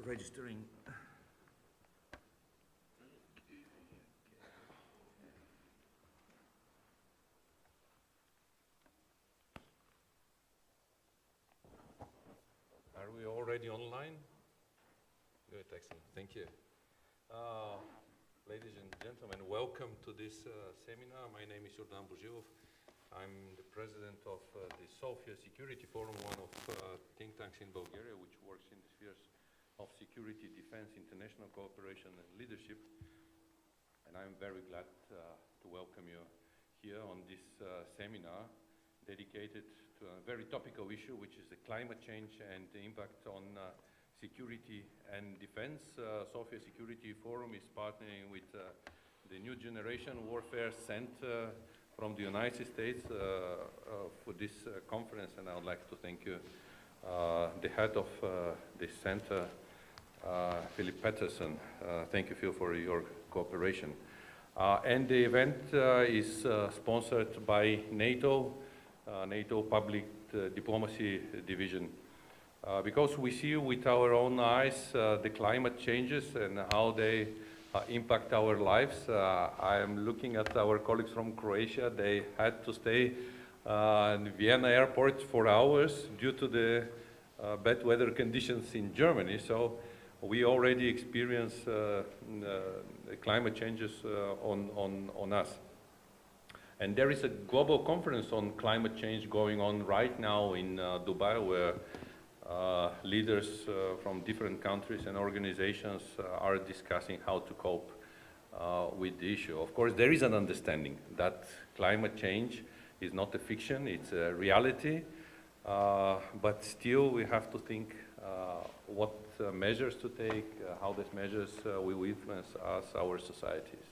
registering. Are we already online? Good, excellent. Thank you. Ladies and gentlemen, welcome to this seminar. My name is Jordan Bourgeois. I'm the president of the Sofia Security Forum, one of think tanks in Bulgaria, which works in the spheres of security, defense, international cooperation, and leadership. And I'm very glad to welcome you here on this seminar dedicated to a very topical issue, which is the climate change and the impact on security and defense. Sofia Security Forum is partnering with the New Generation Warfare Center from the United States for this conference, and I would like to thank you, the head of this center, Philip Patterson. Thank you, Phil, for your cooperation. And the event is sponsored by NATO, NATO Public Diplomacy Division. Because we see with our own eyes the climate changes and how they impact our lives. I am looking at our colleagues from Croatia. They had to stay in Vienna airport for hours due to the bad weather conditions in Germany. So we already experience climate changes on us. And there is a global conference on climate change going on right now in Dubai, where leaders from different countries and organizations are discussing how to cope with the issue. Of course, there is an understanding that climate change is not a fiction, it's a reality, but still we have to think what measures to take, how these measures will influence us, our societies.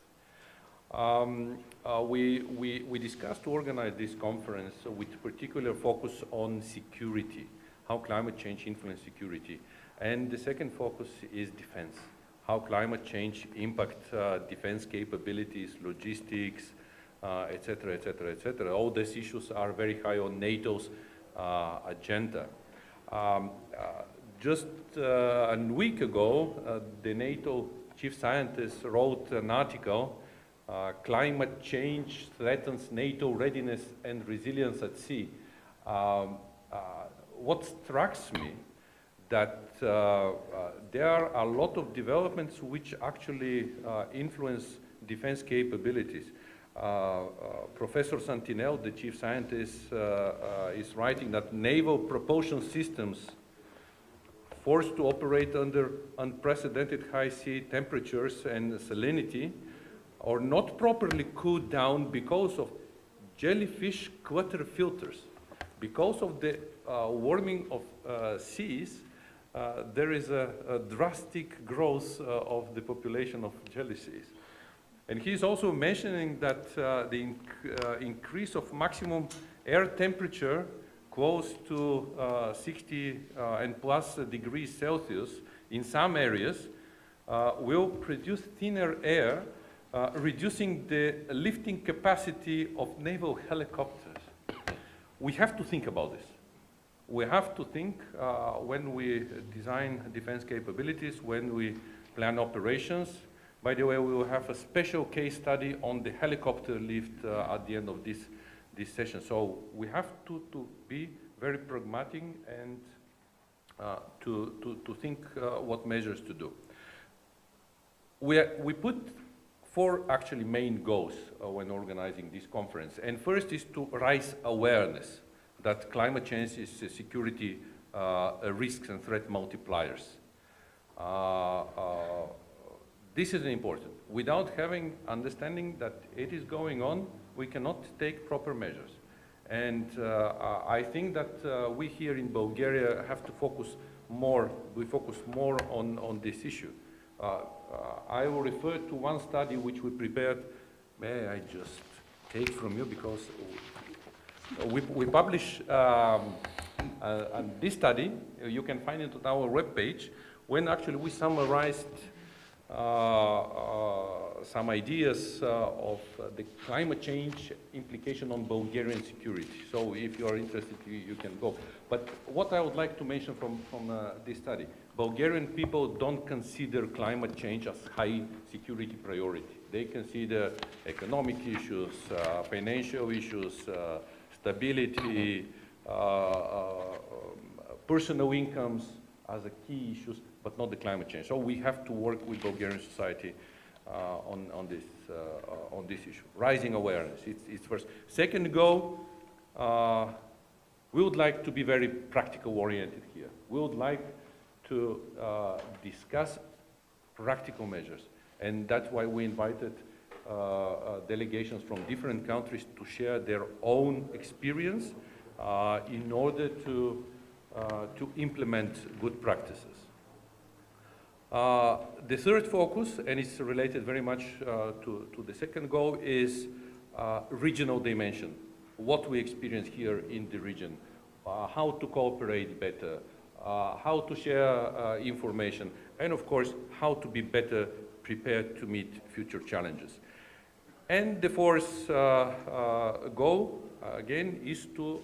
We discussed to organize this conference with particular focus on security, how climate change influences security. And the second focus is defense, how climate change impacts defense capabilities, logistics, etc., etc., etc. All these issues are very high on NATO's agenda. Just a week ago, the NATO chief scientist wrote an article, Climate Change Threatens NATO Readiness and Resilience at Sea. What strikes me that there are a lot of developments which actually influence defense capabilities. Professor Santinel, the chief scientist, is writing that naval propulsion systems forced to operate under unprecedented high sea temperatures and salinity are not properly cooled down because of jellyfish clutter filters. Because of the warming of seas, there is a drastic growth of the population of jellyfish. And he's also mentioning that the increase of maximum air temperature close to 60 and plus degrees Celsius in some areas will produce thinner air, reducing the lifting capacity of naval helicopters. We have to think about this. We have to think when we design defense capabilities, when we plan operations. By the way, we will have a special case study on the helicopter lift at the end of this session. So we have to be very pragmatic and to think what measures to do. We put four actually main goals when organizing this conference. And first is to raise awareness that climate change is security risks and threat multipliers. This is important. Without having understanding that it is going on, we cannot take proper measures. And I think that we here in Bulgaria have to focus more, on this issue. I will refer to one study which we prepared. May I just take from you, because we publish this study. You can find it on our webpage, when actually we summarized some ideas of the climate change implication on Bulgarian security. So if you are interested, you can go. But what I would like to mention from this study, Bulgarian people don't consider climate change as high security priority. They consider economic issues, financial issues, stability, personal incomes as a key issues, but not the climate change. So we have to work with Bulgarian society on this issue. Rising awareness, it's first. Second goal, we would like to be very practical oriented here. We would like to discuss practical measures. And that's why we invited delegations from different countries to share their own experience in order to implement good practices. The third focus, and it's related very much to the second goal, is regional dimension. What we experience here in the region, how to cooperate better, how to share information, and of course, how to be better prepared to meet future challenges. And the fourth goal, again, is to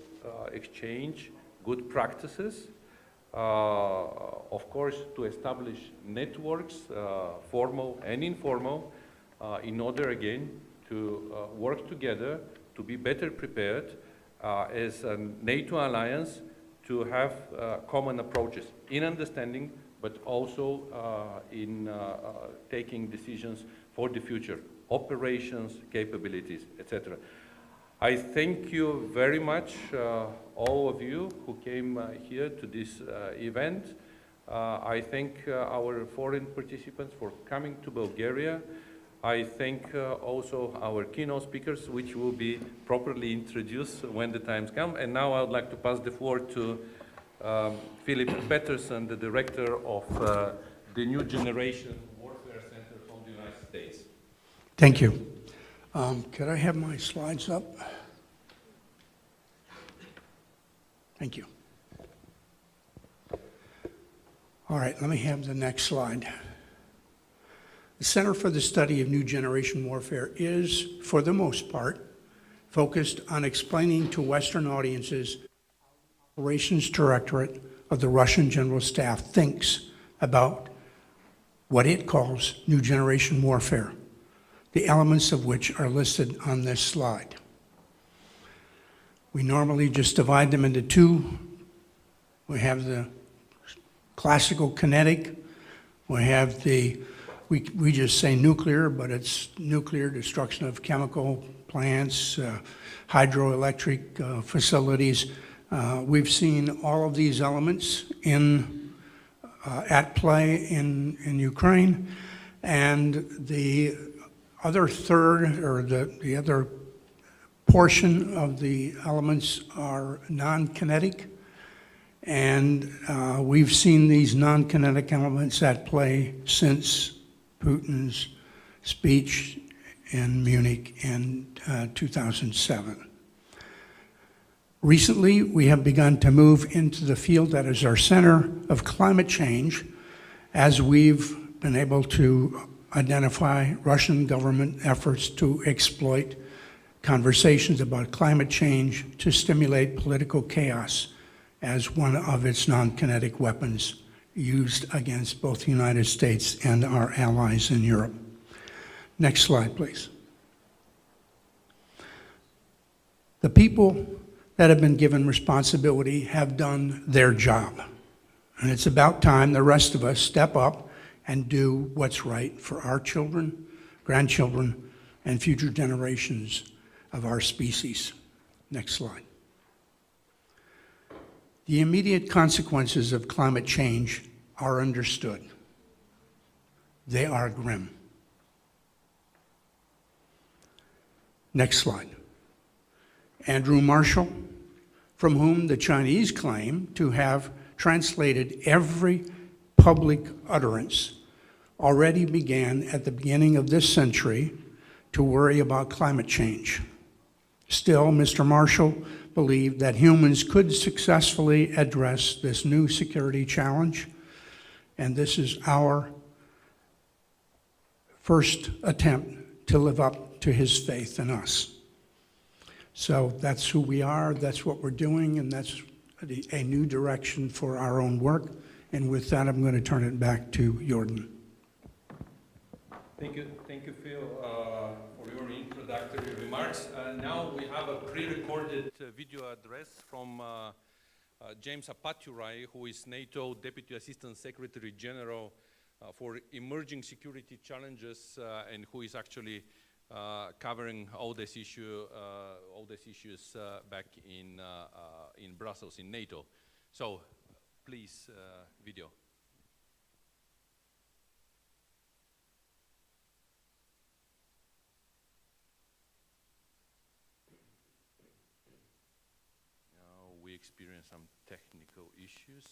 exchange good practices, of course, to establish networks, formal and informal, in order, again, to work together to be better prepared as a NATO alliance to have common approaches in understanding, but also in taking decisions for the future, operations, capabilities, etc. I thank you very much, all of you who came here to this event. I thank our foreign participants for coming to Bulgaria. I thank also our keynote speakers, which will be properly introduced when the times come. And now I would like to pass the floor to Philip Peterson, the director of the New Generation Warfare Center from the United States. Thank you. Could I have my slides up? Thank you. All right, let me have the next slide. The Center for the Study of New Generation Warfare is, for the most part, focused on explaining to Western audiences how the Operations Directorate of the Russian General Staff thinks about what it calls New Generation Warfare, the elements of which are listed on this slide. We normally just divide them into two. We have the classical kinetic. We have the, we just say nuclear, but it's nuclear destruction of chemical plants, hydroelectric facilities. We've seen all of these elements at play in Ukraine. And the other third, or the other portion of the elements are non-kinetic, and we've seen these non-kinetic elements at play since Putin's speech in Munich in 2007. Recently, we have begun to move into the field that is our center of climate change, as we've been able to identify Russian government efforts to exploit conversations about climate change to stimulate political chaos as one of its non-kinetic weapons used against both the United States and our allies in Europe. Next slide, please. The people that have been given responsibility have done their job. And it's about time the rest of us step up and do what's right for our children, grandchildren, and future generations of our species. Next slide. The immediate consequences of climate change are understood. They are grim. Next slide. Andrew Marshall, from whom the Chinese claim to have translated every public utterance, already began at the beginning of this century to worry about climate change. Still, Mr. Marshall believed that humans could successfully address this new security challenge, and this is our first attempt to live up to his faith in us. So that's who we are, that's what we're doing, and that's a new direction for our own work And with that, I'm going to turn it back to Jordan. Thank you, Phil, for your introductory remarks. Now we have a pre-recorded video address from James Apaturai, who is NATO Deputy Assistant Secretary General for Emerging Security Challenges, and who is actually covering all these issues back in Brussels, in NATO. So, please, video. We experienced some technical issues.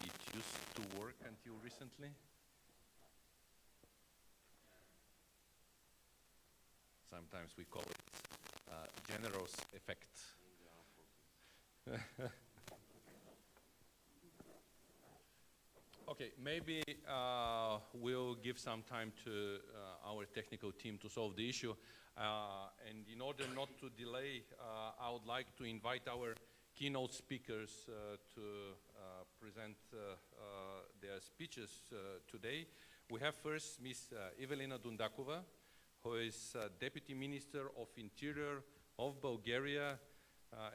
It used to work until recently. Sometimes we call it generous effect. Okay, maybe we'll give some time to our technical team to solve the issue. And in order not to delay, I would like to invite our keynote speakers to present their speeches today. We have first Ms. Evelina Dundakova, who is Deputy Minister of Interior of Bulgaria.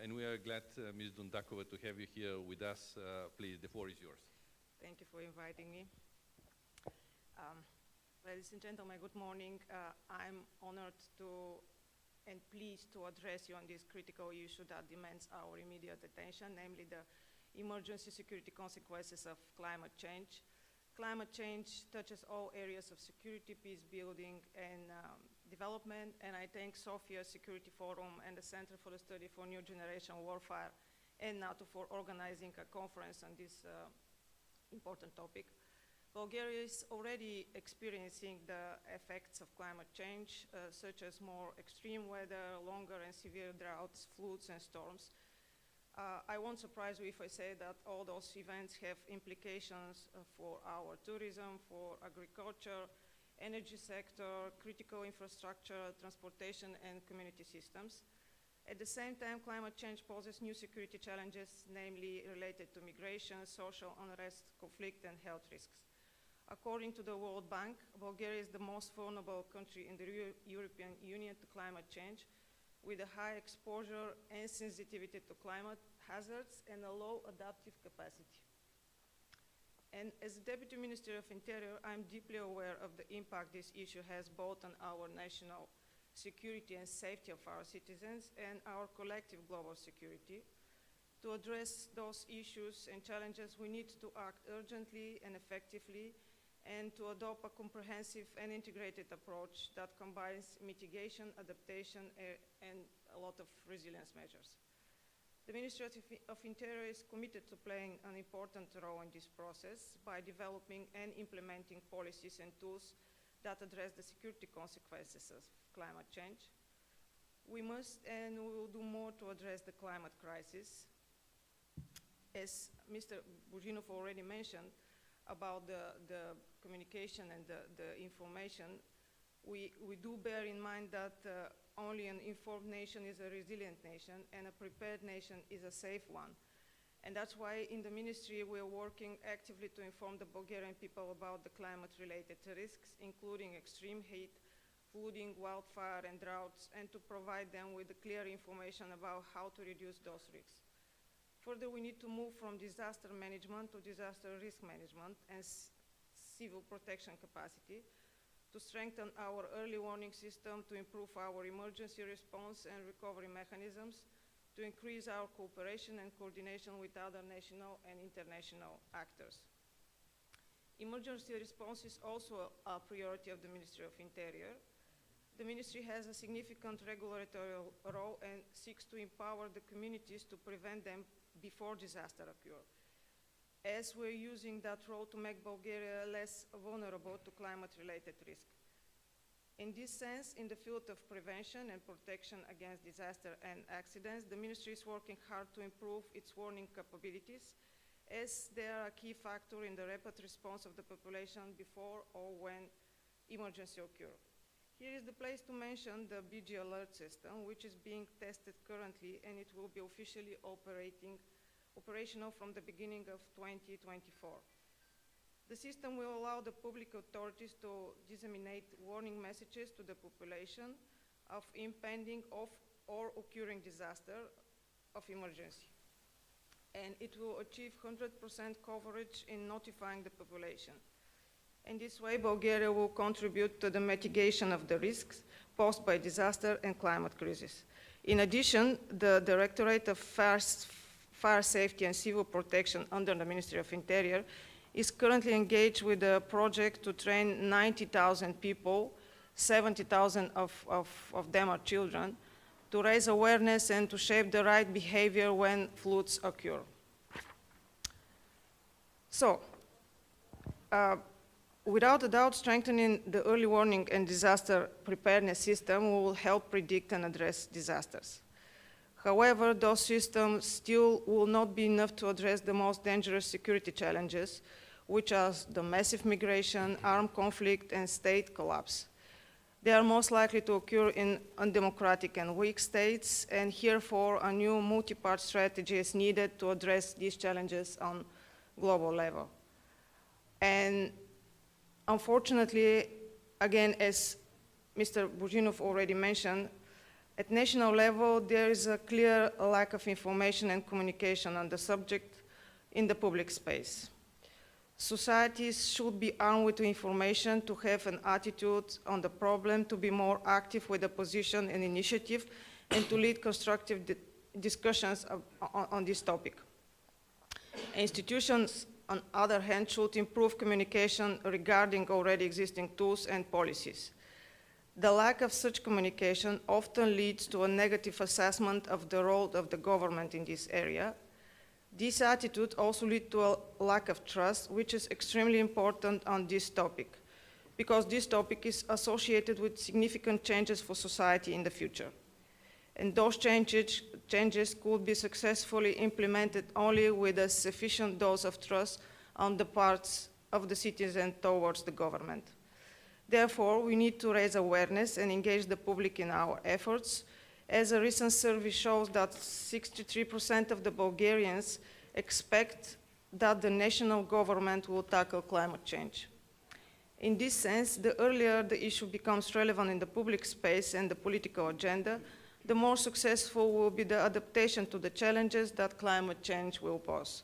And we are glad, Ms. Dundakova, to have you here with us. Please, the floor is yours. Thank you for inviting me. Ladies and gentlemen, good morning. I'm honored and pleased to address you on this critical issue that demands our immediate attention, namely the emergency security consequences of climate change. Climate change touches all areas of security, peace building, and development, and I thank Sofia Security Forum and the Center for the Study for New Generation Warfare and NATO for organizing a conference on this important topic. Bulgaria is already experiencing the effects of climate change, such as more extreme weather, longer and severe droughts, floods, and storms. I won't surprise you if I say that all those events have implications for our tourism, for agriculture, energy sector, critical infrastructure, transportation, and community systems. At the same time, climate change poses new security challenges, namely related to migration, social unrest, conflict, and health risks. According to the World Bank, Bulgaria is the most vulnerable country in the European Union to climate change, with a high exposure and sensitivity to climate hazards and a low adaptive capacity. And as Deputy Minister of Interior, I'm deeply aware of the impact this issue has both on our national security and safety of our citizens and our collective global security. To address those issues and challenges, we need to act urgently and effectively, and to adopt a comprehensive and integrated approach that combines mitigation, adaptation, and a lot of resilience measures. The Ministry of Interior is committed to playing an important role in this process by developing and implementing policies and tools that address the security consequences of climate change. We must and we will do more to address the climate crisis. As Mr. Buzhinov already mentioned, about the communication and the information, we do bear in mind that only an informed nation is a resilient nation, and a prepared nation is a safe one. And that's why in the ministry we are working actively to inform the Bulgarian people about the climate-related risks, including extreme heat, flooding, wildfire, and droughts, and to provide them with clear information about how to reduce those risks. Further, we need to move from disaster management to disaster risk management and civil protection capacity, to strengthen our early warning system, to improve our emergency response and recovery mechanisms, to increase our cooperation and coordination with other national and international actors. Emergency response is also a priority of the Ministry of Interior. The ministry has a significant regulatory role and seeks to empower the communities to prevent them before disaster occur, as we're using that role to make Bulgaria less vulnerable to climate-related risk. In this sense, in the field of prevention and protection against disaster and accidents, the ministry is working hard to improve its warning capabilities, as they are a key factor in the rapid response of the population before or when emergency occurs. Here is the place to mention the BG Alert system, which is being tested currently, and it will be officially operating operational from the beginning of 2024. The system will allow the public authorities to disseminate warning messages to the population of impending or occurring disaster of emergency. And it will achieve 100% coverage in notifying the population. In this way, Bulgaria will contribute to the mitigation of the risks posed by disaster and climate crisis. In addition, the Directorate of Fire Safety and Civil Protection under the Ministry of Interior is currently engaged with a project to train 90,000 people, 70,000 of them are children, to raise awareness and to shape the right behavior when floods occur. So, without a doubt, strengthening the early warning and disaster preparedness system will help predict and address disasters. However, those systems still will not be enough to address the most dangerous security challenges, which are the massive migration, armed conflict, and state collapse. They are most likely to occur in undemocratic and weak states, and therefore a new multi-part strategy is needed to address these challenges on global level. And unfortunately, again, as Mr. Buzhinov already mentioned, at national level, there is a clear lack of information and communication on the subject in the public space. Societies should be armed with information to have an attitude on the problem, to be more active with a position and initiative, and to lead constructive discussions on this topic. Institutions, on the other hand, should improve communication regarding already existing tools and policies. The lack of such communication often leads to a negative assessment of the role of the government in this area. This attitude also leads to a lack of trust, which is extremely important on this topic, because this topic is associated with significant changes for society in the future. And those changes could be successfully implemented only with a sufficient dose of trust on the parts of the citizen towards the government. Therefore, we need to raise awareness and engage the public in our efforts, as a recent survey shows that 63% of the Bulgarians expect that the national government will tackle climate change. In this sense, the earlier the issue becomes relevant in the public space and the political agenda, the more successful will be the adaptation to the challenges that climate change will pose.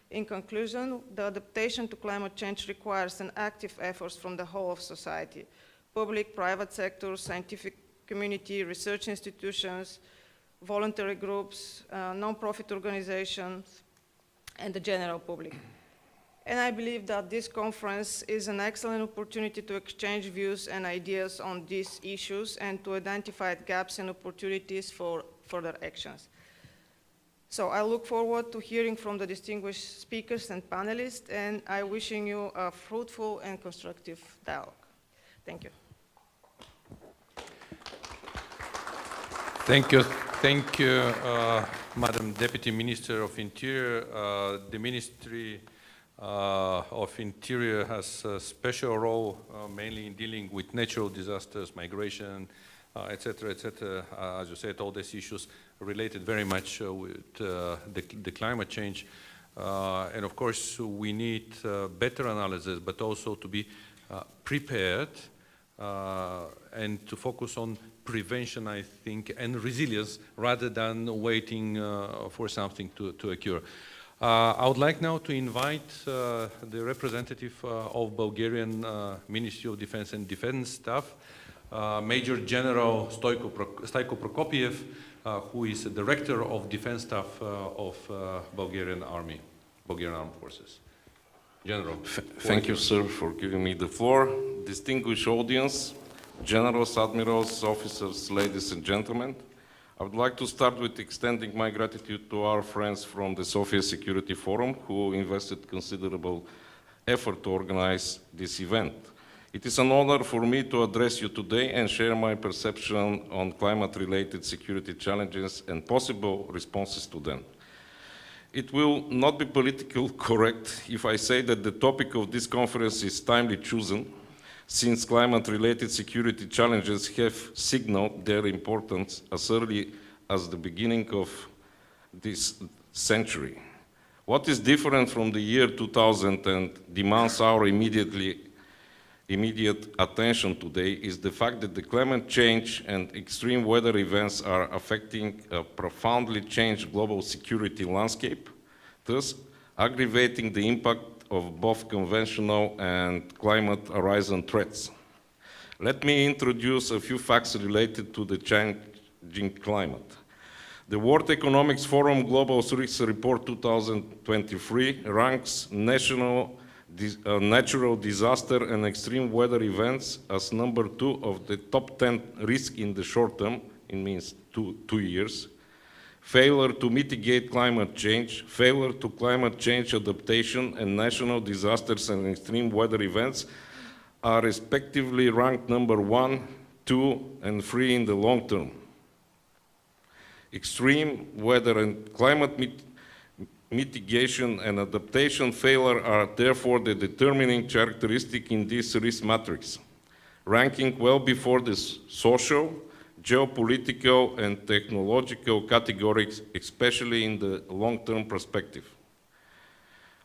In conclusion, the adaptation to climate change requires an active effort from the whole of society, public, private sector, scientific community, research institutions, voluntary groups, non-profit organizations, and the general public. And I believe that this conference is an excellent opportunity to exchange views and ideas on these issues and to identify gaps and opportunities for further actions. So I look forward to hearing from the distinguished speakers and panelists, and I'm wishing you a fruitful and constructive dialogue. Thank you. Thank you, Madam Deputy Minister of Interior. The Ministry of Interior has a special role, mainly in dealing with natural disasters, migration, etc., etc. As you said, all these issues related very much with the climate change. And of course, we need better analysis, but also to be prepared and to focus on prevention, I think, and resilience rather than waiting for something to occur. I would like now to invite the representative of Bulgarian Ministry of Defense and Defense Staff, Major General Stoico Prokopiev, who is the Director of Defense Staff of Bulgarian Army, Bulgarian Armed Forces. General. Thank you, sir, for giving me the floor. Distinguished audience, generals, admirals, officers, ladies and gentlemen, I would like to start with extending my gratitude to our friends from the Sofia Security Forum who invested considerable effort to organize this event. It is an honor for me to address you today and share my perception on climate-related security challenges and possible responses to them. It will not be politically correct if I say that the topic of this conference is timely chosen, since climate-related security challenges have signaled their importance as early as the beginning of this century. What is different from the year 2000 and demands our immediate attention today is the fact that the climate change and extreme weather events are affecting a profoundly changed global security landscape, thus aggravating the impact of both conventional and climate horizon threats. Let me introduce a few facts related to the changing climate. The World Economic Forum Global Risks Report 2023 ranks natural disaster and extreme weather events as number 2 of the top 10 risks in the short term, it means two years. Failure to mitigate climate change, failure to climate change adaptation, and national disasters and extreme weather events are respectively ranked number 1, 2, and 3 in the long term. Extreme weather and climate mitigation and adaptation failure are therefore the determining characteristic in this risk matrix, ranking well before the social, geopolitical, and technological categories, especially in the long-term perspective.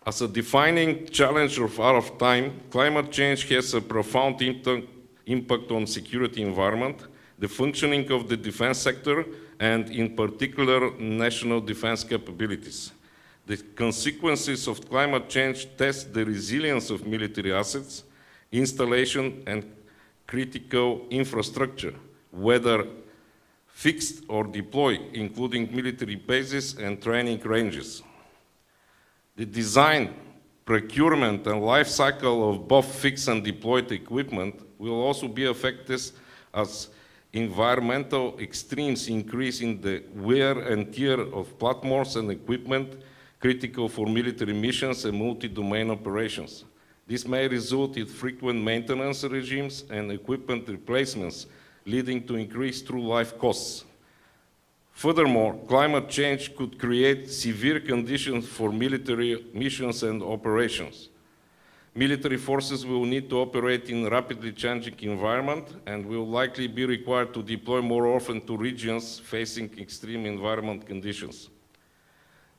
As a defining challenge of our time, climate change has a profound impact on security environment, the functioning of the defense sector, and in particular, national defense capabilities. The consequences of climate change test the resilience of military assets, installation, and critical infrastructure, whether fixed or deployed, including military bases and training ranges. The design, procurement, and life cycle of both fixed and deployed equipment will also be affected as environmental extremes increase in the wear and tear of platforms and equipment critical for military missions and multi-domain operations. This may result in frequent maintenance regimes and equipment replacements, leading to increased through-life costs. Furthermore, climate change could create severe conditions for military missions and operations. Military forces will need to operate in a rapidly changing environment and will likely be required to deploy more often to regions facing extreme environment conditions.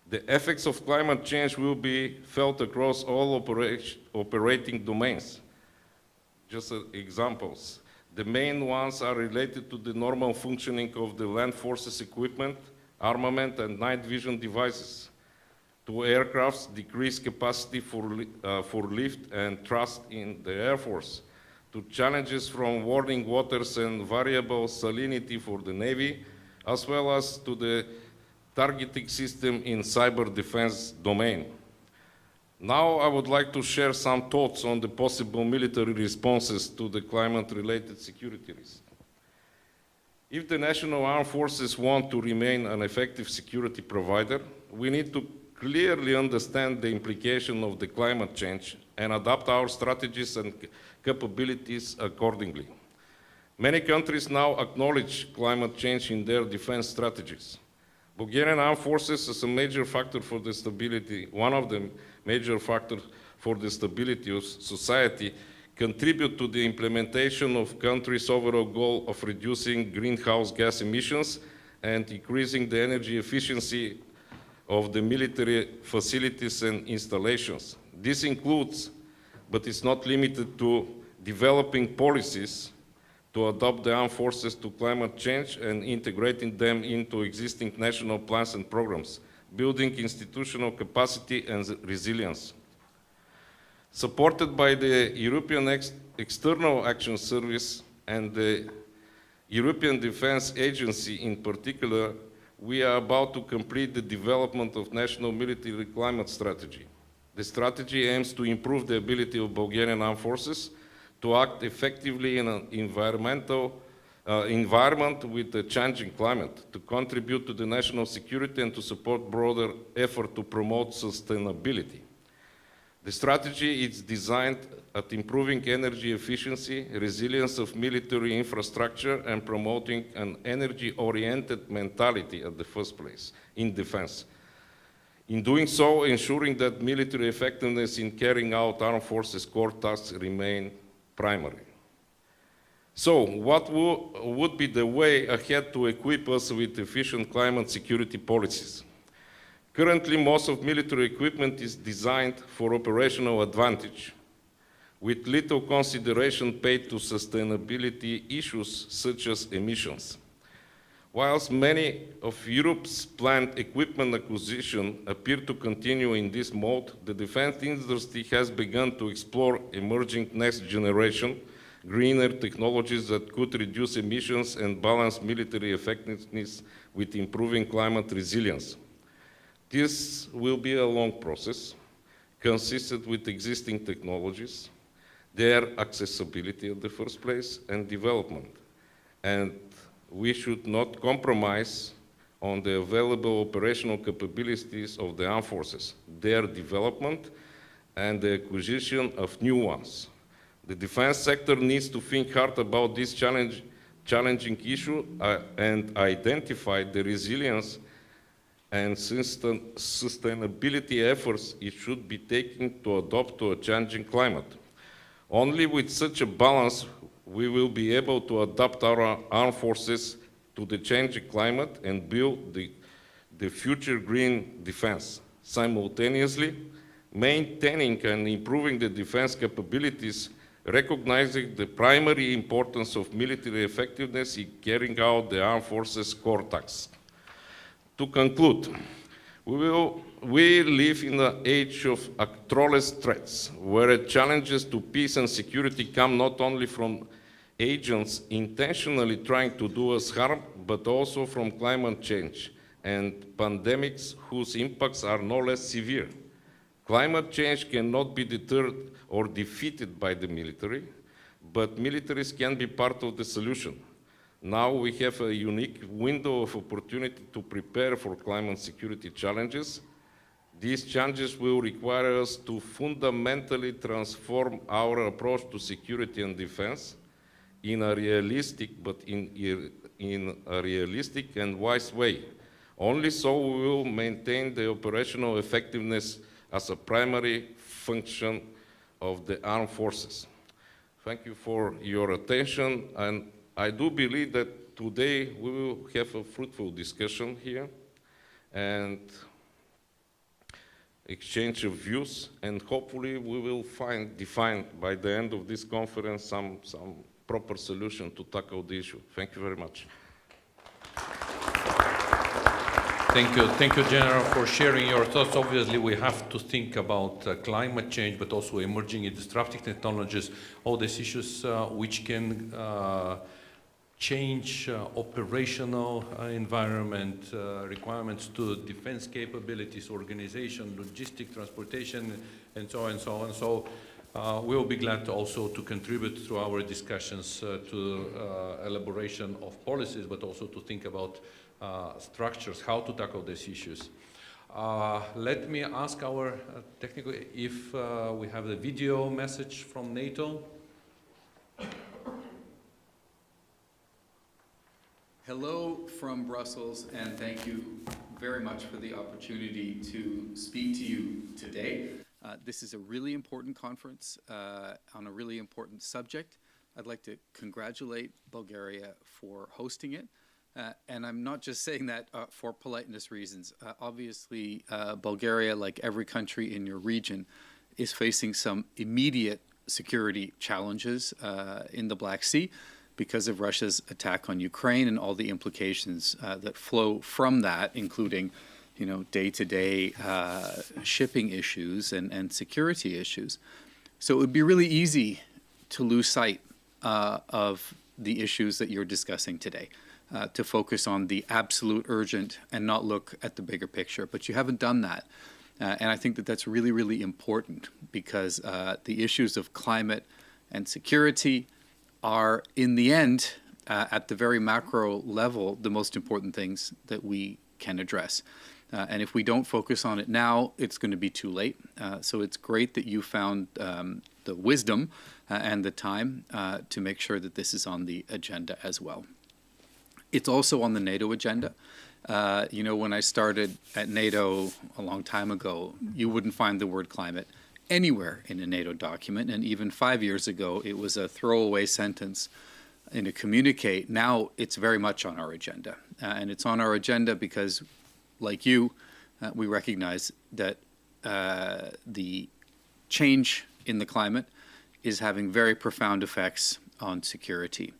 The effects of climate change will be felt across all operating domains. Just examples. The main ones are related to the normal functioning of the land forces equipment, armament, and night vision devices, to aircraft's decreased capacity for lift and thrust in the Air Force, to challenges from warning waters and variable salinity for the Navy, as well as to the targeting system in cyber defense domain. Now I would like to share some thoughts on the possible military responses to the climate-related security risks. If the national armed forces want to remain an effective security provider, we need to clearly understand the implication of the climate change and adapt our strategies and capabilities accordingly. Many countries now acknowledge climate change in their defense strategies. Bulgarian armed forces is a major factor for the stability, one of the major factors for the stability of society, contribute to the implementation of country's overall goal of reducing greenhouse gas emissions and increasing the energy efficiency of the military facilities and installations. This includes, but is not limited to, developing policies to adapt the armed forces to climate change and integrating them into existing national plans and programs, building institutional capacity and resilience. Supported by the European External Action Service and the European Defence Agency in particular, we are about to complete the development of national military climate strategy. The strategy aims to improve the ability of Bulgarian armed forces to act effectively in an environment with a changing climate, to contribute to the national security and to support broader effort to promote sustainability. The strategy is designed at improving energy efficiency, resilience of military infrastructure, and promoting an energy-oriented mentality at the first place in defense. In doing so, ensuring that military effectiveness in carrying out armed forces core tasks remain primary. So, what would be the way ahead to equip us with efficient climate security policies? Currently, most of military equipment is designed for operational advantage, with little consideration paid to sustainability issues such as emissions. Whilst many of Europe's planned equipment acquisition appear to continue in this mode, the defense industry has begun to explore emerging next-generation, greener technologies that could reduce emissions and balance military effectiveness with improving climate resilience. This will be a long process, consistent with existing technologies, their accessibility in the first place, and development. And we should not compromise on the available operational capabilities of the armed forces, their development, and the acquisition of new ones. The defense sector needs to think hard about this challenging issue and identify the resilience and sustainability efforts it should be taking to adapt to a changing climate. Only with such a balance we will be able to adapt our armed forces to the changing climate and build the future green defense. Simultaneously, maintaining and improving the defense capabilities, recognizing the primary importance of military effectiveness in carrying out the armed forces' core tasks. To conclude, we live in an age of across threats, where challenges to peace and security come not only from agents intentionally trying to do us harm, but also from climate change and pandemics whose impacts are no less severe. Climate change cannot be deterred or defeated by the military, but militaries can be part of the solution. Now we have a unique window of opportunity to prepare for climate security challenges. These changes will require us to fundamentally transform our approach to security and defense in a realistic and wise way. Only so we will maintain the operational effectiveness as a primary function of the armed forces. Thank you for your attention, and I do believe that today we will have a fruitful discussion here and exchange of views, and hopefully we will define by the end of this conference some proper solution to tackle the issue. Thank you very much. Thank you, General, for sharing your thoughts. Obviously, we have to think about climate change, but also emerging and disruptive technologies, all these issues which can change operational environment, requirements to defense capabilities, organization, logistic, transportation, and so on and so on. So we'll be glad also to contribute to our discussions to elaboration of policies, but also to think about structures, how to tackle these issues. Let me ask our technical, if we have the video message from NATO. Hello from Brussels, and thank you very much for the opportunity to speak to you today. This is a really important conference on a really important subject. I'd like to congratulate Bulgaria for hosting it. And I'm not just saying that for politeness reasons. Obviously, Bulgaria, like every country in your region, is facing some immediate security challenges in the Black Sea because of Russia's attack on Ukraine and all the implications that flow from that, including, day-to-day shipping issues and security issues. So it would be really easy to lose sight of the issues that you're discussing today. To focus on the absolute urgent and not look at the bigger picture. But you haven't done that. And I think that that's really, really important because the issues of climate and security are, in the end, at the very macro level, the most important things that we can address. And if we don't focus on it now, it's going to be too late. So it's great that you found the wisdom and the time to make sure that this is on the agenda as well. It's also on the NATO agenda. When I started at NATO a long time ago, you wouldn't find the word climate anywhere in a NATO document. And even 5 years ago, it was a throwaway sentence in a communique. Now it's very much on our agenda. And it's on our agenda because, like you, we recognize that the change in the climate is having very profound effects on security,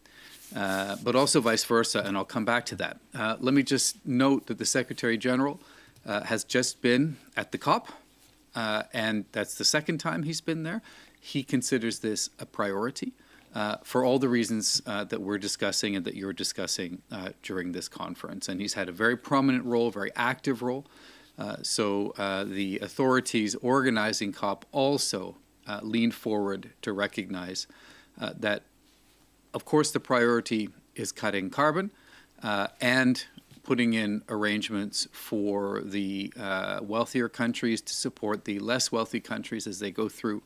but also vice versa, and I'll come back to that. Let me just note that the Secretary General has just been at the COP, and that's the second time he's been there. He considers this a priority for all the reasons that we're discussing and that you're discussing during this conference. And he's had a very prominent role, very active role. So the authorities organizing COP also leaned forward to recognize that, of course, the priority is cutting carbon and putting in arrangements for the wealthier countries to support the less wealthy countries as they go through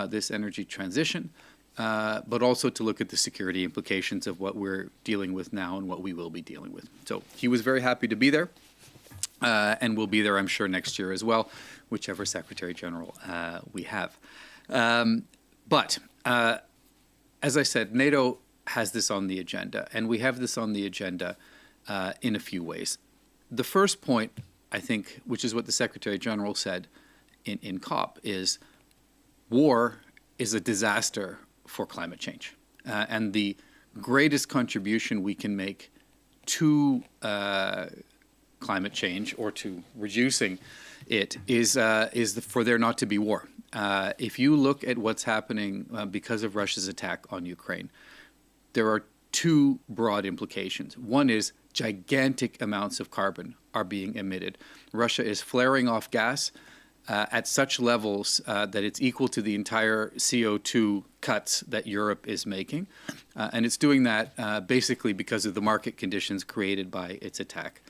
this energy transition, but also to look at the security implications of what we're dealing with now and what we will be dealing with. So he was very happy to be there, and will be there, I'm sure, next year as well, whichever Secretary General we have. But as I said, NATO has this on the agenda, and we have this on the agenda in a few ways. The first point, I think, which is what the Secretary General said in COP, is war is a disaster for climate change. And the greatest contribution we can make to climate change or to reducing it is for there not to be war. If you look at what's happening because of Russia's attack on Ukraine, there are two broad implications. One is gigantic amounts of carbon are being emitted. Russia is flaring off gas at such levels that it's equal to the entire CO2 cuts that Europe is making. And it's doing that basically because of the market conditions created by its attack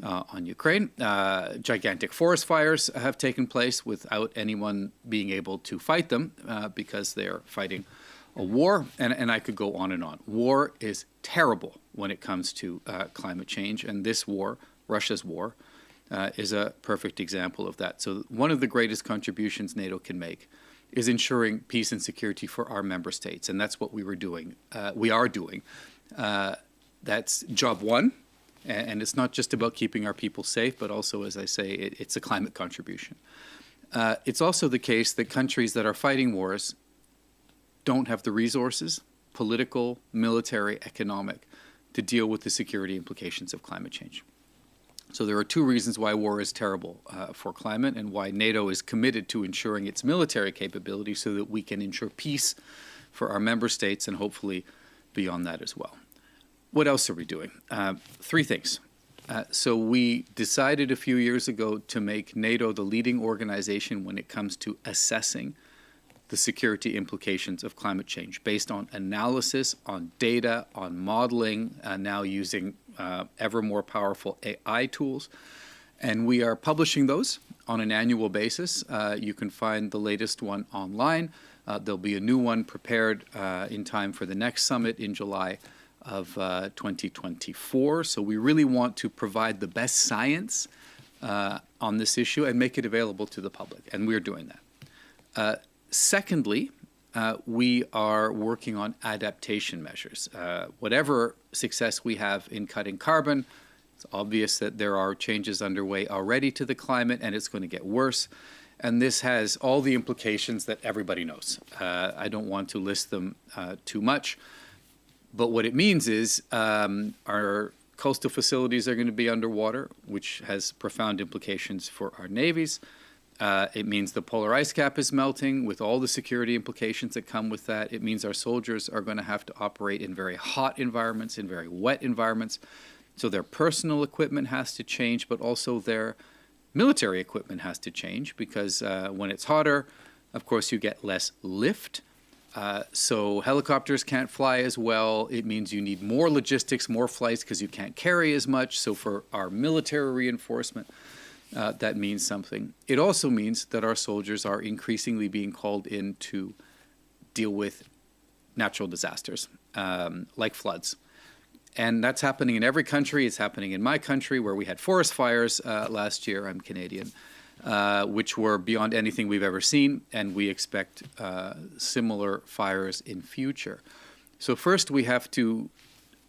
on Ukraine. Gigantic forest fires have taken place without anyone being able to fight them because they're fighting a war, and I could go on and on. War is terrible when it comes to climate change, and this war, Russia's war, is a perfect example of that. So one of the greatest contributions NATO can make is ensuring peace and security for our member states, and that's what we are doing. That's job one, and it's not just about keeping our people safe, but also, as I say, it's a climate contribution. It's also the case that countries that are fighting wars don't have the resources, political, military, economic, to deal with the security implications of climate change. So there are two reasons why war is terrible for climate and why NATO is committed to ensuring its military capability so that we can ensure peace for our member states and hopefully beyond that as well. What else are we doing? Three things. So we decided a few years ago to make NATO the leading organization when it comes to assessing the security implications of climate change based on analysis, on data, on modeling, now using ever more powerful AI tools. And we are publishing those on an annual basis. You can find the latest one online. There'll be a new one prepared in time for the next summit in July of 2024. So we really want to provide the best science on this issue and make it available to the public, and we're doing that. Secondly, we are working on adaptation measures. Whatever success we have in cutting carbon, it's obvious that there are changes underway already to the climate, and it's going to get worse. And this has all the implications that everybody knows. I don't want to list them too much, but what it means is our coastal facilities are going to be underwater, which has profound implications for our navies. It means the polar ice cap is melting with all the security implications that come with that. It means our soldiers are going to have to operate in very hot environments, in very wet environments. So their personal equipment has to change, but also their military equipment has to change because when it's hotter, of course, you get less lift. So helicopters can't fly as well. It means you need more logistics, more flights because you can't carry as much. So for our military reinforcement, that means something. It also means that our soldiers are increasingly being called in to deal with natural disasters, like floods. And that's happening in every country. It's happening in my country, where we had forest fires last year. I'm Canadian, which were beyond anything we've ever seen, and we expect similar fires in future. So first, we have to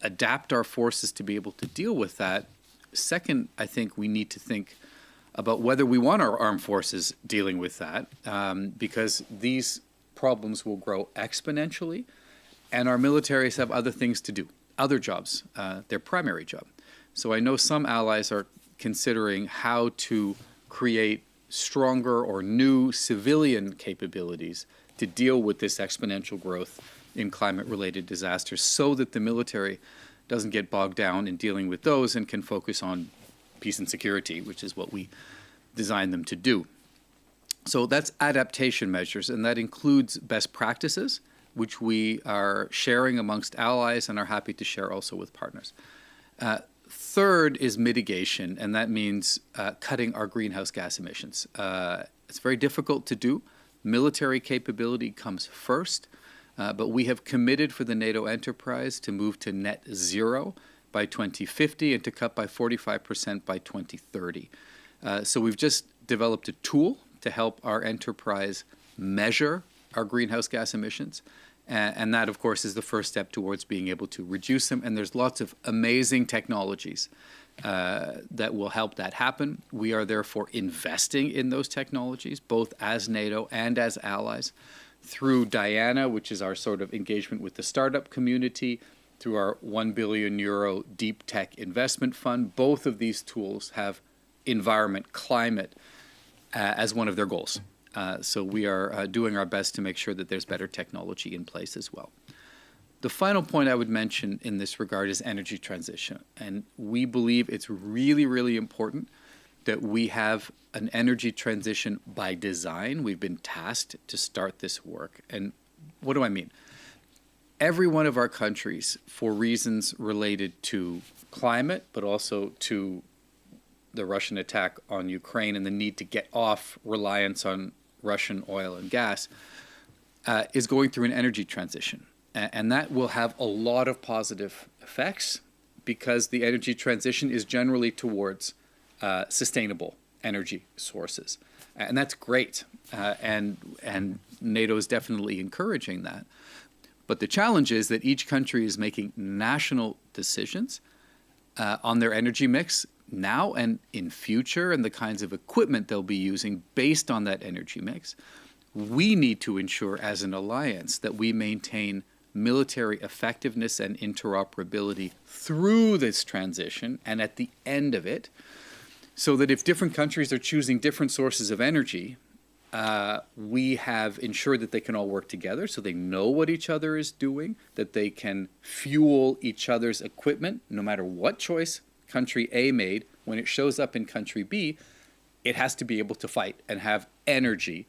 adapt our forces to be able to deal with that. Second, I think we need to think about whether we want our armed forces dealing with that, because these problems will grow exponentially, and our militaries have other things to do, other jobs, their primary job. So I know some allies are considering how to create stronger or new civilian capabilities to deal with this exponential growth in climate-related disasters so that the military doesn't get bogged down in dealing with those and can focus on peace and security, which is what we designed them to do. So that's adaptation measures, and that includes best practices, which we are sharing amongst allies and are happy to share also with partners. Third is mitigation, and that means cutting our greenhouse gas emissions. It's very difficult to do. Military capability comes first, but we have committed for the NATO enterprise to move to net zero by 2050 and to cut by 45% by 2030. So we've just developed a tool to help our enterprise measure our greenhouse gas emissions. And that, of course, is the first step towards being able to reduce them. And there's lots of amazing technologies that will help that happen. We are therefore investing in those technologies, both as NATO and as allies, through Diana, which is our sort of engagement with the startup community, through our €1 billion deep tech investment fund. Both of these tools have environment, climate as one of their goals. So we are doing our best to make sure that there's better technology in place as well. The final point I would mention in this regard is energy transition. And we believe it's really, really important that we have an energy transition by design. We've been tasked to start this work. And what do I mean? Every one of our countries, for reasons related to climate, but also to the Russian attack on Ukraine and the need to get off reliance on Russian oil and gas, is going through an energy transition. And that will have a lot of positive effects because the energy transition is generally towards sustainable energy sources. And that's great. And NATO is definitely encouraging that. But the challenge is that each country is making national decisions on their energy mix now and in future and the kinds of equipment they'll be using based on that energy mix. We need to ensure as an alliance that we maintain military effectiveness and interoperability through this transition and at the end of it, so that if different countries are choosing different sources of energy, we have ensured that they can all work together so they know what each other is doing, that they can fuel each other's equipment no matter what choice country A made. When it shows up in country B, it has to be able to fight and have energy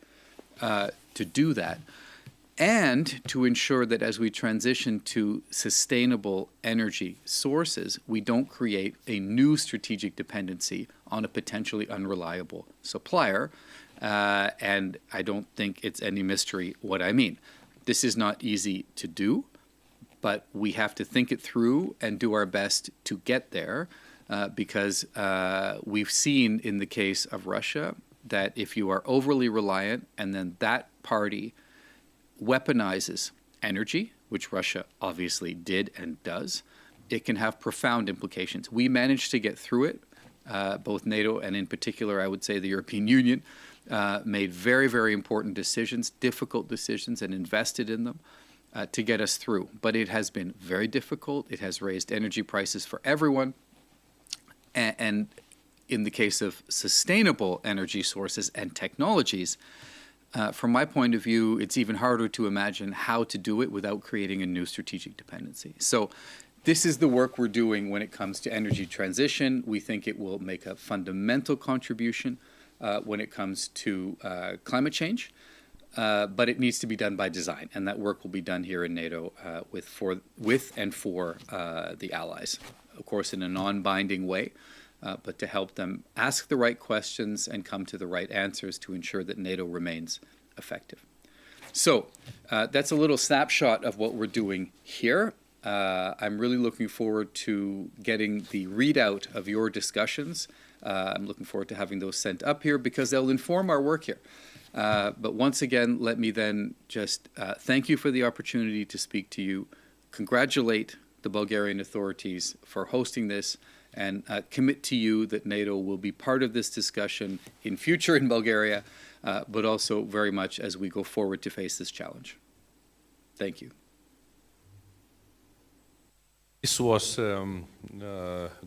to do that. And to ensure that as we transition to sustainable energy sources, we don't create a new strategic dependency on a potentially unreliable supplier. And I don't think it's any mystery what I mean. This is not easy to do, but we have to think it through and do our best to get there. Because we've seen in the case of Russia that if you are overly reliant and then that party weaponizes energy, which Russia obviously did and does, it can have profound implications. We managed to get through it. Both NATO and in particular, I would say the European Union, made very, very important decisions, difficult decisions, and invested in them to get us through. But it has been very difficult. It has raised energy prices for everyone. And in the case of sustainable energy sources and technologies, from my point of view, it's even harder to imagine how to do it without creating a new strategic dependency. So this is the work we're doing when it comes to energy transition. We think it will make a fundamental contribution when it comes to climate change, but it needs to be done by design. And that work will be done here in NATO with and for the allies. Of course, in a non-binding way, but to help them ask the right questions and come to the right answers to ensure that NATO remains effective. So that's a little snapshot of what we're doing here. I'm really looking forward to getting the readout of your discussions. I'm looking forward to having those sent up here because they'll inform our work here. But once again, let me then just thank you for the opportunity to speak to you, congratulate the Bulgarian authorities for hosting this, and commit to you that NATO will be part of this discussion in future in Bulgaria, but also very much as we go forward to face this challenge. Thank you. This was a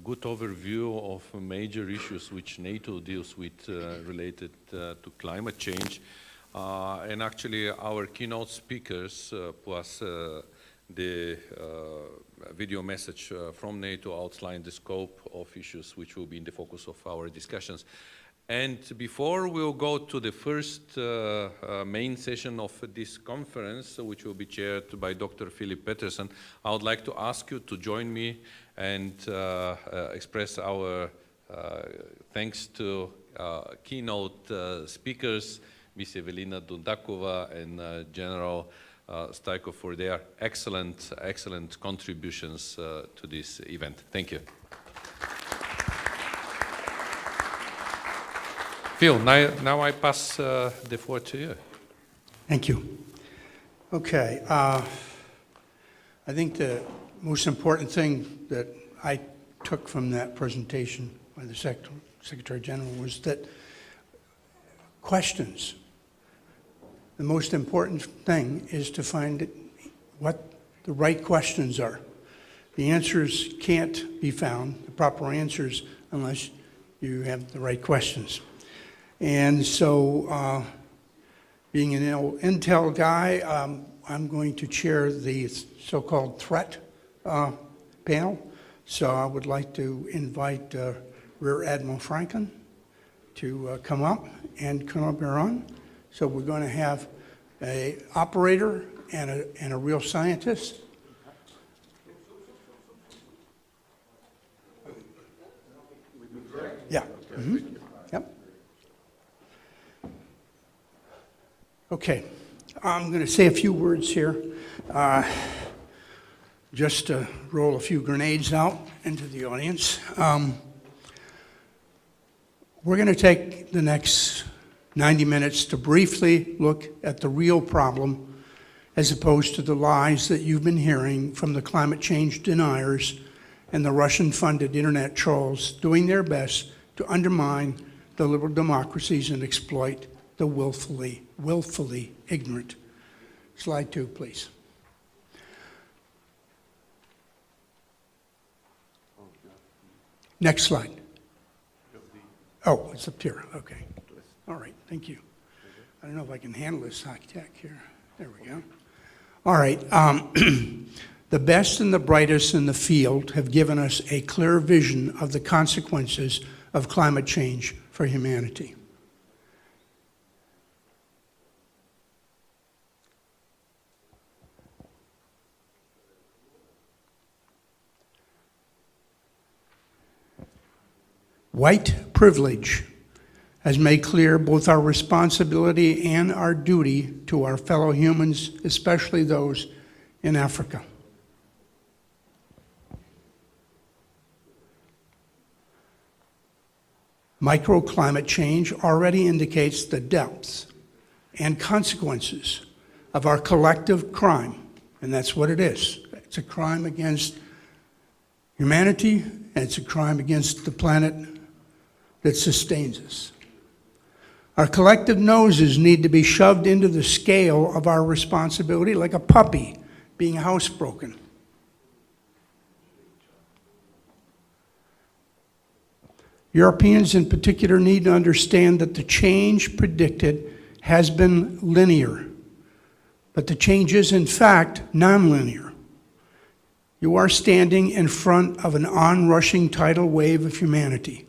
good overview of major issues which NATO deals with related to climate change. And actually our keynote speakers plus the video message from NATO outlined the scope of issues which will be in the focus of our discussions. And before we'll go to the first main session of this conference, which will be chaired by Dr. Philip Peterson, I would like to ask you to join me and express our thanks to keynote speakers, Ms. Evelina Dundakova and General Stajko, for their excellent contributions to this event. Thank you. Phil, now I pass the floor to you. Thank you. Okay. I think the most important thing that I took from that presentation by the Secretary General was that questions. The most important thing is to find what the right questions are. The answers can't be found, the proper answers, unless you have the right questions. And so, being an intel guy, I'm going to chair the so-called threat panel. So I would like to invite Rear Admiral Franken to come up and Colonel Baron. So we're going to have an operator and a real scientist. Yeah. Mm-hmm. Yep. Okay. I'm going to say a few words here, just to roll a few grenades out into the audience. We're going to take the next 90 minutes to briefly look at the real problem as opposed to the lies that you've been hearing from the climate change deniers and the Russian-funded internet trolls doing their best to undermine the liberal democracies and exploit the willfully ignorant. Slide 2, please. Next slide. Oh, it's up here. Okay. All right. Thank you. I don't know if I can handle this high tech here. There we go. All right. The best and the brightest in the field have given us a clear vision of the consequences of climate change for humanity. White privilege has made clear both our responsibility and our duty to our fellow humans, especially those in Africa. Microclimate change already indicates the depths and consequences of our collective crime, and that's what it is. It's a crime against humanity, and it's a crime against the planet that sustains us. Our collective noses need to be shoved into the scale of our responsibility like a puppy being housebroken. Europeans in particular need to understand that the change predicted has been linear, but the change is in fact nonlinear. You are standing in front of an onrushing tidal wave of humanity.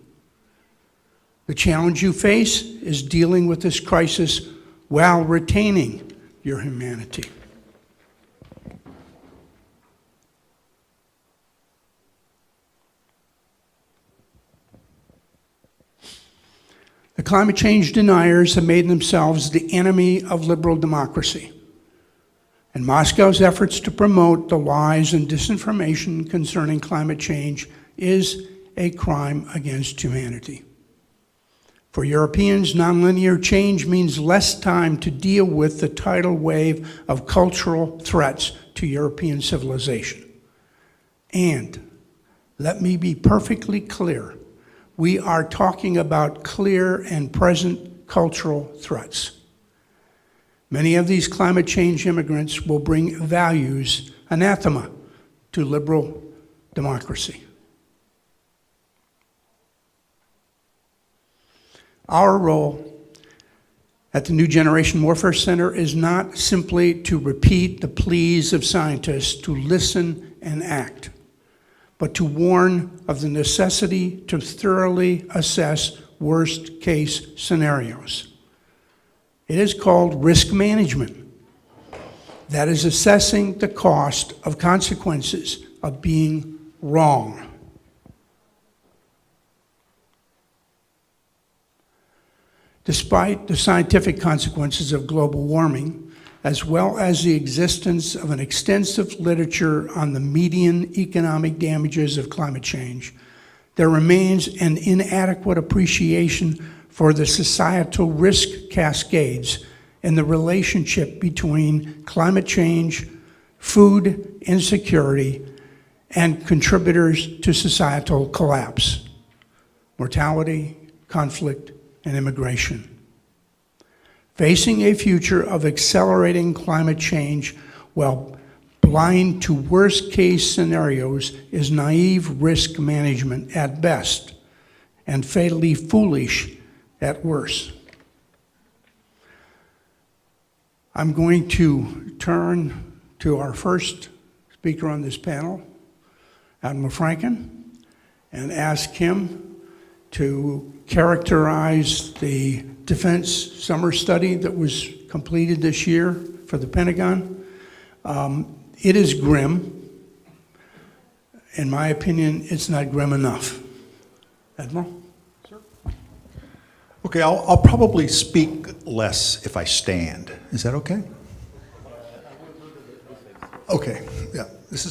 The challenge you face is dealing with this crisis while retaining your humanity. The climate change deniers have made themselves the enemy of liberal democracy. And Moscow's efforts to promote the lies and disinformation concerning climate change is a crime against humanity. For Europeans, nonlinear change means less time to deal with the tidal wave of cultural threats to European civilization. And let me be perfectly clear. We are talking about clear and present cultural threats. Many of these climate change immigrants will bring values anathema to liberal democracy. Our role at the New Generation Warfare Center is not simply to repeat the pleas of scientists to listen and act, but to warn of the necessity to thoroughly assess worst-case scenarios. It is called risk management. That is assessing the cost of consequences of being wrong. Despite the scientific consequences of global warming, as well as the existence of an extensive literature on the median economic damages of climate change, there remains an inadequate appreciation for the societal risk cascades and the relationship between climate change, food insecurity, and contributors to societal collapse, mortality, conflict, and immigration. Facing a future of accelerating climate change while blind to worst-case scenarios is naive risk management at best and fatally foolish at worst. I'm going to turn to our first speaker on this panel, Admiral Franken, and ask him to characterize the defense summer study that was completed this year for the Pentagon. It is grim. In my opinion, it's not grim enough. Admiral? Sir. Okay, I'll probably speak less if I stand. Is that okay? Okay, yeah. This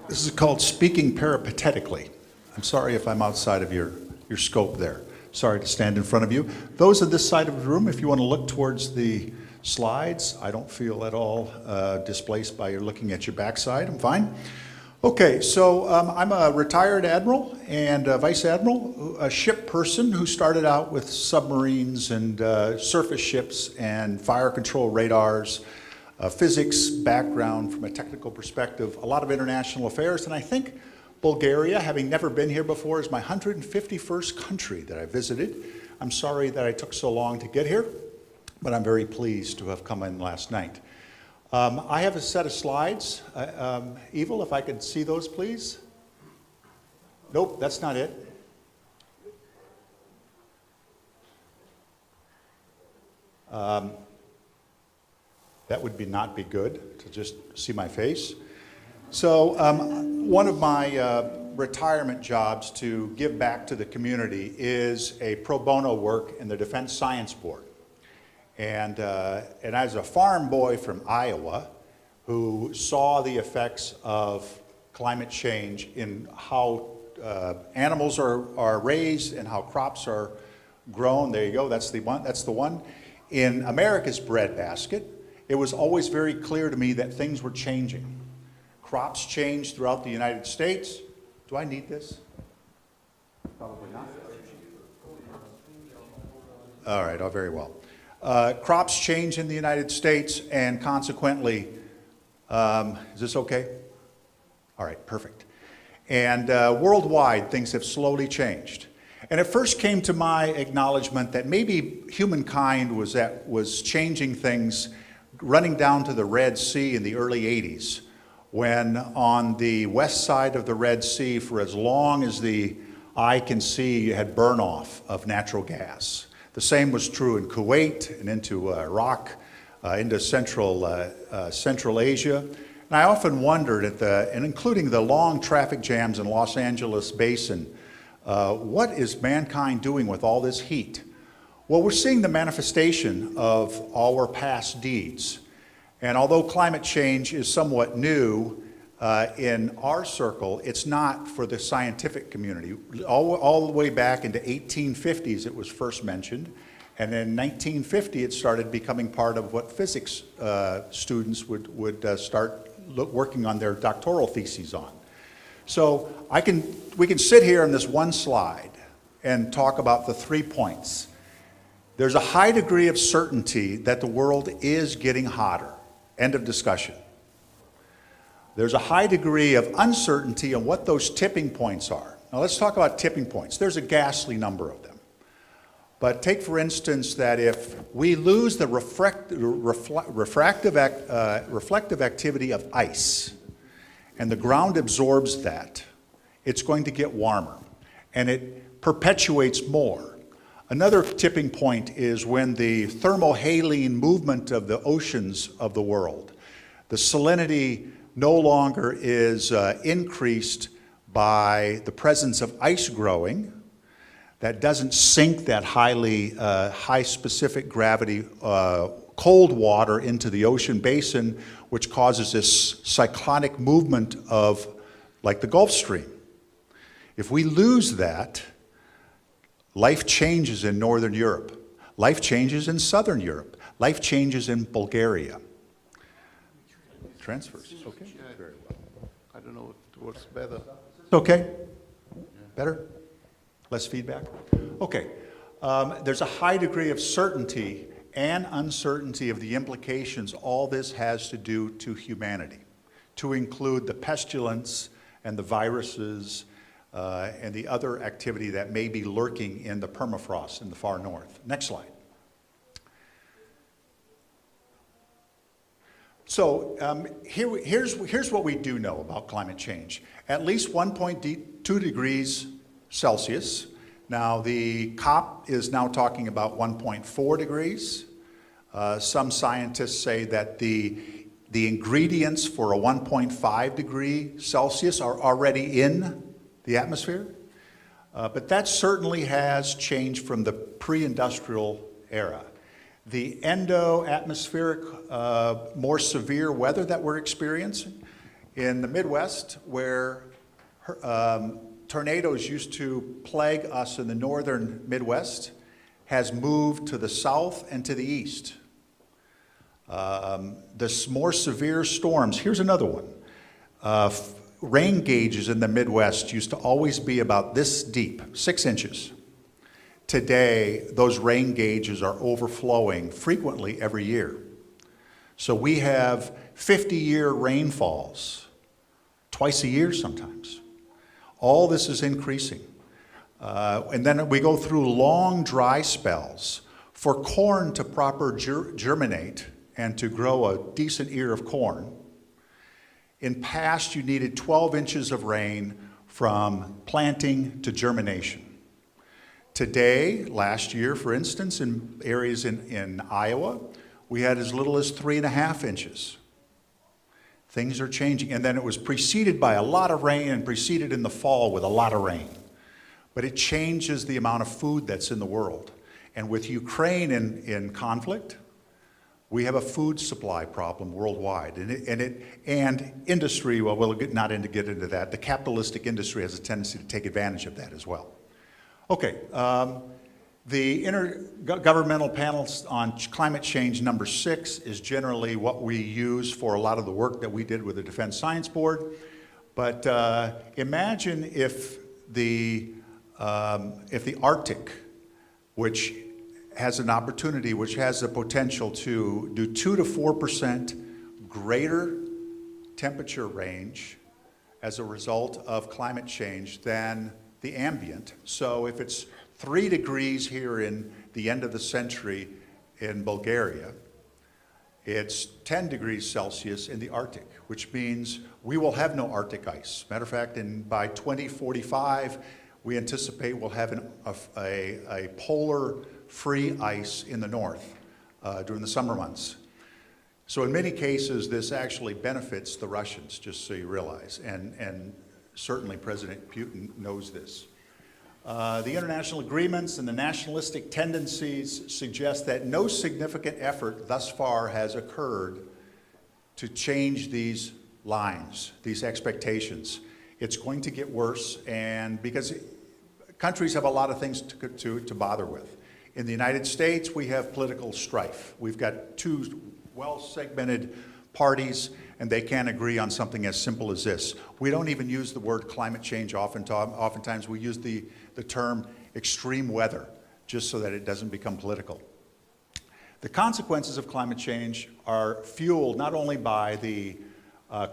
is called speaking peripatetically. I'm sorry if I'm outside of your scope there. Sorry to stand in front of you. Those on this side of the room, if you want to look towards the slides, I don't feel at all displaced by your looking at your backside. I'm fine. Okay, so I'm a retired admiral and a vice admiral, a ship person who started out with submarines and surface ships and fire control radars, physics background from a technical perspective, a lot of international affairs, and I think Bulgaria, having never been here before, is my 151st country that I visited. I'm sorry that I took so long to get here, but I'm very pleased to have come in last night. I have a set of slides. Evil, if I could see those, please. Nope, that's not it. That would not be good to just see my face. So one of my retirement jobs to give back to the community is a pro bono work in the Defense Science Board. And as a farm boy from Iowa who saw the effects of climate change in how animals are raised and how crops are grown, there you go, that's the one. In America's breadbasket, it was always very clear to me that things were changing. Crops change throughout the United States. Do I need this? Probably not. All right, very well. Crops change in the United States, and consequently, is this okay? All right, perfect. And worldwide, things have slowly changed. And it first came to my acknowledgement that maybe humankind was changing things, running down to the Red Sea in the early 80s. When on the west side of the Red Sea, for as long as the eye can see, you had burn-off of natural gas. The same was true in Kuwait and into Iraq, into Central Asia. And I often wondered and including the long traffic jams in Los Angeles basin, what is mankind doing with all this heat? Well, we're seeing the manifestation of our past deeds. And although climate change is somewhat new in our circle, it's not for the scientific community. All the way back into 1850s it was first mentioned, and in 1950 it started becoming part of what physics students would start working on their doctoral theses on. So we can sit here on this one slide and talk about the 3 points. There's a high degree of certainty that the world is getting hotter. End of discussion. There's a high degree of uncertainty on what those tipping points are. Now let's talk about tipping points. There's a ghastly number of them. But take, for instance, that if we lose the reflective activity of ice, and the ground absorbs that, it's going to get warmer, and it perpetuates more. Another tipping point is when the thermohaline movement of the oceans of the world, the salinity no longer is increased by the presence of ice growing, that doesn't sink that high specific gravity cold water into the ocean basin, which causes this cyclonic movement of, like the Gulf Stream. If we lose that, life changes in Northern Europe. Life changes in Southern Europe. Life changes in Bulgaria. Transfers, okay. Very well. I don't know if it works better. Okay? Better? Less feedback? Okay. There's a high degree of certainty and uncertainty of the implications all this has to do to humanity, to include the pestilence and the viruses and the other activity that may be lurking in the permafrost in the far north. Next slide. So here's what we do know about climate change. At least 1.2 degrees Celsius. Now the COP is now talking about 1.4 degrees. Some scientists say that the ingredients for a 1.5 degree Celsius are already in the atmosphere. But that certainly has changed from the pre-industrial era. The endo-atmospheric, more severe weather that we're experiencing in the Midwest, where tornadoes used to plague us in the northern Midwest, has moved to the south and to the east. The more severe storms, here's another one. Rain gauges in the Midwest used to always be about this deep, 6 inches. Today, those rain gauges are overflowing frequently every year. So we have 50-year rainfalls, twice a year sometimes. All this is increasing. And then we go through long dry spells. For corn to proper germinate and to grow a decent ear of corn, in past you needed 12 inches of rain from planting to germination. Today, last year, for instance, in areas in Iowa, we had as little as 3.5 inches. Things are changing. And then it was preceded by a lot of rain and preceded in the fall with a lot of rain. But it changes the amount of food that's in the world. And with Ukraine in conflict, we have a food supply problem worldwide. And industry, well, we'll not get into that. The capitalistic industry has a tendency to take advantage of that as well. Okay, the Intergovernmental Panel on Climate Change number 6 is generally what we use for a lot of the work that we did with the Defense Science Board. But imagine if the Arctic, which has an opportunity, which has the potential to do 2 to 4% greater temperature range as a result of climate change than the ambient. So if it's 3 degrees here in the end of the century in Bulgaria, it's 10 degrees Celsius in the Arctic, which means we will have no Arctic ice. Matter of fact, by 2045, we anticipate we'll have a polar free ice in the north during the summer months. So in many cases, this actually benefits the Russians, just so you realize, and certainly President Putin knows this. The international agreements and the nationalistic tendencies suggest that no significant effort thus far has occurred to change these lines, these expectations. It's going to get worse, and because countries have a lot of things to bother with. In the United States, we have political strife. We've got 2 well-segmented parties, and they can't agree on something as simple as this. We don't even use the word climate change oftentimes. We use the term extreme weather, just so that it doesn't become political. The consequences of climate change are fueled not only by the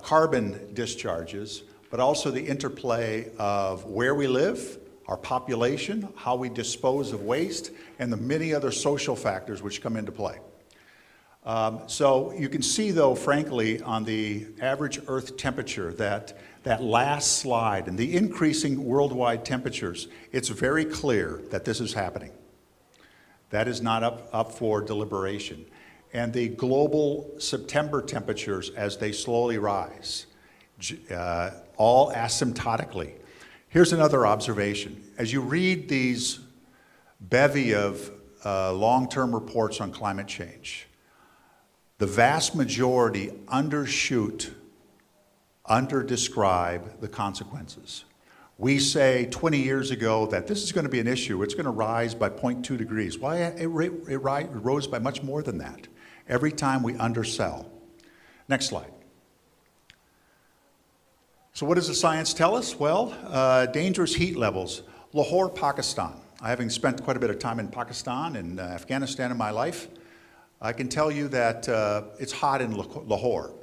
carbon discharges, but also the interplay of where we live, our population, how we dispose of waste, and the many other social factors which come into play. So you can see, though, frankly, on the average Earth temperature, that last slide and the increasing worldwide temperatures, it's very clear that this is happening. That is not up for deliberation. And the global September temperatures, as they slowly rise, all asymptotically. Here's another observation. As you read these bevy of long-term reports on climate change, the vast majority undershoot, underdescribe the consequences. We say 20 years ago that this is going to be an issue. It's going to rise by 0.2 degrees. Why? It rose by much more than that. Every time we undersell. Next slide. So what does the science tell us? Well, dangerous heat levels. Lahore, Pakistan. Having spent quite a bit of time in Pakistan and Afghanistan in my life, I can tell you that it's hot in Lahore.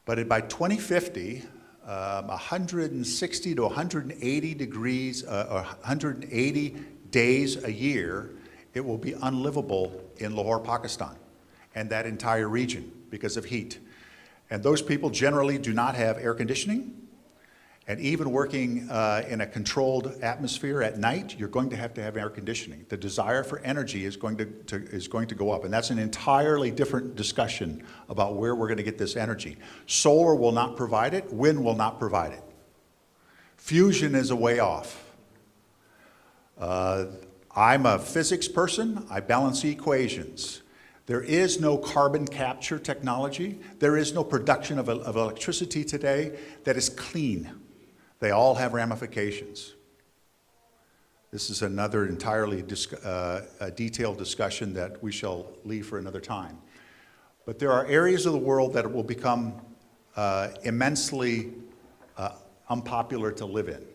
But by 2050, 160 to 180 degrees, 180 days a year, it will be unlivable in Lahore, Pakistan, and that entire region because of heat. And those people generally do not have air conditioning. And even working in a controlled atmosphere at night, you're going to have air conditioning. The desire for energy is going to go up. And that's an entirely different discussion about where we're going to get this energy. Solar will not provide it. Wind will not provide it. Fusion is a way off. I'm a physics person. I balance equations. There is no carbon capture technology. There is no production of electricity today that is clean. They all have ramifications. This is another entirely detailed discussion that we shall leave for another time. But there are areas of the world that will become immensely unpopular to live in,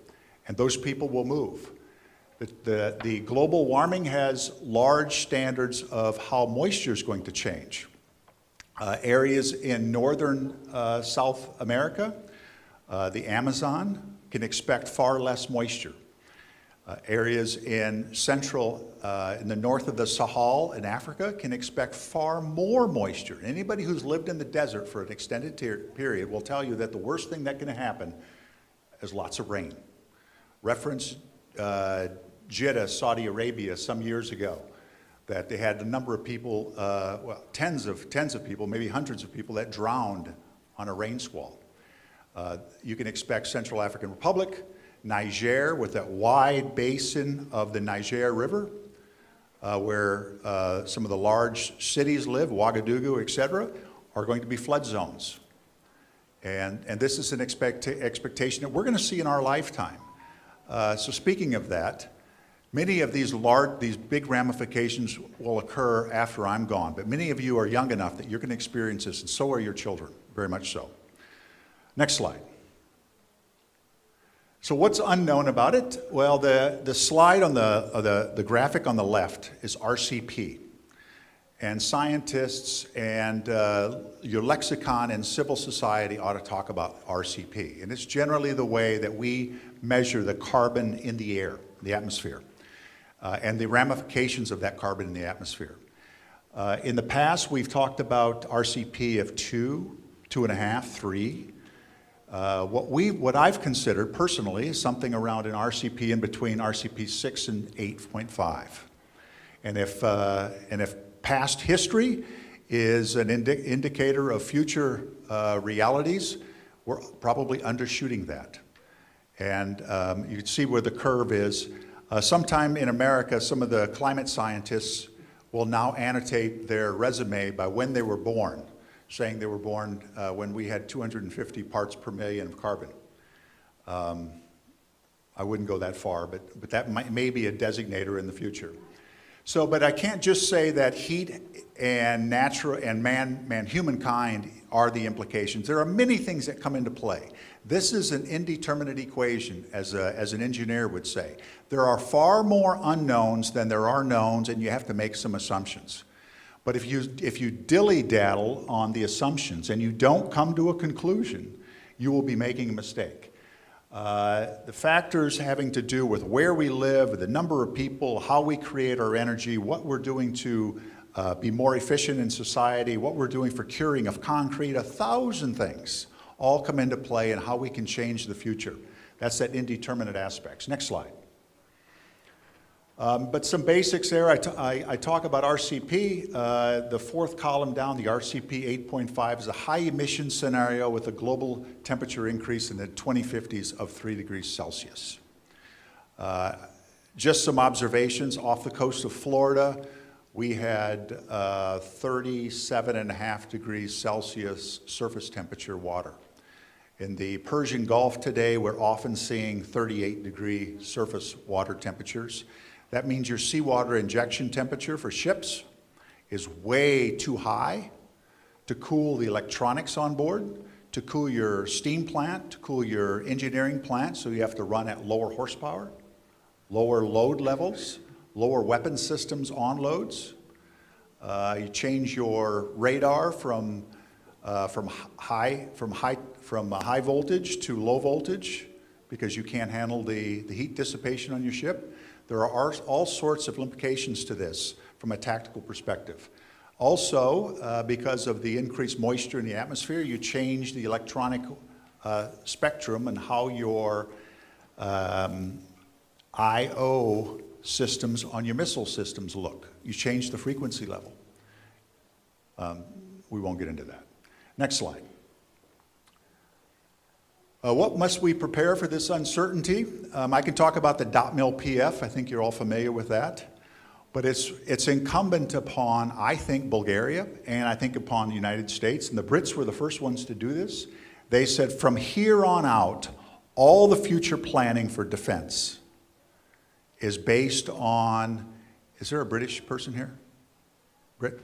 and those people will move. The global warming has large standards of how moisture is going to change. Areas in northern South America, the Amazon, can expect far less moisture. Areas in in the north of the Sahel in Africa can expect far more moisture. Anybody who's lived in the desert for an extended period will tell you that the worst thing that can happen is lots of rain. Reference Jeddah, Saudi Arabia, some years ago, that they had a number of people, well, tens of people, maybe hundreds of people that drowned on a rain squall. You can expect Central African Republic, Niger, with that wide basin of the Niger River, where some of the large cities live, Ouagadougou, et cetera, are going to be flood zones. And this is an expectation that we're going to see in our lifetime. So speaking of that, many of these big ramifications will occur after I'm gone, but many of you are young enough that you're going to experience this, and so are your children, very much so. Next slide. So what's unknown about it? Well, the slide on the graphic on the left is RCP. And scientists and your lexicon and civil society ought to talk about RCP. And it's generally the way that we measure the carbon in the air, the atmosphere, and the ramifications of that carbon in the atmosphere. In the past, we've talked about RCP of 2, 2.5, 3. What I've considered personally is something around an RCP in between RCP 6 and 8.5. And if past history is an indicator of future realities, we're probably undershooting that. And you can see where the curve is. Sometime in America, some of the climate scientists will now annotate their resume by when they were born, saying they were born when we had 250 parts per million of carbon. I wouldn't go that far, but that may be a designator in the future. So, but I can't just say that heat and natural and humankind are the implications. There are many things that come into play. This is an indeterminate equation, as an engineer would say. There are far more unknowns than there are knowns, and you have to make some assumptions. But if you dilly-daddle on the assumptions and you don't come to a conclusion, you will be making a mistake. The factors having to do with where we live, the number of people, how we create our energy, what we're doing to be more efficient in society, what we're doing for curing of concrete, 1,000 things all come into play in how we can change the future. That's that indeterminate aspects. Next slide. But some basics there. I talk about RCP. The fourth column down, the RCP 8.5 is a high emission scenario with a global temperature increase in the 2050s of 3 degrees Celsius. Just some observations. Off the coast of Florida, we had 37.5 degrees Celsius surface temperature water. In the Persian Gulf today, we're often seeing 38-degree surface water temperatures. That means your seawater injection temperature for ships is way too high to cool the electronics on board, to cool your steam plant, to cool your engineering plant, so you have to run at lower horsepower, lower load levels, lower weapon systems on loads. You change your radar from high voltage to low voltage because you can't handle the heat dissipation on your ship. There are all sorts of implications to this from a tactical perspective. Also, because of the increased moisture in the atmosphere, you change the electronic spectrum and how your I/O systems on your missile systems look. You change the frequency level. We won't get into that. Next slide. What must we prepare for this uncertainty? I can talk about the .mil PF. I think you're all familiar with that. But it's incumbent upon, I think, Bulgaria, and I think upon the United States, and the Brits were the first ones to do this. They said from here on out, all the future planning for defense is based on, is there a British person here? Brit?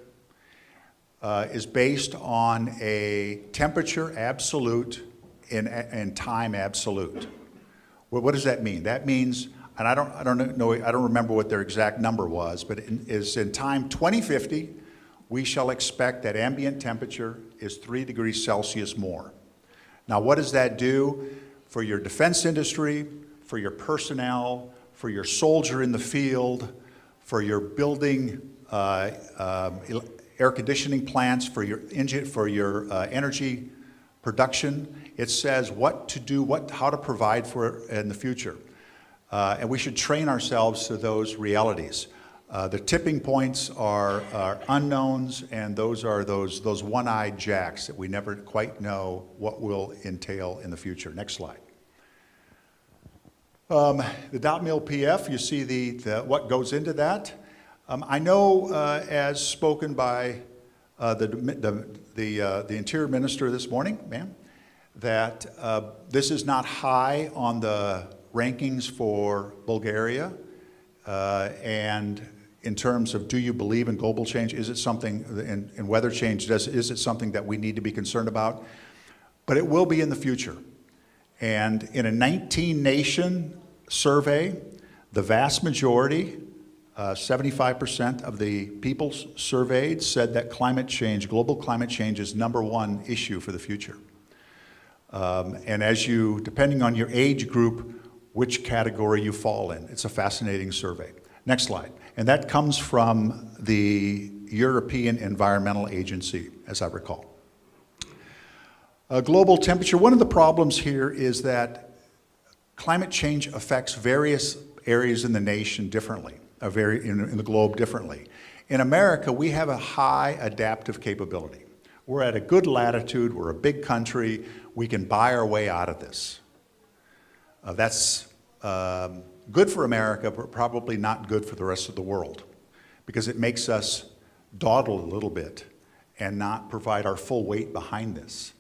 Is based on a temperature absolute and time absolute. Well, what does that mean? That means, and I don't remember what their exact number was, but in time 2050, we shall expect that ambient temperature is 3 degrees Celsius more. Now, what does that do for your defense industry, for your personnel, for your soldier in the field, for your building air conditioning plants, for your energy production? It says what to do, how to provide for it in the future. And we should train ourselves to those realities. The tipping points are unknowns, and those are those one-eyed jacks that we never quite know what will entail in the future. Next slide. The .mil PF, you see what goes into that. I know, as spoken by the Interior Minister this morning, ma'am, that this is not high on the rankings for Bulgaria, and in terms of do you believe in global change, is it something, in weather change, is it something that we need to be concerned about? But it will be in the future. And in a 19-nation survey, the vast majority, 75% of the people surveyed said that climate change, global climate change, is #1 issue for the future. And depending on your age group, which category you fall in. It's a fascinating survey. Next slide. And that comes from the European Environmental Agency, as I recall. Global temperature, one of the problems here is that climate change affects various areas in the nation differently, in the globe differently. In America, we have a high adaptive capability. We're at a good latitude, we're a big country, we can buy our way out of this. That's good for America, but probably not good for the rest of the world, because it makes us dawdle a little bit and not provide our full weight behind this.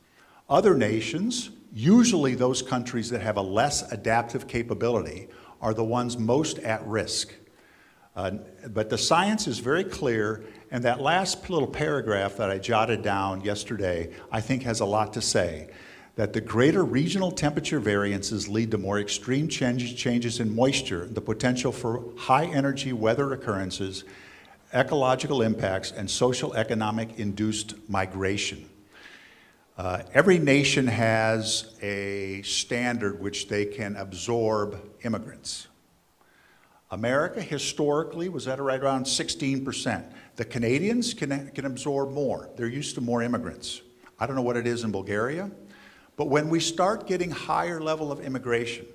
Other nations, usually those countries that have a less adaptive capability, are the ones most at risk. But the science is very clear, and that last little paragraph that I jotted down yesterday, I think has a lot to say. That the greater regional temperature variances lead to more extreme changes in moisture, the potential for high energy weather occurrences, ecological impacts, and social economic induced migration. Every nation has a standard which they can absorb immigrants. America historically was at right around 16%. The Canadians can absorb more. They're used to more immigrants. I don't know what it is in Bulgaria, but when we start getting higher level of immigration,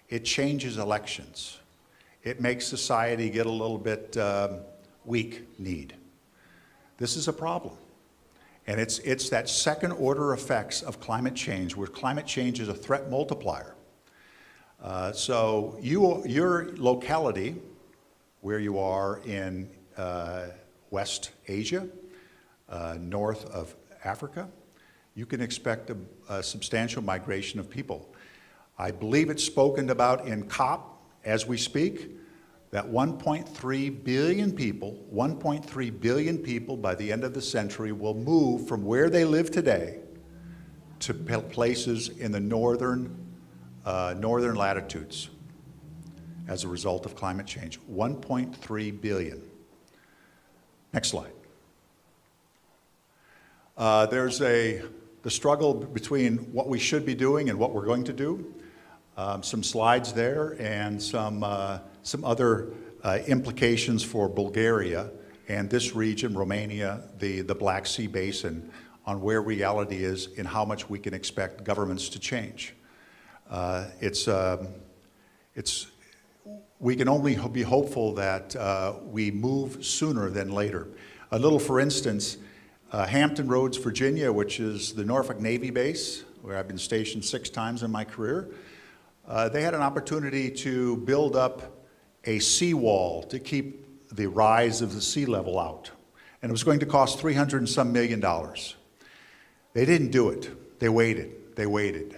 it changes elections. It makes society get a little bit weak-kneed. This is a problem. And it's that second order effects of climate change, where climate change is a threat multiplier. So your locality, where you are in West Asia, north of Africa, you can expect a substantial migration of people. I believe it's spoken about in COP as we speak, that 1.3 billion people by the end of the century will move from where they live today to places in the northern latitudes as a result of climate change. 1.3 billion. Next slide. There's the struggle between what we should be doing and what we're going to do. Some slides there and some other implications for Bulgaria and this region, Romania, the Black Sea Basin, on where reality is and how much we can expect governments to change. We can only be hopeful that we move sooner than later. A little, for instance, Hampton Roads, Virginia, which is the Norfolk Navy base, where I've been stationed 6 times in my career, they had an opportunity to build up a seawall to keep the rise of the sea level out. And it was going to cost $300 and some million. They didn't do it. They waited.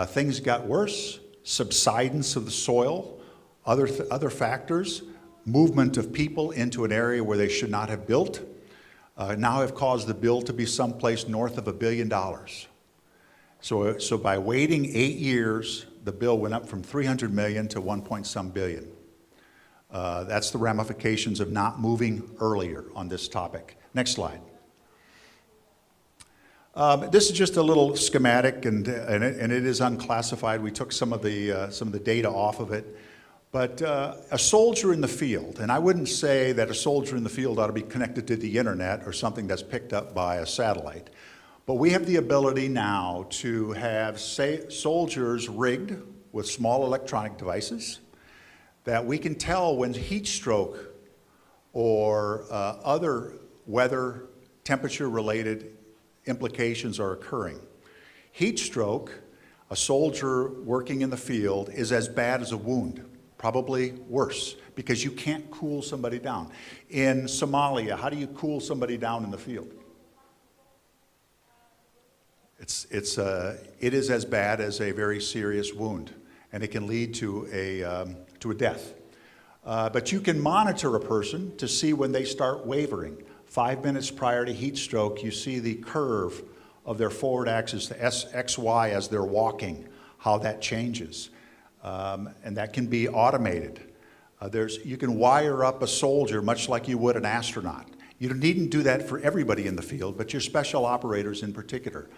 Things got worse. Subsidence of the soil, other factors, movement of people into an area where they should not have built, now have caused the bill to be someplace north of $1 billion. So by waiting 8 years, the bill went up from 300 million to 1 billion. That's the ramifications of not moving earlier on this topic. Next slide. This is just a little schematic, and it is unclassified. We took some of the data off of it. But a soldier in the field, and I wouldn't say that a soldier in the field ought to be connected to the internet or something that's picked up by a satellite. But we have the ability now to have soldiers rigged with small electronic devices that we can tell when heat stroke or other weather temperature-related implications are occurring. Heat stroke, a soldier working in the field, is as bad as a wound, probably worse, because you can't cool somebody down. In Somalia, how do you cool somebody down in the field? It is as bad as a very serious wound, and it can lead to a death. But you can monitor a person to see when they start wavering. 5 minutes prior to heat stroke, you see the curve of their forward axis, the XY, as they're walking, how that changes. And that can be automated. You can wire up a soldier much like you would an astronaut. You needn't do that for everybody in the field, but your special operators in particular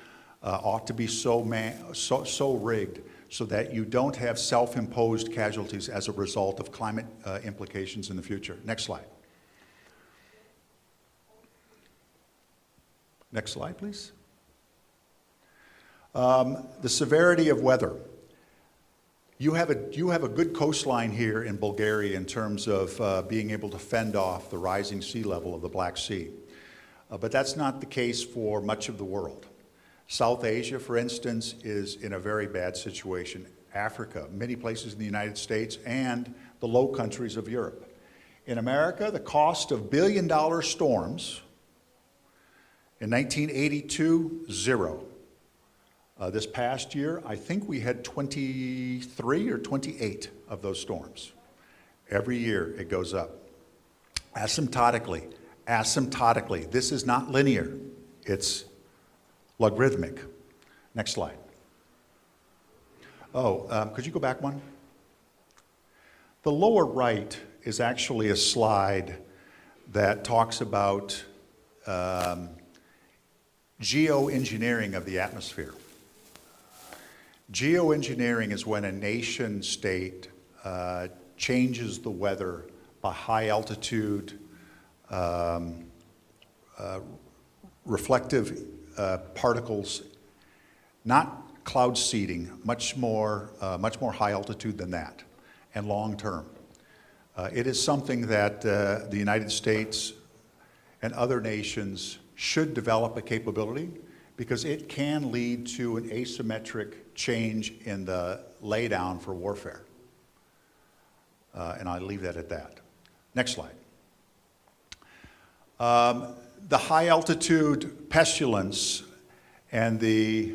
ought to be so rigged so that you don't have self-imposed casualties as a result of climate implications in the future. Next slide. Next slide, please. The severity of weather. You have a good coastline here in Bulgaria in terms of being able to fend off the rising sea level of the Black Sea. But that's not the case for much of the world. South Asia, for instance, is in a very bad situation. Africa, many places in the United States, and the low countries of Europe. In America, the cost of billion-dollar storms in 1982, zero. This past year, I think we had 23 or 28 of those storms. Every year it goes up. Asymptotically, this is not linear, it's logarithmic. Next slide. Could you go back one? The lower right is actually a slide that talks about geoengineering of the atmosphere. Geoengineering is when a nation state changes the weather by high altitude, reflective particles, not cloud seeding, much more high altitude than that, and long term. It is something that the United States and other nations should develop a capability, because it can lead to an asymmetric change in the laydown for warfare. And I'll leave that at that. Next slide. The high altitude pestilence and the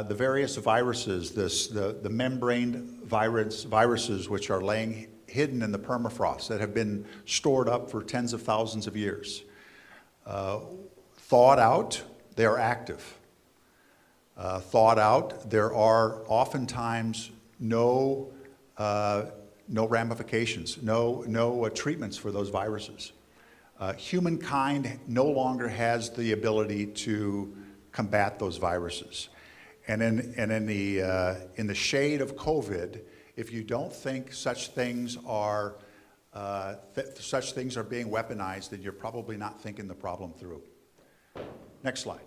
various viruses, the membrane viruses which are laying hidden in the permafrost that have been stored up for tens of thousands of years. Thawed out, they are active. Thawed out, there are oftentimes no ramifications, no treatments for those viruses. Humankind no longer has the ability to combat those viruses. And in the shade of COVID, if you don't think such things are being weaponized, then you're probably not thinking the problem through. Next slide.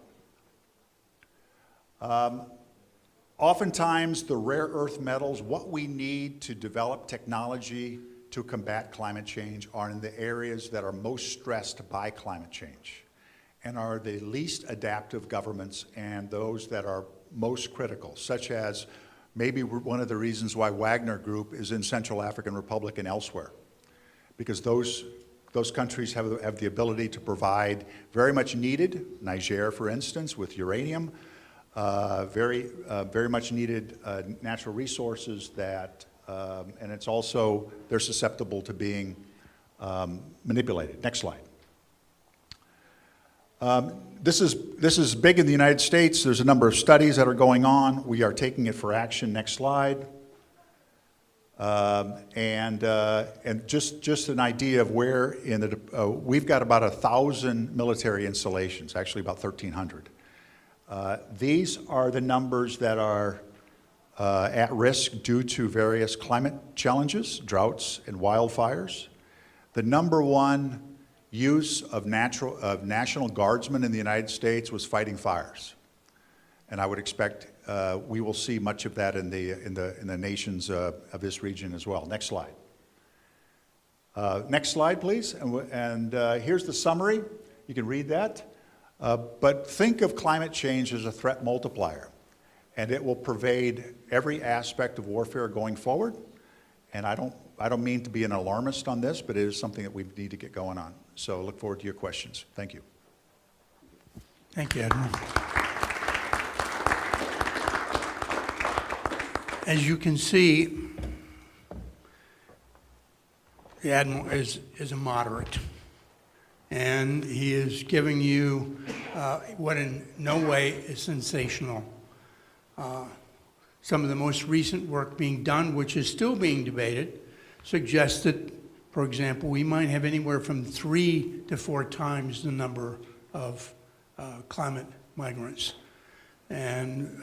Oftentimes, the rare earth metals, what we need to develop technology to combat climate change, are in the areas that are most stressed by climate change and are the least adaptive governments and those that are most critical, such as maybe one of the reasons why Wagner Group is in Central African Republic and elsewhere, because those countries have the ability to provide very much needed, Niger, for instance, with uranium, very much needed natural resources that, and it's also, they're susceptible to being manipulated. Next slide. This is big in the United States. There's a number of studies that are going on. We are taking it for action. Next slide. And just an idea of where in the, we've got about 1,000 military installations, actually about 1,300. These are the numbers that are at risk due to various climate challenges, droughts, and wildfires. The number one use of National Guardsmen in the United States was fighting fires. And I would expect we will see much of that in the nations of this region as well. Next slide. Next slide, please. And here's the summary. You can read that. But think of climate change as a threat multiplier, and it will pervade every aspect of warfare going forward. And I don't mean to be an alarmist on this, but it is something that we need to get going on. So I look forward to your questions. Thank you. Thank you, Admiral. As you can see, the Admiral is a moderate. And he is giving you what in no way is sensational. Some of the most recent work being done, which is still being debated, suggests that, for example, we might have anywhere from 3 to 4 times the number of climate migrants. And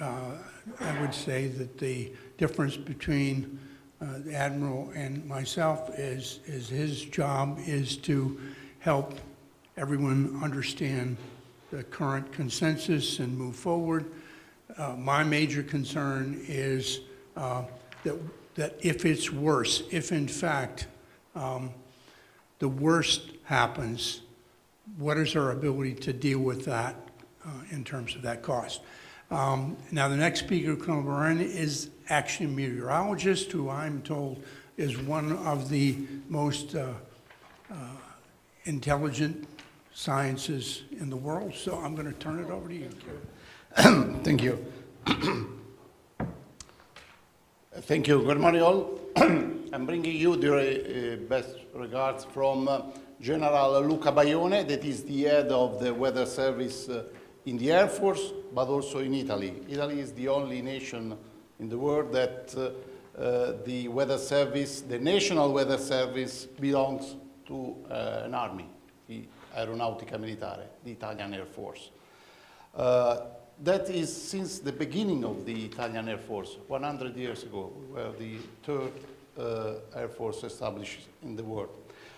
I would say that the difference between the Admiral and myself is his job is to help everyone understand the current consensus and move forward. My major concern is that if it's worse, if in fact the worst happens, what is our ability to deal with that in terms of that cost? Now the next speaker coming on is actually a meteorologist who I'm told is one of the most intelligent sciences in the world. So I'm going to turn it over to you. Thank you. Thank you. Good morning, all. I'm bringing you the best regards from General Luca Baione, that is the head of the weather service in the Air Force, but also in Italy. Italy is the only nation in the world that the weather service, the national weather service, belongs to an army, the Aeronautica Militare, the Italian Air Force. That is since the beginning of the Italian Air Force, 100 years ago. We were the third Air Force established in the world.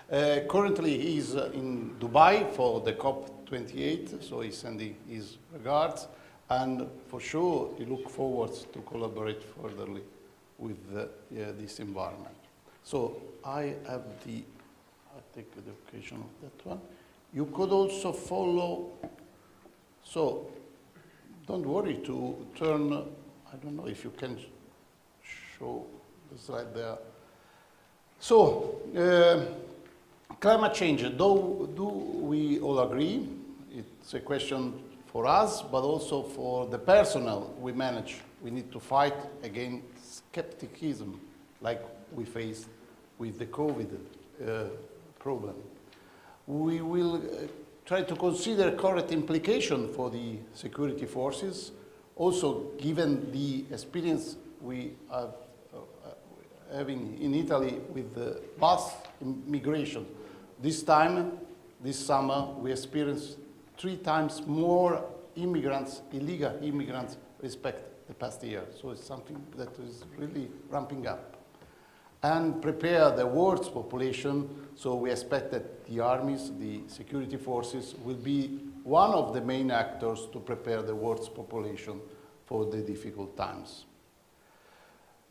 Currently, he's in Dubai for the COP28, so he's sending his regards, and for sure, he looks forward to collaborate furtherly with this environment. So I take the occasion of that one. You could also follow, so don't worry to turn, I don't know if you can show the slide there. So, climate change, do we all agree? It's a question for us, but also for the personnel we manage. We need to fight against skepticism like we faced with the COVID problem. We will try to consider correct implication for the security forces, also given the experience we are having in Italy with the vast immigration. This summer, we experienced 3 times more immigrants, illegal immigrants, respect the past year. So it's something that is really ramping up. And prepare the world's population, so we expect that the armies, the security forces, will be one of the main actors to prepare the world's population for the difficult times.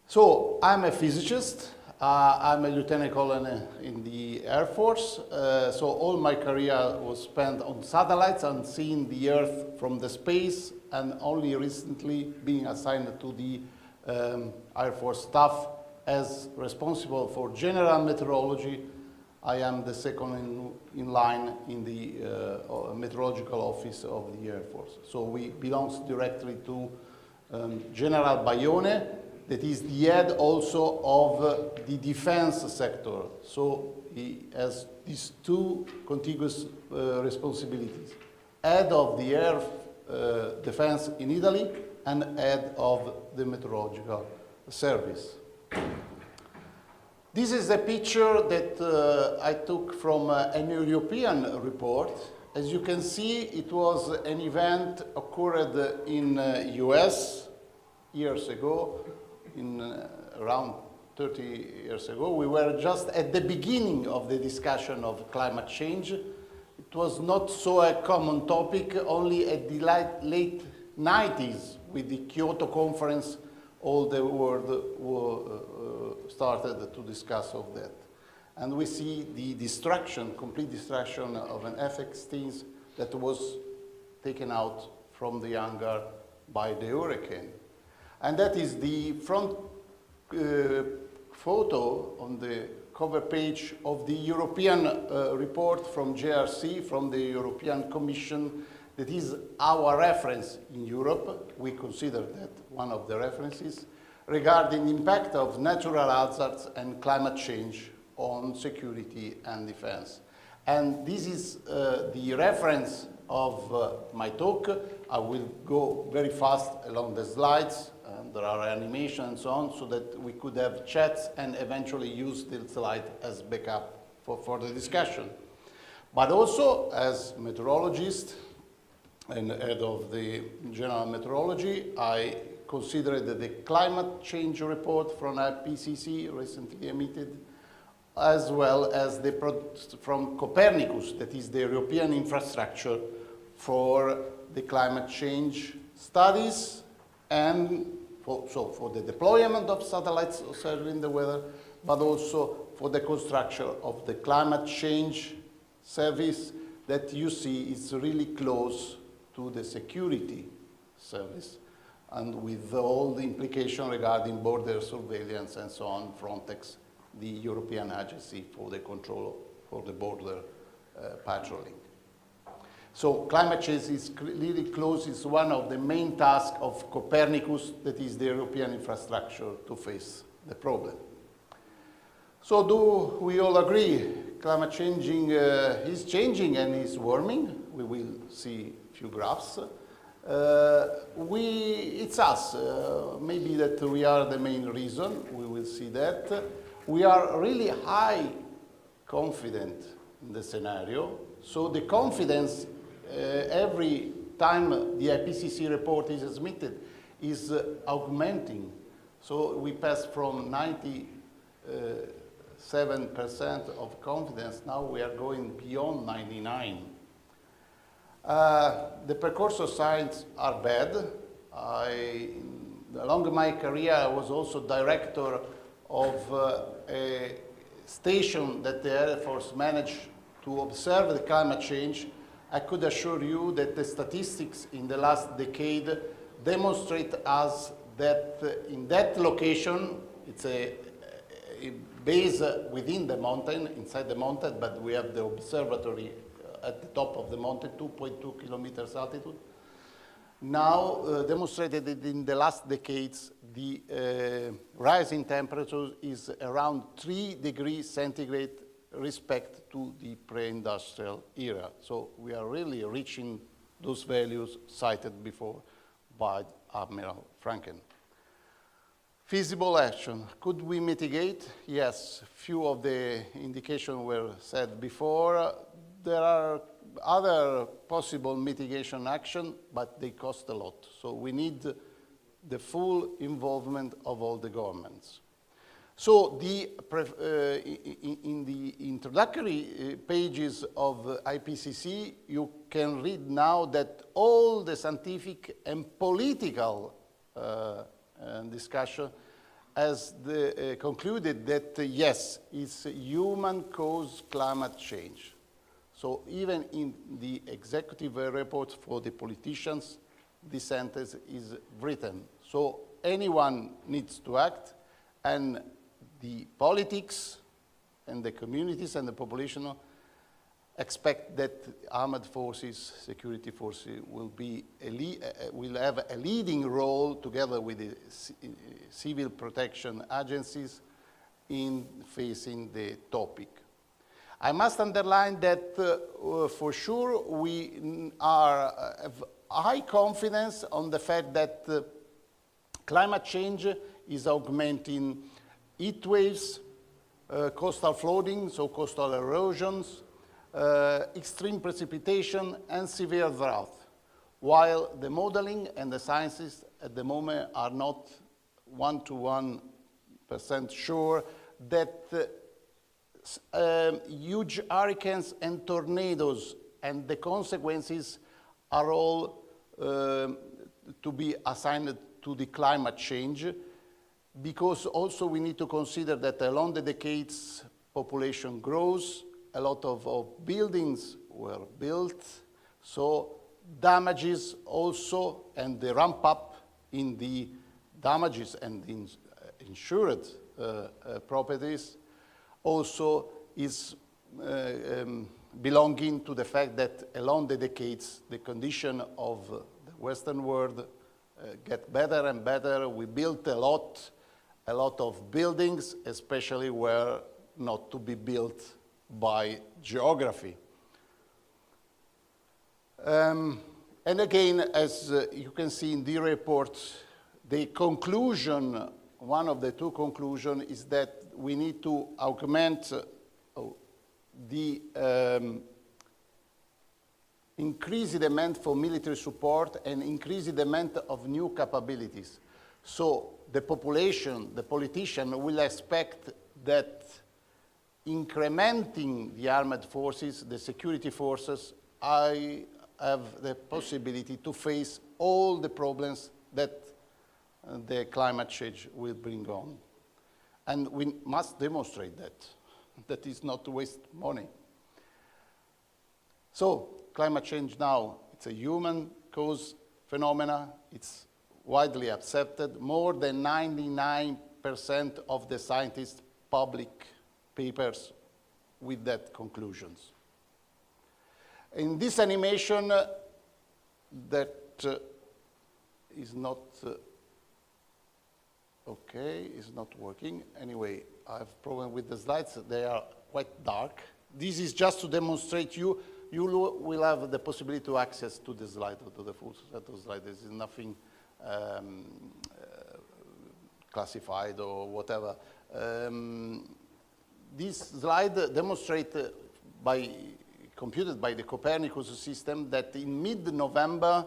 So I'm a physicist. I'm a lieutenant colonel in the Air Force. So all my career was spent on satellites and seeing the Earth from the space, and only recently being assigned to the Air Force staff as responsible for general meteorology. I am the second in line in the meteorological office of the Air Force. So we belong directly to General Baione, that is the head also of the defense sector. So he has these 2 contiguous responsibilities: head of the air defense in Italy and head of the meteorological service. This is a picture that I took from an European report. As you can see, it was an event occurred in US years ago, around 30 years ago. We were just at the beginning of the discussion of climate change. It was not so a common topic, only at the late 90s with the Kyoto conference all the world started to discuss of that. And we see the destruction, complete destruction of an F-16 that was taken out from the hangar by the hurricane. And that is the front photo on the cover page of the European report from JRC, from the European Commission. That is our reference in Europe. We consider that one of the references regarding the impact of natural hazards and climate change on security and defense. And this is the reference of my talk. I will go very fast along the slides. There are animations and so on, so that we could have chats and eventually use the slide as backup for further discussion. But also, as meteorologist and head of the general meteorology, I considered the climate change report from IPCC recently emitted, as well as from Copernicus, that is the European infrastructure for the climate change studies, and for the deployment of satellites observing the weather, but also for the construction of the climate change service that you see is really close to the security service, and with all the implication regarding border surveillance and so on, Frontex, the European agency for the control for the border patrolling. So climate change is really close, is one of the main tasks of Copernicus, that is the European infrastructure to face the problem. So do we all agree climate changing is changing and is warming? We will see a few graphs. It's us, maybe that we are the main reason, we will see that. We are really high confident in the scenario, so the confidence every time the IPCC report is submitted is augmenting. So we passed from 97% of confidence, now we are going beyond 99. The precursor signs are bad. Along my career, I was also director of a station that the Air Force managed to observe the climate change. I could assure you that the statistics in the last decade demonstrate us that in that location, it's a base within the mountain, inside the mountain, but we have the observatory at the top of the mountain, 2.2 kilometers altitude. Now demonstrated that in the last decades, the rise in temperature is around 3 degrees centigrade respect to the pre-industrial era. So we are really reaching those values cited before by Admiral Franken. Feasible action. Could we mitigate? Yes, few of the indications were said before. There are other possible mitigation action, but they cost a lot. So we need the full involvement of all the governments. So in the introductory pages of IPCC, you can read now that all the scientific and political discussion has concluded that yes, it's human-caused climate change. So even in the executive report for the politicians, this sentence is written. So anyone needs to act, and the politics and the communities and the population expect that armed forces, security forces will have a leading role together with the civil protection agencies in facing the topic. I must underline that for sure we have high confidence on the fact that climate change is augmenting heat waves, coastal flooding, so coastal erosions, extreme precipitation, and severe drought, while the modeling and the sciences at the moment are not 1% sure that huge hurricanes and tornadoes and the consequences are all to be assigned to the climate change, because also we need to consider that along the decades population grows, a lot of buildings were built, so damages also, and the ramp up in the damages and in insured properties also is belonging to the fact that along the decades the condition of the Western world get better and better. We built a lot of buildings, especially where not to be built by geography. And again, as you can see in the report, the conclusion, one of the two conclusions is that we need to augment the increased demand for military support and increased demand of new capabilities. So the population, the politician will expect that incrementing the armed forces, the security forces, I have the possibility to face all the problems that the climate change will bring on. And we must demonstrate that. That is not to waste money. So climate change now, it's a human-caused phenomena. It's widely accepted. More than 99% of the scientists public papers with that conclusions. In this animation, that is not, okay, is not working. Anyway, I have problem with the slides. They are quite dark. This is just to demonstrate you will have the possibility to access to the slide, to the full set of slides. There is nothing classified or whatever. This slide demonstrates computed by the Copernicus system that in mid-November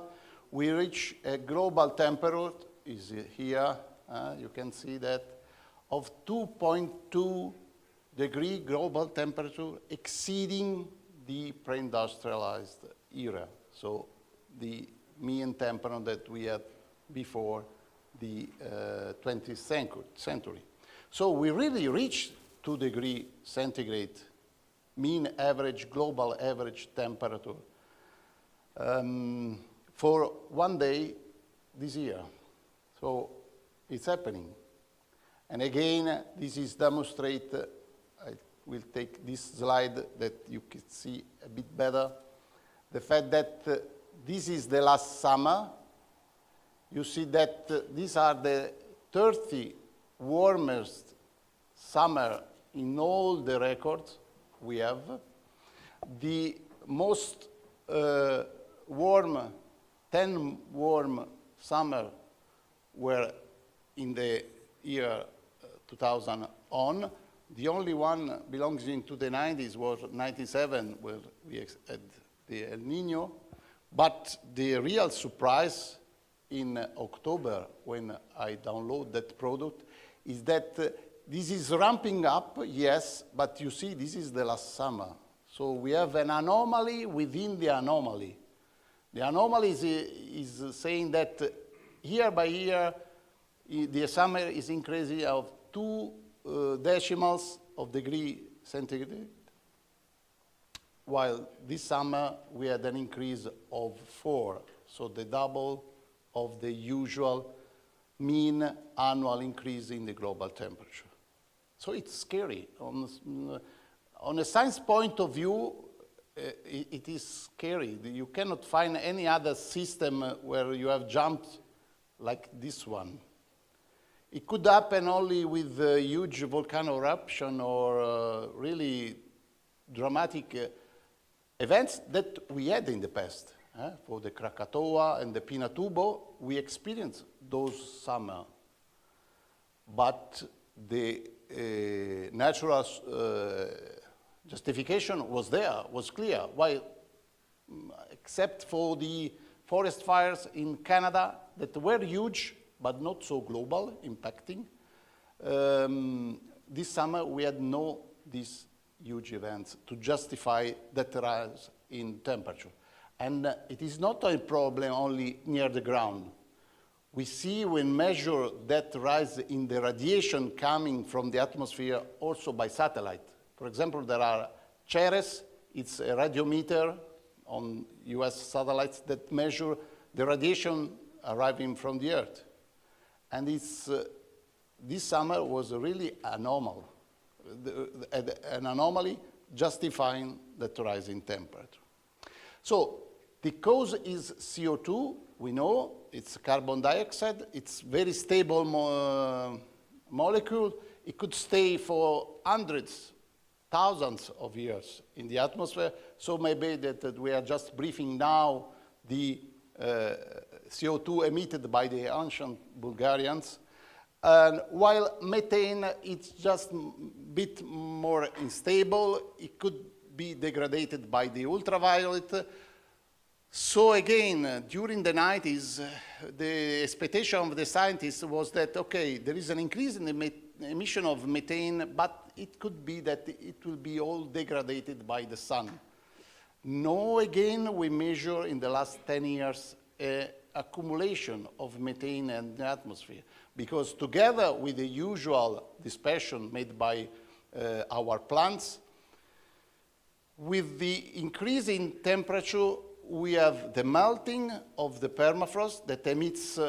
we reach a global temperature, is here, you can see that, of 2.2 degree global temperature exceeding the pre-industrialized era. So the mean temperature that we had before the 20th century. So we really reached 2 degrees centigrade mean average, global average temperature for one day this year. So it's happening. And again, this is demonstrated. I will take this slide that you can see a bit better. The fact that this is the last summer. You see that these are the 30 warmest summer in all the records we have. The most warm, 10 warm summer were in the year 2000 on. The only one belonging to the 90s was 97, where we had the El Nino. But the real surprise in October, when I download that product, is that this is ramping up, yes, but you see, this is the last summer. So we have an anomaly within the anomaly. The anomaly is saying that year by year, the summer is increasing of 2 decimals of degree centigrade, while this summer we had an increase of 4, so the double of the usual mean annual increase in the global temperature. So it's scary. On a science point of view, it is scary. You cannot find any other system where you have jumped like this one. It could happen only with a huge volcano eruption or really dramatic events that we had in the past. For the Krakatoa and the Pinatubo, we experienced those summer. But the natural justification was there, was clear. Why? Except for the forest fires in Canada that were huge, but not so global, impacting. This summer, we had no these huge events to justify that rise in temperature. And it is not a problem only near the ground. We see when measure that rise in the radiation coming from the atmosphere also by satellite. For example, there are CERES, it's a radiometer on US satellites that measure the radiation arriving from the Earth. And it's, this summer was really an anomaly justifying that rise in temperature. So the cause is CO2, we know, it's carbon dioxide, it's very stable molecule. It could stay for hundreds, thousands of years in the atmosphere. So maybe that we are just briefing now the CO2 emitted by the ancient Bulgarians. And while methane, it's just a bit more unstable. It could be degraded by the ultraviolet. So again, during the 90s, the expectation of the scientists was that, okay, there is an increase in the emission of methane, but it could be that it will be all degraded by the sun. No, again, we measure in the last 10 years accumulation of methane in the atmosphere, because together with the usual dispersion made by our plants, with the increase in temperature, we have the melting of the permafrost that emits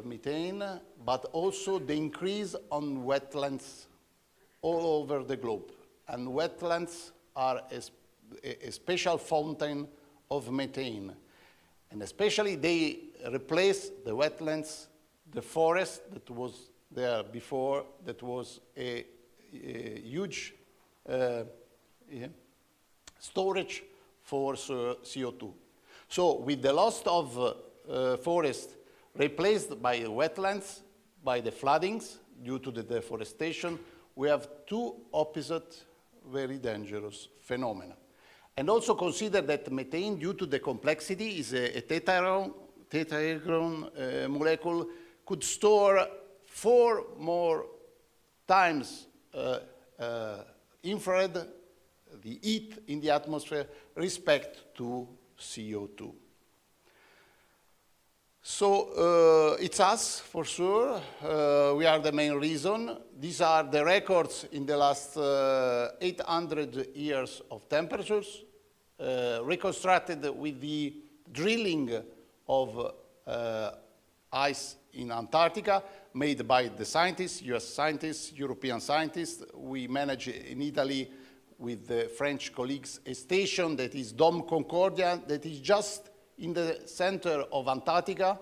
methane, but also the increase on wetlands all over the globe. And wetlands are a special fountain of methane. And especially they replace the wetlands, the forest that was there before, that was a huge storage for CO2. So with the loss of forest replaced by wetlands, by the floodings due to the deforestation, we have two opposite, very dangerous phenomena. And also consider that methane, due to the complexity, is a tetrahedron molecule, could store 4 more times infrared, the heat in the atmosphere, respect to CO2. So it's us, for sure. We are the main reason. These are the records in the last 800 years of temperatures, reconstructed with the drilling of ice in Antarctica, made by the scientists, US scientists, European scientists. We manage in Italy with the French colleagues a station that is Dome Concordia, that is just in the center of Antarctica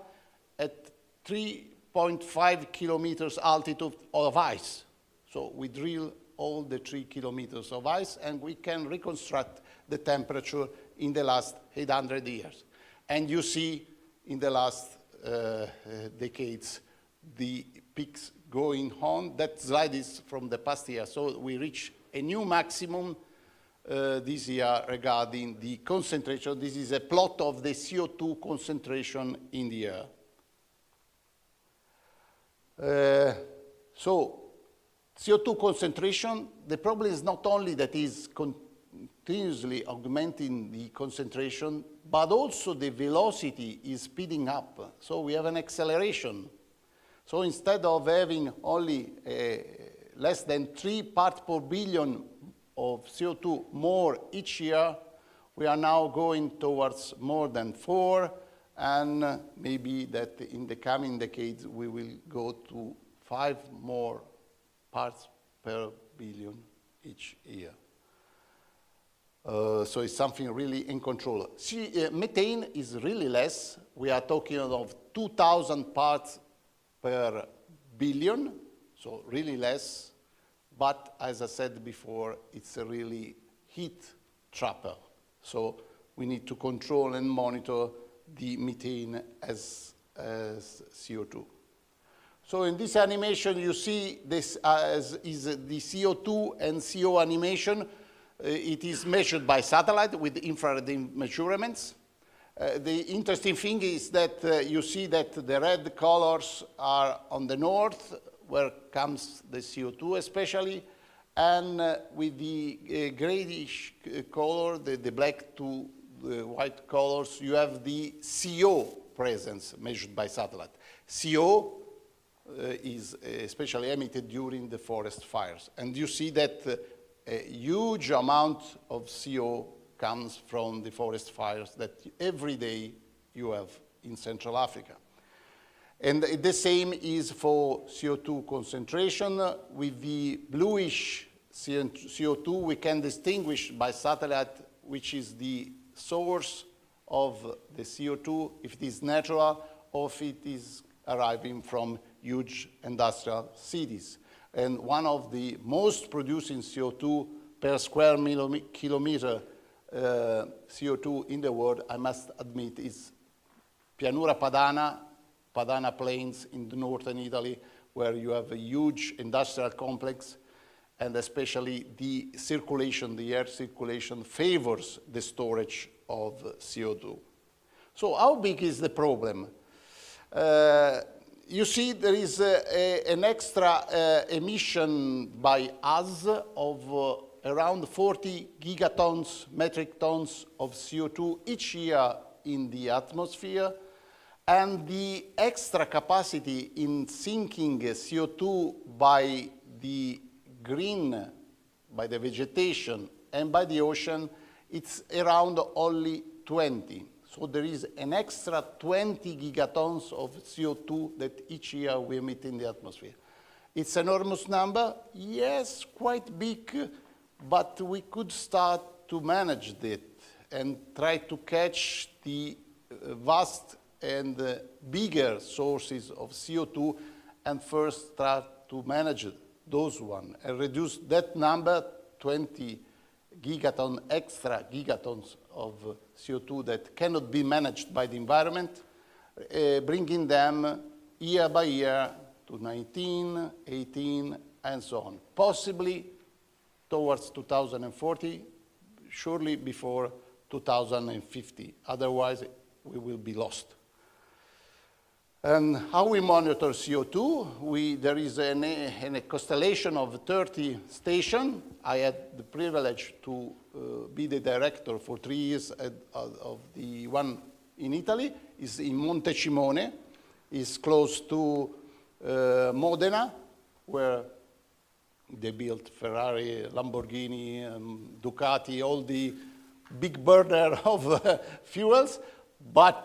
at 3.5 kilometers altitude of ice. So we drill all the 3 kilometers of ice, and we can reconstruct the temperature in the last 800 years. And you see in the last decades the peaks going on. That slide is from the past year, so we reach a new maximum this year regarding the concentration. This is a plot of the CO2 concentration in the air. So CO2 concentration, the problem is not only that is continuously augmenting the concentration, but also the velocity is speeding up. So we have an acceleration. So instead of having only less than 3 parts per billion of CO2 more each year, we are now going towards more than 4, and maybe that in the coming decades we will go to 5 more parts per billion each year. So it's something really in control. See, methane is really less. We are talking of 2,000 parts per billion, so really less. But as I said before, it's a really heat trapper. So we need to control and monitor the methane as CO2. So in this animation, you see this is the CO2 and CO animation. It is measured by satellite with infrared measurements. The interesting thing is that you see that the red colors are on the north, where comes the CO2 especially, and with the grayish color, the black to the white colors, you have the CO presence measured by satellite. CO is especially emitted during the forest fires. And you see that a huge amount of CO comes from the forest fires that every day you have in Central Africa. And the same is for CO2 concentration. With the bluish CO2, we can distinguish by satellite which is the source of the CO2, if it is natural or if it is arriving from huge industrial cities. And one of the most producing CO2 per square kilometer CO2 in the world, I must admit, is Pianura Padana, Padana Plains in the northern Italy, where you have a huge industrial complex, and especially the circulation, the air circulation favors the storage of CO2. So how big is the problem? You see there is an extra emission by us of around 40 gigatons, metric tons of CO2 each year in the atmosphere, and the extra capacity in sinking CO2 by the green, by the vegetation, and by the ocean, it's around only 20. So there is an extra 20 gigatons of CO2 that each year we emit in the atmosphere. It's an enormous number, yes, quite big, but we could start to manage it and try to catch the vast and bigger sources of CO2 and first start to manage those ones and reduce that number, 20 extra gigatons of CO2 that cannot be managed by the environment, bringing them year by year to 19, 18, and so on. Possibly towards 2040, surely before 2050. Otherwise, we will be lost. And how we monitor CO2? There is a constellation of 30 stations. I had the privilege to be the director for 3 years of the one in Italy. It's in Montecimone. It's close to Modena, where they built Ferrari, Lamborghini, Ducati, all the big burner of fuels. But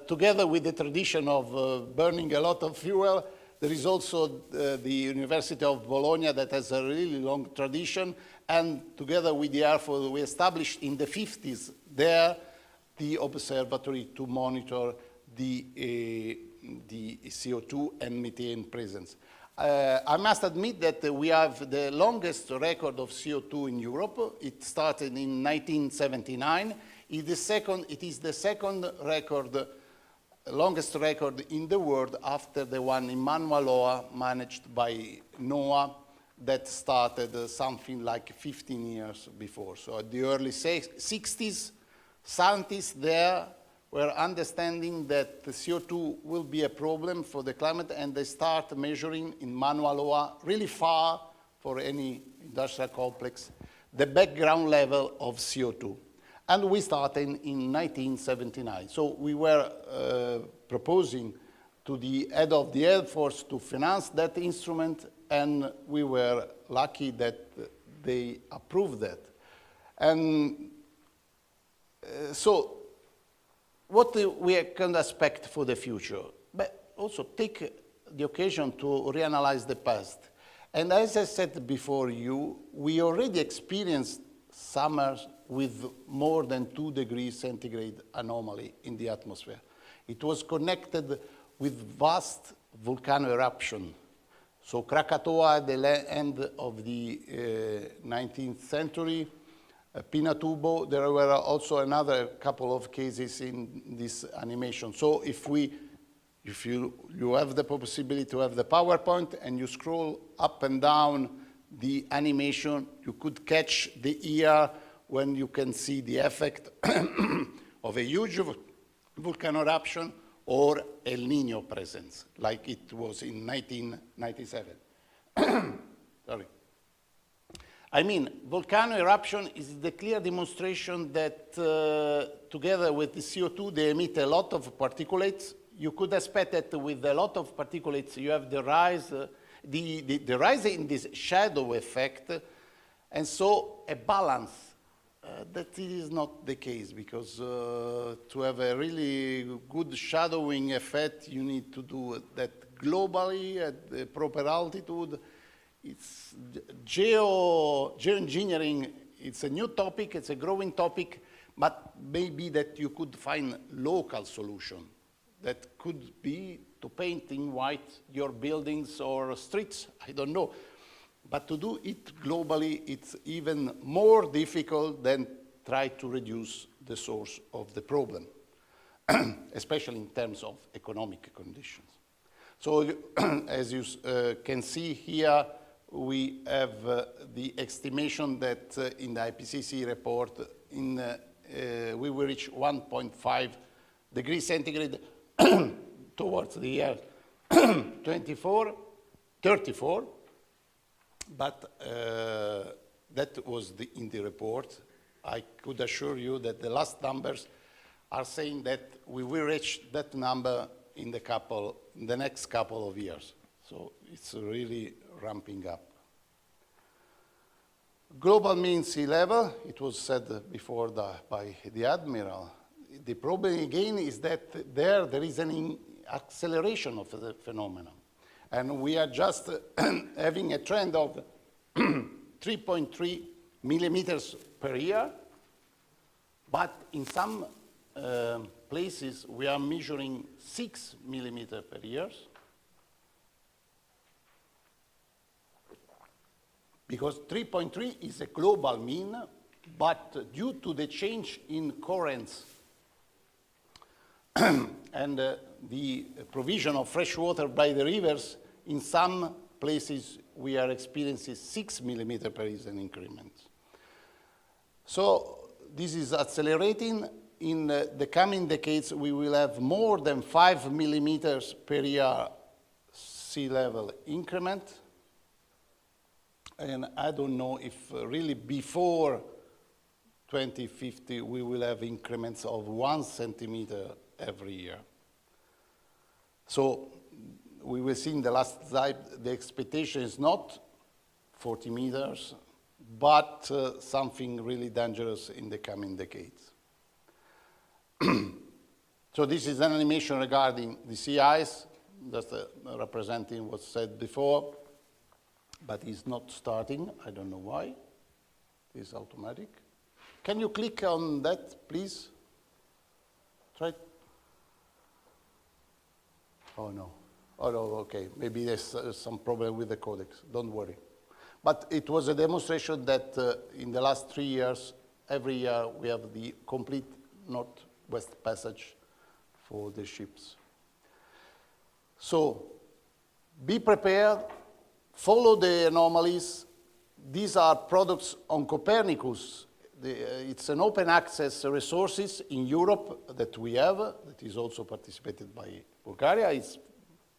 together with the tradition of burning a lot of fuel, there is also the University of Bologna that has a really long tradition. And together with the Air Force, we established in the 50s there the observatory to monitor the CO2 and methane presence. I must admit that we have the longest record of CO2 in Europe. It started in 1979. It is the second record, longest record in the world after the one in Manualoa managed by NOAA that started something like 15 years before. So at the early 60s, scientists there were understanding that the CO2 will be a problem for the climate, and they start measuring in Manualoa, really far for any industrial complex, the background level of CO2. And we started in 1979. So we were proposing to the head of the Air Force to finance that instrument, and we were lucky that they approved that. And so what we can expect for the future? But also take the occasion to reanalyze the past. And as I said before you, we already experienced summers with more than 2 degrees centigrade anomaly in the atmosphere. It was connected with vast volcano eruption. So Krakatoa at the end of the 19th century, Pinatubo, there were also another couple of cases in this animation. So if you have the possibility to have the PowerPoint and you scroll up and down the animation, you could catch the year when you can see the effect of a huge volcano eruption or El Nino presence, like it was in 1997. Sorry. I mean, volcano eruption is the clear demonstration that together with the CO2, they emit a lot of particulates. You could expect that with a lot of particulates, you have the rise, the rise in this shadow effect, and so a balance. That is not the case, because to have a really good shadowing effect, you need to do that globally at the proper altitude. It's geoengineering, it's a new topic, it's a growing topic, but maybe that you could find local solution that could be to paint in white your buildings or streets, I don't know. But to do it globally, it's even more difficult than try to reduce the source of the problem, especially in terms of economic conditions. So as you can see here, we have the estimation that in the IPCC report, we will reach 1.5 degrees centigrade towards the year 34. But that was in the report. I could assure you that the last numbers are saying that we will reach that number in the next couple of years. So it's really ramping up. Global mean sea level, it was said before by the Admiral. The problem again is that there is an acceleration of the phenomenon. And we are just having a trend of 3.3 millimeters per year, but in some places we are measuring 6 millimeter per year. Because 3.3 is a global mean, but due to the change in currents and the provision of fresh water by the rivers, in some places we are experiencing 6 millimeter per year in increments. So this is accelerating. In the coming decades, we will have more than 5 millimeters per year sea level increment. And I don't know if really before 2050 we will have increments of 1 centimeter every year. So we will see in the last slide, the expectation is not 40 meters, but something really dangerous in the coming decades. So this is an animation regarding the sea ice, just representing what's said before, but it's not starting. I don't know why. It's automatic. Can you click on that, please? Try. Oh, no. Oh, no, okay. Maybe there's some problem with the codecs. Don't worry. But it was a demonstration that in the last 3 years, every year we have the complete northwest passage for the ships. So be prepared, follow the anomalies. These are products on Copernicus. It's an open access resources in Europe that we have, that is also participated by Bulgaria. It's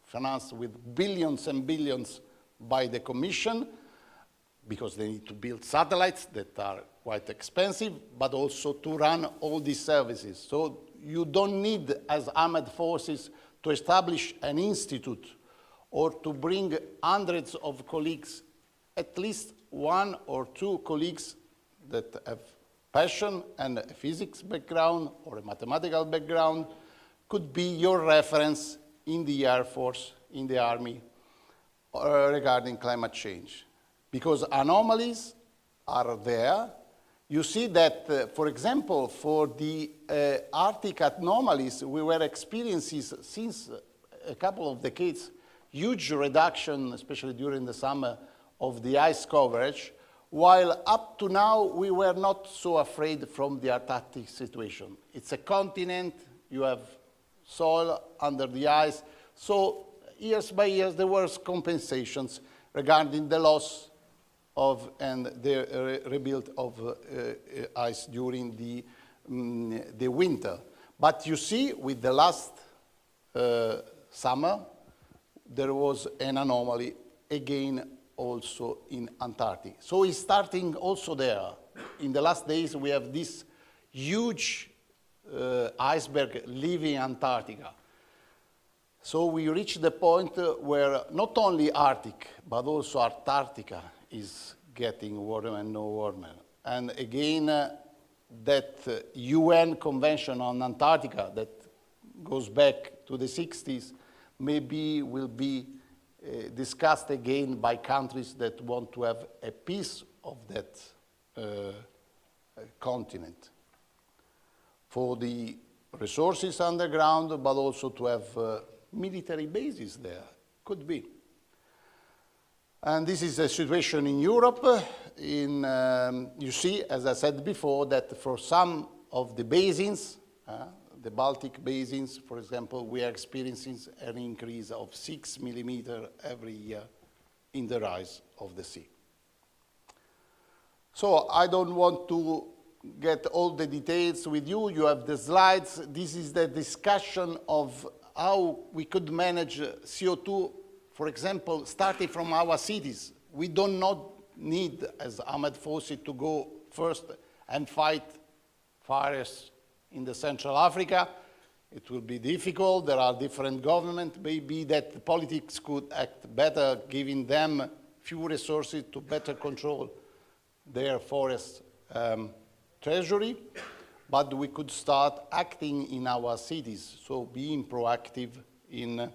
financed with billions and billions by the Commission, because they need to build satellites that are quite expensive, but also to run all these services. So you don't need, as armed forces, to establish an institute or to bring hundreds of colleagues, at least 1 or 2 colleagues that have passion and a physics background or a mathematical background could be your reference in the Air Force, in the Army, regarding climate change. Because anomalies are there. You see that, for example, for the Arctic anomalies, we were experiencing since a couple of decades huge reduction, especially during the summer, of the ice coverage, while up to now we were not so afraid from the Antarctic situation. It's a continent, you have soil under the ice, so years by years there were compensations regarding the loss of and the rebuild of ice during the winter. But you see, with the last summer, there was an anomaly again also in Antarctica. So it's starting also there. In the last days, we have this huge iceberg leaving Antarctica. So we reach the point where not only Arctic, but also Antarctica is getting warmer and no warmer. And again, that UN Convention on Antarctica that goes back to the 60s maybe will be discussed again by countries that want to have a piece of that continent for the resources underground, but also to have military bases there. Could be. And this is the situation in Europe. You see, as I said before, that for some of the basins, the Baltic basins, for example, we are experiencing an increase of 6 millimeters every year in the rise of the sea. So I don't want to get all the details with you. You have the slides. This is the discussion of how we could manage CO2, for example, starting from our cities. We do not need, as armed forces, to go first and fight fires in the Central Africa. It will be difficult. There are different governments. Maybe that the politics could act better, giving them few resources to better control their forest treasury. But we could start acting in our cities, so being proactive in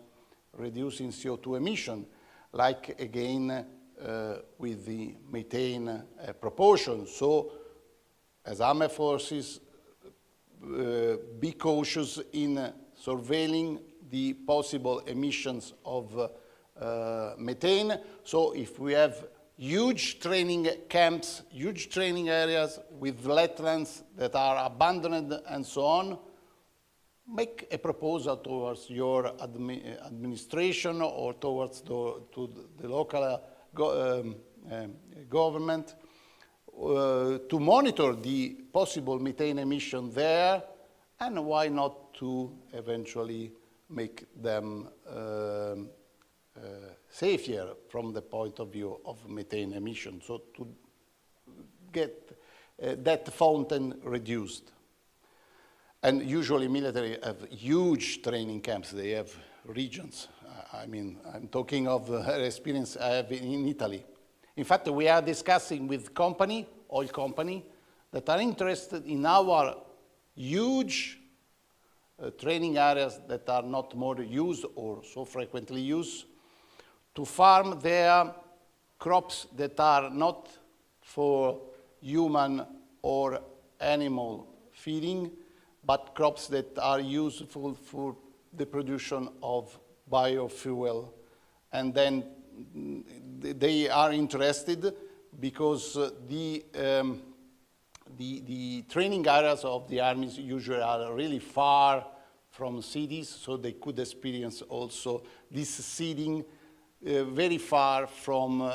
reducing CO2 emission, like again with the methane proportion. So as armed forces, be cautious in surveilling the possible emissions of methane. So if we have huge training camps, huge training areas with wetlands that are abandoned and so on, make a proposal towards your administration or towards the local government to monitor the possible methane emission there, and why not to eventually make them safer from the point of view of methane emission, so to get that fountain reduced. And usually military have huge training camps. They have regions. I mean, I'm talking of experience I have in Italy. In fact, we are discussing with oil company, that are interested in our huge training areas that are not more used or so frequently used, to farm their crops that are not for human or animal feeding, but crops that are useful for the production of biofuel. And then they are interested because the training areas of the armies usually are really far from cities, so they could experience also this seeding very far from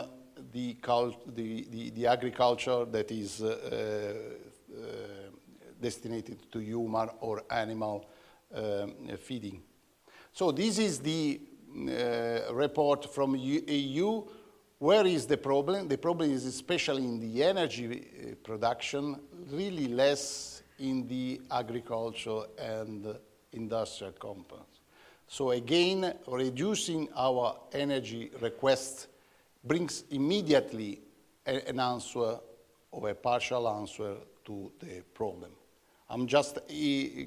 the agriculture that is destined to human or animal feeding. So this is the report from EU. Where is the problem? The problem is especially in the energy production, really less in the agriculture and industrial compounds. So again, reducing our energy request brings immediately an answer or a partial answer to the problem. I'm just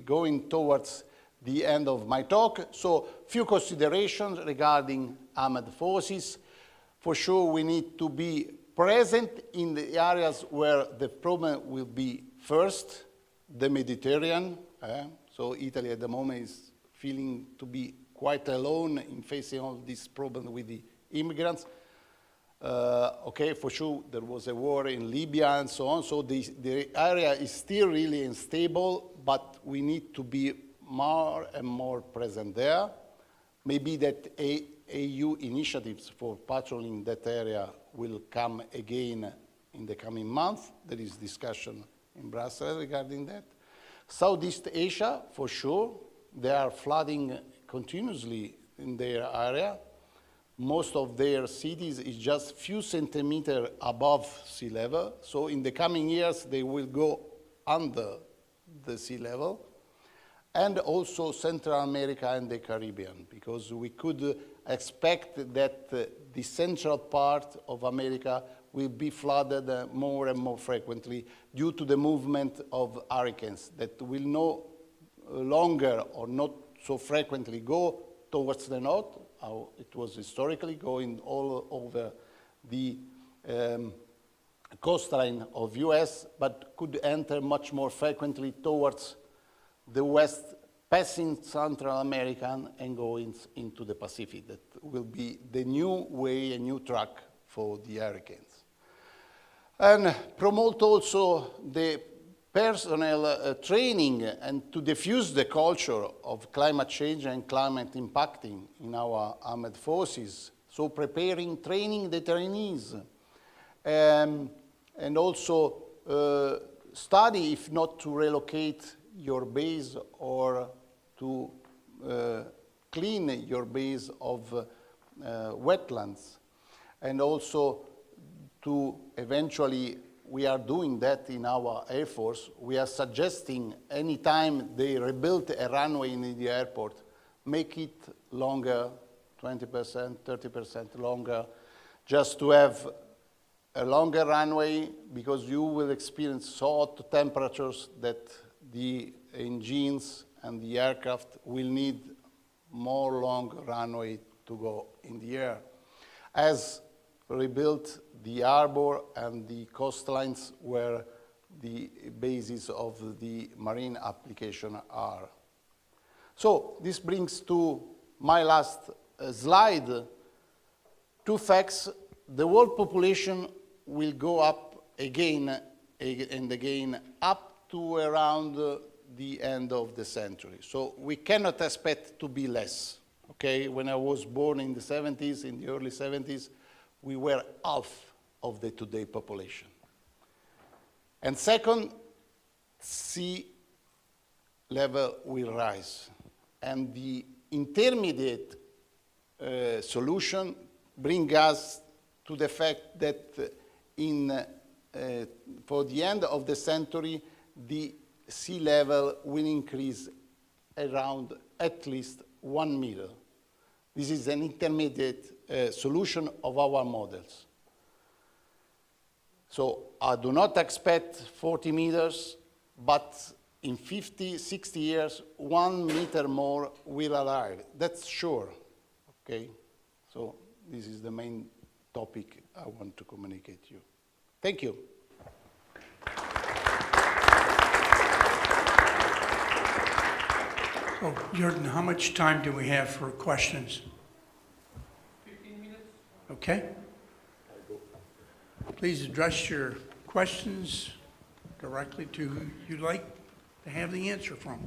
going towards the end of my talk. So few considerations regarding armed forces. For sure, we need to be present in the areas where the problem will be first, the Mediterranean. So Italy at the moment is feeling to be quite alone in facing all this problem with the immigrants. Okay, for sure, there was a war in Libya and so on, so the area is still really unstable, but we need to be more and more present there. Maybe that EU initiatives for patrolling that area will come again in the coming months. There is discussion in Brussels regarding that. Southeast Asia, for sure, they are flooding continuously in their area. Most of their cities is just few centimeters above sea level. So in the coming years, they will go under the sea level. And also Central America and the Caribbean, because we could expect that the central part of America will be flooded more and more frequently due to the movement of hurricanes that will no longer or not so frequently go towards the north, how it was historically, going all over the coastline of US, but could enter much more frequently towards the west, passing Central America and going into the Pacific. That will be the new way, a new track for the hurricanes. And promote also the personnel training and to diffuse the culture of climate change and climate impacting in our armed forces. So preparing, training the trainees, and also study, if not to relocate your base or to clean your base of wetlands, and also to eventually, we are doing that in our Air Force. We are suggesting anytime they rebuild a runway in the airport, make it longer, 20%, 30% longer, just to have a longer runway, because you will experience so hot temperatures that the engines and the aircraft will need more long runway to go in the air. As rebuilt the harbor and the coastlines where the basis of the marine application are. So this brings to my last slide, two facts. The world population will go up again and again up to around the end of the century. So we cannot expect to be less, okay? When I was born in the 70s, in the early 70s, we were half of the today population. And second, sea level will rise. And the intermediate solution brings us to the fact that for the end of the century, the sea level will increase around at least 1 meter. This is an intermediate solution of our models. So I do not expect 40 meters, but in 50, 60 years, 1 meter more will arrive. That's sure, okay? So this is the main topic I want to communicate to you. Thank you. Oh, Jordan, how much time do we have for questions? 15 minutes. Okay. Please address your questions directly to who you'd like to have the answer from.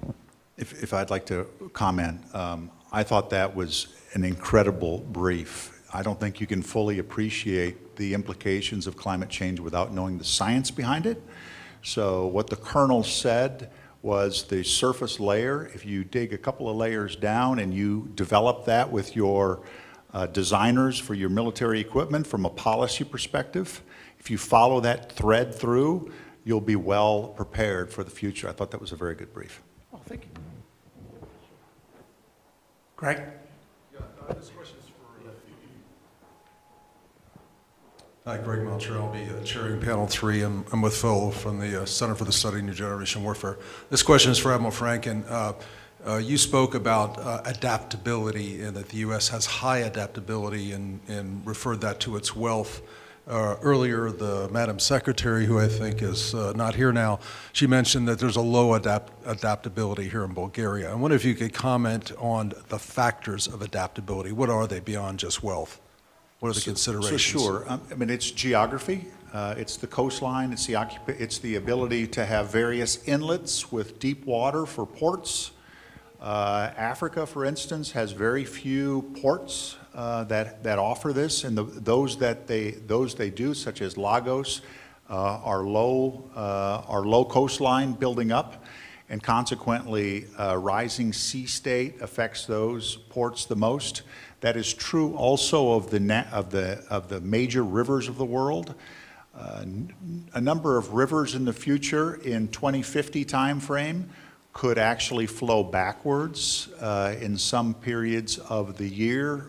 If I'd like to comment, I thought that was an incredible brief. I don't think you can fully appreciate the implications of climate change without knowing the science behind it. So what the Colonel said was the surface layer. If you dig a couple of layers down and you develop that with your designers for your military equipment from a policy perspective, if you follow that thread through, you'll be well prepared for the future. I thought that was a very good brief. Oh, thank you. Greg? Yeah, this question is for... Hi, Greg Maltrell. I'll be chairing panel 3. I'm with Phil from the Center for the Study of New Generation Warfare. This question is for Admiral Franken. You spoke about adaptability and that the U.S. has high adaptability and referred that to its wealth. Earlier, the Madam Secretary, who I think is not here now, she mentioned that there's a low adaptability here in Bulgaria. I wonder if you could comment on the factors of adaptability. What are they beyond just wealth? What are the considerations? So sure. I mean, it's geography. It's the coastline. It's the ability to have various inlets with deep water for ports. Africa, for instance, has very few ports that offer this, and those they do, such as Lagos, are low coastline building up, and consequently, rising sea state affects those ports the most. That is true also of the major rivers of the world. A number of rivers in the future, in 2050 timeframe, could actually flow backwards in some periods of the year,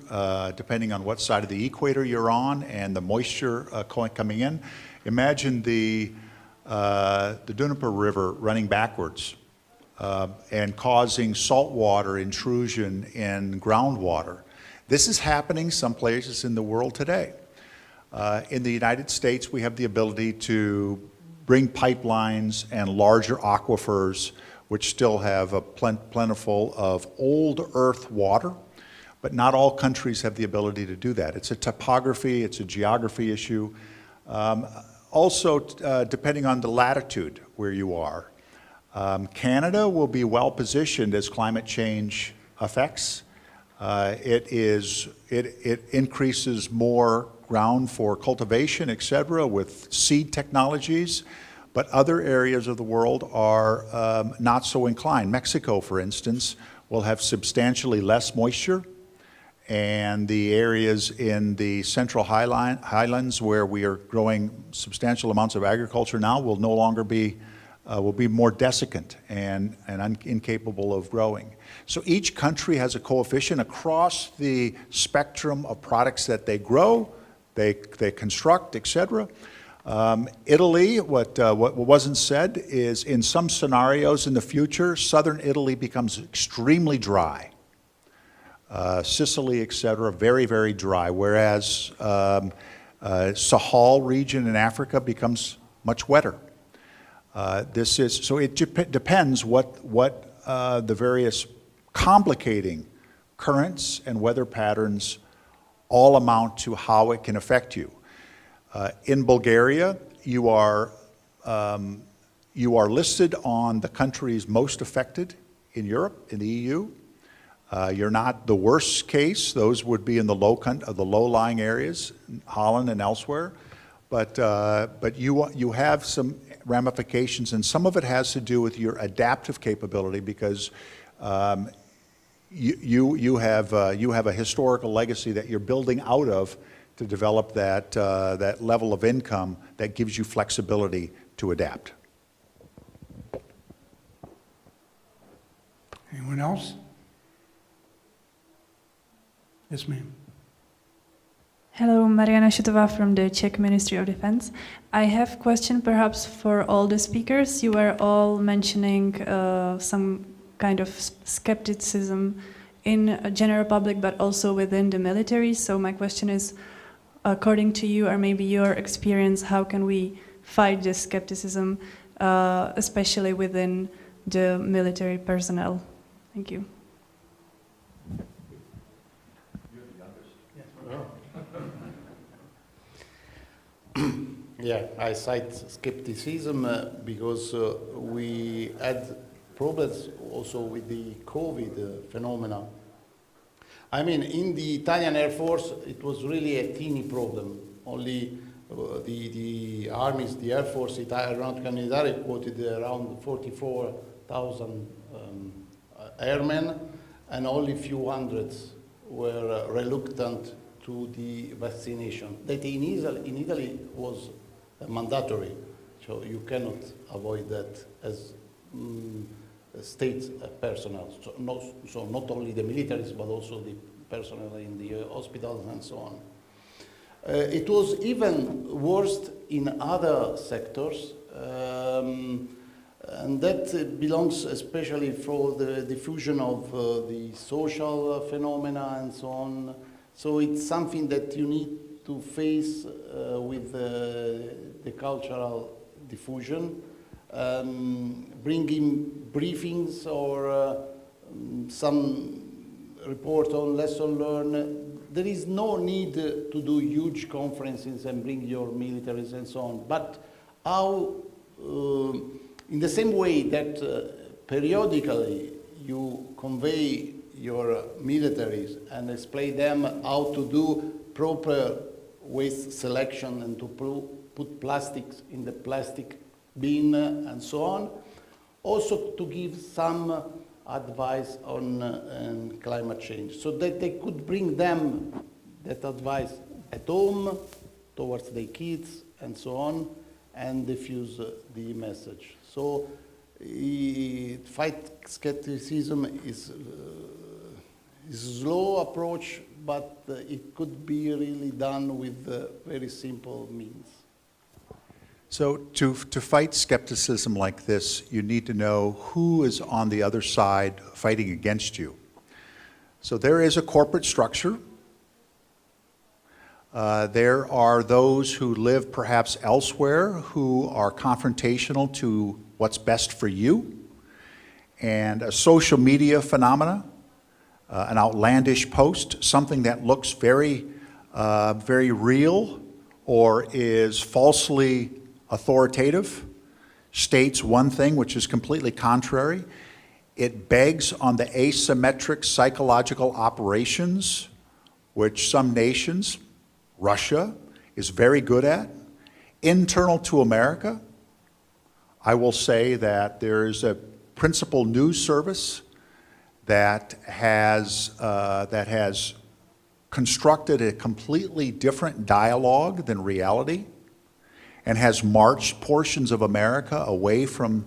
depending on what side of the equator you're on and the moisture coming in. Imagine the Dnieper River running backwards and causing saltwater intrusion in groundwater. This is happening some places in the world today. In the United States, we have the ability to bring pipelines and larger aquifers which still have a plentiful of old earth water, but not all countries have the ability to do that. It's a topography, it's a geography issue. Also, depending on the latitude where you are. Canada will be well positioned as climate change affects. It increases more ground for cultivation, et cetera, with seed technologies. But other areas of the world are not so inclined. Mexico, for instance, will have substantially less moisture, and the areas in the central highlands where we are growing substantial amounts of agriculture now will no longer be, will be more desiccant and incapable of growing. So each country has a coefficient across the spectrum of products that they grow, they construct, et cetera. Italy, what wasn't said is in some scenarios in the future, southern Italy becomes extremely dry. Sicily, et cetera, very, very dry, whereas Sahel region in Africa becomes much wetter. So it depends what the various complicating currents and weather patterns all amount to how it can affect you. In Bulgaria, you are listed on the countries most affected in Europe, in the EU. You're not the worst case. Those would be in the low-lying areas, Holland and elsewhere. But you have some ramifications, and some of it has to do with your adaptive capability because you have a historical legacy that you're building out of to develop that level of income that gives you flexibility to adapt. Anyone else? Yes, ma'am. Hello, Mariana Shutova from the Czech Ministry of Defense. I have a question perhaps for all the speakers. You were all mentioning some kind of skepticism in a general public, but also within the military. So my question is, according to you, or maybe your experience, how can we fight this skepticism, especially within the military personnel? Thank you. Yeah, I cite skepticism because we had problems also with the COVID phenomena. I mean, in the Italian Air Force, it was really a teeny problem. Only the armies, the Air Force, Aeronautica Militare quoted around 44,000 airmen, and only a few hundreds were reluctant to the vaccination. That in Italy was mandatory, so you cannot avoid that as state personnel. So not only the militaries, but also the personnel in the hospitals and so on. It was even worse in other sectors, and that belongs especially for the diffusion of the social phenomena and so on. So it's something that you need to face with the cultural diffusion, bringing briefings or some report on lesson learned. There is no need to do huge conferences and bring your militaries and so on. But how, in the same way that periodically you convey your militaries and explain them how to do proper waste selection and to put plastics in the plastic bin and so on. Also to give some advice on climate change so that they could bring them that advice at home towards their kids and so on and diffuse the message. So fight skepticism is a slow approach, but it could be really done with very simple means. So to fight skepticism like this, you need to know who is on the other side fighting against you. So there is a corporate structure. There are those who live perhaps elsewhere who are confrontational to what's best for you. And a social media phenomena, an outlandish post, something that looks very real or is falsely authoritative, states one thing which is completely contrary. It begs on the asymmetric psychological operations which some nations, Russia, is very good at. Internal to America, I will say that there is a principal news service that has constructed a completely different dialogue than reality and has marched portions of America away from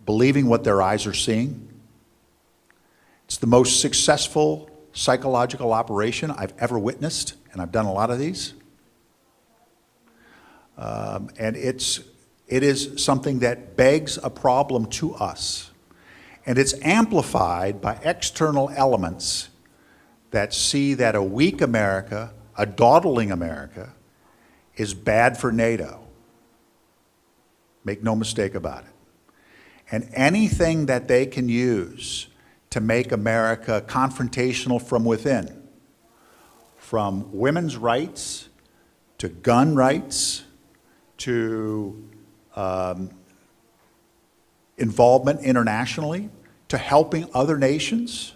believing what their eyes are seeing. It's the most successful psychological operation I've ever witnessed, and I've done a lot of these. And it is something that begs a problem to us. And it's amplified by external elements that see that a weak America, a dawdling America, is bad for NATO. Make no mistake about it. And anything that they can use to make America confrontational from within, from women's rights to gun rights to involvement internationally to helping other nations.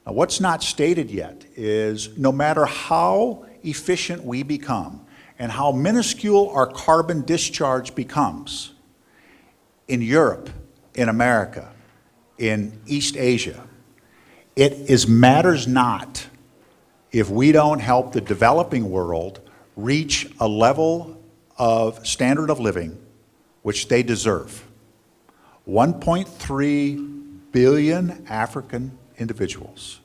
Now, what's not stated yet is no matter how efficient we become and how minuscule our carbon discharge becomes in Europe, in America, in East Asia, matters not if we don't help the developing world reach a level of standard of living which they deserve. 1.3 billion African individuals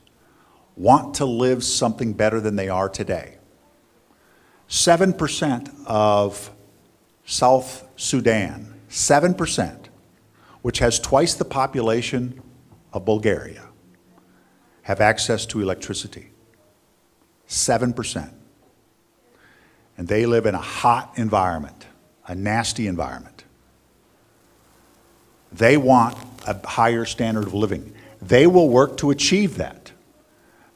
want to live something better than they are today. 7% of South Sudan, 7%, which has twice the population of Bulgaria, have access to electricity. 7%. And they live in a hot environment, a nasty environment. They want a higher standard of living. They will work to achieve that.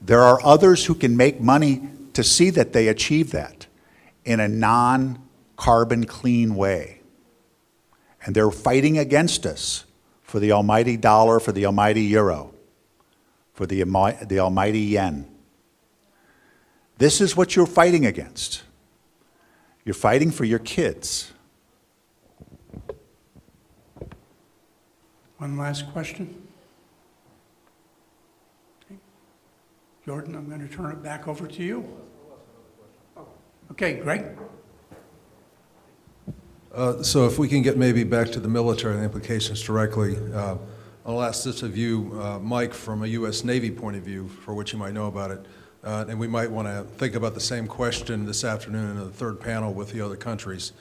There are others who can make money to see that they achieve that in a non-carbon clean way. And they're fighting against us for the almighty dollar, for the almighty euro, for the almighty yen. This is what you're fighting against. You're fighting for your kids. One last question. Okay. Jordan, I'm going to turn it back over to you. Okay, Greg? So if we can get maybe back to the military implications directly, I'll ask this of you, Mike, from a U.S. Navy point of view, for what you might know about it. And we might want to think about the same question this afternoon in the third panel with the other countries.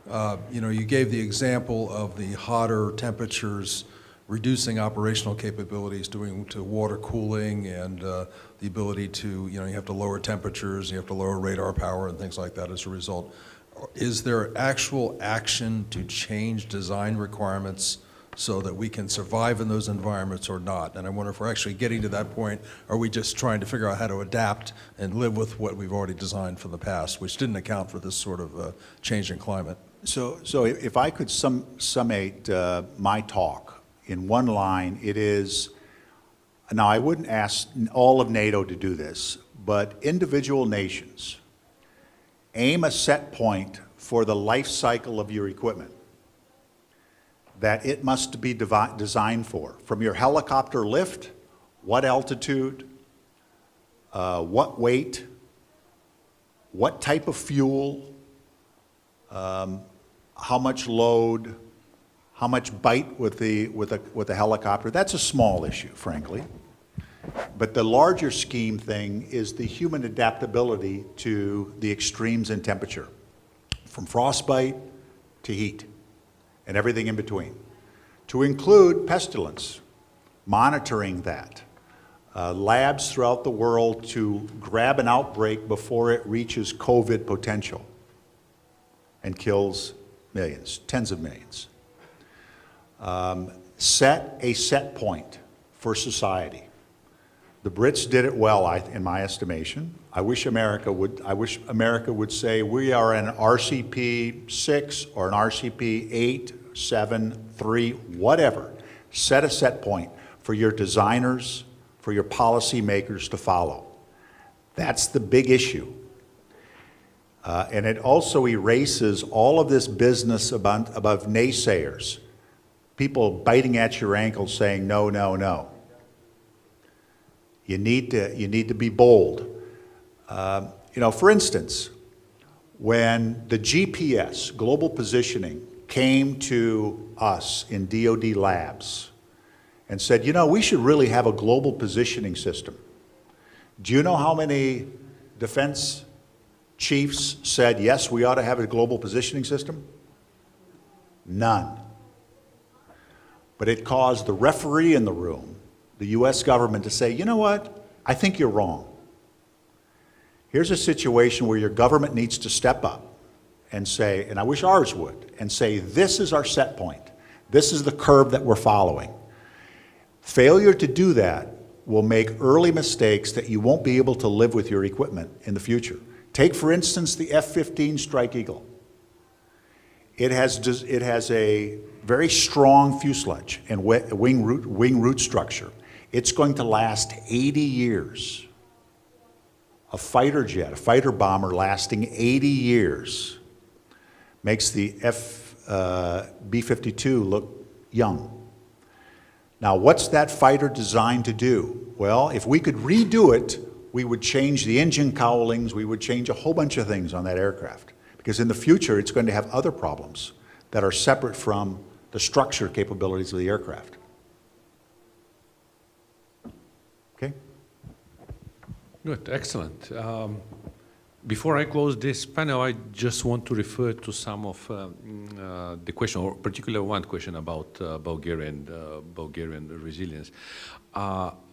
You gave the example of the hotter temperatures reducing operational capabilities, doing to water cooling and the ability to, you have to lower temperatures, you have to lower radar power and things like that as a result. Is there actual action to change design requirements so that we can survive in those environments or not? And I wonder if we're actually getting to that point, or are we just trying to figure out how to adapt and live with what we've already designed from the past, which didn't account for this sort of change in climate? So if I could summate my talk in one line, it is, now I wouldn't ask all of NATO to do this, but individual nations aim a set point for the life cycle of your equipment that it must be designed for. From your helicopter lift, what altitude, what weight, what type of fuel, how much load, how much bite with the helicopter. That's a small issue, frankly. But the larger scheme thing is the human adaptability to the extremes in temperature, from frostbite to heat, and everything in between, to include pestilence, monitoring that, labs throughout the world to grab an outbreak before it reaches COVID potential and kills millions, tens of millions. Set a set point for society. The Brits did it well, in my estimation. I wish America would say we are an RCP 6 or an RCP 8, 7, 3, whatever. Set a set point for your designers, for your policymakers to follow. That's the big issue. And it also erases all of this business about naysayers, people biting at your ankles saying no, no, no. You need to be bold. For instance, when the GPS, global positioning, came to us in DoD labs and said, we should really have a global positioning system. Do you know how many defense chiefs said, yes, we ought to have a global positioning system? None. But it caused the referee in the room, the U.S. government, to say, you know what, I think you're wrong. Here's a situation where your government needs to step up and say, and I wish ours would, and say, this is our set point. This is the curve that we're following. Failure to do that will make early mistakes that you won't be able to live with your equipment in the future. Take, for instance, the F-15 Strike Eagle. It has a very strong fuselage and wing root structure. It's going to last 80 years. A fighter jet, a fighter bomber lasting 80 years makes the B-52 look young. Now, what's that fighter designed to do? Well, if we could redo it, we would change the engine cowlings, we would change a whole bunch of things on that aircraft. Because in the future, it's going to have other problems that are separate from the structure capabilities of the aircraft. Okay? Good, excellent. Before I close this panel, I just want to refer to some of the question, or particularly one question about Bulgarian resilience.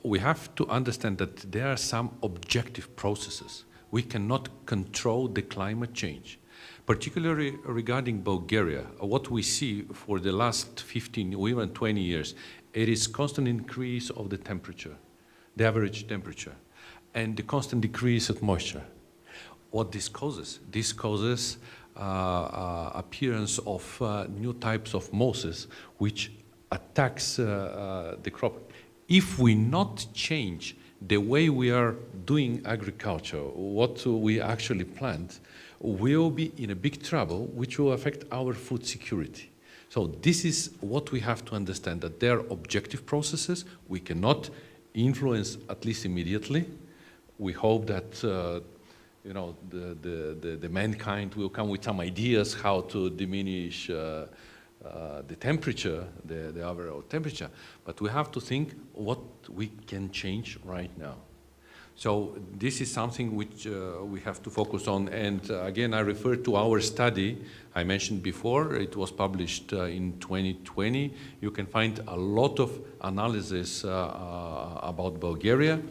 We have to understand that there are some objective processes. We cannot control the climate change. Particularly regarding Bulgaria, what we see for the last 15 or even 20 years, it is constant increase of the temperature, the average temperature, and the constant decrease of moisture. What this causes? This causes appearance of new types of mosses which attacks the crop. If we not change the way we are doing agriculture, what we actually plant, we'll be in a big trouble which will affect our food security. So this is what we have to understand, that there are objective processes we cannot influence, at least immediately. We hope that you know, the mankind will come with some ideas how to diminish the temperature, the overall temperature, but we have to think what we can change right now. So this is something which we have to focus on, and again I refer to our study I mentioned before. It was published in 2020. You can find a lot of analysis about Bulgaria,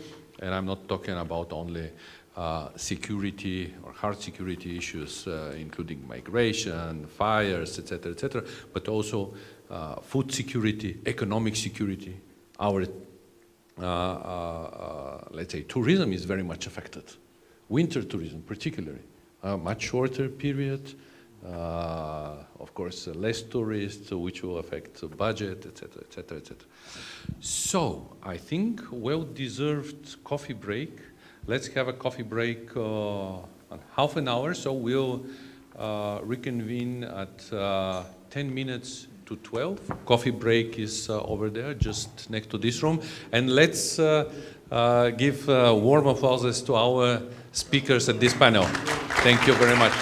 and I'm not talking about only security or hard security issues, including migration, fires, etc., but also food security, economic security. Our, let's say, tourism is very much affected. Winter tourism, particularly, much shorter period. Of course, less tourists, which will affect the budget, etc. So, I think well-deserved coffee break. Let's have a coffee break on half an hour, so we'll reconvene at 10 minutes to 12. Coffee break is over there, just next to this room. And let's give warm applauses to our speakers at this panel. Thank you very much.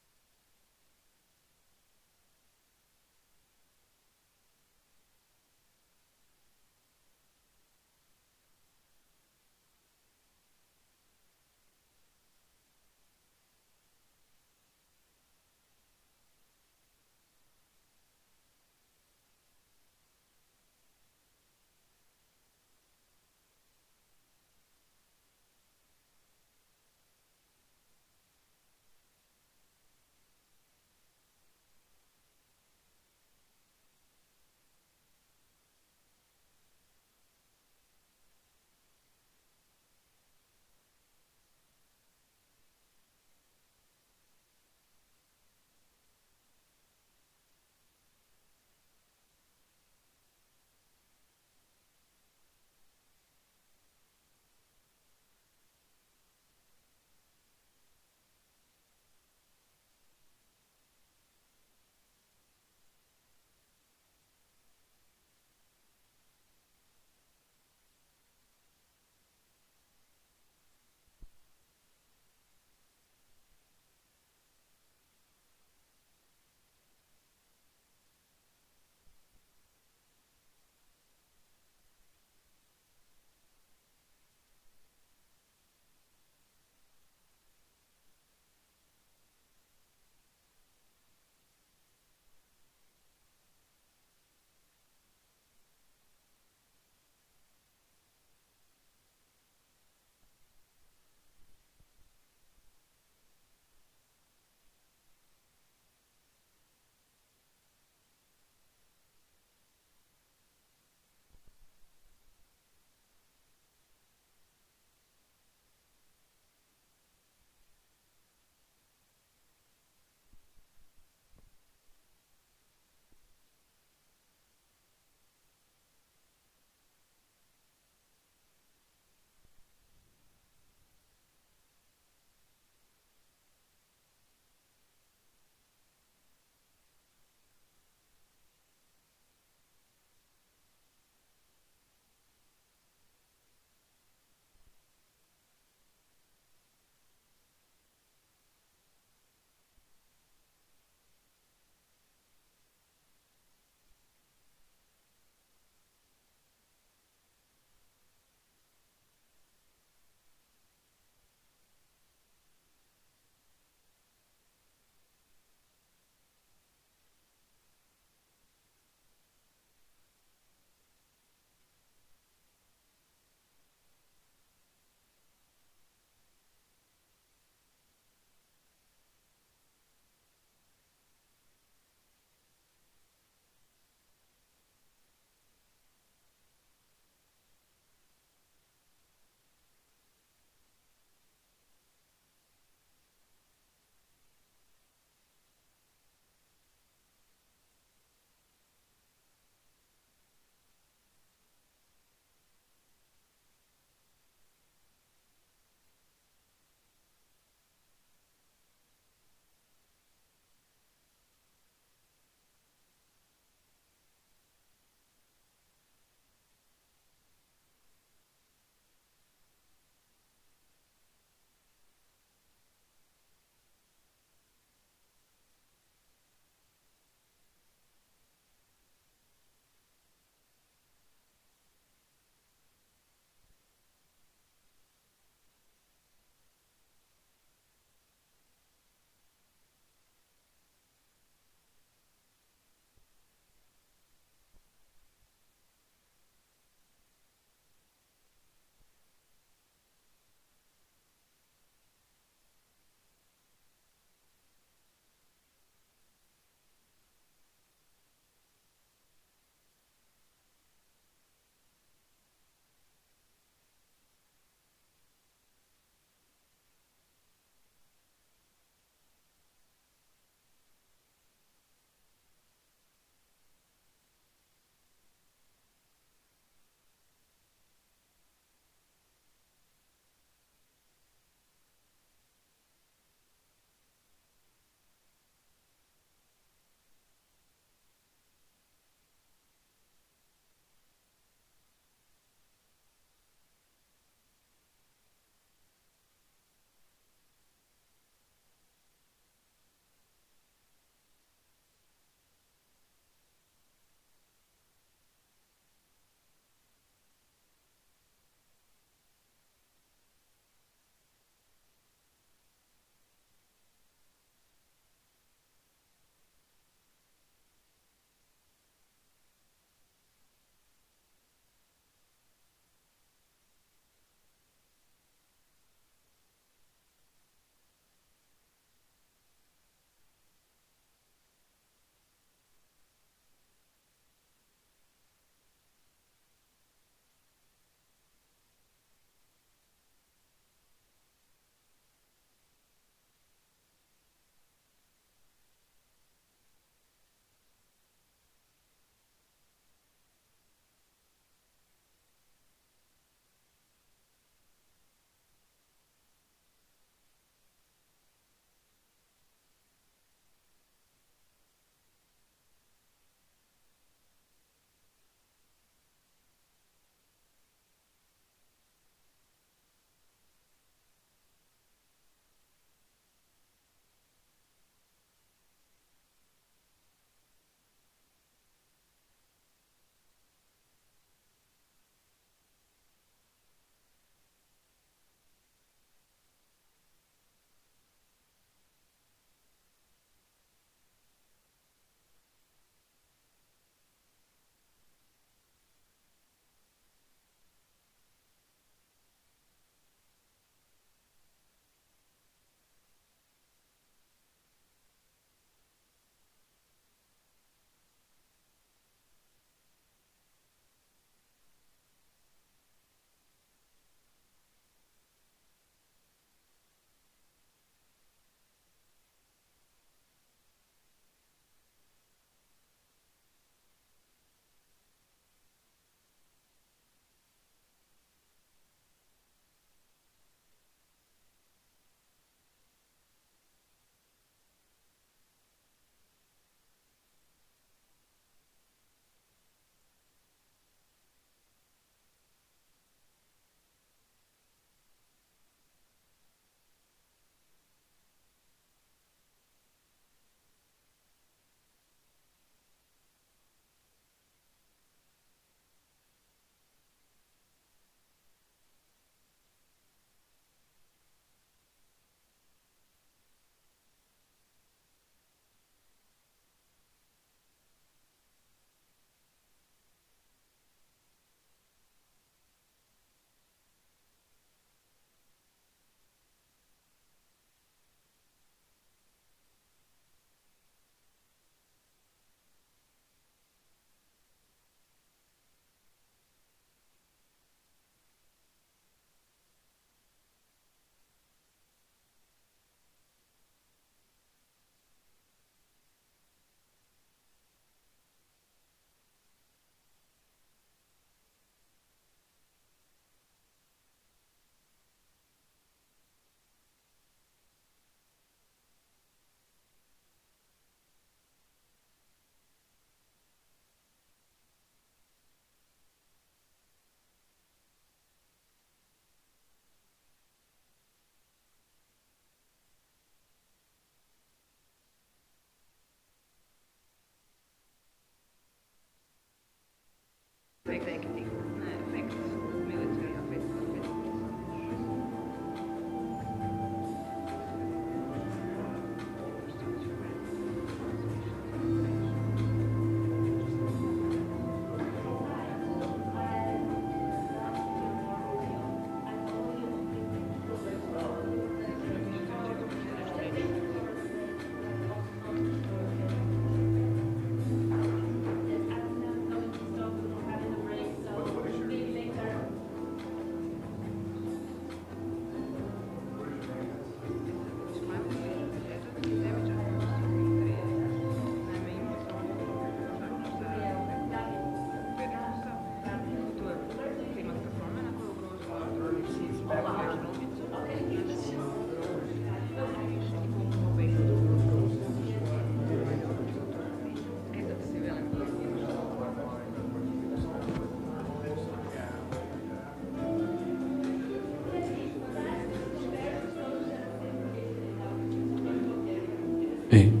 Eh.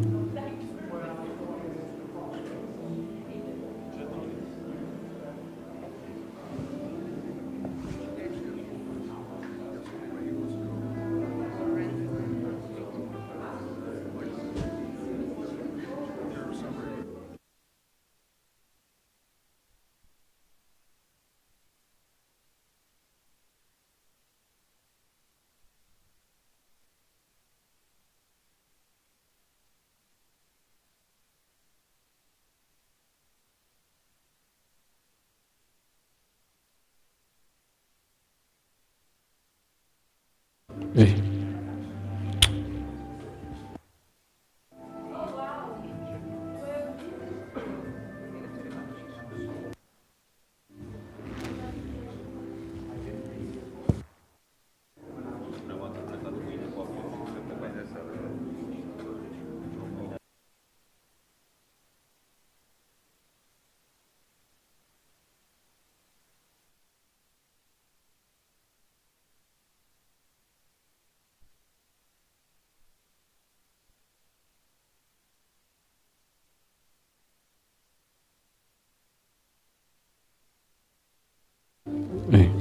Eh. Eh.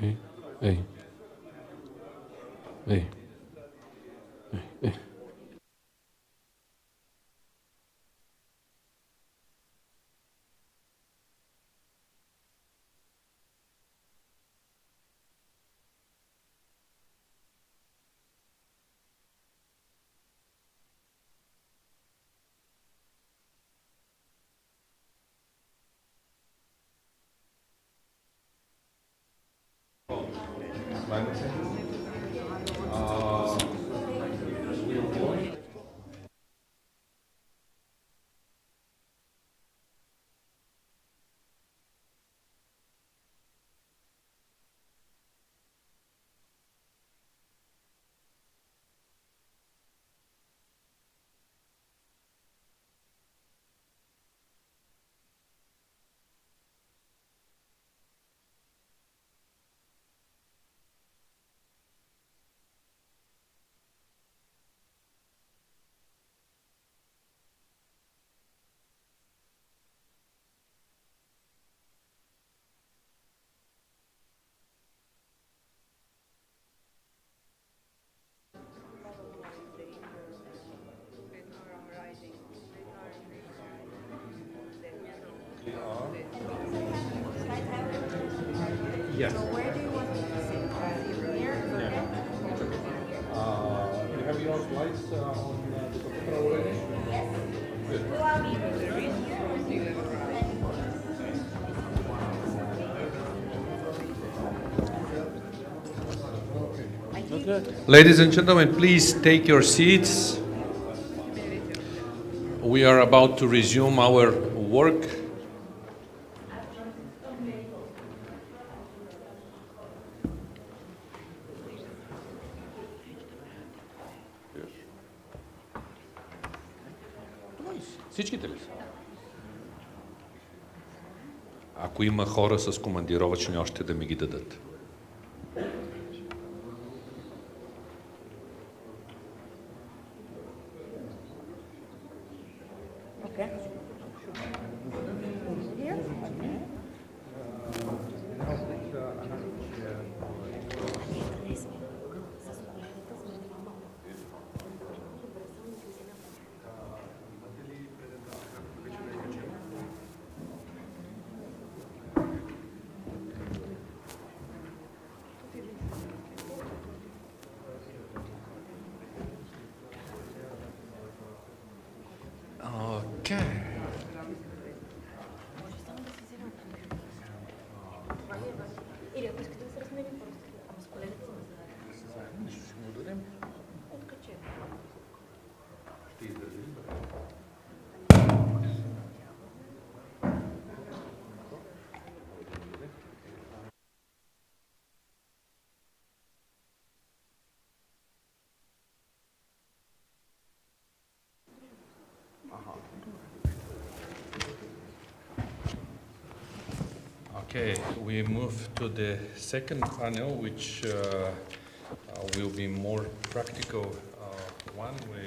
Eh. Eh. Eh. Eh. Yes. So where do you want me to sit? Here? Yeah. You have your slides on the computer already? Yes. Good. Ladies and gentlemen, please take your seats. We are about to resume our work. Всичките ли са? Ако има хора с командировъчни, още да ми ги дадат. Okay. Here? Okay. Okay. Или ако искате да се разменим, просто ама с колегата за откачи. Okay, we move to the second panel, which will be more practical one. We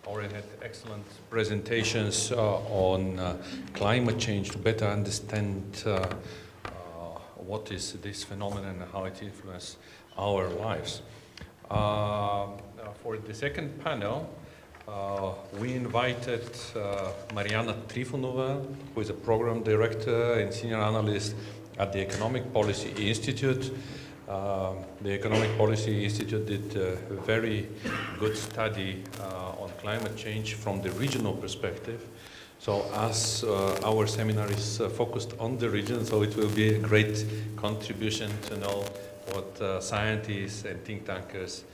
already had excellent presentations on climate change to better understand what is this phenomenon and how it influences our lives. For the second panel, we invited Mariana Trifonova, who is a program director and senior analyst at the Economic Policy Institute. The Economic Policy Institute did a very good study on climate change from the regional perspective. So as our seminar is focused on the region, so it will be a great contribution to know what scientists and think tankers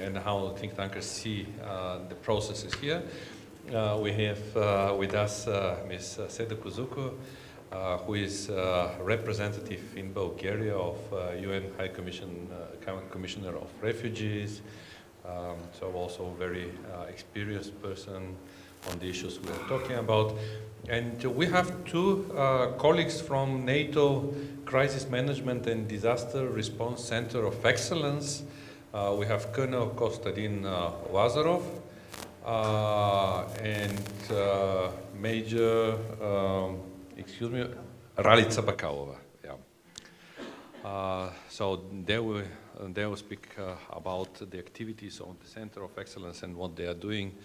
and how think tankers see the processes here. We have with us Ms. Seda Kuzuko, who is representative in Bulgaria of UN High Commissioner of Refugees, so also a very experienced person on the issues we are talking about. And we have two colleagues from NATO Crisis Management and Disaster Response Center of Excellence. We have Colonel Kostadin Lazarov and Major, excuse me, Ralica Bakalova. Yeah. So they will speak about the activities of the Center of Excellence and what they are doing,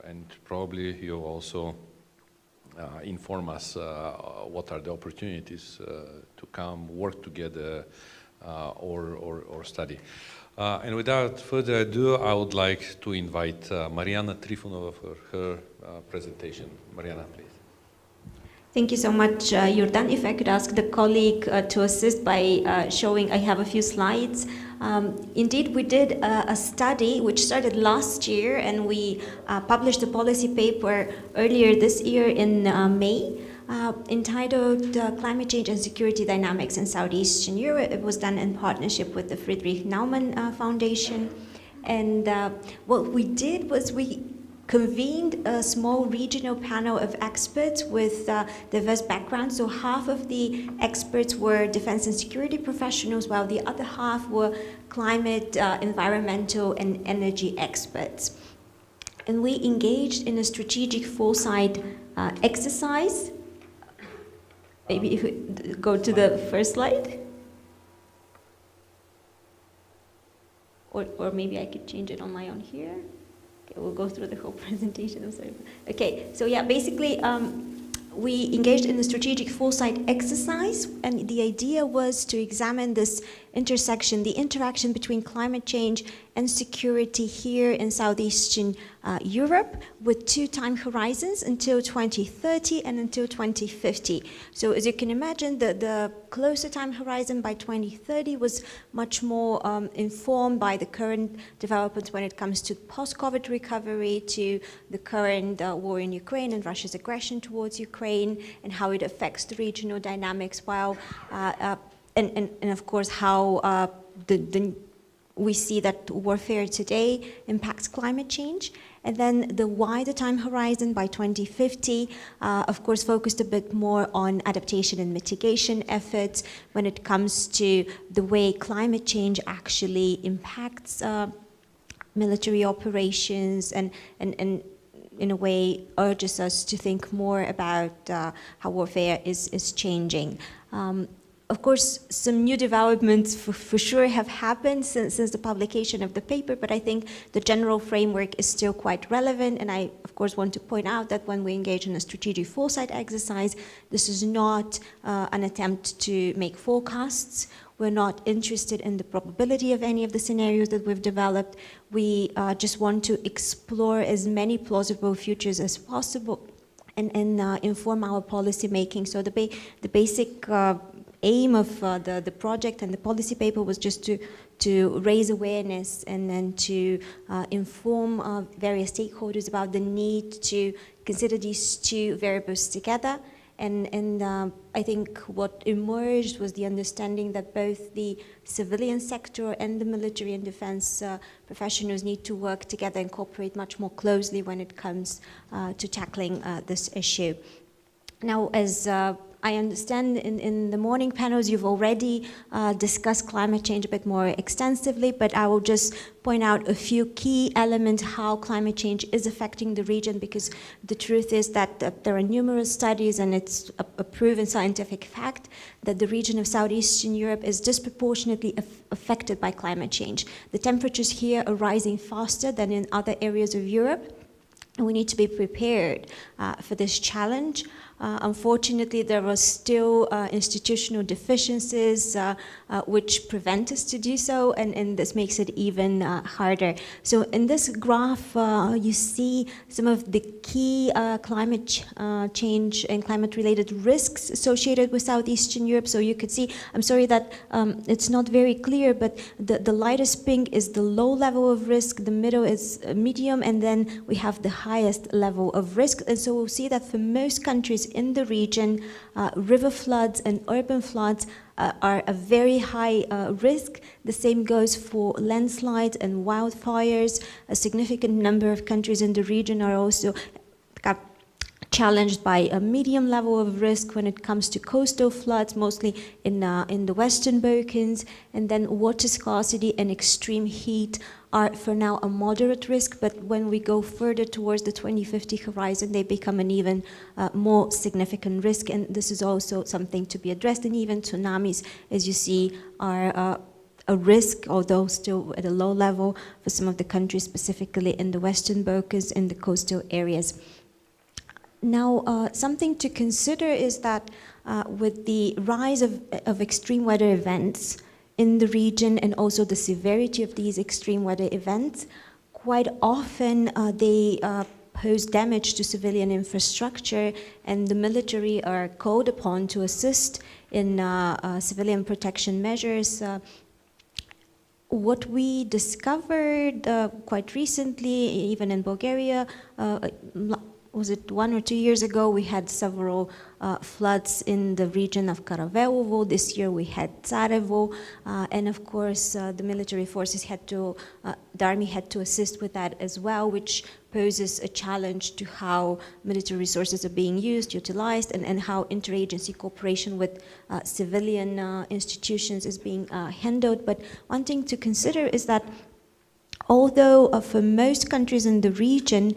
and probably you'll also inform us what are the opportunities to come work together or study. And without further ado, I would like to invite Mariana Trifonova for her presentation. Mariana, please. Thank you so much, Jordan. If I could ask the colleague to assist by showing, I have a few slides. Indeed, we did a study which started last year, and we published a policy paper earlier this year in May, entitled Climate Change and Security Dynamics in Southeastern Europe. It was done in partnership with the Friedrich Naumann Foundation. And what we did was we convened a small regional panel of experts with diverse backgrounds. So half of the experts were defense and security professionals, while the other half were climate, environmental, and energy experts. And we engaged in a strategic foresight exercise. Maybe if we go to the first slide. Or maybe I could change it on my own here. Okay, we'll go through the whole presentation, I'm sorry. Okay, so yeah, basically we engaged in a strategic foresight exercise, and the idea was to examine this intersection, the interaction between climate change and security here in Southeastern Europe, with two time horizons, until 2030 and until 2050. So as you can imagine, the closer time horizon by 2030 was much more informed by the current developments when it comes to post-COVID recovery, to the current war in Ukraine and Russia's aggression towards Ukraine, and how it affects the regional dynamics, while and of course how the we see that warfare today impacts climate change. And then the wider time horizon by 2050, of course, focused a bit more on adaptation and mitigation efforts when it comes to the way climate change actually impacts military operations and in a way urges us to think more about how warfare is changing. Of course, some new developments for sure have happened since the publication of the paper, but I think the general framework is still quite relevant. And I, of course, want to point out that when we engage in a strategic foresight exercise, this is not an attempt to make forecasts. We're not interested in the probability of any of the scenarios that we've developed. We just want to explore as many plausible futures as possible and inform our policy making. So the basic aim of the project and the policy paper was just to raise awareness and then to inform various stakeholders about the need to consider these two variables together. And I think what emerged was the understanding that both the civilian sector and the military and defense professionals need to work together and cooperate much more closely when it comes to tackling this issue. Now, as I understand in the morning panels you've already discussed climate change a bit more extensively, but I will just point out a few key elements how climate change is affecting the region, because the truth is that there are numerous studies and it's a proven scientific fact that the region of Southeastern Europe is disproportionately affected by climate change. The temperatures here are rising faster than in other areas of Europe, and we need to be prepared for this challenge. Unfortunately, there are still institutional deficiencies which prevent us to do so, and this makes it even harder. So in this graph, you see some of the key climate change and climate-related risks associated with Southeastern Europe. So you could see, I'm sorry that it's not very clear, but the lightest pink is the low level of risk, the middle is medium, and then we have the highest level of risk. And so we'll see that for most countries in the region, river floods and urban floods are a very high risk. The same goes for landslides and wildfires. A significant number of countries in the region are also challenged by a medium level of risk when it comes to coastal floods, mostly in the Western Balkans. And then water scarcity and extreme heat are for now a moderate risk, but when we go further towards the 2050 horizon, they become an even more significant risk, and this is also something to be addressed. And even tsunamis, as you see, are a risk, although still at a low level for some of the countries, specifically in the Western Balkans and the coastal areas. Now, something to consider is that with the rise of extreme weather events in the region and also the severity of these extreme weather events, quite often they pose damage to civilian infrastructure, and the military are called upon to assist in civilian protection measures. What we discovered quite recently, even in Bulgaria, was it 1 or 2 years ago, we had several floods in the region of Karavelovo. This year we had Tsarevo, and of course the military forces the army had to assist with that as well, which poses a challenge to how military resources are being used, utilized, and how interagency cooperation with civilian institutions is being handled. But one thing to consider is that although for most countries in the region,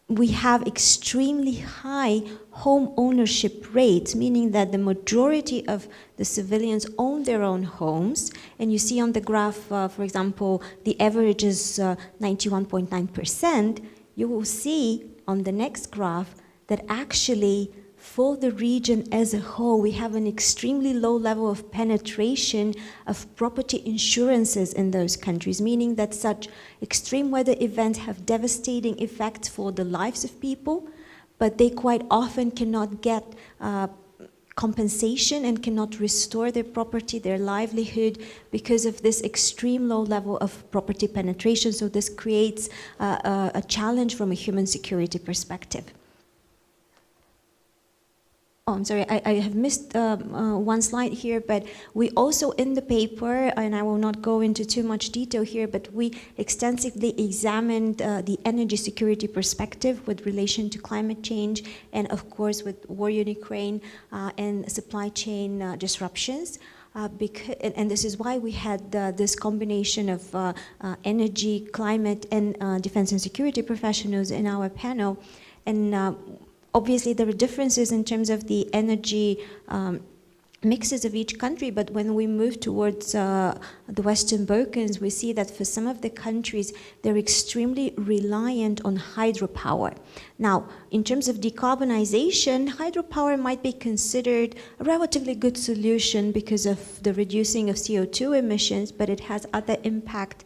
we have extremely high home ownership rates, meaning that the majority of the civilians own their own homes. And you see on the graph, for example, the average is 91.9%. You will see on the next graph that actually for the region as a whole, we have an extremely low level of penetration of property insurances in those countries, meaning that such extreme weather events have devastating effects for the lives of people, but they quite often cannot get compensation and cannot restore their property, their livelihood, because of this extreme low level of property penetration. So this creates a challenge from a human security perspective. Oh, I'm sorry, I have missed one slide here, but we also in the paper, and I will not go into too much detail here, but we extensively examined the energy security perspective with relation to climate change, and of course with war in Ukraine and supply chain disruptions. And this is why we had this combination of energy, climate, and defense and security professionals in our panel. And obviously, there are differences in terms of the energy mixes of each country, but when we move towards the Western Balkans, we see that for some of the countries, they're extremely reliant on hydropower. Now, in terms of decarbonization, hydropower might be considered a relatively good solution because of the reducing of CO2 emissions, but it has other impact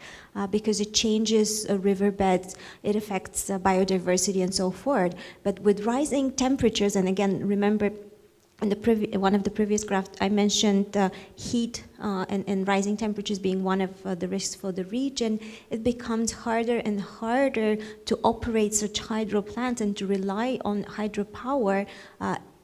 because it changes riverbeds, it affects biodiversity and so forth. But with rising temperatures, and again, remember, in one of the previous graphs, I mentioned heat and rising temperatures being one of the risks for the region. It becomes harder and harder to operate such hydro plants and to rely on hydropower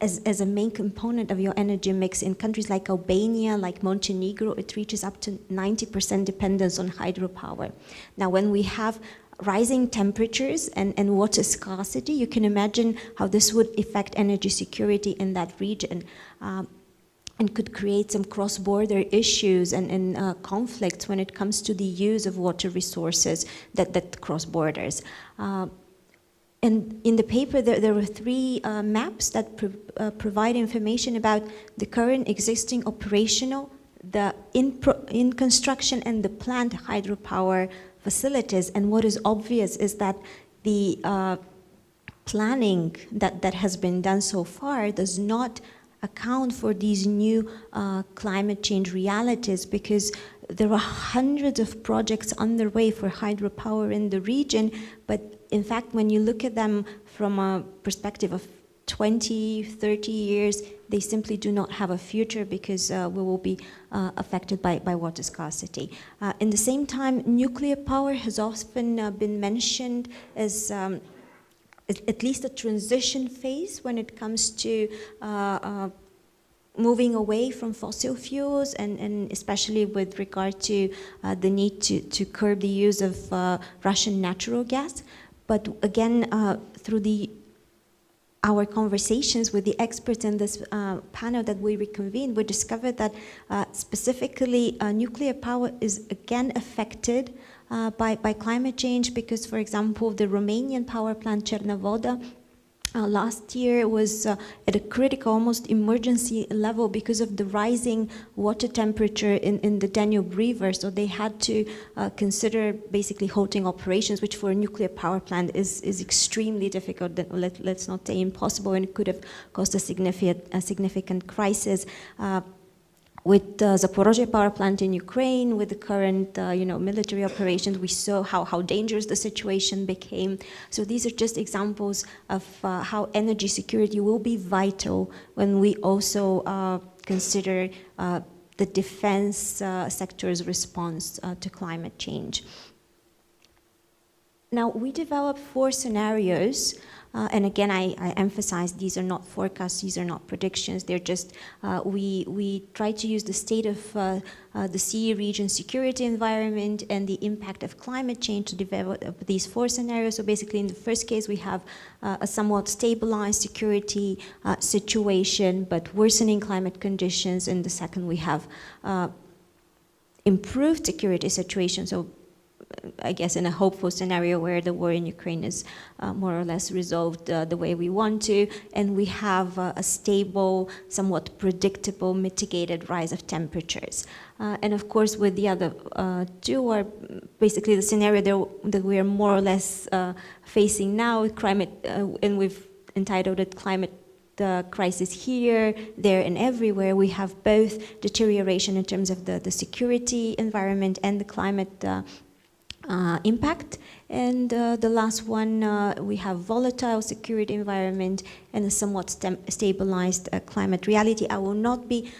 as a main component of your energy mix. In countries like Albania, like Montenegro, it reaches up to 90% dependence on hydropower. Now, when we have rising temperatures and water scarcity, you can imagine how this would affect energy security in that region and could create some cross-border issues and conflicts when it comes to the use of water resources that cross borders. And in the paper, there were three maps that provide information about the current existing operational, the in construction, and the planned hydropower facilities. And what is obvious is that the planning that has been done so far does not account for these new climate change realities, because there are hundreds of projects underway for hydropower in the region, but in fact, when you look at them from a perspective of 20, 30 years, they simply do not have a future because we will be affected by water scarcity. In the same time, nuclear power has often been mentioned as at least a transition phase when it comes to moving away from fossil fuels, and especially with regard to the need to curb the use of Russian natural gas. But again, through our conversations with the experts in this panel that we reconvened, we discovered that specifically nuclear power is again affected by climate change, because, for example, the Romanian power plant Cernavodă last year was at a critical, almost emergency level because of the rising water temperature in the Danube River. So they had to consider basically halting operations, which for a nuclear power plant is extremely difficult. Let's not say impossible, and it could have caused a significant crisis. With the Zaporozhye power plant in Ukraine, with the current military operations, we saw how dangerous the situation became. So these are just examples of how energy security will be vital when we also consider the defense sector's response to climate change. Now, we developed 4 scenarios. And again, I emphasize these are not forecasts, these are not predictions. They're just, we try to use the state of the CE region security environment and the impact of climate change to develop these 4 scenarios. So basically, in the first case, we have a somewhat stabilized security situation, but worsening climate conditions. In the second, we have improved security situation. So I guess in a hopeful scenario where the war in Ukraine is more or less resolved the way we want to, and we have a stable, somewhat predictable, mitigated rise of temperatures. And of course, with the other 2 are basically the scenario that we are more or less facing now, climate, and we've entitled it Climate the crisis here, there, and everywhere. We have both deterioration in terms of the security environment and the climate impact. And the last one, we have volatile security environment and a somewhat stabilized climate reality. I will not be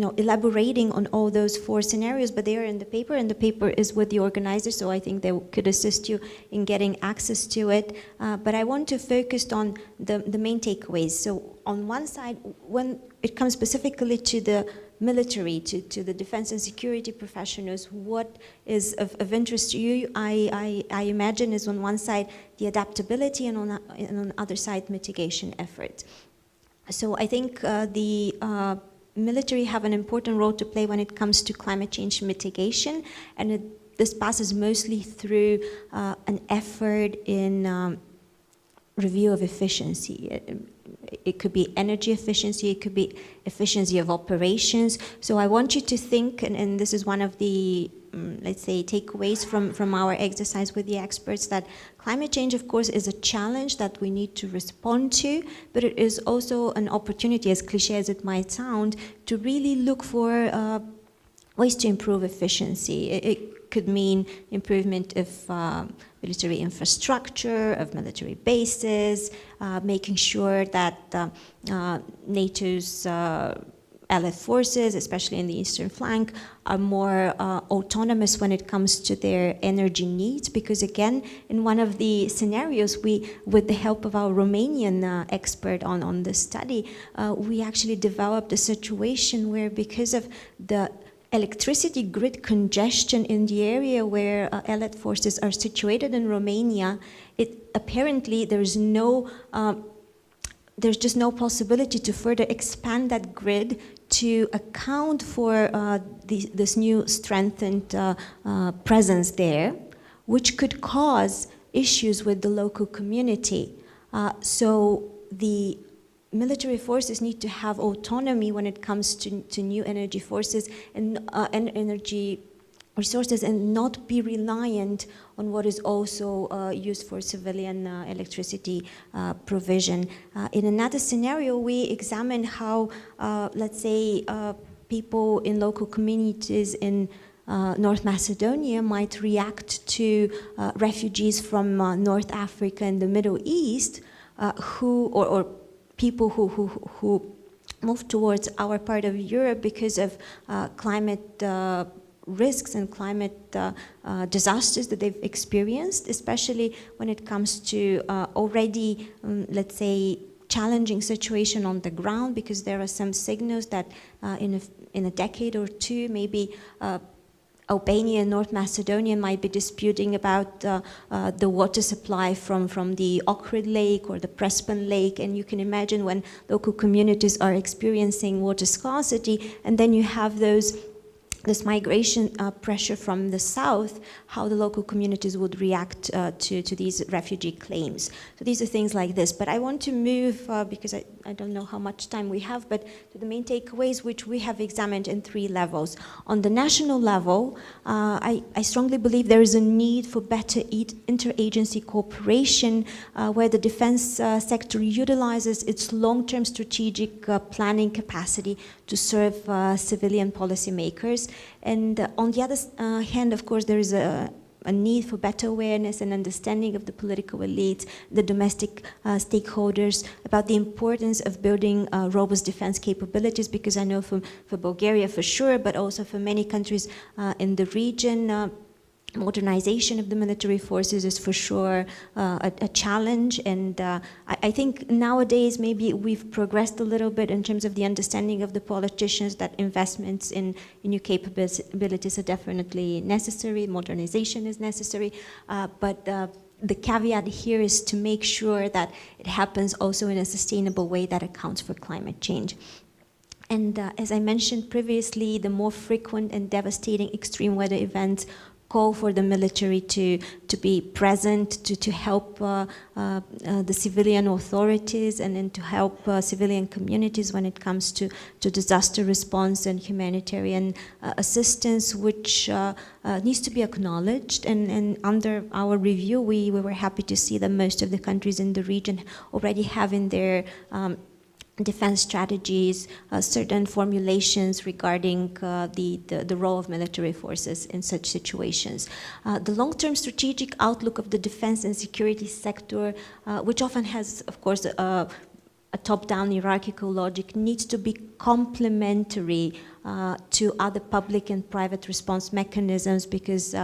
elaborating on all those 4 scenarios, but they are in the paper, and the paper is with the organizer, so I think they could assist you in getting access to it. But I want to focus on the main takeaways. So on one side, when it comes specifically to the military, to the defense and security professionals, what is of interest to you, I imagine, is on one side the adaptability, and on the other side mitigation efforts. So I think the military have an important role to play when it comes to climate change mitigation, and this passes mostly through an effort in review of efficiency. It could be energy efficiency, it could be efficiency of operations. So I want you to think, and this is one of the, let's say, takeaways from our exercise with the experts, that climate change, of course, is a challenge that we need to respond to, but it is also an opportunity, as cliche as it might sound, to really look for ways to improve efficiency. It could mean improvement of military infrastructure, of military bases, making sure that NATO's allied forces, especially in the eastern flank, are more autonomous when it comes to their energy needs, because again, in one of the scenarios, with the help of our Romanian expert on the study, we actually developed a situation where, because of the electricity grid congestion in the area where allied forces are situated in Romania, apparently there's just no possibility to further expand that grid to account for this new strengthened presence there, which could cause issues with the local community. So the military forces need to have autonomy when it comes to new energy forces and energy resources, and not be reliant on what is also used for civilian electricity provision. In another scenario, we examined how, let's say, people in local communities in North Macedonia might react to refugees from North Africa and the Middle East, or people who move towards our part of Europe because of climate risks and climate disasters that they've experienced, especially when it comes to already, let's say, challenging situation on the ground, because there are some signals that in a decade or two, maybe Albania and North Macedonia might be disputing about the water supply from the Ohrid Lake or the Prespan Lake, and you can imagine when local communities are experiencing water scarcity, and then you have this migration pressure from the south, how the local communities would react to these refugee claims. So these are things like this. But I want to move, because I don't know how much time we have, but to the main takeaways, which we have examined in 3 levels. On the national level, I strongly believe there is a need for better interagency cooperation, where the defense sector utilizes its long-term strategic planning capacity to serve civilian policymakers. And on the other hand, of course, there is a need for better awareness and understanding of the political elites, the domestic stakeholders, about the importance of building robust defense capabilities, because I know for Bulgaria for sure, but also for many countries in the region, modernization of the military forces is for sure a challenge, and I think nowadays maybe we've progressed a little bit in terms of the understanding of the politicians that investments in new capabilities are definitely necessary, modernization is necessary, but the caveat here is to make sure that it happens also in a sustainable way that accounts for climate change. And as I mentioned previously, the more frequent and devastating extreme weather events call for the military to be present, to help the civilian authorities, and then to help civilian communities when it comes to disaster response and humanitarian assistance, which needs to be acknowledged. And under our review, we were happy to see that most of the countries in the region already have in their defense strategies, certain formulations regarding the role of military forces in such situations. The long-term strategic outlook of the defense and security sector, which often has, of course, a top-down hierarchical logic, needs to be complementary to other public and private response mechanisms, because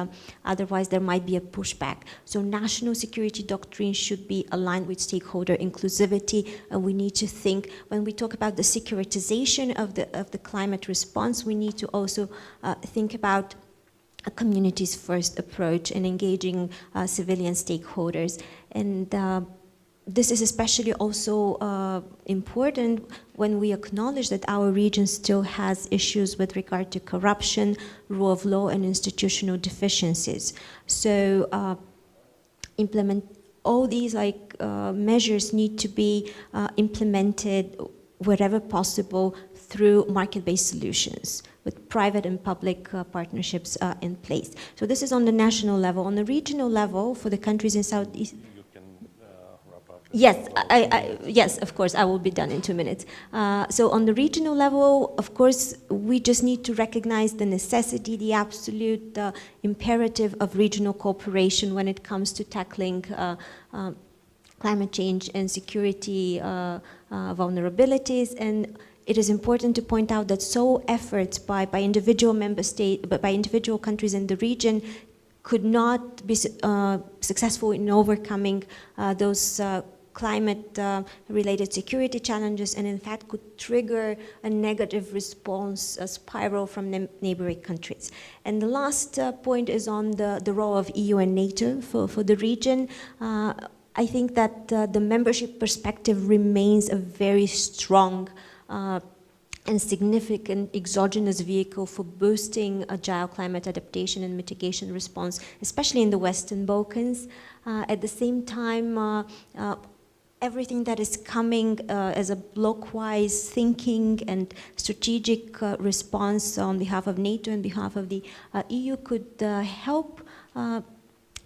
otherwise there might be a pushback. So national security doctrine should be aligned with stakeholder inclusivity, and we need to think, when we talk about the securitization of the climate response, we need to also think about a communities first approach and engaging civilian stakeholders. And this is especially also important when we acknowledge that our region still has issues with regard to corruption, rule of law, and institutional deficiencies. So all these measures need to be implemented wherever possible through market-based solutions with private and public partnerships in place. So this is on the national level. On the regional level, for the countries in Southeast... You can wrap up. Yes, yes, of course, I will be done in 2 minutes. So on the regional level, of course, we just need to recognize the necessity, the absolute imperative of regional cooperation when it comes to tackling climate change and security vulnerabilities. And it is important to point out that efforts by individual member states, by individual countries in the region, could not be successful in overcoming those climate-related security challenges, and in fact could trigger a negative response, a spiral from neighboring countries. And the last point is on the role of EU and NATO for the region. I think that the membership perspective remains a very strong and significant exogenous vehicle for boosting agile climate adaptation and mitigation response, especially in the Western Balkans. At the same time, everything that is coming as a block-wise thinking and strategic response on behalf of NATO and behalf of the EU could help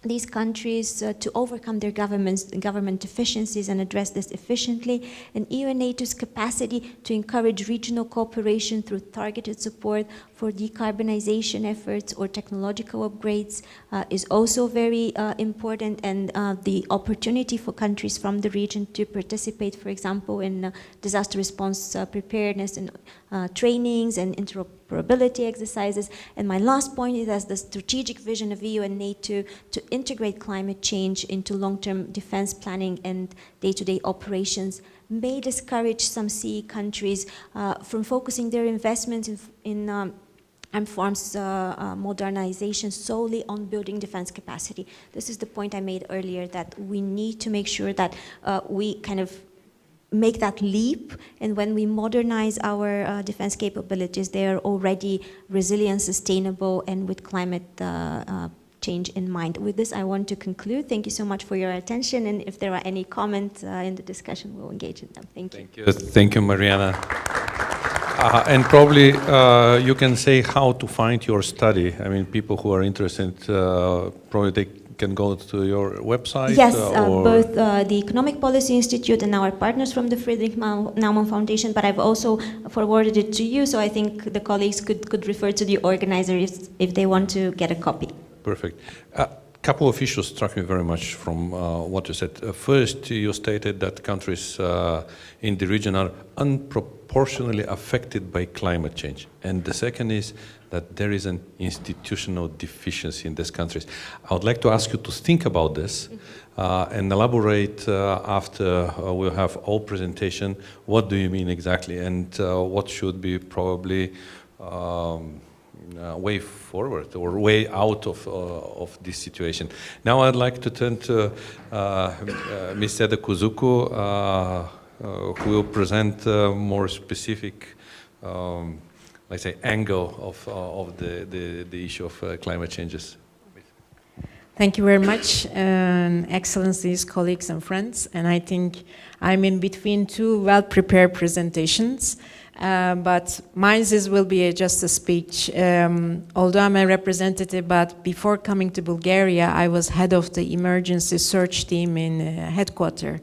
these countries to overcome their government deficiencies and address this efficiently. And EU and NATO's capacity to encourage regional cooperation through targeted support for decarbonization efforts or technological upgrades is also very important. And the opportunity for countries from the region to participate, for example, in disaster response preparedness and trainings and interoperability exercises. And my last point is as the strategic vision of EU and NATO to integrate climate change into long-term defense planning and day-to-day operations may discourage some CE countries from focusing their investments in armed forces modernization solely on building defense capacity. This is the point I made earlier, that we need to make sure that we kind of make that leap, and when we modernize our defense capabilities, they are already resilient, sustainable, and with climate change in mind. With this, I want to conclude. Thank you so much for your attention, and if there are any comments in the discussion, we'll engage in them. Thank you. Thank you, Mariana. And probably you can say how to find your study. I mean, people who are interested, probably they can go to your website? Yes, both the Economic Policy Institute and our partners from the Friedrich Naumann Foundation, but I've also forwarded it to you, so I think the colleagues could refer to the organizers if they want to get a copy. Perfect. A couple of issues struck me very much from what you said. First, you stated that countries in the region are unproportionally affected by climate change. And the second is that there is an institutional deficiency in these countries. I would like to ask you to think about this and elaborate after we'll have all presentation. What do you mean exactly, and what should be probably way forward or way out of this situation? Now I'd like to turn to Ms. Seda Kuzuku, who will present more specific let's say, angle of the issue of climate changes. Thank you very much, Excellencies, colleagues and friends. And I think I'm in between two well-prepared presentations, but mine will be just a speech. Although I'm a representative, but before coming to Bulgaria, I was head of the emergency search team in headquarters.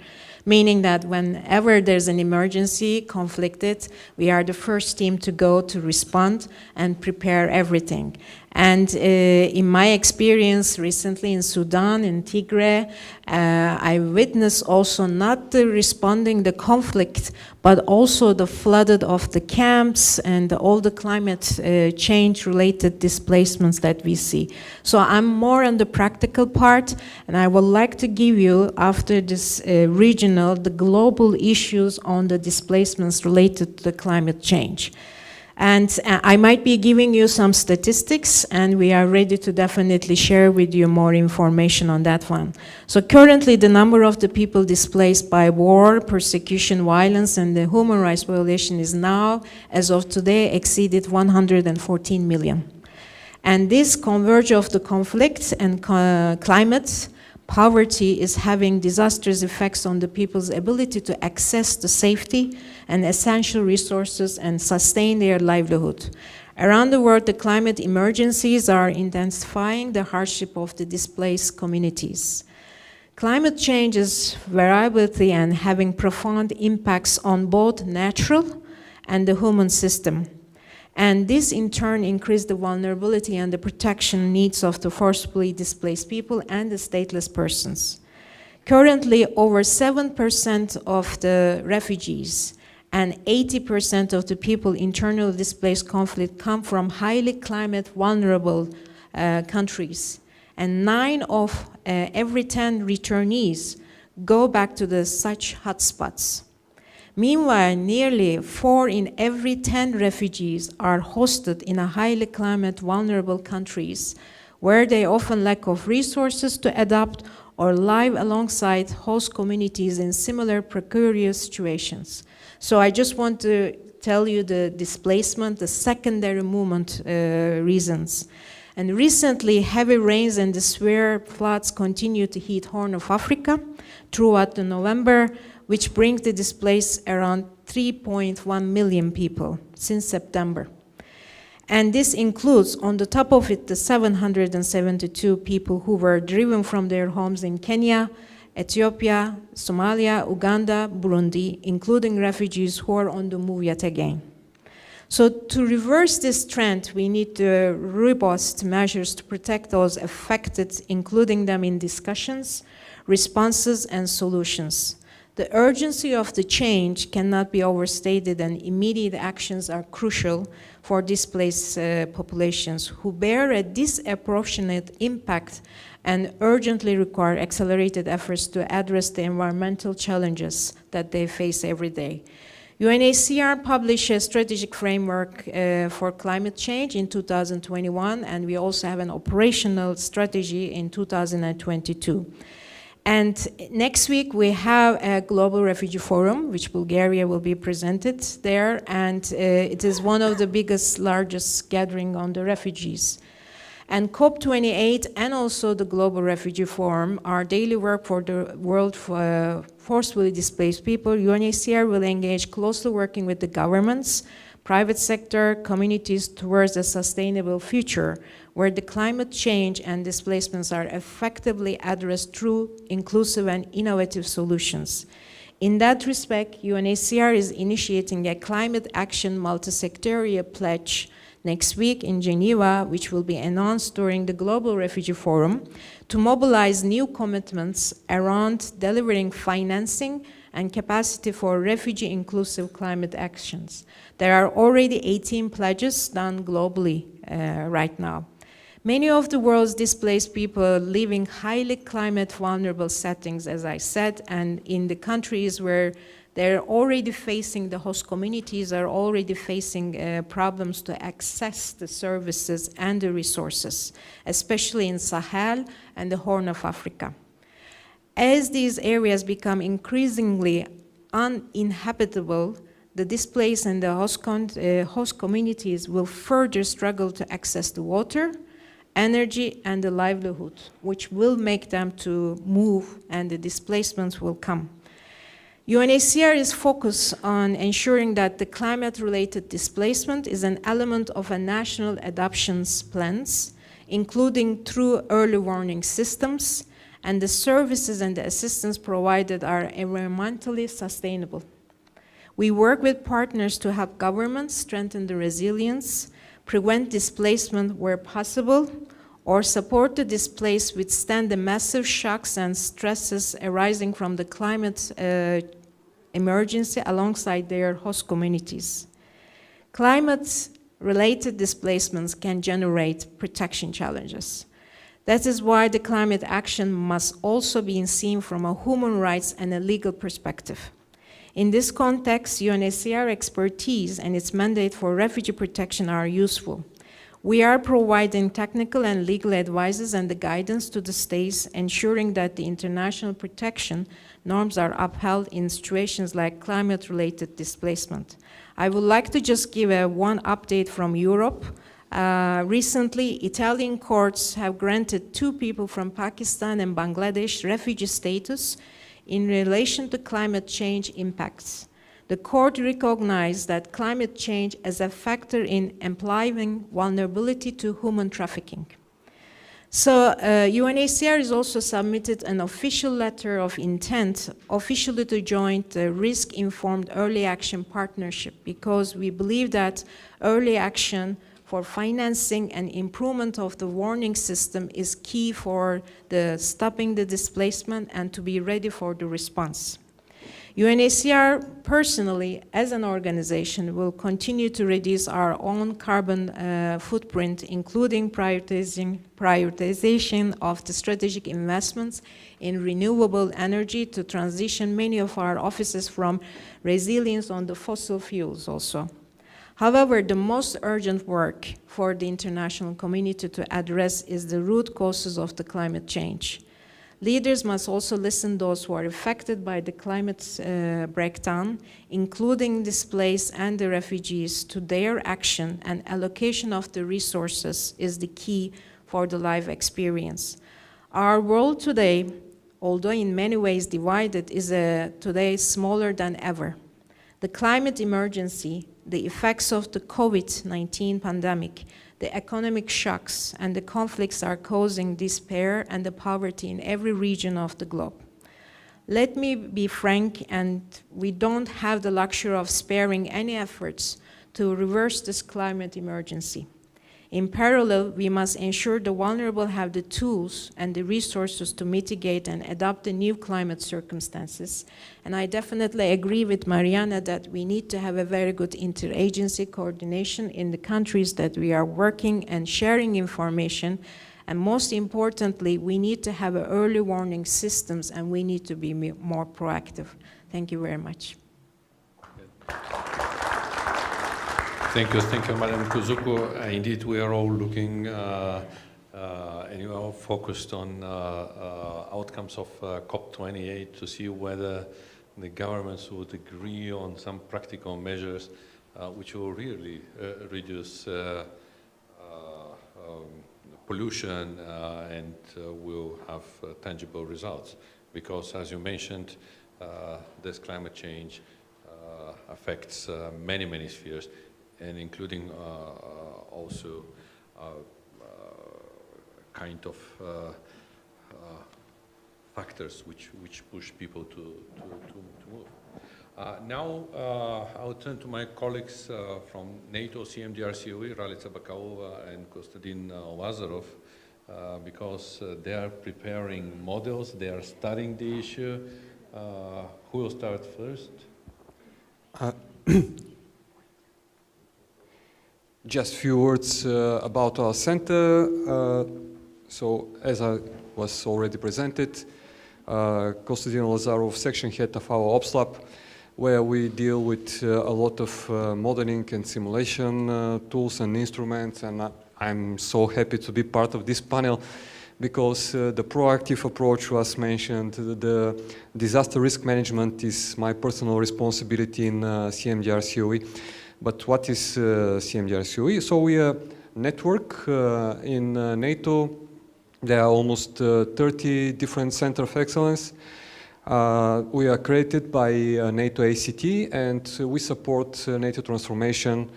Meaning that whenever there's an emergency conflicted, we are the first team to go to respond and prepare everything. And in my experience recently in Sudan, in Tigray, I witnessed also not the responding the conflict, but also the flooded of the camps and all the climate change related displacements that we see. So I'm more on the practical part, and I would like to give you, after this regional, the global issues on the displacements related to the climate change. And I might be giving you some statistics, and we are ready to definitely share with you more information on that one. So currently, the number of the people displaced by war, persecution, violence, and the human rights violation is now, as of today, exceeded 114 million. And this converge of the conflict and climate, poverty is having disastrous effects on the people's ability to access the safety and essential resources and sustain their livelihood. Around the world, the climate emergencies are intensifying the hardship of the displaced communities. Climate change is variability and having profound impacts on both natural and the human system. And this in turn increased the vulnerability and the protection needs of the forcibly displaced people and the stateless persons. Currently, over 7% of the refugees and 80% of the people internally displaced conflict come from highly climate vulnerable countries. And 9 of every 10 returnees go back to the such hotspots. Meanwhile, nearly 4 in every 10 refugees are hosted in a highly climate vulnerable countries where they often lack of resources to adapt or live alongside host communities in similar precarious situations. So I just want to tell you the displacement, the secondary movement reasons. And recently, heavy rains and the severe floods continue to hit Horn of Africa throughout November, which brings the displaced around 3.1 million people since September. And this includes, on the top of it, the 772 people who were driven from their homes in Kenya, Ethiopia, Somalia, Uganda, Burundi, including refugees who are on the move yet again. So to reverse this trend, we need robust measures to protect those affected, including them in discussions, responses, and solutions. The urgency of the change cannot be overstated, and immediate actions are crucial for displaced populations who bear a disproportionate impact and urgently require accelerated efforts to address the environmental challenges that they face every day. UNHCR published a strategic framework for climate change in 2021, and we also have an operational strategy in 2022. And next week, we have a Global Refugee Forum, which Bulgaria will be presented there, and it is one of the biggest, largest gathering on the refugees. And COP28 and also the Global Refugee Forum are daily work for the world forcibly displaced people. UNHCR will engage closely working with the governments, private sector, communities towards a sustainable future where the climate change and displacements are effectively addressed through inclusive and innovative solutions. In that respect, UNHCR is initiating a climate action multi-sectorial pledge next week in Geneva, which will be announced during the Global Refugee Forum, to mobilize new commitments around delivering financing and capacity for refugee-inclusive climate actions. There are already 18 pledges done globally right now. Many of the world's displaced people live in highly climate vulnerable settings, as I said, and in the countries where they're already facing, the host communities are already facing problems to access the services and the resources, especially in Sahel and the Horn of Africa. As these areas become increasingly uninhabitable, the displaced and the host communities will further struggle to access the water, energy, and the livelihood, which will make them to move, and the displacements will come. UNHCR is focused on ensuring that the climate-related displacement is an element of a national adoptions plans, including through early warning systems, and the services and the assistance provided are environmentally sustainable. We work with partners to help governments strengthen the resilience, prevent displacement where possible, or support the displaced withstand the massive shocks and stresses arising from the climate emergency alongside their host communities. Climate-related displacements can generate protection challenges. That is why the climate action must also be seen from a human rights and a legal perspective. In this context, UNHCR expertise and its mandate for refugee protection are useful. We are providing technical and legal advices and the guidance to the states, ensuring that the international protection norms are upheld in situations like climate-related displacement. I would like to just give one update from Europe. Recently, Italian courts have granted 2 people from Pakistan and Bangladesh refugee status in relation to climate change impacts. The court recognized that climate change as a factor in implying vulnerability to human trafficking. So UNHCR has also submitted an official letter of intent officially to join the risk-informed early action partnership, because we believe that early action for financing and improvement of the warning system is key for stopping the displacement and to be ready for the response. UNHCR personally, as an organization, will continue to reduce our own carbon footprint, including prioritization of the strategic investments in renewable energy to transition many of our offices from resilience on the fossil fuels also. However, the most urgent work for the international community to address is the root causes of the climate change. Leaders must also listen to those who are affected by the climate breakdown, including displaced and the refugees, to their action, and allocation of the resources is the key for the life experience. Our world today, although in many ways divided, is today smaller than ever. The climate emergency, the effects of the COVID-19 pandemic, the economic shocks and the conflicts are causing despair and the poverty in every region of the globe. Let me be frank, and we don't have the luxury of sparing any efforts to reverse this climate emergency. In parallel, we must ensure the vulnerable have the tools and the resources to mitigate and adapt the new climate circumstances. And I definitely agree with Mariana that we need to have a very good interagency coordination in the countries that we are working and sharing information. And most importantly, we need to have early warning systems, and we need to be more proactive. Thank you very much. Thank you, Madam Kuzuko. Indeed, we are all looking and you are focused on outcomes of COP28 to see whether the governments would agree on some practical measures which will really reduce pollution and will have tangible results. Because, as you mentioned, this climate change affects many, many spheres, and including also kind of factors which push people to move. Now I'll turn to my colleagues from NATO CMDR-COE, Ralica Bakaova and Kostadin Lazarov, because they are preparing models, they are studying the issue. Who will start first? Just a few words about our center. So, as I was already presented, Kostadin Lazarov, section head of our Ops Lab, where we deal with a lot of modeling and simulation tools and instruments, and I'm so happy to be part of this panel because the proactive approach was mentioned. The disaster risk management is my personal responsibility in CMDR-COE. But what is CMDR-COE? So we are a network in NATO. There are almost 30 different centers of excellence. We are created by NATO ACT, and we support NATO transformation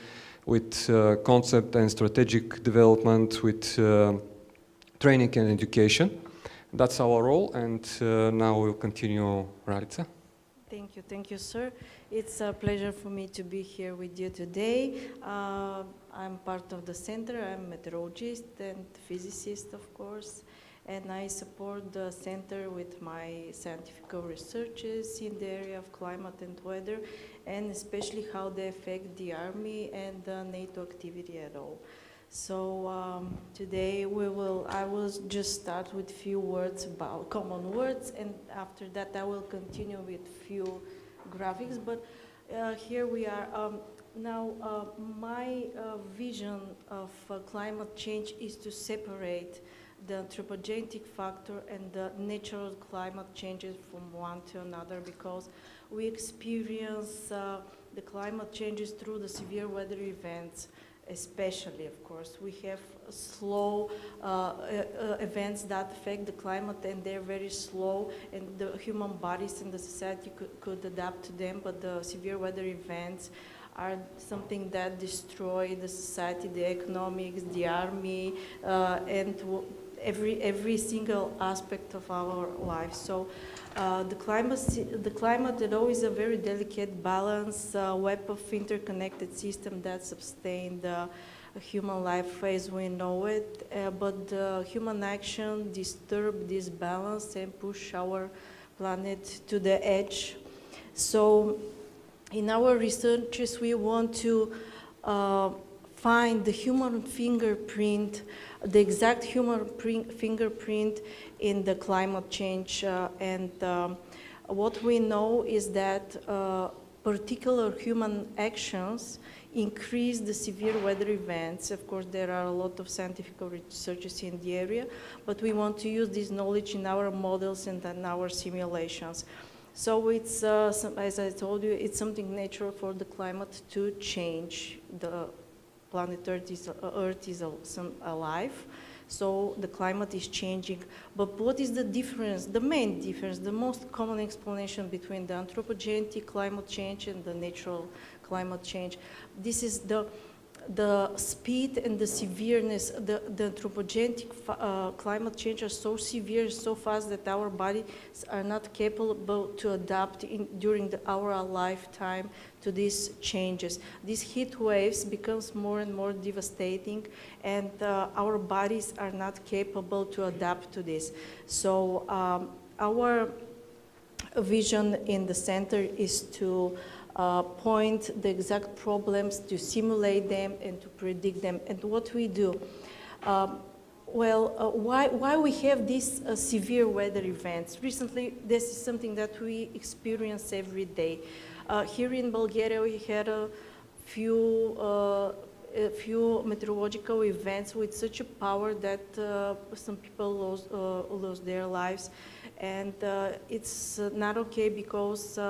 with concept and strategic development, with training and education. That's our role, and now we'll continue, Ralica. Thank you, sir. It's a pleasure for me to be here with you today. I'm part of the center. I'm a meteorologist and physicist, of course, and I support the center with my scientific researches in the area of climate and weather, and especially how they affect the Army and the NATO activity at all. So today I will just start with few words about common words, and after that I will continue with few graphics. But here we are. Now my vision of climate change is to separate the anthropogenic factor and the natural climate changes from one to another, because we experience the climate changes through the severe weather events. Especially, of course, we have slow events that affect the climate, and they're very slow, and the human bodies and the society could adapt to them, but the severe weather events are something that destroy the society, the economics, the army, and every single aspect of our life. So the climate is always a very delicate balance, web of interconnected system that sustain the human life as we know it, but human action disturb this balance and push our planet to the edge. So in our researches, we want to find the human fingerprint, the exact human fingerprint in the climate change. And what we know is that particular human actions increase the severe weather events. Of course, there are a lot of scientific researches in the area, but we want to use this knowledge in our models and in our simulations. So it's, as I told you, it's something natural for the climate to change. The planet Earth is alive, so the climate is changing. But what is the difference, the main difference, the most common explanation between the anthropogenic climate change and the natural climate change? This is the speed and the severeness. The anthropogenic climate change are so severe, so fast that our bodies are not capable to adapt during our lifetime to these changes. These heat waves becomes more and more devastating, and our bodies are not capable to adapt to this. So our vision in the center is to point the exact problems, to simulate them, and to predict them. And what we do, why we have these severe weather events? Recently, this is something that we experience every day. Here in Bulgaria, we had a few meteorological events with such a power that some people lost their lives, and it's not okay, because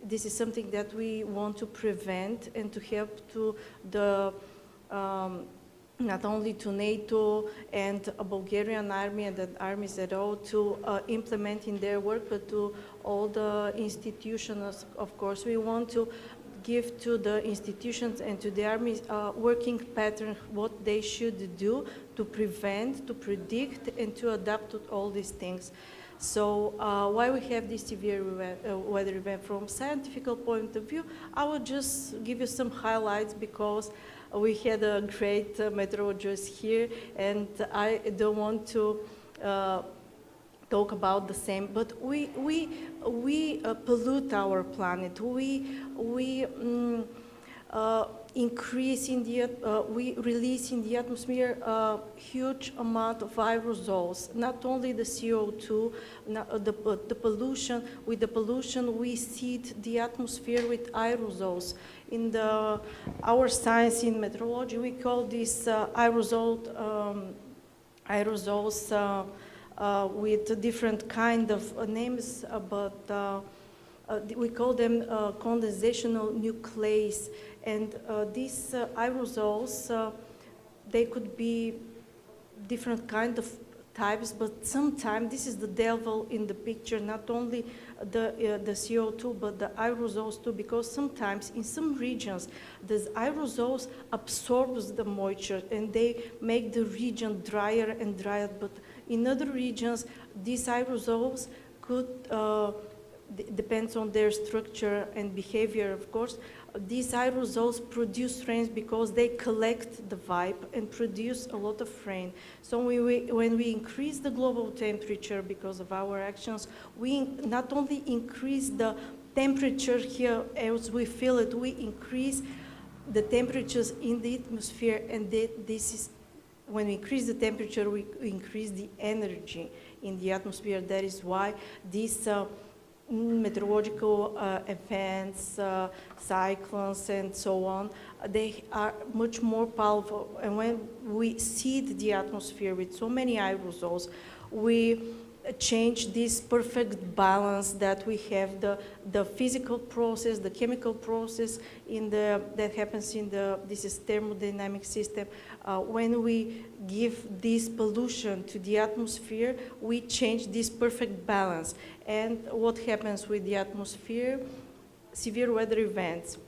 this is something that we want to prevent and to help to the not only to NATO and a Bulgarian army and the armies at all to implement in their work, but to all the institutions. Of course, we want to give to the institutions and to the armies a working pattern, what they should do to prevent, to predict, and to adapt to all these things. So why we have this severe weather event from scientific point of view, I will just give you some highlights, because we had a great meteorologist here, and I don't want to talk about the same, but we pollute our planet. We increase in the, we release in the atmosphere a huge amount of aerosols, not only the CO2, the pollution. With the pollution, we seed the atmosphere with aerosols. In our science in meteorology, we call this aerosols with different kind of names, but we call them condensational nucleus. And these aerosols, they could be different kind of types, but sometimes this is the devil in the picture, not only the CO2, but the aerosols too, because sometimes in some regions, these aerosols absorbs the moisture and they make the region drier and drier, but in other regions, these aerosols could depends on their structure and behavior, of course. These aerosols produce rains because they collect the vibe and produce a lot of rain. So when we increase the global temperature because of our actions, we not only increase the temperature here as we feel it, we increase the temperatures in the atmosphere, and this is, when we increase the temperature, we increase the energy in the atmosphere. That is why these meteorological events, cyclones, and so on, they are much more powerful. And when we seed the atmosphere with so many aerosols, we change this perfect balance that we have, the physical process, the chemical process that happens in this is thermodynamic system. When we give this pollution to the atmosphere, we change this perfect balance. And what happens with the atmosphere? Severe weather events,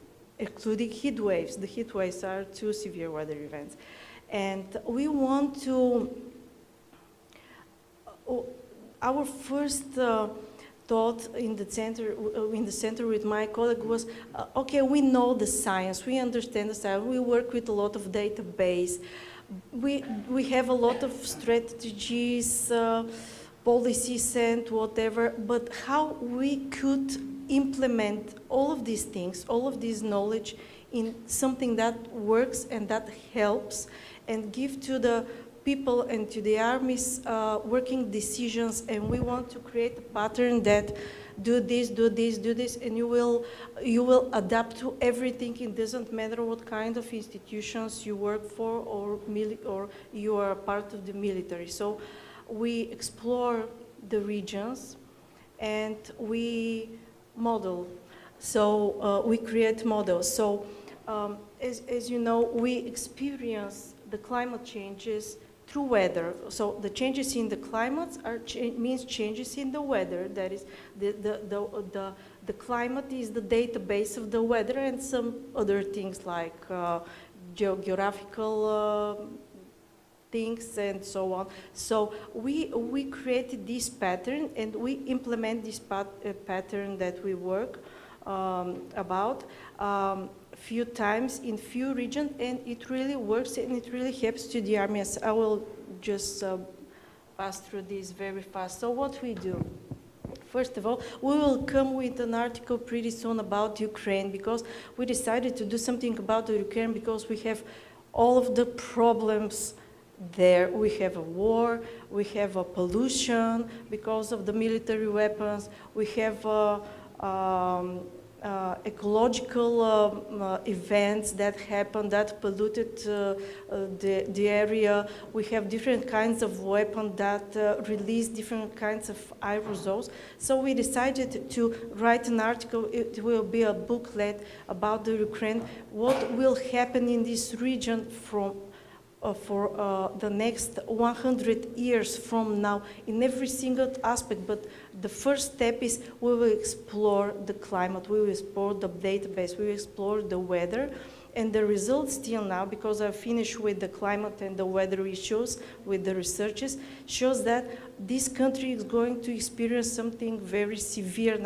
including heat waves. The heat waves are two severe weather events. And we want to, our first thought in the center with my colleague was, okay, we know the science, we understand the science, we work with a lot of database, we have a lot of strategies, policies and whatever, but how we could implement all of these things, all of this knowledge in something that works and that helps, and give to the people and to the armies working decisions. And we want to create a pattern that do this, do this, do this, and you will adapt to everything. It doesn't matter what kind of institutions you work for or you are part of the military. So we explore the regions and we model. So we create models. So as you know, we experience the climate changes through weather. So the changes in the climate means changes in the weather. That is, the climate is the database of the weather and some other things like geographical things and so on. So we created this pattern and we implement this pattern that we work about few times in few regions, and it really works and it really helps to the armies. I will just pass through this very fast. So what we do? First of all, we will come with an article pretty soon about Ukraine, because we decided to do something about the Ukraine because we have all of the problems there. We have a war, we have a pollution because of the military weapons, we have ecological events that happen that polluted the area. We have different kinds of weapons that release different kinds of aerosols. So we decided to write an article. It will be a booklet about the Ukraine, what will happen in this region for the next 100 years from now in every single aspect. But the first step is we will explore the climate, we will explore the database, we will explore the weather. And the results till now, because I finished with the climate and the weather issues with the researchers, shows that this country is going to experience something very severe,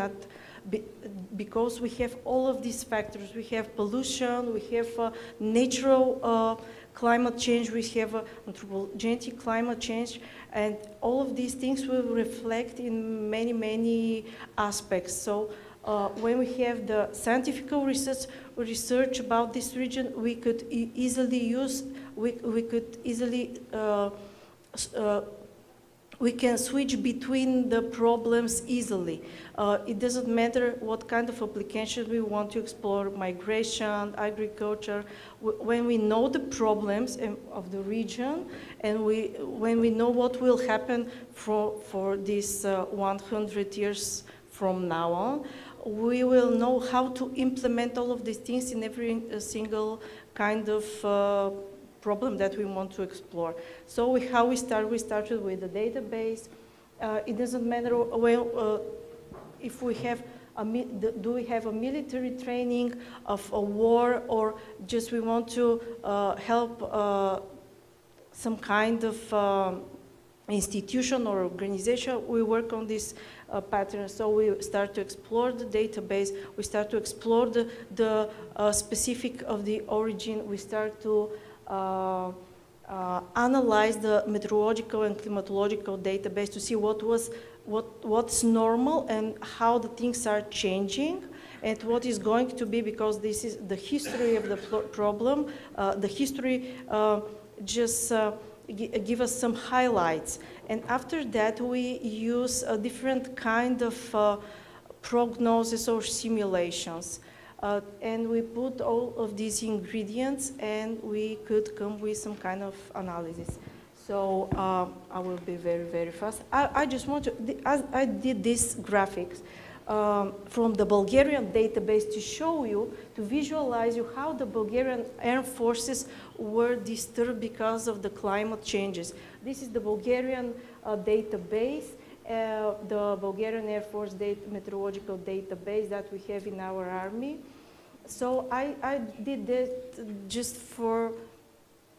because we have all of these factors. We have pollution, we have natural climate change, we have anthropogenic climate change, and all of these things will reflect in many, many aspects. So when we have the scientific research about this region, we could we can switch between the problems easily. It doesn't matter what kind of application we want to explore, migration, agriculture. When we know the problems of the region, and when we know what will happen for this 100 years from now on, we will know how to implement all of these things in every single kind of problem that we want to explore. So how we start? We started with the database. It doesn't matter if we have do we have a military training of a war, or just we want to help some kind of institution or organization, we work on this pattern. So we start to explore the database, we start to explore the specific of the origin, we start to analyze the meteorological and climatological database to see what's normal and how the things are changing and what is going to be, because this is the history of the problem. The history just give us some highlights. And after that, we use a different kind of prognosis or simulations. And we put all of these ingredients and we could come with some kind of analysis. So I will be very, very fast. I just want to, I did these graphics from the Bulgarian database to show you, to visualize you how the Bulgarian air forces were disturbed because of the climate changes. This is the Bulgarian database, the Bulgarian Air Force meteorological database that we have in our army. So I did that just for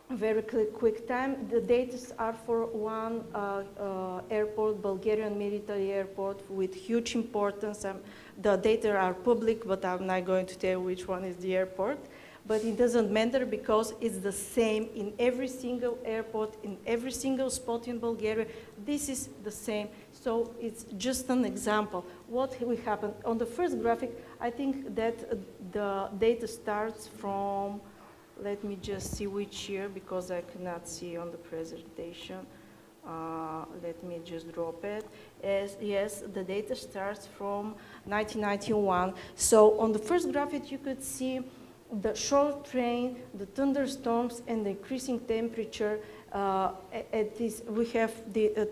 a very quick time. The data are for one airport, Bulgarian military airport, with huge importance. The data are public, but I'm not going to tell you which one is the airport. But it doesn't matter because it's the same in every single airport, in every single spot in Bulgaria. This is the same. So it's just an example. What will happen? On the first graphic, I think that the data starts from, let me just see which year, because I cannot see on the presentation. Let me just drop it. Yes, the data starts from 1991. So on the first graphic, you could see the short rain, the thunderstorms, and the increasing temperature. We have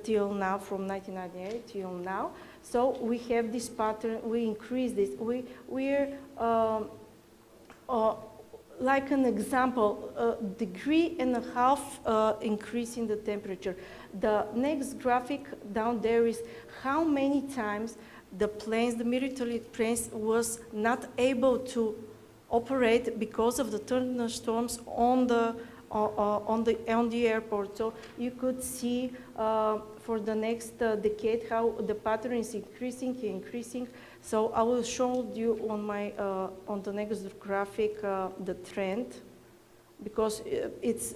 till now, from 1998 till now. So we have this pattern, we increase this. We're like an example, a degree and a half increase in the temperature. The next graphic down there is how many times the planes, the military planes, was not able to operate because of the thunderstorms on the airport. So you could see for the next decade how the pattern is increasing. So I will show you on the next graphic the trend, because it's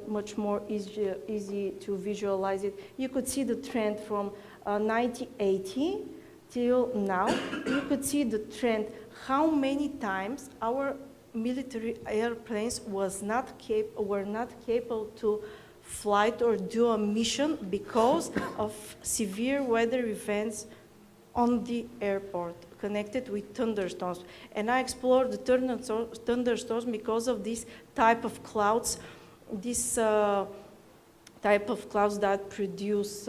much more easy to visualize it. You could see the trend from 1980 till now. You could see the trend, how many times our military airplanes were not capable to fly or do a mission because of severe weather events on the airport connected with thunderstorms. And I explored the thunderstorms because of this type of clouds, type of clouds that produce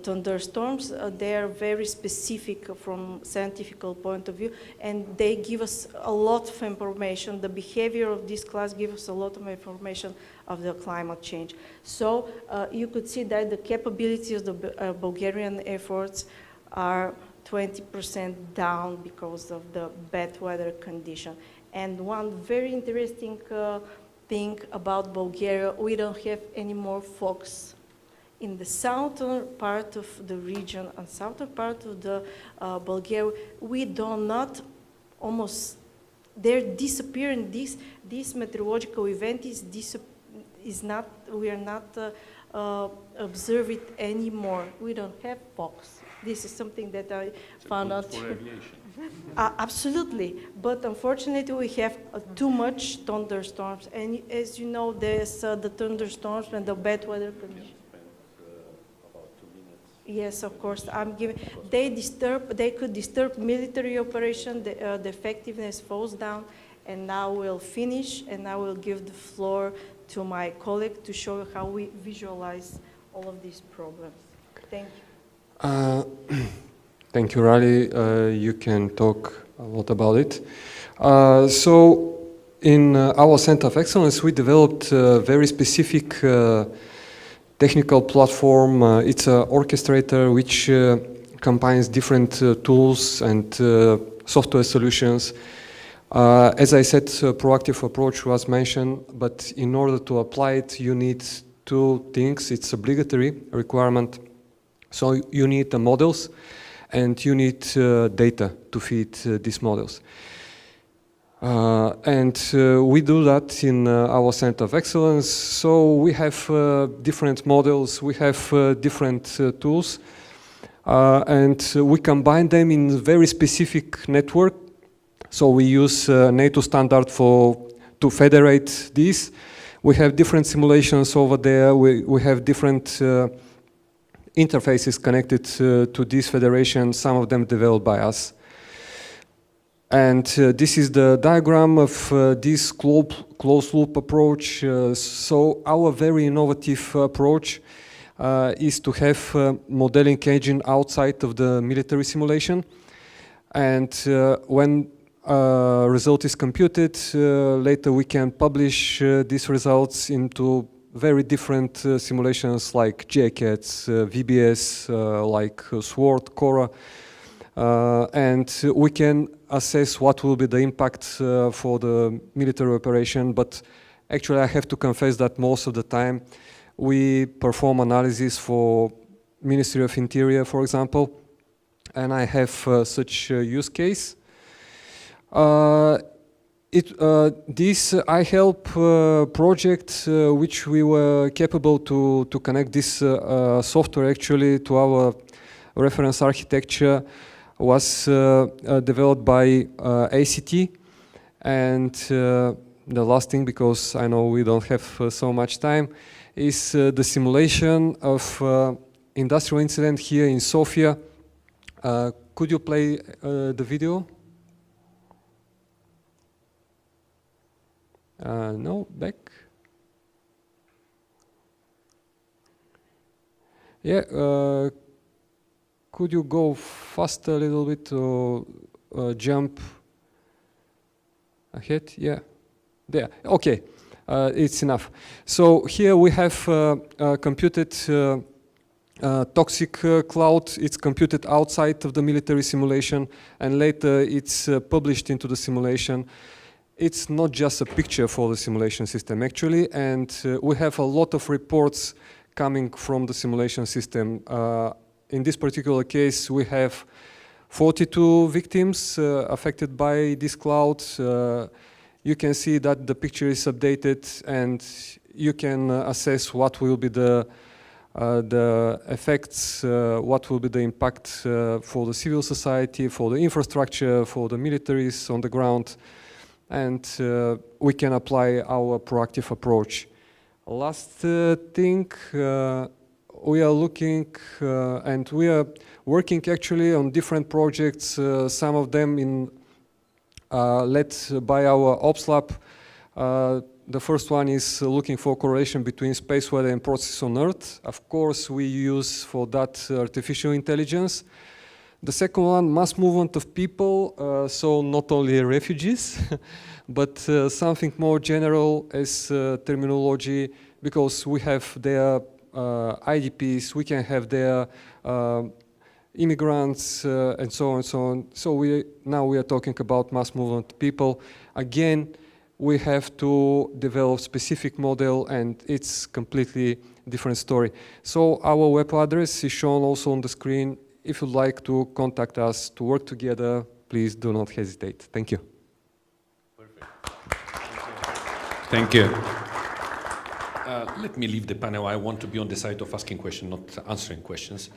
thunderstorms. They are very specific from scientific point of view, and they give us a lot of information. The behavior of this class gives us a lot of information of the climate change. So you could see that the capabilities of the Bulgarian Air Force are 20% down because of the bad weather condition. And one very interesting thing about Bulgaria, we don't have any more fogs. In the southern part of the region and southern part of the Bulgaria, we do not almost, they're disappearing. This meteorological event we are not observe it anymore. We don't have fogs. This is something that I found out. For aviation. Absolutely, but unfortunately we have too much thunderstorms, and as you know, there's the thunderstorms and the bad weather conditions. Yes, of course. They could disturb military operation. The effectiveness falls down, and now we'll finish, and I will give the floor to my colleague to show you how we visualize all of these problems. Thank you. Thank you, Rally. You can talk a lot about it. So in our Center of Excellence, we developed a very specific technical platform. It's an orchestrator which combines different tools and software solutions. As I said, proactive approach was mentioned, but in order to apply it, you need two things. It's obligatory requirement. So you need the models and you need data to feed these models. We do that in our Center of Excellence. So we have different models, we have different tools, and we combine them in very specific network. So we use NATO standard to federate these. We have different simulations over there. We have different interfaces connected to this federation, some of them developed by us. And this is the diagram of this closed loop approach. So our very innovative approach is to have a modeling engine outside of the military simulation. And when result is computed, later we can publish these results into very different simulations like JCATS, VBS, like SWORD, CORA. And we can assess what will be the impact for the military operation, but actually I have to confess that most of the time we perform analysis for Ministry of Interior, for example, and I have such a use case. This iHelp project, which we were capable to connect this software actually to our reference architecture, was developed by ACT. And the last thing, because I know we don't have so much time, is the simulation of industrial incident here in Sofia. Could you play the video? No, back. Yeah, could you go faster a little bit or jump ahead? Yeah, there. Okay, it's enough. So here we have computed toxic cloud. It's computed outside of the military simulation, and later it's published into the simulation. It's not just a picture for the simulation system actually, and we have a lot of reports coming from the simulation system. In this particular case, we have 42 victims affected by this cloud. You can see that the picture is updated, and you can assess what will be the effects, what will be the impact for the civil society, for the infrastructure, for the militaries on the ground, and we can apply our proactive approach. Last thing, we are looking and we are working actually on different projects, some of them led by our Ops Lab. The first one is looking for correlation between space weather and processes on Earth. Of course, we use for that artificial intelligence. The second one, mass movement of people, so not only refugees, but something more general as terminology, because we have their IDPs, we can have their immigrants, and so on and so on. So now we are talking about mass movement of people. Again, we have to develop specific model, and it's completely different story. So our web address is shown also on the screen. If you'd like to contact us to work together, please do not hesitate. Thank you. Perfect. Thank you. Let me leave the panel. I want to be on the side of asking questions, not answering questions.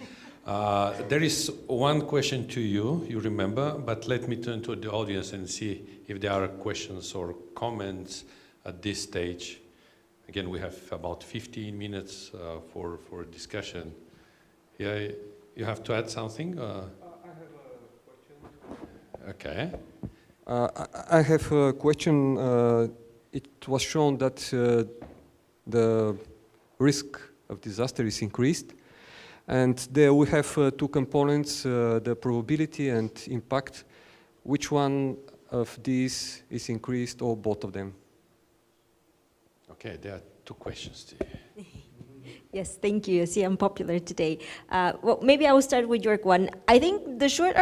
There is one question to you, you remember, but let me turn to the audience and see if there are questions or comments at this stage. Again, we have about 15 minutes for discussion. Yeah, you have to add something? I have a question. Okay. I have a question. It was shown that the risk of disaster is increased. And there we have two components, the probability and impact. Which one of these is increased, or both of them? Okay, there are two questions to you. Yes, thank you. I see I'm popular today. Well, maybe I will start with your one. I think the short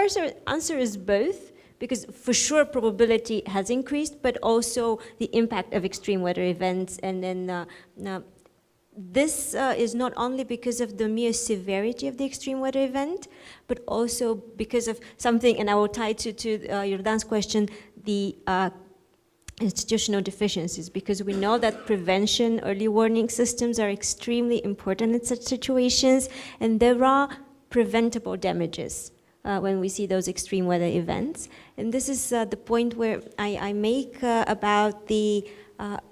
answer is both, because for sure probability has increased, but also the impact of extreme weather events, and then this is not only because of the mere severity of the extreme weather event, but also because of something, and I will tie to Jordan's question, the institutional deficiencies, because we know that prevention, early warning systems are extremely important in such situations, and there are preventable damages when we see those extreme weather events. And this is the point where I make about the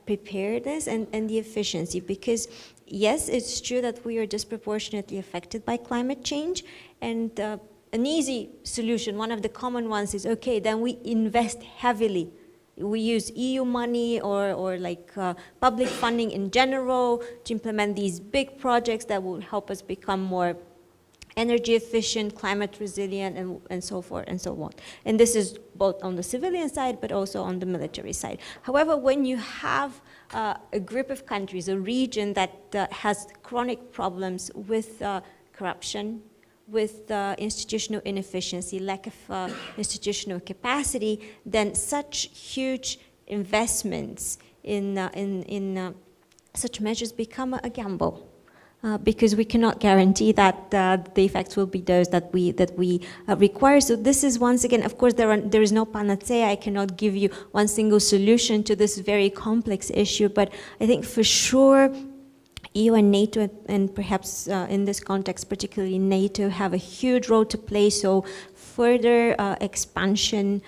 preparedness and the efficiency, because yes, it's true that we are disproportionately affected by climate change, and an easy solution, one of the common ones, is okay, then we invest heavily. We use EU money or like public funding in general to implement these big projects that will help us become more energy efficient, climate resilient, and so forth and so on. And this is both on the civilian side, but also on the military side. However, when you have a group of countries, a region that has chronic problems with corruption, with institutional inefficiency, lack of institutional capacity, then such huge investments in such measures become a gamble. Because we cannot guarantee that the effects will be those that we require. So this is, once again, of course, there is no panacea. I cannot give you one single solution to this very complex issue, but I think for sure EU and NATO, and perhaps in this context particularly NATO, have a huge role to play. So further expansion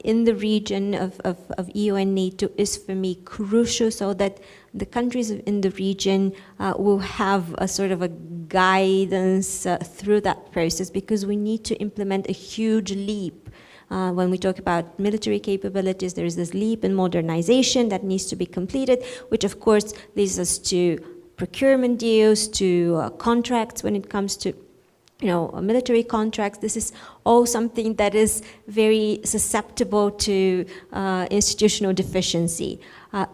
in the region of EU and NATO is for me crucial, so that the countries in the region will have a sort of a guidance through that process, because we need to implement a huge leap. When we talk about military capabilities, there is this leap in modernization that needs to be completed, which of course leads us to procurement deals, to contracts when it comes to military contracts. This is all something that is very susceptible to institutional deficiency.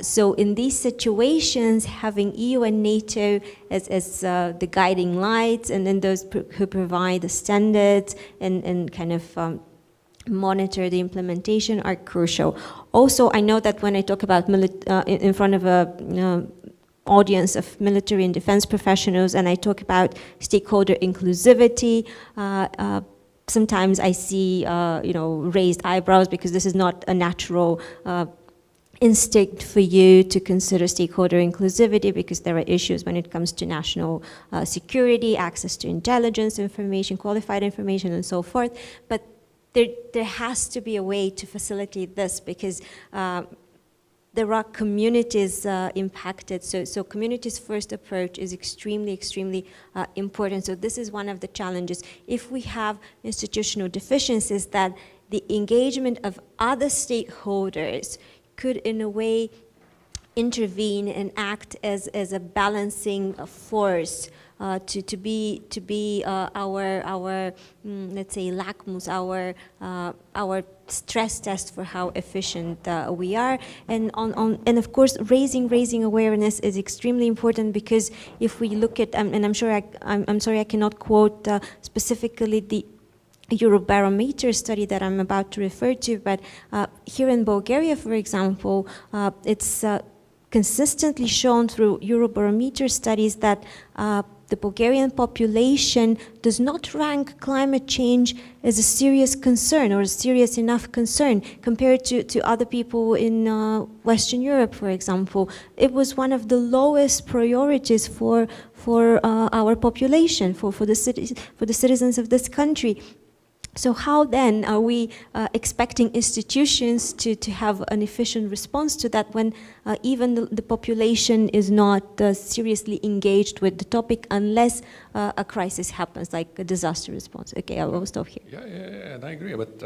So in these situations, having EU and NATO as the guiding lights, and then those who provide the standards and kind of monitor the implementation are crucial. Also, I know that when I talk about in front of a audience of military and defense professionals, and I talk about stakeholder inclusivity, sometimes I see raised eyebrows, because this is not a natural instinct for you to consider stakeholder inclusivity, because there are issues when it comes to national security, access to intelligence information, qualified information, and so forth. But there has to be a way to facilitate this, because there are communities impacted, so communities first approach is extremely important. So this is one of the challenges. If we have institutional deficiencies, that the engagement of other stakeholders could in a way intervene and act as a balancing force to be our let's say lackmus, our stress test for how efficient we are, and of course raising awareness is extremely important, because if we look at and I'm sorry I cannot quote specifically the Eurobarometer study that I'm about to refer to, but here in Bulgaria, for example, it's consistently shown through Eurobarometer studies that the Bulgarian population does not rank climate change as a serious concern, or a serious enough concern, compared to other people in Western Europe, for example. It was one of the lowest priorities for our population, for the citizens of this country. So how then are we expecting institutions to have an efficient response to that, when even the population is not seriously engaged with the topic, unless a crisis happens, like a disaster response? Okay, I will stop here. Yeah, and I agree, but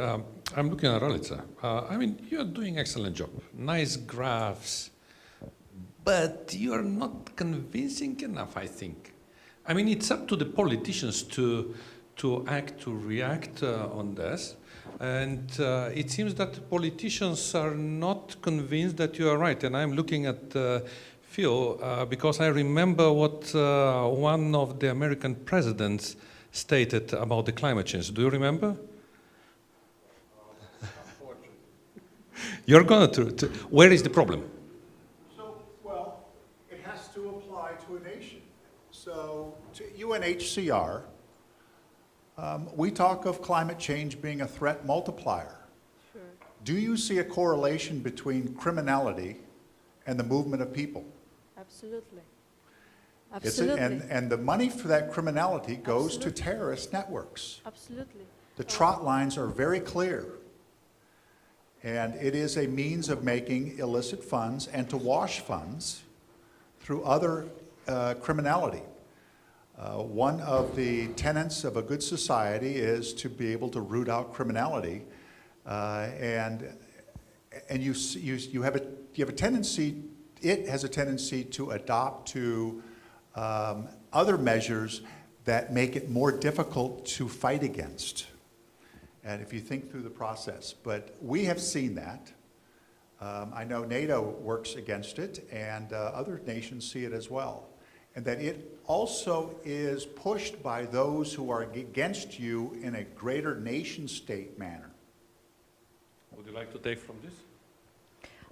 I'm looking at Rolica. I mean, you're doing excellent job. Nice graphs, but you're not convincing enough, I think. I mean, it's up to the politicians to react on this. And it seems that politicians are not convinced that you are right. And I'm looking at Phil, because I remember what one of the American presidents stated about the climate change. Do you remember? You're going to where is the problem? So, well, it has to apply to a UNHCR, we talk of climate change being a threat multiplier. Sure. Do you see a correlation between criminality and the movement of people? Absolutely. It's Absolutely. and the money for that criminality goes Absolutely. to terrorist networks. Absolutely. The trot lines are very clear. And it is a means of making illicit funds and to wash funds through other criminality. One of the tenets of a good society is to be able to root out criminality, and you have a tendency. It has a tendency to adopt to other measures that make it more difficult to fight against. And if you think through the process, but we have seen that. I know NATO works against it, and other nations see it as well. And that it also is pushed by those who are against you in a greater nation-state manner. Would you like to take from this?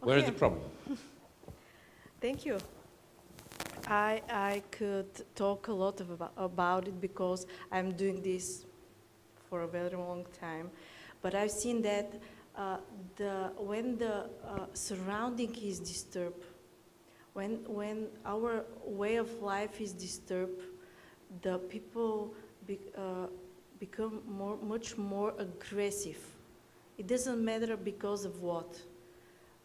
Where is the problem? Thank you. I could talk a lot about it because I'm doing this for a very long time. But I've seen that when the surrounding is disturbed, when our way of life is disturbed, the people become much more aggressive. It doesn't matter because of what.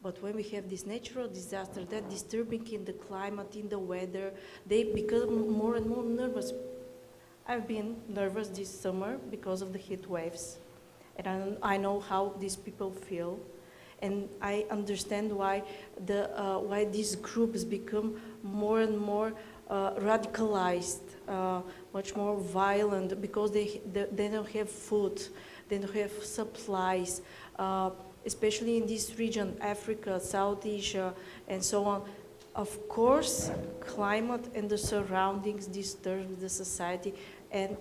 But when we have this natural disaster, that disturbing in the climate, in the weather, they become more and more nervous. I've been nervous this summer because of the heat waves. And I know how these people feel. And I understand why these groups become more and more radicalized, much more violent, because they don't have food, they don't have supplies, especially in this region, Africa, South Asia, and so on. Of course, climate and the surroundings disturb the society and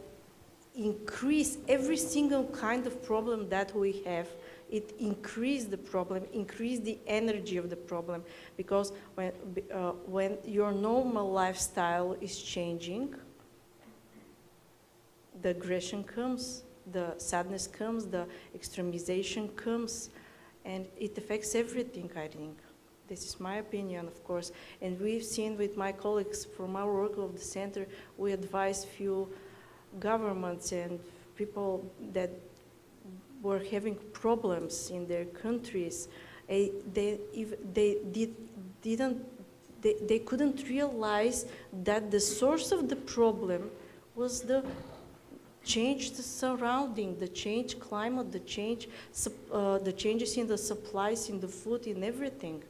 increase every single kind of problem that we have. It increases the problem, increase the energy of the problem, because when your normal lifestyle is changing, the aggression comes, the sadness comes, the extremization comes, and it affects everything, I think. This is my opinion, of course. And we've seen with my colleagues from our work of the center, we advise few governments and people that were having problems in their countries. They couldn't realize that the source of the problem was the change the surrounding, the change climate, the changes in the supplies, in the food, in everything.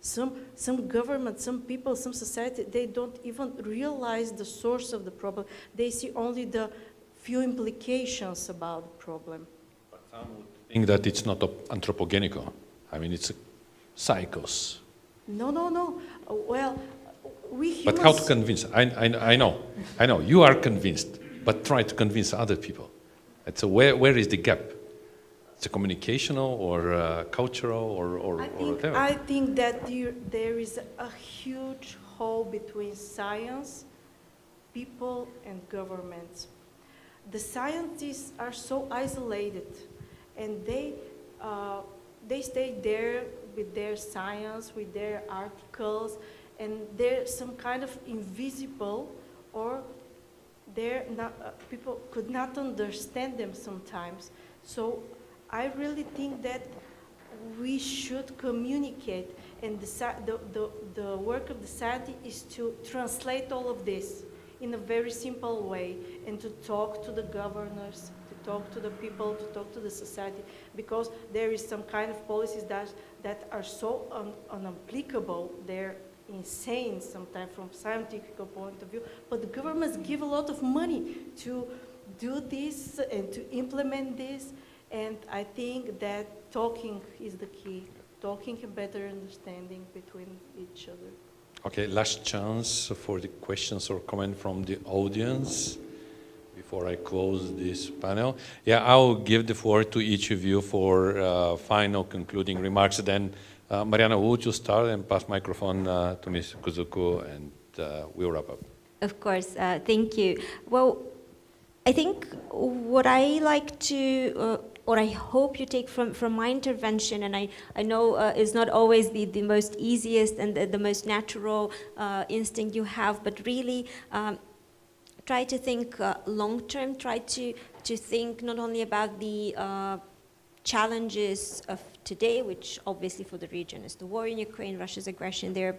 Some government, some people, some society, they don't even realize the source of the problem. They see only the few implications about the problem. But some would think that it's not anthropogenic. I mean, it's a psychos. No. Well, we humans... But how to convince? I know. You are convinced, but try to convince other people. It's where is the gap? It's a communicational or cultural or whatever. I think that there is a huge hole between science, people, and governments. The scientists are so isolated, and they stay there with their science, with their articles, and they're some kind of invisible, or people could not understand them sometimes. So I really think that we should communicate, and the work of the scientist is to translate all of this in a very simple way, and to talk to the governors, to talk to the people, to talk to the society, because there is some kind of policies that are so unapplicable. They're insane sometimes from scientific point of view, but the governments give a lot of money to do this and to implement this, and I think that talking is the key, talking and better understanding between each other. Okay, last chance for the questions or comment from the audience before I close this panel. Yeah, I'll give the floor to each of you for final concluding remarks. Then, Mariana, would you start and pass microphone to Ms. Kuzuku, and we'll wrap up. Of course, thank you. Well, I think what I like to, or I hope you take from my intervention, and I know is not always the most easiest and the most natural instinct you have, but really try to think long term, try to think not only about the challenges of today, which obviously for the region is the war in Ukraine, Russia's aggression there,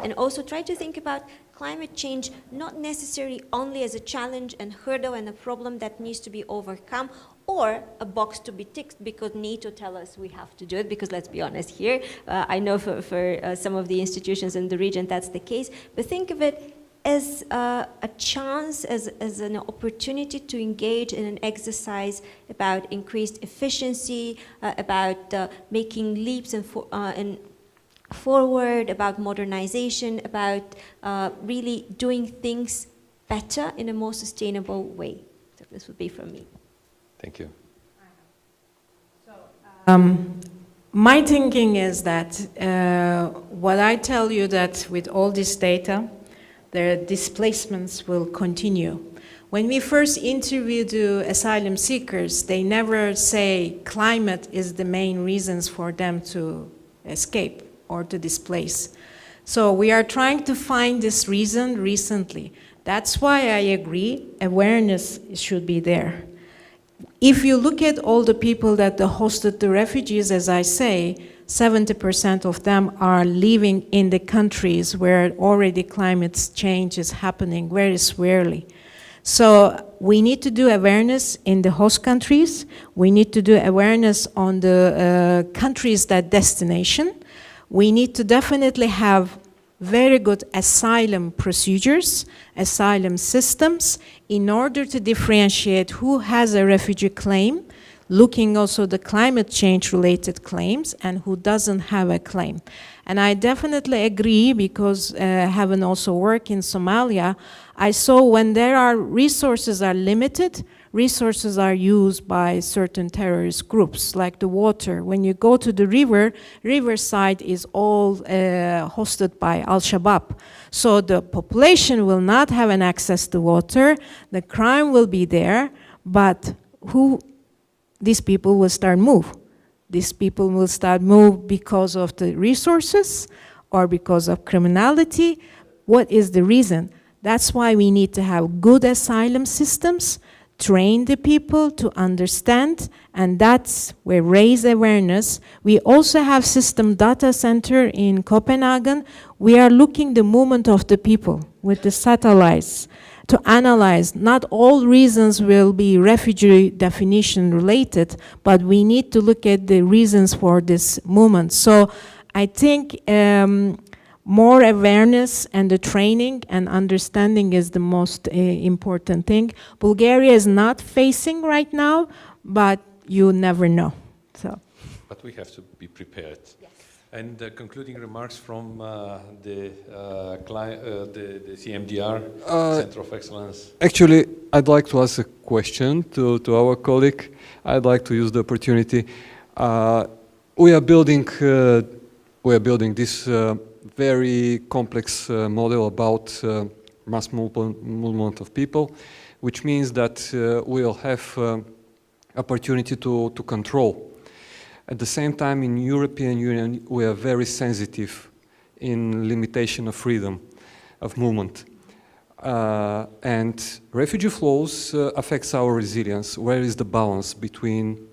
and also try to think about climate change not necessarily only as a challenge and hurdle and a problem that needs to be overcome or a box to be ticked because NATO tell us we have to do it, because let's be honest here, I know for some of the institutions in the region that's the case, but think of it as a chance, as an opportunity to engage in an exercise about increased efficiency, about making leaps and forward, about modernization, about really doing things better in a more sustainable way. So this would be from me. Thank you. My thinking is that what I tell you that with all this data, the displacements will continue. When we first interview the asylum seekers, they never say climate is the main reasons for them to escape or to displace. So we are trying to find this reason recently. That's why I agree, awareness should be there. If you look at all the people that hosted the refugees, as I say, 70% of them are living in the countries where already climate change is happening very severely. So we need to do awareness in the host countries. We need to do awareness on the countries that destination. We need to definitely have very good asylum procedures, asylum systems, in order to differentiate who has a refugee claim, looking also the climate change related claims, and who doesn't have a claim. And I definitely agree, because having also worked in Somalia, I saw when there are resources are limited, resources are used by certain terrorist groups, like the water. When you go to the riverside is all hosted by Al-Shabaab. So the population will not have an access to water, the crime will be there, but these people will start move. These people will start move because of the resources or because of criminality. What is the reason? That's why we need to have good asylum systems, train the people to understand, and that's where raise awareness. We also have system data center in Copenhagen. We are looking the movement of the people with the satellites to analyze. Not all reasons will be refugee definition related, but we need to look at the reasons for this movement. So I think more awareness and the training and understanding is the most important thing. Bulgaria is not facing right now, but you never know. So. But we have to be prepared. Yes. And concluding remarks from the CMDR, Center of Excellence. Actually, I'd like to ask a question to our colleague. I'd like to use the opportunity. We are building this very complex model about mass movement of people, which means that we'll have opportunity to control. At the same time, in European Union, we are very sensitive in limitation of freedom of movement. And refugee flows affects our resilience. Where is the balance between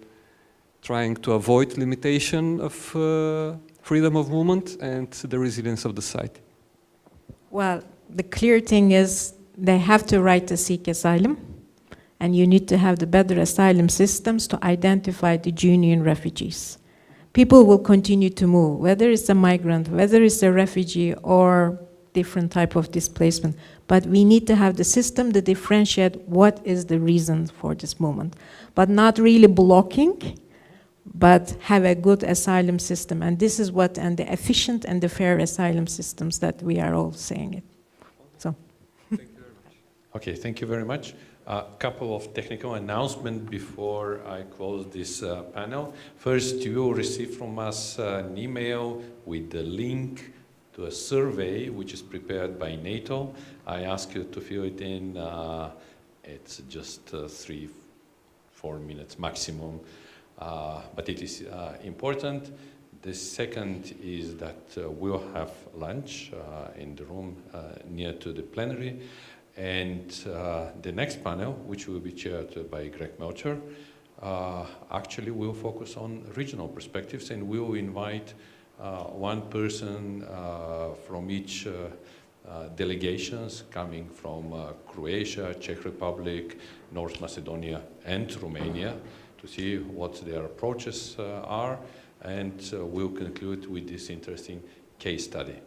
trying to avoid limitation of freedom of movement and the resilience of the site? Well, the clear thing is they have the right to seek asylum, and you need to have the better asylum systems to identify the genuine refugees. People will continue to move, whether it's a migrant, whether it's a refugee, or different type of displacement. But we need to have the system to differentiate what is the reason for this movement. But not really blocking, but have a good asylum system. And this is what, and the efficient and the fair asylum systems that we are all saying it. So. Thank you very much. Okay, thank you very much. A couple of technical announcements before I close this panel. First, you will receive from us an email with the link to a survey which is prepared by NATO. I ask you to fill it in. It's just 3-4 minutes maximum, but it is important. The second is that we'll have lunch in the room near to the plenary. And the next panel, which will be chaired by Greg Melcher, actually will focus on regional perspectives, and we will invite one person from each delegations coming from Croatia, Czech Republic, North Macedonia, and Romania to see what their approaches are, and we'll conclude with this interesting case study.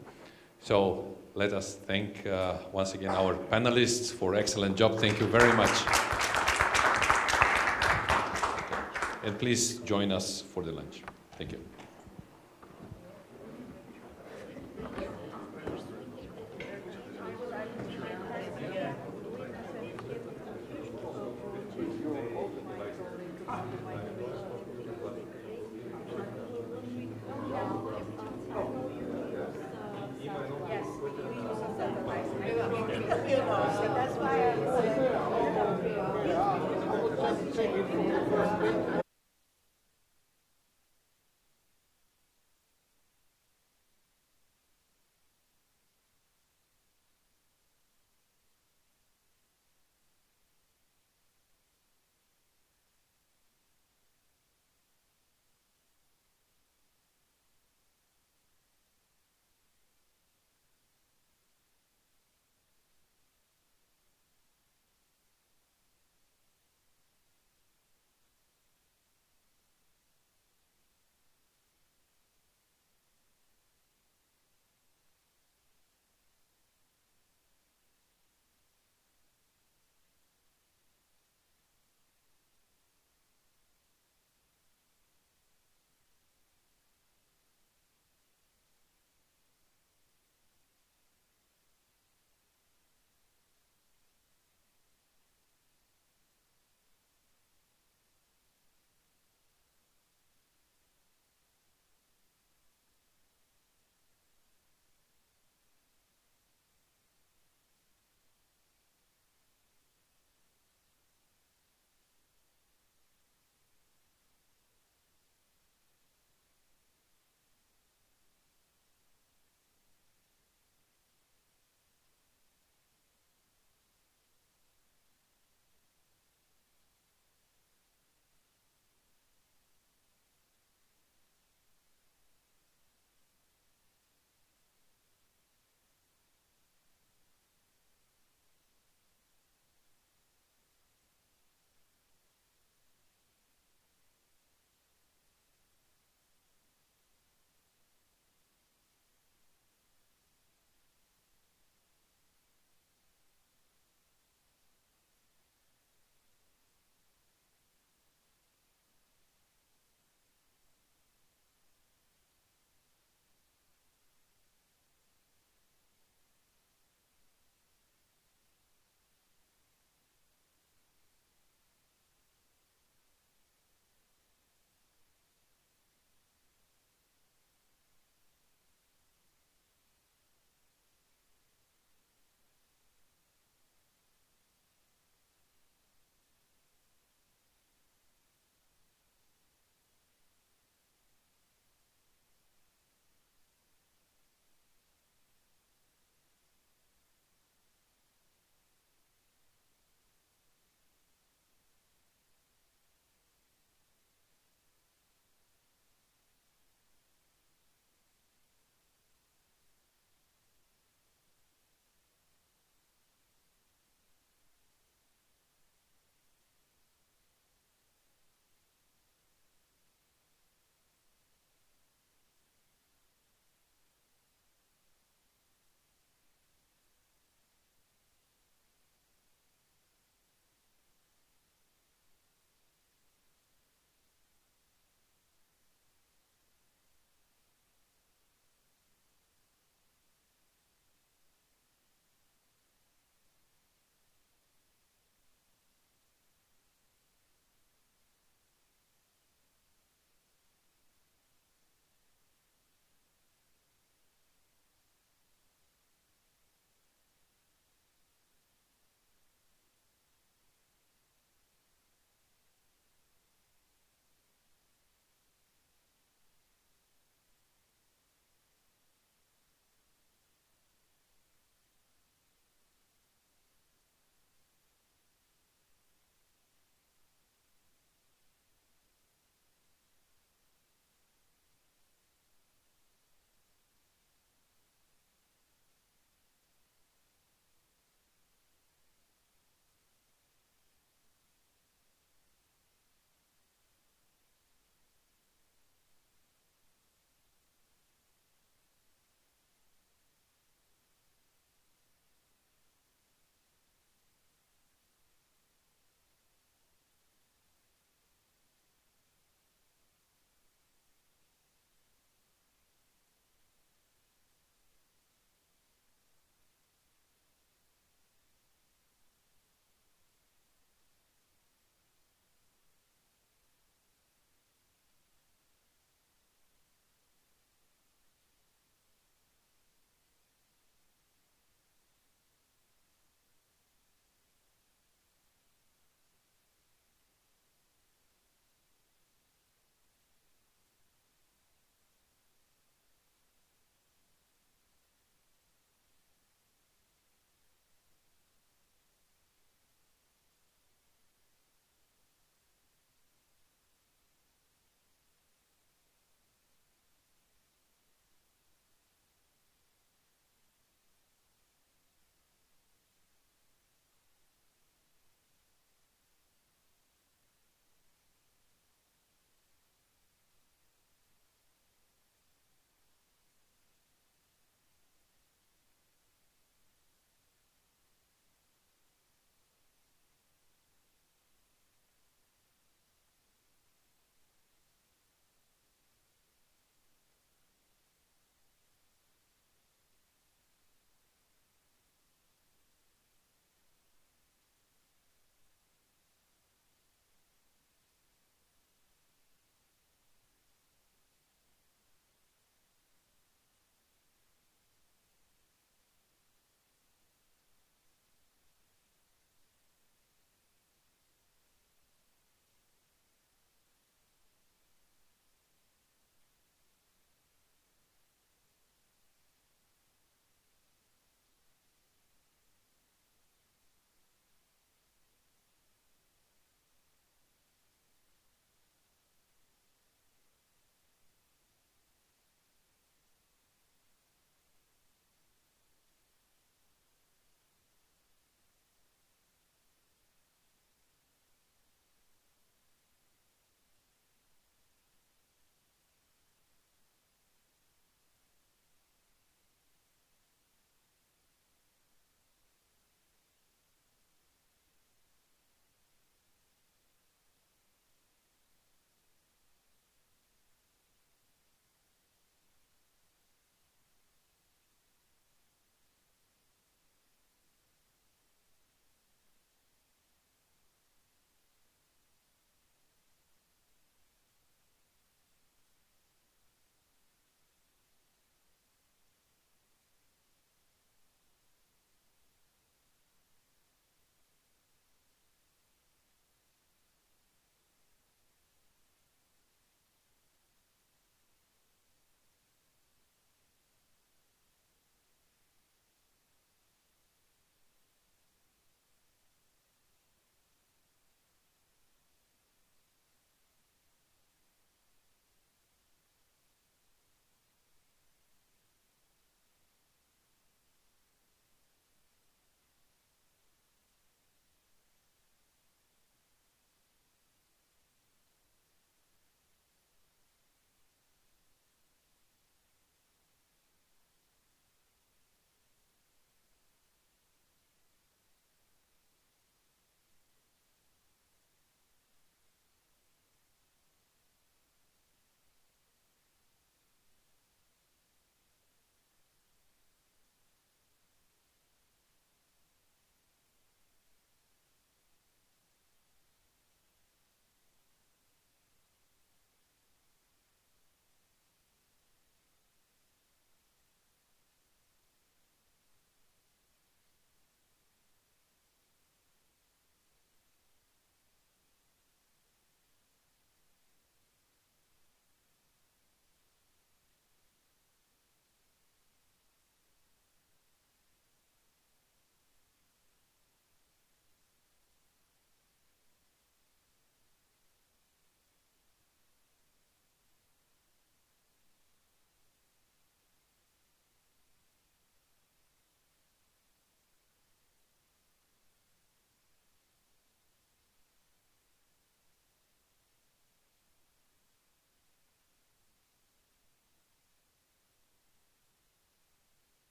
So let us thank once again our panelists for excellent job. Thank you very much. And please join us for the lunch. Thank you.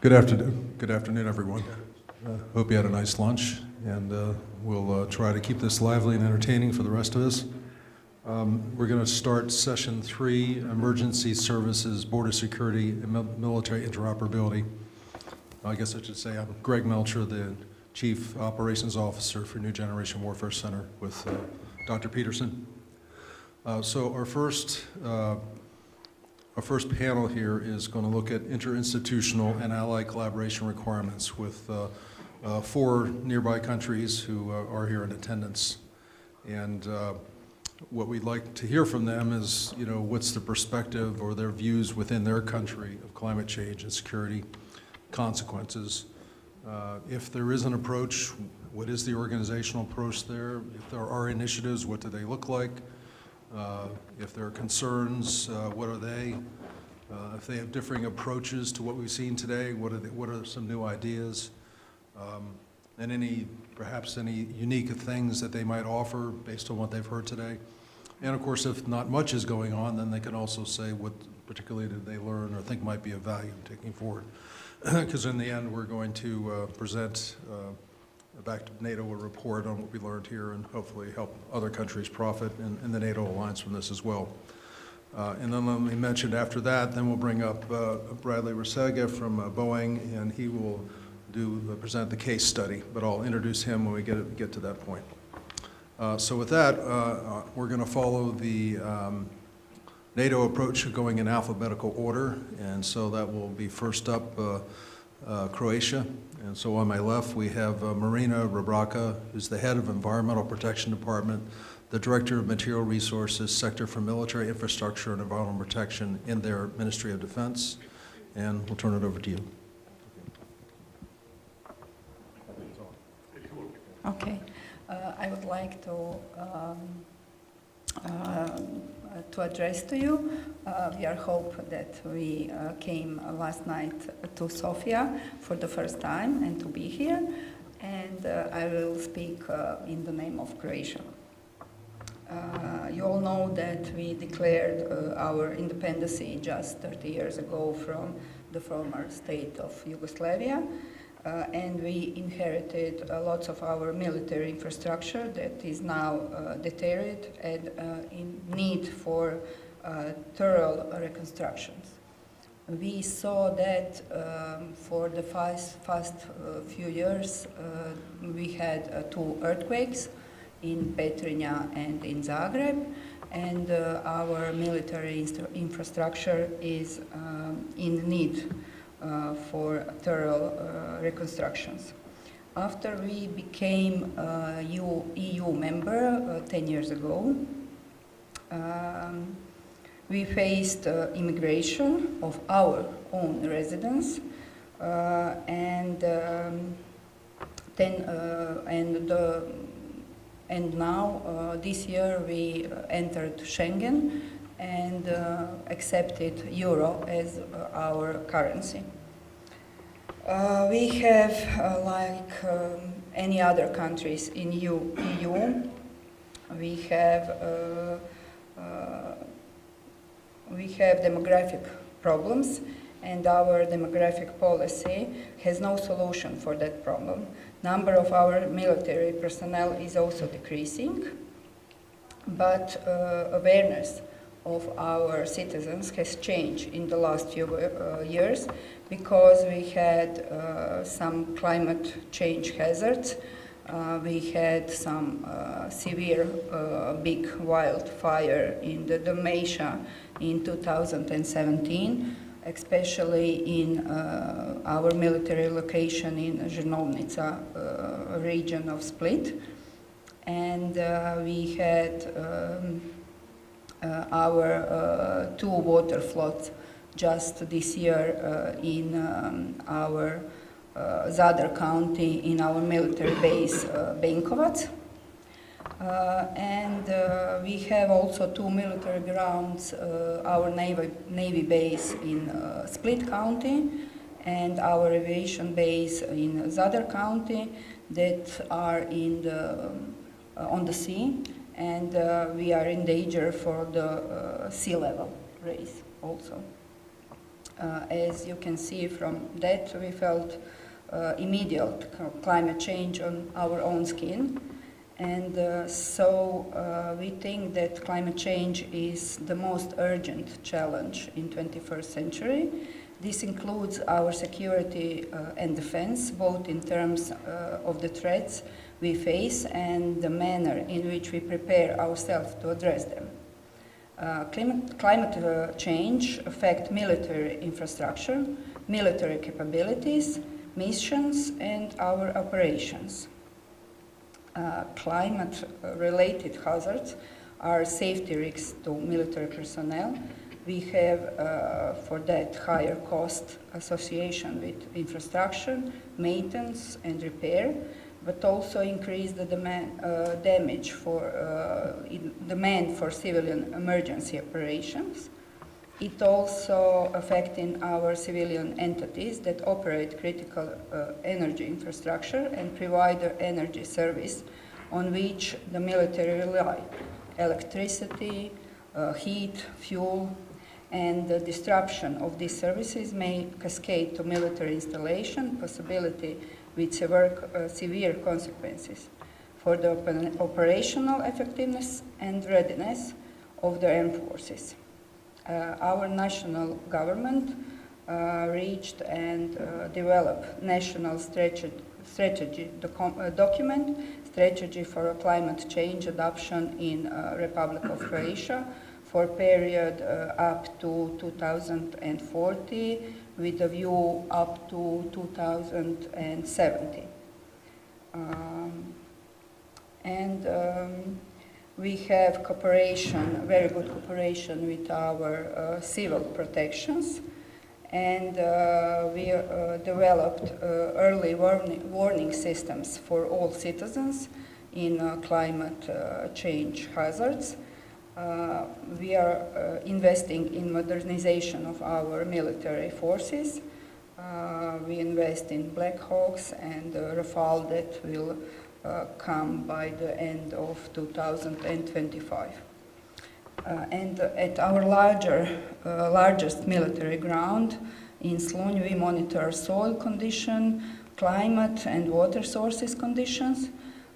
Good afternoon. Good afternoon, everyone. Hope you had a nice lunch, and we'll try to keep this lively and entertaining for the rest of us. We're going to start session 3, Emergency Services, Border Security, and Military Interoperability. I guess I should say I'm Greg Melcher, the Chief Operations Officer for New Generation Warfare Center with Dr. Peterson. So our first panel here is going to look at interinstitutional and allied collaboration requirements with 4 nearby countries who are here in attendance. And what we'd like to hear from them is, what's the perspective or their views within their country of climate change and security consequences. If there is an approach, what is the organizational approach there? If there are initiatives, what do they look like? If there are concerns, what are they? If they have differing approaches to what we've seen today, what are some new ideas? And perhaps any unique things that they might offer based on what they've heard today. And of course, if not much is going on, then they can also say what particularly did they learn or think might be of value taking forward. Because in the end, we're going to present back to NATO a report on what we learned here and hopefully help other countries profit in the NATO alliance from this as well. And then let me mention after that, then we'll bring up Bradley Resega from Boeing, and he will present the case study, but I'll introduce him when we get to that point. So with that, we're going to follow the NATO approach going in alphabetical order, and so that will be first up Croatia. And so on my left, we have Marina Rabraka, who's the head of Environmental Protection Department, the Director of Material Resources, Sector for Military Infrastructure and Environmental Protection in their Ministry of Defense. And we'll turn it over to you. Okay. I would like to address to you. We are hope that we came last night to Sofia for the first time and to be here. And I will speak in the name of Croatia. You all know that we declared our independence just 30 years ago from the former state of Yugoslavia. And we inherited lots of our military infrastructure that is now deteriorated and in need for thorough reconstructions. We saw that for the past few years we had 2 earthquakes in Petrinja and in Zagreb, and our military infrastructure is in need for thorough reconstructions. After we became a EU member 10 years ago, we faced immigration of our own residents, and now this year we entered Schengen and accepted euro as our currency. We have, like any other countries in EU, we have demographic problems, and our demographic policy has no solution for that problem. Number of our military personnel is also decreasing, but awareness of our citizens has changed in the last few years because we had some climate change hazards. We had some severe big wildfire in the Dalmatia in 2017, especially in our military location in Zhrnovnica region of Split. And we had our 2 water floods just this year in our Zadar County in our military base Benkovac. And we have also 2 military grounds, our Navy base in Split County and our aviation base in Zadar County that are in on the sea, and we are in danger for the sea level rise also. As you can see from that, we felt immediate climate change on our own skin. And so we think that climate change is the most urgent challenge in 21st century. This includes our security and defense, both in terms of the threats we face and the manner in which we prepare ourselves to address them. Climate change affects military infrastructure, military capabilities, missions, and our operations. Climate-related hazards are safety risks to military personnel. We have, for that, higher cost association with infrastructure, maintenance, and repair, but also increase the demand for civilian emergency operations. It also affecting our civilian entities that operate critical energy infrastructure and provide the energy service on which the military rely: electricity, heat, fuel, and the disruption of these services may cascade to military installation, possibility with severe consequences for the operational effectiveness and readiness of the armed forces. Our national government reached and developed national strategy document, Strategy for Climate Change Adoption in Republic of Croatia for period up to 2040 with a view up to 2070. We have cooperation, very good cooperation with our civil protections, and we developed early warning systems for all citizens in climate change hazards. We are investing in modernization of our military forces. We invest in Black Hawks and Rafale that will come by the end of 2025. And at our largest military ground in Slunj, we monitor soil condition, climate and water sources conditions.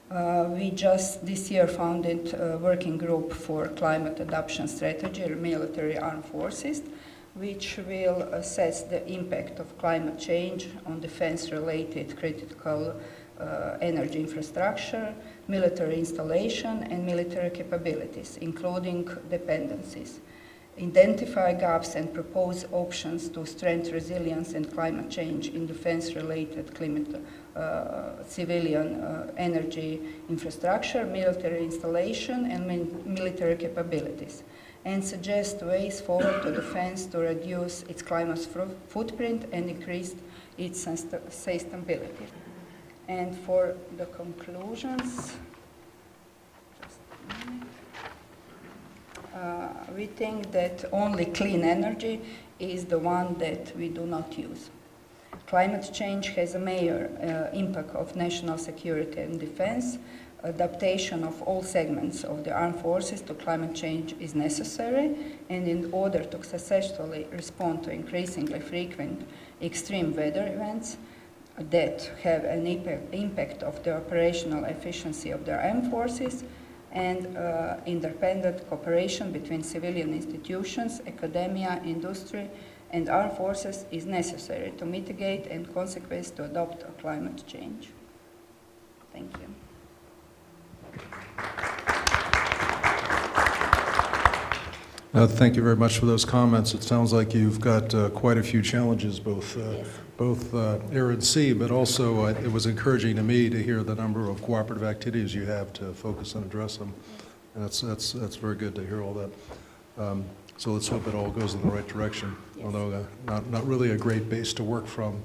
We just this year founded a working group for climate adaptation strategy, military armed forces, which will assess the impact of climate change on defense-related critical energy infrastructure, military installation, and military capabilities, including dependencies. Identify gaps and propose options to strengthen resilience and climate change in defense-related civilian energy infrastructure, military installation, and military capabilities, and suggest ways forward to defense to reduce its climate footprint and increase its sustainability. And for the conclusions, we think that only clean energy is the one that we do not use. Climate change has a major impact of national security and defense. Adaptation of all segments of the armed forces to climate change is necessary, and in order to successfully respond to increasingly frequent extreme weather events that have an impact of the operational efficiency of the armed forces, and independent cooperation between civilian institutions, academia, industry, and armed forces is necessary to mitigate and consequence to adopt climate change. Thank you. Thank you very much for those comments. It sounds like you've got quite a few challenges, both air and sea, but also it was encouraging to me to hear the number of cooperative activities you have to focus and address them. And that's very good to hear all that. So let's hope it all goes in the right direction, although not really a great base to work from,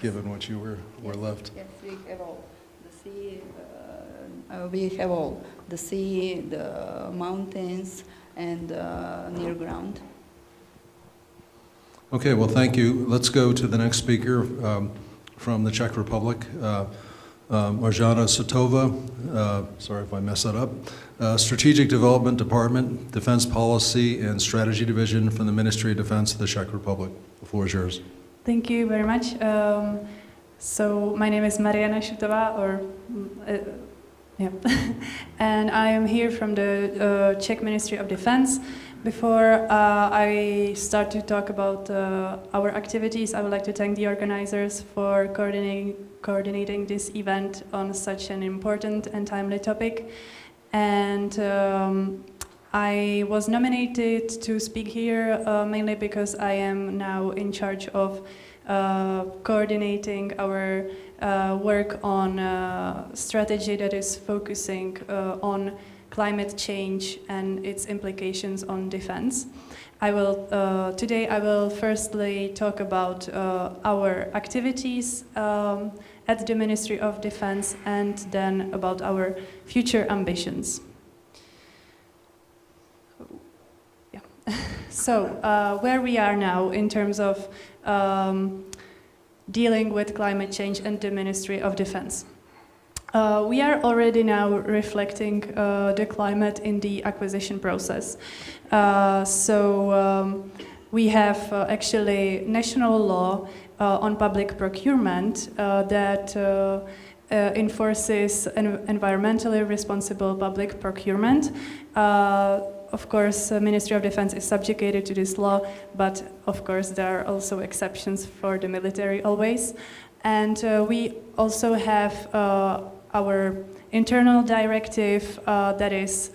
given what you were left. Yes, we have all. The sea, we have all. The sea, the mountains, and near ground. Okay, well, thank you. Let's go to the next speaker from the Czech Republic, Marjana Sotova. Sorry if I mess that up. Strategic Development Department, Defense Policy and Strategy Division from the Ministry of Defense of the Czech Republic. The floor is yours. Thank you very much. So my name is Mariana Šutová, and I am here from the Czech Ministry of Defense. Before I start to talk about our activities, I would like to thank the organizers for coordinating this event on such an important and timely topic. And I was nominated to speak here mainly because I am now in charge of coordinating our work on strategy that is focusing on climate change and its implications on defense. Today I will firstly talk about our activities at the Ministry of Defense and then about our future ambitions. So, where we are now in terms of dealing with climate change and the Ministry of Defense. We are already now reflecting the climate in the acquisition process. We have actually national law on public procurement that enforces environmentally responsible public procurement. Of course, the Ministry of Defense is subjugated to this law, but of course there are also exceptions for the military always. And we also have our internal directive that is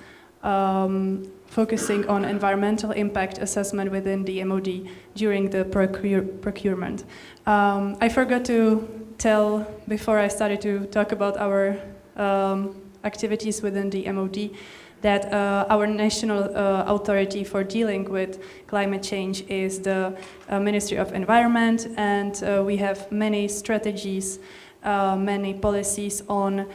focusing on environmental impact assessment within the MOD during the procurement. I forgot to tell before I started to talk about our activities within the MOD that our national authority for dealing with climate change is the Ministry of Environment, and we have many strategies, many policies on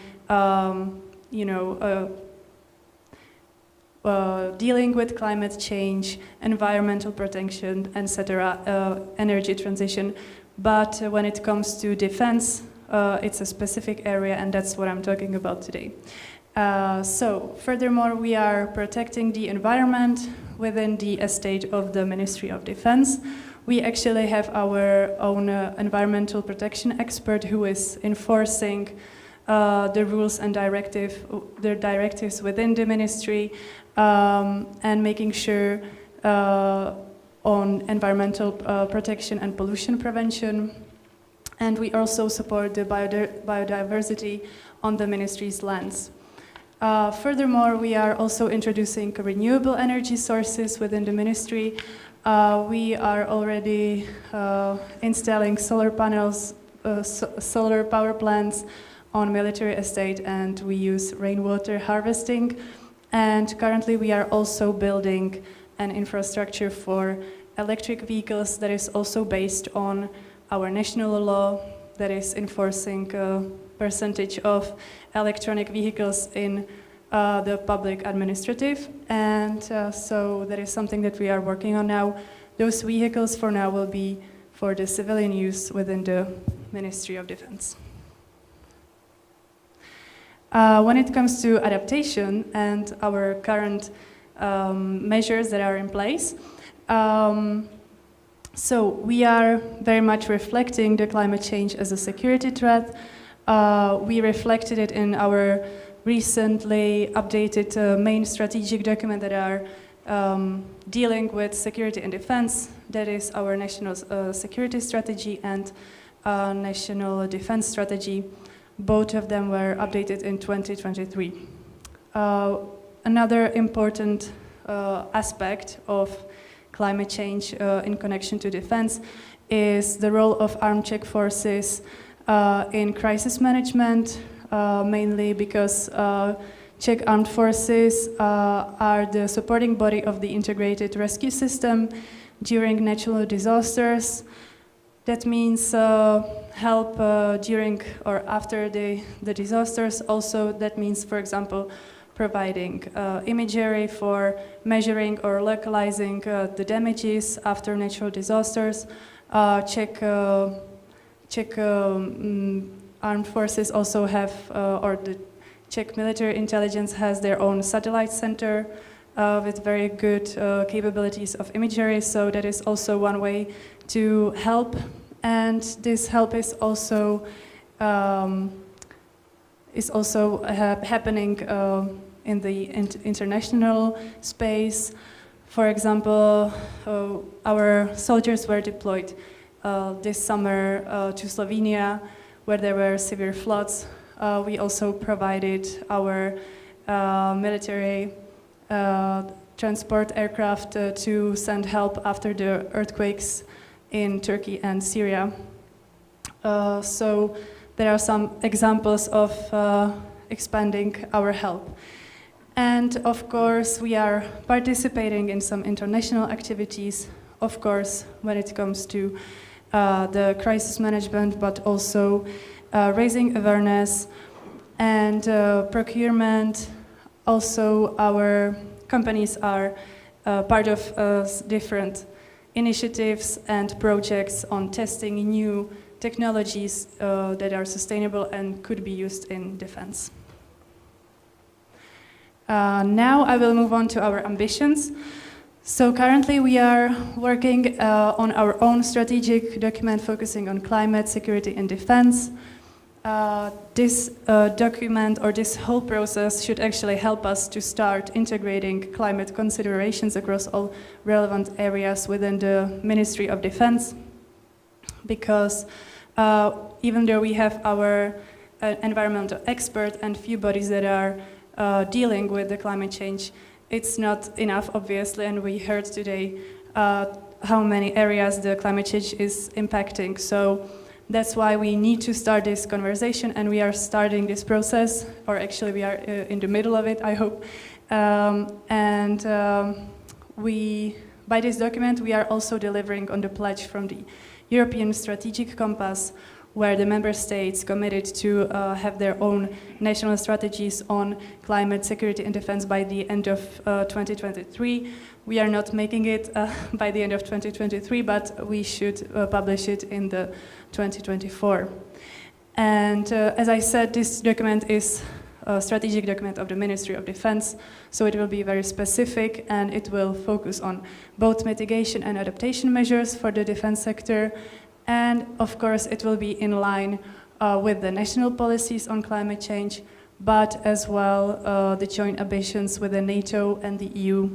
dealing with climate change, environmental protection, etc., energy transition. But when it comes to defense, it's a specific area, and that's what I'm talking about today. Furthermore, we are protecting the environment within the estate of the Ministry of Defense. We actually have our own environmental protection expert who is enforcing the rules and directives within the ministry and making sure on environmental protection and pollution prevention. And we also support the biodiversity on the ministry's lands. Furthermore, we are also introducing renewable energy sources within the ministry. We are already installing solar panels, solar power plants on military estate, and we use rainwater harvesting. And currently we are also building an infrastructure for electric vehicles that is also based on our national law that is enforcing a percentage of electronic vehicles in the public administrative. And so that is something that we are working on now. Those vehicles for now will be for the civilian use within the Ministry of Defense. When it comes to adaptation and our current measures that are in place, so we are very much reflecting the climate change as a security threat. We reflected it in our recently updated main strategic document that are dealing with security and defense. That is our national security strategy and national defense strategy. Both of them were updated in 2023. Another important aspect of climate change in connection to defense is the role of armed Czech forces in crisis management, mainly because Czech armed forces are the supporting body of the integrated rescue system during natural disasters. That means help during or after the disasters. Also, that means, for example, providing imagery for measuring or localizing the damages after natural disasters. Czech armed forces also have, or the Czech military intelligence has their own satellite center with very good capabilities of imagery, so that is also one way to help. And this help is also happening in the international space. For example, our soldiers were deployed this summer to Slovenia, where there were severe floods. We also provided our military transport aircraft to send help after the earthquakes in Turkey and Syria. So there are some examples of expanding our help. And of course, we are participating in some international activities, of course, when it comes to the crisis management, but also raising awareness and procurement. Also, our companies are part of different initiatives and projects on testing new technologies that are sustainable and could be used in defense. Now I will move on to our ambitions. So currently we are working on our own strategic document focusing on climate, security and defense. This document or this whole process should actually help us to start integrating climate considerations across all relevant areas within the Ministry of Defense. Because even though we have our environmental expert and few bodies that are dealing with the climate change, it's not enough, obviously, and we heard today how many areas the climate change is impacting. So that's why we need to start this conversation, and we are starting this process, or actually we are in the middle of it, I hope. By this document, we are also delivering on the pledge from the European Strategic Compass, where the member states committed to have their own national strategies on climate, security and defense by the end of 2023. We are not making it by the end of 2023, but we should publish it in the 2024. And as I said, this document is a strategic document of the Ministry of Defense, so it will be very specific and it will focus on both mitigation and adaptation measures for the defense sector. And of course, it will be in line with the national policies on climate change, but as well the joint ambitions within NATO and the EU.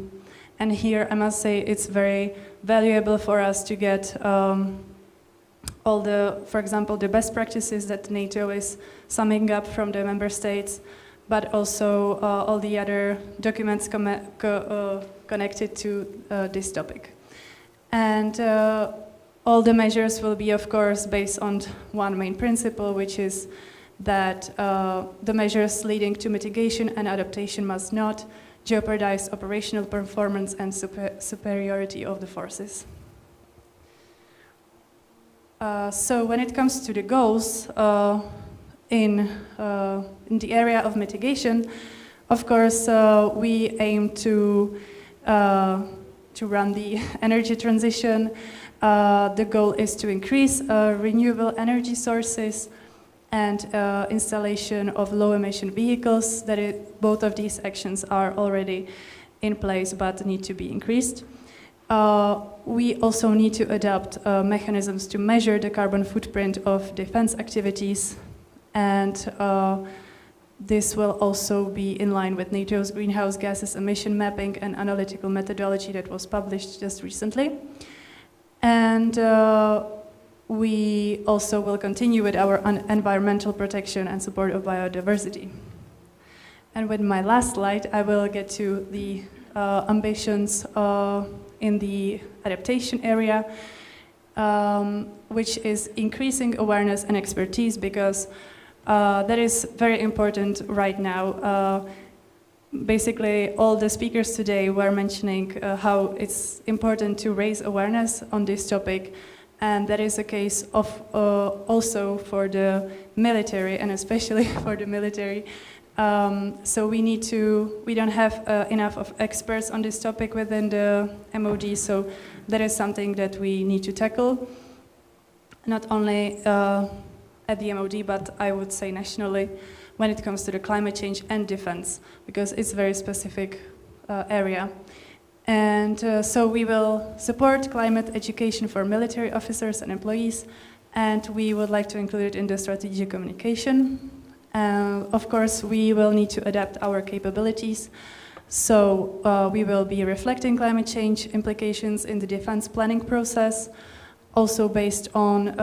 And here, I must say, it's very valuable for us to get all the, for example, the best practices that NATO is summing up from the member states, but also all the other documents connected to this topic. And all the measures will be, of course, based on one main principle, which is that the measures leading to mitigation and adaptation must not jeopardize operational performance and superiority of the forces. So when it comes to the goals in the area of mitigation, of course, we aim to run the energy transition. The goal is to increase renewable energy sources and installation of low-emission vehicles. Both of these actions are already in place but need to be increased. We also need to adopt mechanisms to measure the carbon footprint of defense activities, and this will also be in line with NATO's greenhouse gases emission mapping and analytical methodology that was published just recently. And we also will continue with our environmental protection and support of biodiversity. And with my last slide, I will get to the ambitions in the adaptation area, which is increasing awareness and expertise, because that is very important right now. Basically, all the speakers today were mentioning how it's important to raise awareness on this topic, and that is a case of also for the military, and especially for the military. So we don't have enough of experts on this topic within the MOD, so that is something that we need to tackle, not only at the MOD, but I would say nationally, when it comes to the climate change and defense, because it's a very specific area. And so we will support climate education for military officers and employees, and we would like to include it in the strategic communication. Of course, we will need to adapt our capabilities. So we will be reflecting climate change implications in the defense planning process, also based on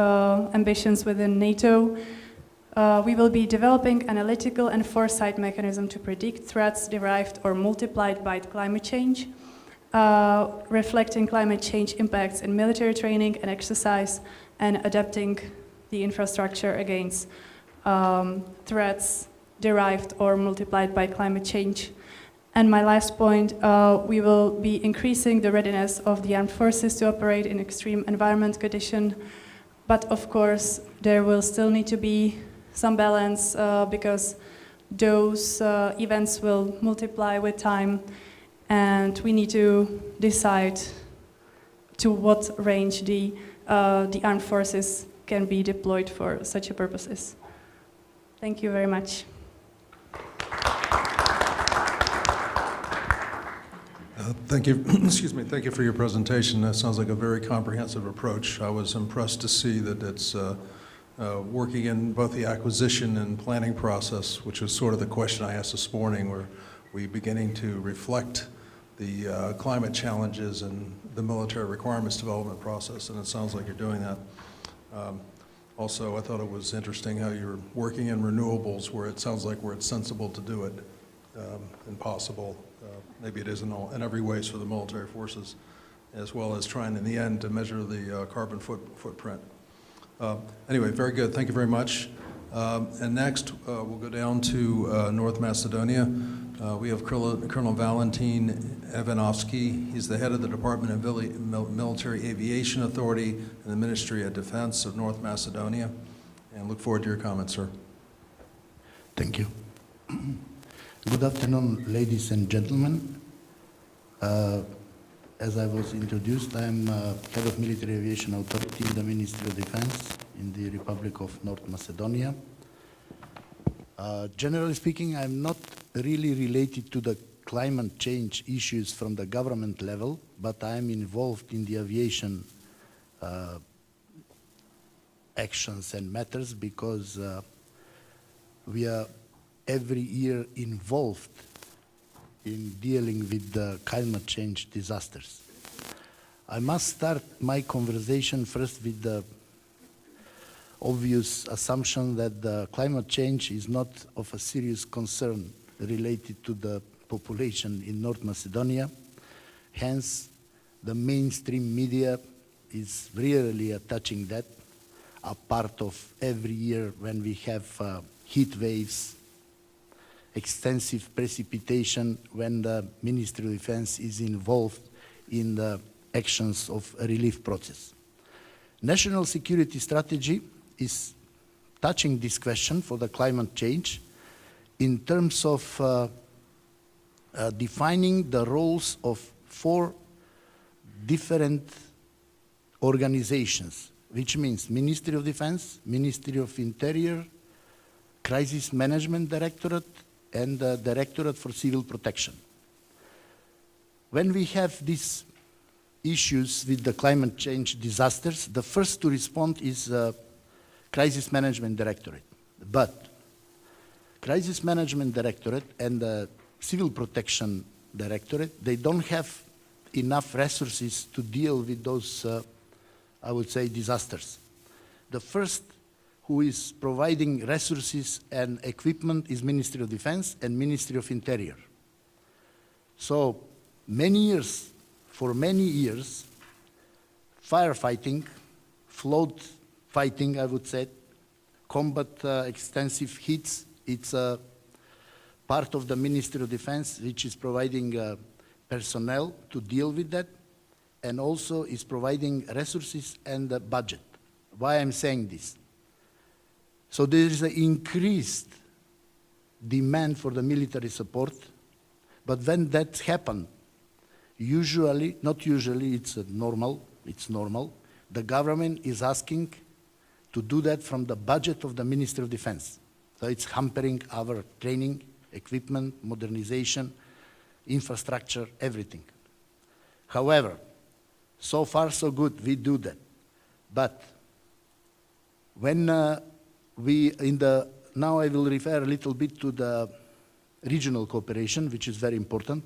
ambitions within NATO. We will be developing analytical and foresight mechanism to predict threats derived or multiplied by climate change, reflecting climate change impacts in military training and exercise, and adapting the infrastructure against threats derived or multiplied by climate change. And my last point, we will be increasing the readiness of the armed forces to operate in extreme environment conditions. But of course, there will still need to be some balance because those events will multiply with time, and we need to decide to what range the armed forces can be deployed for such purposes. Thank you very much. Thank you. Excuse me. Thank you for your presentation. That sounds like a very comprehensive approach. I was impressed to see that it's working in both the acquisition and planning process, which was sort of the question I asked this morning. Were we beginning to reflect the climate challenges and the military requirements development process? And it sounds like you're doing that. Also, I thought it was interesting how you're working in renewables, where it sounds like where it's sensible to do it and possible. Maybe it isn't in every way for the military forces, as well as trying in the end to measure the carbon footprint. Anyway, very good. Thank you very much. And next, we'll go down to North Macedonia. We have Colonel Valentin Ivanovsky. He's the head of the Department of Military Aviation Authority in the Ministry of Defense of North Macedonia. And look forward to your comments, sir. Thank you. Good afternoon, ladies and gentlemen. As I was introduced, I'm head of Military Aviation Authority in the Ministry of Defense in the Republic of North Macedonia. Generally speaking, I'm not really related to the climate change issues from the government level, but I'm involved in the aviation actions and matters because we are every year involved in dealing with the climate change disasters. I must start my conversation first with the obvious assumption that the climate change is not of a serious concern related to the population in North Macedonia. Hence, the mainstream media is rarely touching that, a part of every year when we have heat waves, extensive precipitation, when the Ministry of Defense is involved in the actions of a relief process. National security strategy is touching this question for the climate change in terms of defining the roles of 4 different organizations, which means Ministry of Defense, Ministry of Interior, Crisis Management Directorate, and the Directorate for Civil Protection. When we have these issues with the climate change disasters, the first to respond is Crisis Management Directorate. But Crisis Management Directorate and the Civil Protection Directorate, they don't have enough resources to deal with those, I would say, disasters. The first who is providing resources and equipment is Ministry of Defense and Ministry of Interior. So for many years, firefighting, flood fighting, I would say, combat extensive hits, it's a part of the Ministry of Defense, which is providing personnel to deal with that, and also is providing resources and the budget. Why I'm saying this? So there is an increased demand for the military support, but when that happens, usually, not usually, it's normal, the government is asking to do that from the budget of the Ministry of Defense. So it's hampering our training, equipment, modernization, infrastructure, everything. However, so far so good, we do that. But when now I will refer a little bit to the regional cooperation, which is very important.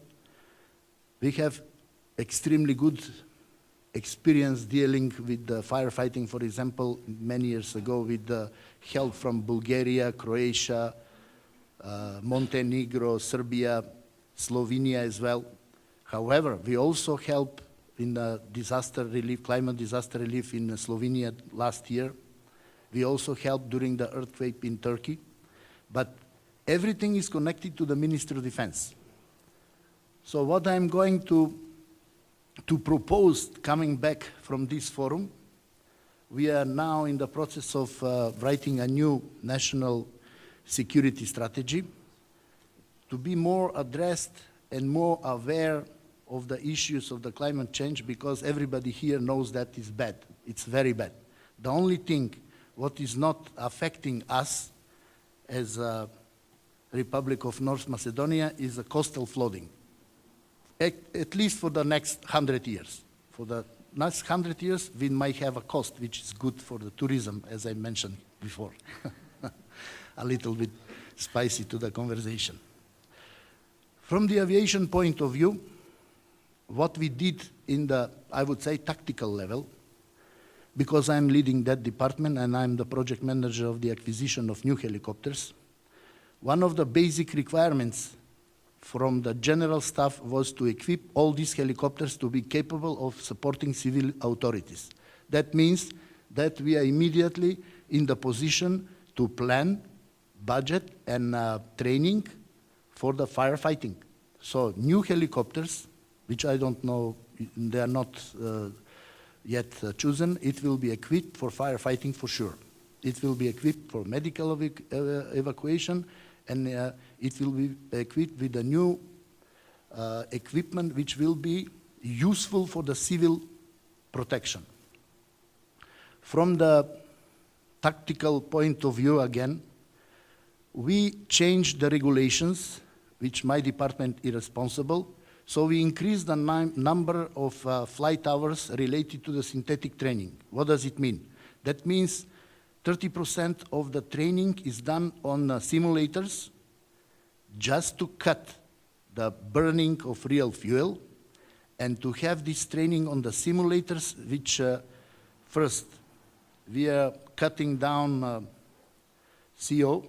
We have extremely good experience dealing with the firefighting, for example, many years ago with the help from Bulgaria, Croatia, Montenegro, Serbia, Slovenia as well. However, we also help in disaster relief, climate disaster relief in Slovenia last year. We also helped during the earthquake in Turkey. But everything is connected to the Ministry of Defense. So what I'm going to propose coming back from this forum, we are now in the process of writing a new national security strategy to be more addressed and more aware of the issues of the climate change, because everybody here knows that is bad. It's very bad. The only thing what is not affecting us as a Republic of North Macedonia is the coastal flooding, at least for the next 100 years. For the next 100 years, we might have a coast, which is good for the tourism, as I mentioned before. A little bit spicy to the conversation. From the aviation point of view, what we did in the, I would say, tactical level, because I'm leading that department and I'm the project manager of the acquisition of new helicopters, one of the basic requirements from the general staff was to equip all these helicopters to be capable of supporting civil authorities. That means that we are immediately in the position to plan, budget, and training for the firefighting. So new helicopters, which I don't know, they are not yet chosen, it will be equipped for firefighting for sure. It will be equipped for medical evacuation, and it will be equipped with a new equipment which will be useful for the civil protection. From the tactical point of view again, we changed the regulations, which my department is responsible. So we increased the number of flight hours related to the synthetic training. What does it mean? That means 30% of the training is done on simulators just to cut the burning of real fuel, and to have this training on the simulators, which first we are cutting down CO,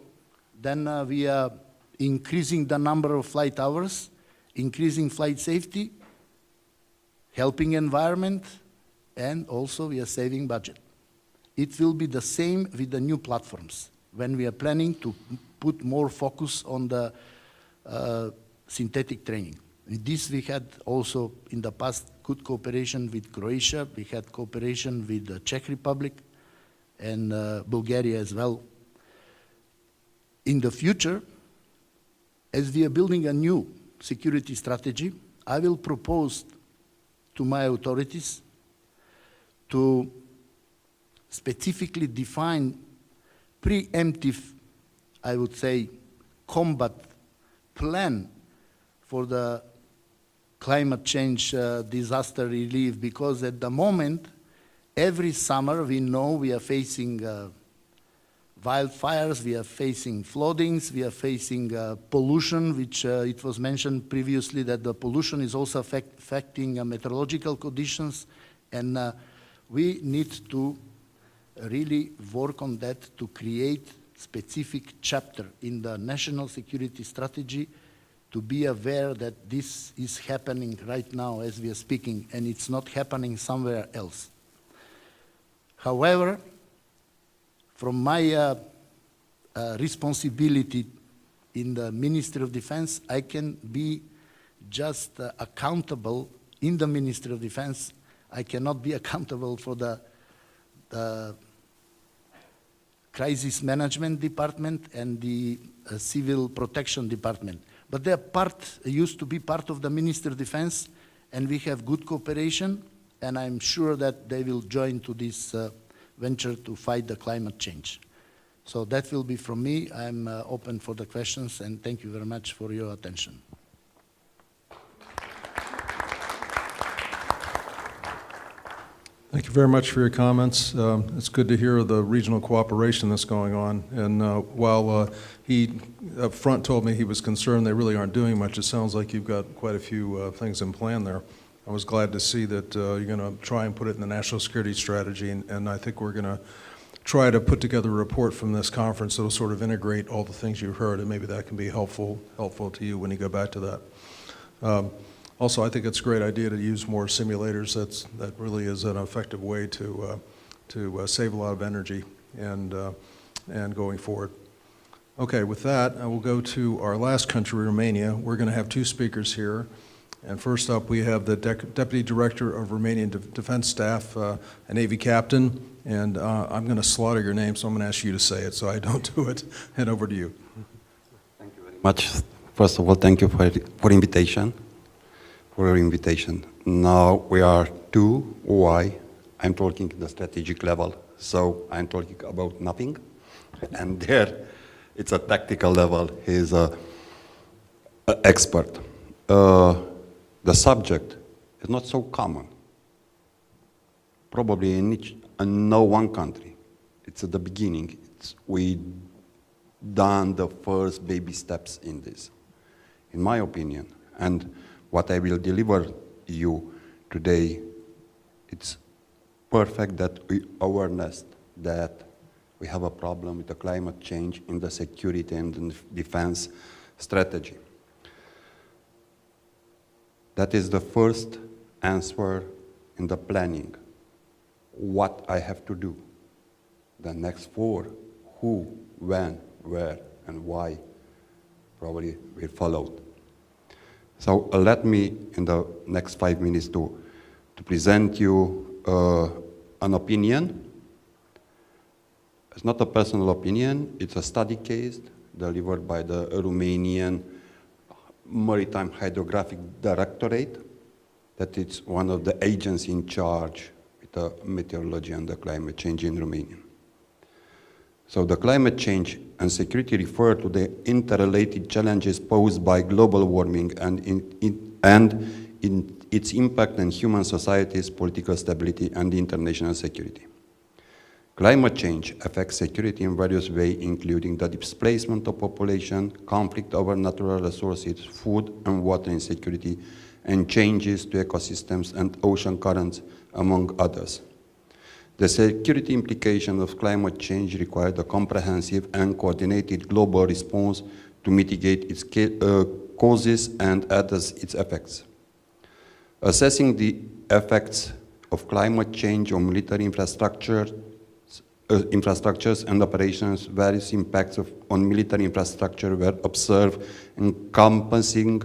then we are increasing the number of flight hours, increasing flight safety, helping environment, and also we are saving budget. It will be the same with the new platforms when we are planning to put more focus on the synthetic training. With this, we had also in the past good cooperation with Croatia. We had cooperation with the Czech Republic and Bulgaria as well. In the future, as we are building a new security strategy, I will propose to my authorities to specifically define preemptive, I would say, combat plan for the climate change disaster relief, because at the moment, every summer we know we are facing wildfires, we are facing floodings, we are facing pollution, which it was mentioned previously that the pollution is also affecting meteorological conditions, and we need to really work on that to create specific chapter in the national security strategy to be aware that this is happening right now as we are speaking, and it's not happening somewhere else. However, from my responsibility in the Ministry of Defense, I can be just accountable in the Ministry of Defense. I cannot be accountable for the Crisis Management Department and the Civil Protection Department. But they are used to be part of the Ministry of Defense, and we have good cooperation, and I'm sure that they will join to this venture to fight the climate change. So that will be from me. I'm open for the questions, and thank you very much for your attention. Thank you very much for your comments. It's good to hear the regional cooperation that's going on. And while he up front told me he was concerned they really aren't doing much, it sounds like you've got quite a few things in plan there. I was glad to see that you're going to try and put it in the national security strategy, and I think we're going to try to put together a report from this conference that will sort of integrate all the things you've heard, and maybe that can be helpful to you when you go back to that. Also, I think it's a great idea to use more simulators. That really is an effective way to save a lot of energy and going forward. Okay, with that, I will go to our last country, Romania. We're going to have two speakers here. And first up, we have the Deputy Director of Romanian Defense Staff, a Navy captain. And I'm going to slaughter your name, so I'm going to ask you to say it so I don't do it. And over to you. Thank you very much. First of all, thank you for invitation. For your invitation. Now we are two. Why? I'm talking at the strategic level, so I'm talking about nothing. And there, it's a tactical level. He's an expert. The subject is not so common. Probably in no one country. It's at the beginning. We done the first baby steps in this, in my opinion. And what I will deliver you today, it's perfect that we awareness that we have a problem with the climate change in the security and defense strategy. That is the first answer in the planning. What I have to do. The next four, who, when, where, and why, probably will follow. So let me, in the next 5 minutes, to present you an opinion. It's not a personal opinion, it's a study case delivered by the Romanian Maritime Hydrographic Directorate, that is one of the agencies in charge with the meteorology and the climate change in Romania. So the climate change and security refer to the interrelated challenges posed by global warming and in its impact on human societies, political stability, and international security. Climate change affects security in various ways, including the displacement of population, conflict over natural resources, food and water insecurity, and changes to ecosystems and ocean currents, among others. The security implications of climate change require a comprehensive and coordinated global response to mitigate its causes and address its effects. Assessing the effects of climate change on military infrastructures and operations, various impacts on military infrastructure were observed, encompassing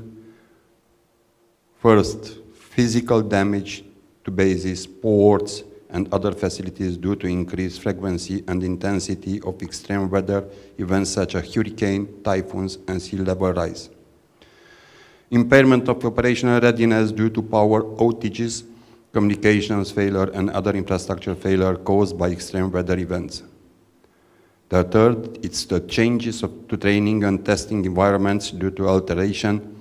first, physical damage to bases, ports, and other facilities due to increased frequency and intensity of extreme weather events such as hurricane, typhoons, and sea level rise. Impairment of operational readiness due to power outages, communications failure, and other infrastructure failure caused by extreme weather events. The third, it's the changes to training and testing environments due to alteration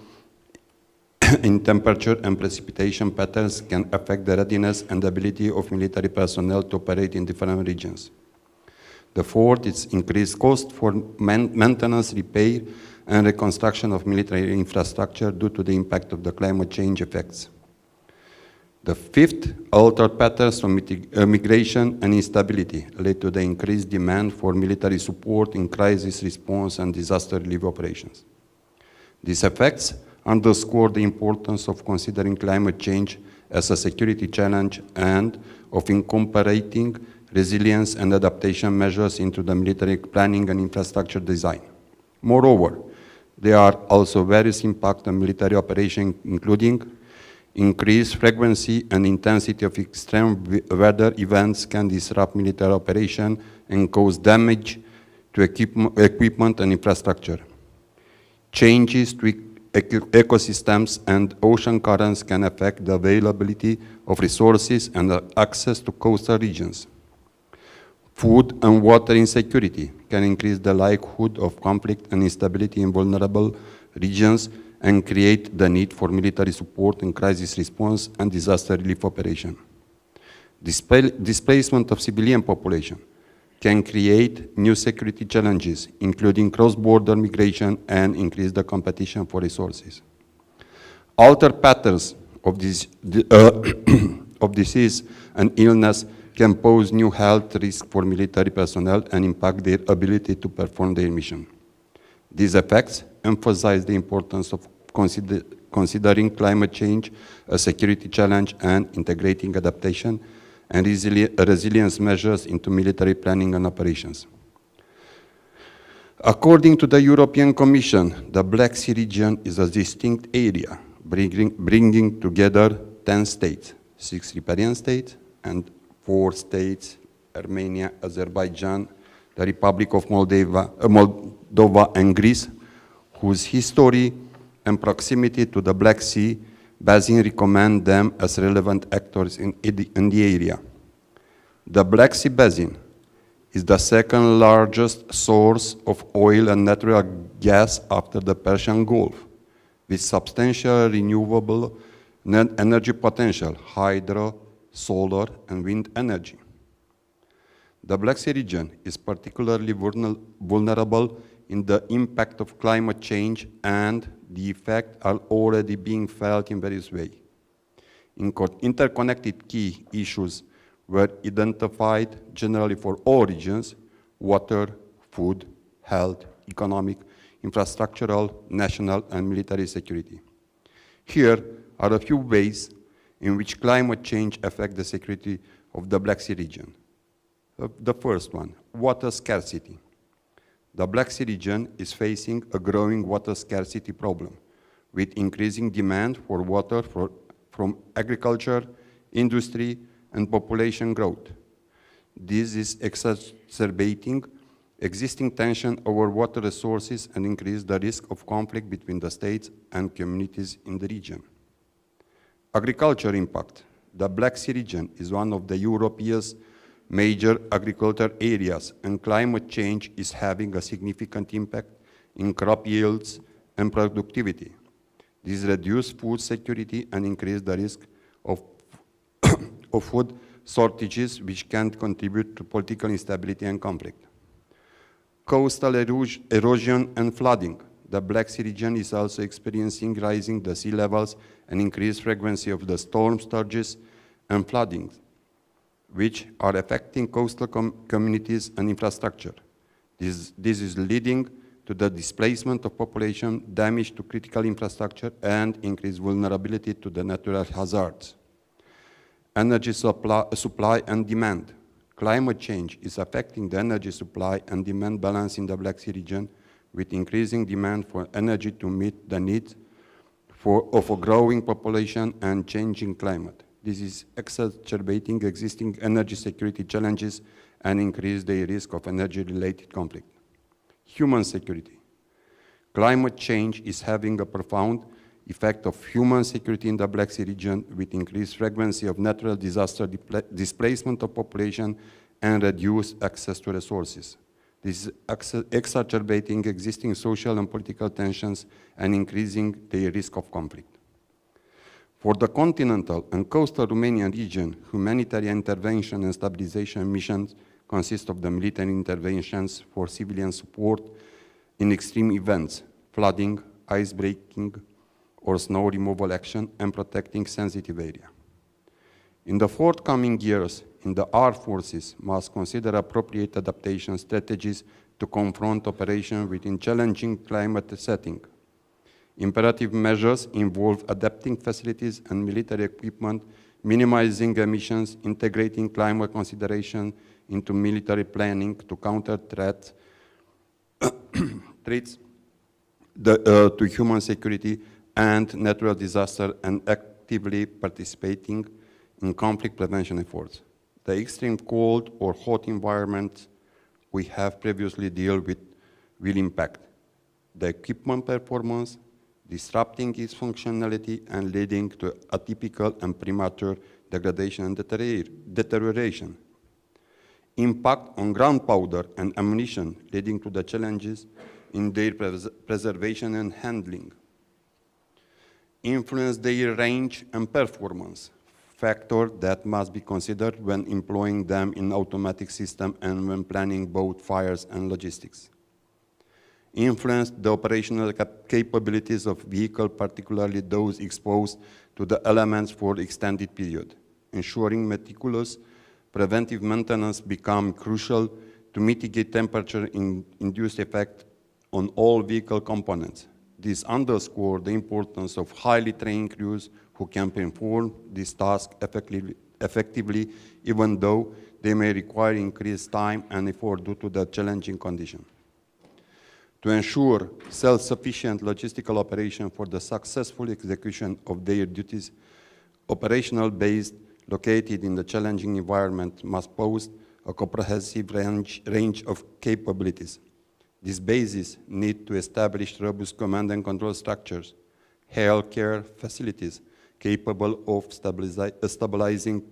in temperature and precipitation patterns can affect the readiness and ability of military personnel to operate in different regions. The fourth is increased cost for maintenance, repair, and reconstruction of military infrastructure due to the impact of the climate change effects. The fifth, altered patterns of migration and instability led to the increased demand for military support in crisis response and disaster relief operations. These effects underscore the importance of considering climate change as a security challenge and of incorporating resilience and adaptation measures into the military planning and infrastructure design. Moreover, there are also various impacts on military operations, including increased frequency and intensity of extreme weather events can disrupt military operation and cause damage to equipment and infrastructure. Changes to ecosystems and ocean currents can affect the availability of resources and access to coastal regions. Food and water insecurity can increase the likelihood of conflict and instability in vulnerable regions and create the need for military support in crisis response and disaster relief operation. Displacement of civilian population can create new security challenges, including cross-border migration and increase the competition for resources. Altered patterns of disease and illness can pose new health risks for military personnel and impact their ability to perform their mission. These effects emphasize the importance of considering climate change a security challenge and integrating adaptation and resilience measures into military planning and operations. According to the European Commission, the Black Sea region is a distinct area, bringing together 10 states, 6 riparian states, and 4 states, Armenia, Azerbaijan, the Republic of Moldova, and Greece, whose history and proximity to the Black Sea Basin recommend them as relevant actors in the area. The Black Sea Basin is the second largest source of oil and natural gas after the Persian Gulf, with substantial renewable energy potential, hydro, solar, and wind energy. The Black Sea region is particularly vulnerable in the impact of climate change, and the effects are already being felt in various ways. Interconnected key issues were identified generally for all regions: water, food, health, economic, infrastructural, national, and military security. Here are a few ways in which climate change affects the security of the Black Sea region. The first one, water scarcity. The Black Sea region is facing a growing water scarcity problem, with increasing demand for water from agriculture, industry, and population growth. This is exacerbating existing tension over water resources and increase the risk of conflict between the states and communities in the region. Agriculture impact. The Black Sea region is one of the Europe's major agricultural areas, and climate change is having a significant impact in crop yields and productivity. This reduces food security and increases the risk of food shortages, which can contribute to political instability and conflict. Coastal erosion and flooding. The Black Sea region is also experiencing rising the sea levels and increased frequency of the storm surges and flooding, which are affecting coastal communities and infrastructure. This is leading to the displacement of population, damage to critical infrastructure, and increased vulnerability to the natural hazards. Energy supply and demand. Climate change is affecting the energy supply and demand balance in the Black Sea region, with increasing demand for energy to meet the needs of a growing population and changing climate. This is exacerbating existing energy security challenges and increase the risk of energy-related conflict. Human security. Climate change is having a profound effect of human security in the Black Sea region, with increased frequency of natural disaster, displacement of population, and reduced access to resources. This is exacerbating existing social and political tensions and increasing the risk of conflict. For the continental and coastal Romanian region, humanitarian intervention and stabilization missions consist of the military interventions for civilian support in extreme events, flooding, ice breaking, or snow removal action, and protecting sensitive area. In the forthcoming years, the armed forces must consider appropriate adaptation strategies to confront operations within challenging climate setting. Imperative measures involve adapting facilities and military equipment, minimizing emissions, integrating climate consideration into military planning to counter threats to human security and natural disaster, and actively participating in conflict prevention efforts. The extreme cold or hot environment we have previously dealt with will impact the equipment performance, disrupting its functionality and leading to atypical and premature degradation and deterioration. Impact on gunpowder and ammunition, leading to the challenges in their preservation and handling. Influence their range and performance, factor that must be considered when employing them in automatic system and when planning both fires and logistics. Influence the operational capabilities of vehicle, particularly those exposed to the elements for extended period. Ensuring meticulous preventive maintenance become crucial to mitigate temperature-induced effect on all vehicle components. This underscores the importance of highly trained crews who can perform this task effectively, even though they may require increased time and effort due to the challenging condition. To ensure self-sufficient logistical operation for the successful execution of their duties, operational base located in the challenging environment must pose a comprehensive range of capabilities. These bases need to establish robust command and control structures, healthcare facilities capable of stabilizing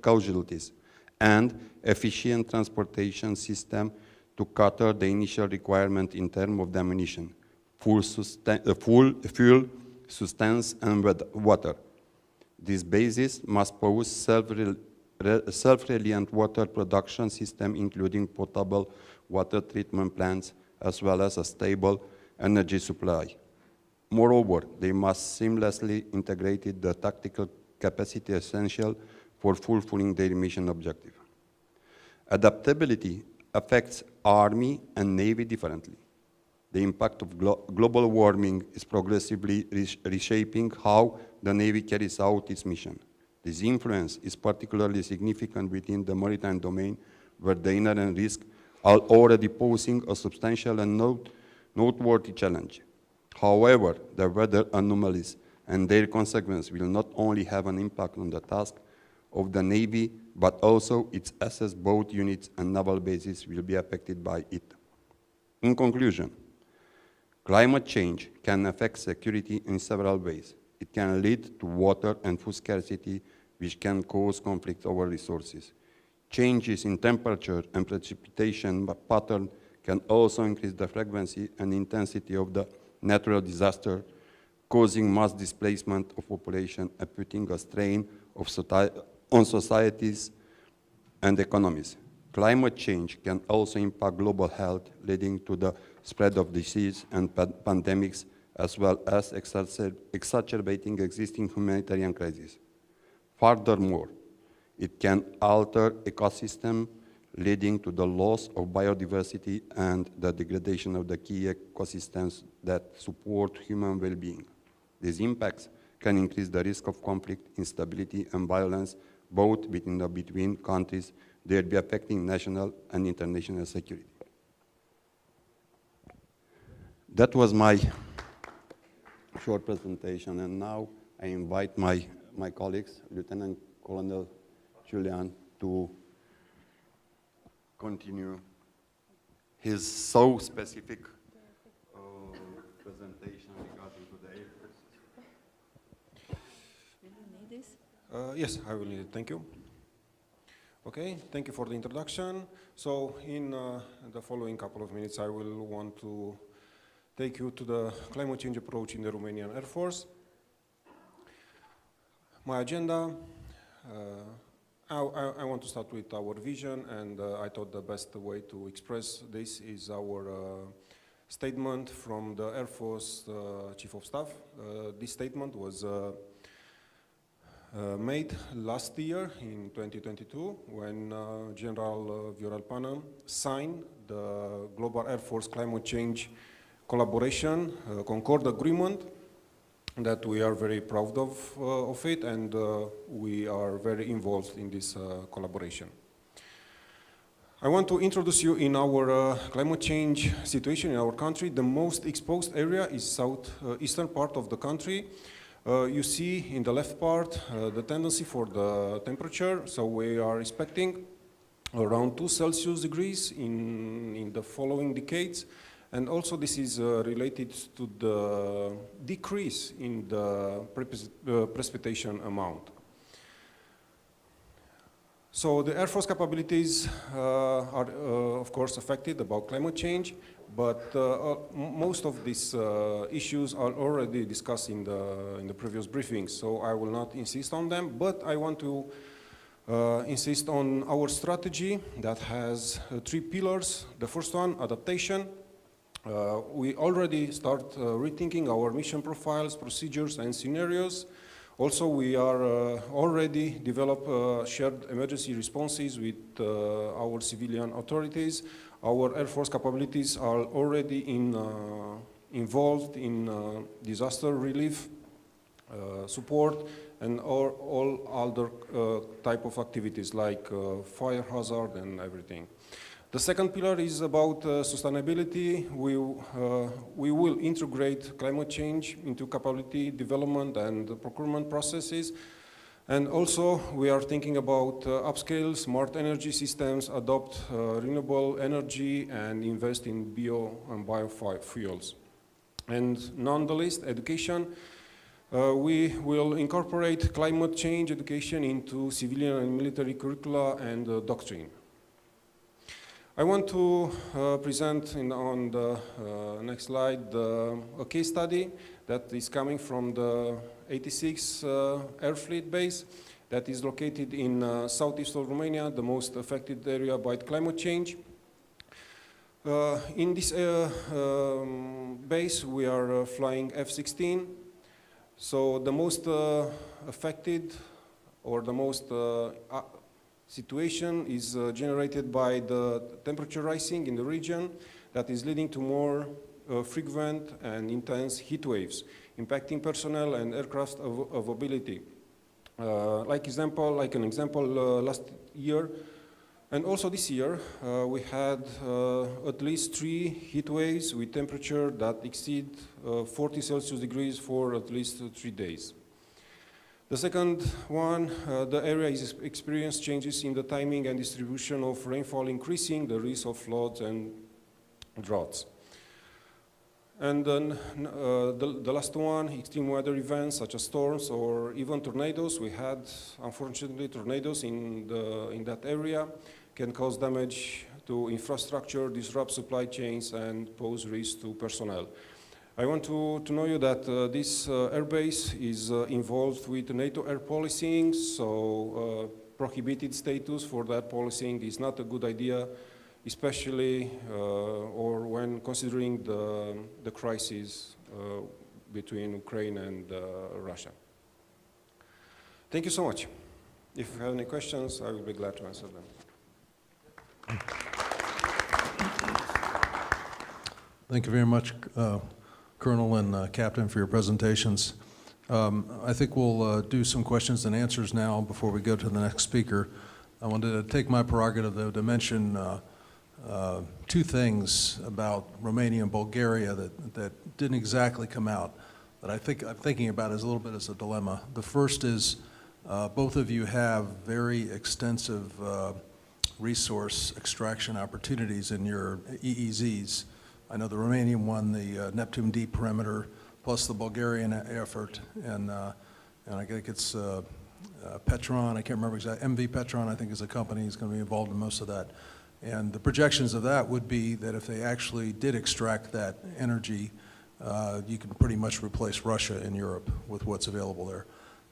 casualties, and efficient transportation system to cater the initial requirement in terms of the ammunition, fuel, sustenance, and water. These bases must pose self-reliant water production system, including potable water treatment plants, as well as a stable energy supply. Moreover, they must seamlessly integrate the tactical capacity essential for fulfilling their mission objective. Adaptability affects Army and Navy differently. The impact of global warming is progressively reshaping how the Navy carries out its mission. This influence is particularly significant within the maritime domain, where the inherent risks are already posing a substantial and noteworthy challenge. However, the weather anomalies and their consequences will not only have an impact on the task of the Navy, but also its assets, both units and naval bases will be affected by it. In conclusion, climate change can affect security in several ways. It can lead to water and food scarcity, which can cause conflict over resources. Changes in temperature and precipitation pattern can also increase the frequency and intensity of the natural disaster, causing mass displacement of population and putting a strain on societies and economies. Climate change can also impact global health, leading to the spread of disease and pandemics, as well as exacerbating existing humanitarian crises. Furthermore, it can alter ecosystem, leading to the loss of biodiversity and the degradation of the key ecosystems that support human well-being. These impacts can increase the risk of conflict, instability, and violence, both between countries, thereby affecting national and international security. That was my short presentation, and now I invite my colleagues, Lieutenant Colonel Julian, to continue his so specific presentation regarding to the Air Force. Will you need this? Yes, I will need it. Thank you. Okay, thank you for the introduction. So in the following couple of minutes, I will want to take you to the climate change approach in the Romanian Air Force. My agenda, I want to start with our vision, and I thought the best way to express this is our statement from the Air Force Chief of Staff. This statement was made last year in 2022 when General Viorel Panem signed the Global Air Force Climate Change Collaboration Concord Agreement, that we are very proud of it, and we are very involved in this collaboration. I want to introduce you in our climate change situation in our country. The most exposed area is southeastern part of the country. You see in the left part the tendency for the temperature. So we are expecting around 2 Celsius degrees in the following decades. And also this is related to the decrease in the precipitation amount. So the Air Force capabilities are of course affected about climate change, but most of these issues are already discussed in the previous briefings, so I will not insist on them, but I want to insist on our strategy that has 3 pillars. The first one, adaptation. We already start rethinking our mission profiles, procedures, and scenarios. Also, we are already develop shared emergency responses with our civilian authorities. Our Air Force capabilities are already involved in disaster relief, support, and all other type of activities like fire hazard and everything. The second pillar is about sustainability. We will integrate climate change into capability development and procurement processes. And also we are thinking about upscale smart energy systems, adopt renewable energy, and invest in bio and biofuels. And none the least, education. We will incorporate climate change education into civilian and military curricula and doctrine. I want to present on the next slide a case study that is coming from the 86 Air Fleet base that is located in southeast of Romania, the most affected area by climate change. In this base we are flying F-16, so the most affected or the most situation is generated by the temperature rising in the region that is leading to more frequent and intense heat waves, impacting personnel and aircraft availability. Like an example, last year and also this year, we had at least 3 heat waves with temperature that exceed 40 Celsius degrees for at least 3 days. The second one, the area is experiencing changes in the timing and distribution of rainfall, increasing the risk of floods and droughts. And then the last one, extreme weather events such as storms or even tornadoes. We had, unfortunately, tornadoes in that area can cause damage to infrastructure, disrupt supply chains, and pose risk to personnel. I want to know you that this airbase is involved with NATO air policing, so prohibited status for that policing is not a good idea, especially or when considering the crisis between Ukraine and Russia. Thank you so much. If you have any questions, I will be glad to answer them. Thank you very much, Colonel and Captain, for your presentations. I think we'll do some questions and answers now before we go to the next speaker. I wanted to take my prerogative, though, to mention 2 things about Romania and Bulgaria that didn't exactly come out, that I'm thinking about as a little bit as a dilemma. The first is both of you have very extensive resource extraction opportunities in your EEZs. I know the Romanian one, the Neptune Deep Perimeter, plus the Bulgarian effort, and I think it's Petron, I can't remember exactly, MV Petron I think is a company that's going to be involved in most of that. And the projections of that would be that if they actually did extract that energy, you can pretty much replace Russia in Europe with what's available there.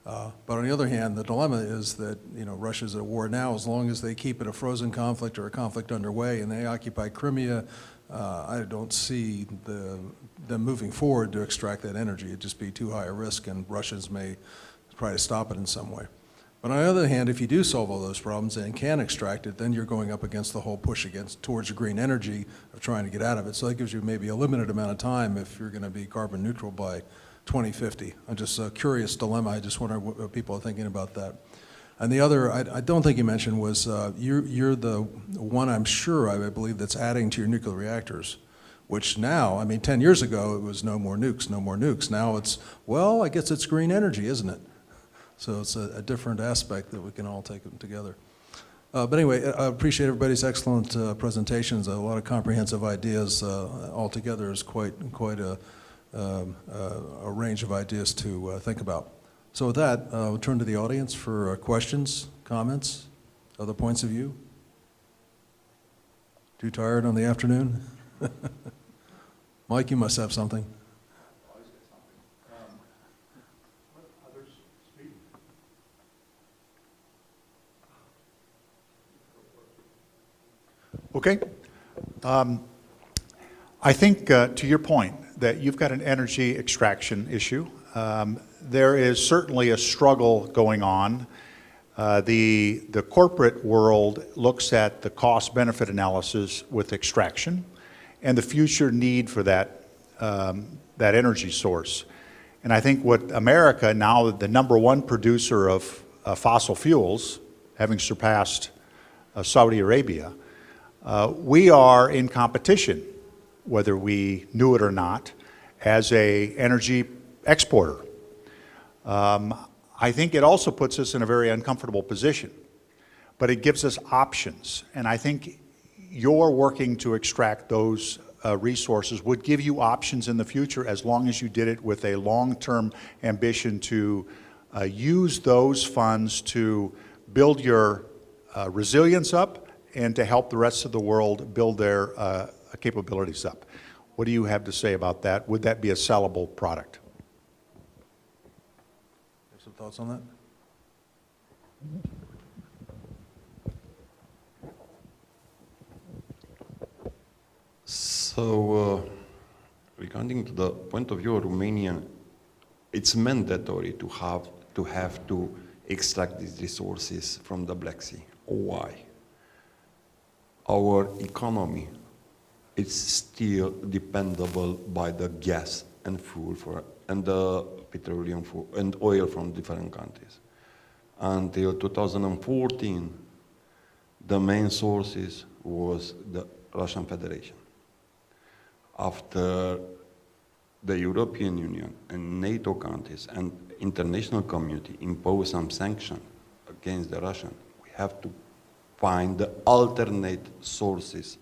But on the other hand, the dilemma is that, Russia's at war now. As long as they keep it a frozen conflict or a conflict underway and they occupy Crimea, I don't see them moving forward to extract that energy. It'd just be too high a risk, and Russians may try to stop it in some way. But on the other hand, if you do solve all those problems and can extract it, then you're going up against the whole push towards green energy of trying to get out of it. So that gives you maybe a limited amount of time if you're going to be carbon neutral by 2050. I'm just a curious dilemma. I just wonder what people are thinking about that. And the other, I don't think you mentioned, was you're the one, I'm sure, I believe, that's adding to your nuclear reactors, which now, 10 years ago, it was no more nukes, no more nukes. Now it's, well, I guess it's green energy, isn't it? So it's a different aspect that we can all take together. But anyway, I appreciate everybody's excellent presentations. A lot of comprehensive ideas altogether is quite a range of ideas to think about. So with that, we'll turn to the audience for questions, comments, other points of view. Too tired on the afternoon? Mike, you must have something. Okay. I think to your point that you've got an energy extraction issue. There is certainly a struggle going on. The corporate world looks at the cost-benefit analysis with extraction and the future need for that energy source. And I think what America, now the #1 producer of fossil fuels, having surpassed Saudi Arabia, we are in competition, whether we knew it or not, as an energy exporter. I think it also puts us in a very uncomfortable position, but it gives us options. And I think your working to extract those resources would give you options in the future as long as you did it with a long-term ambition to use those funds to build your resilience up and to help the rest of the world build their capabilities up. What do you have to say about that? Would that be a sellable product? Have some thoughts on that? So, regarding to the point of view of Romania, it's mandatory to have to extract these resources from the Black Sea. Why? Our economy is still dependable by the gas and fuel and the petroleum and oil from different countries. Until 2014, the main sources was the Russian Federation. After the European Union and NATO countries and international community impose some sanction against the Russian, we have to find the alternate sources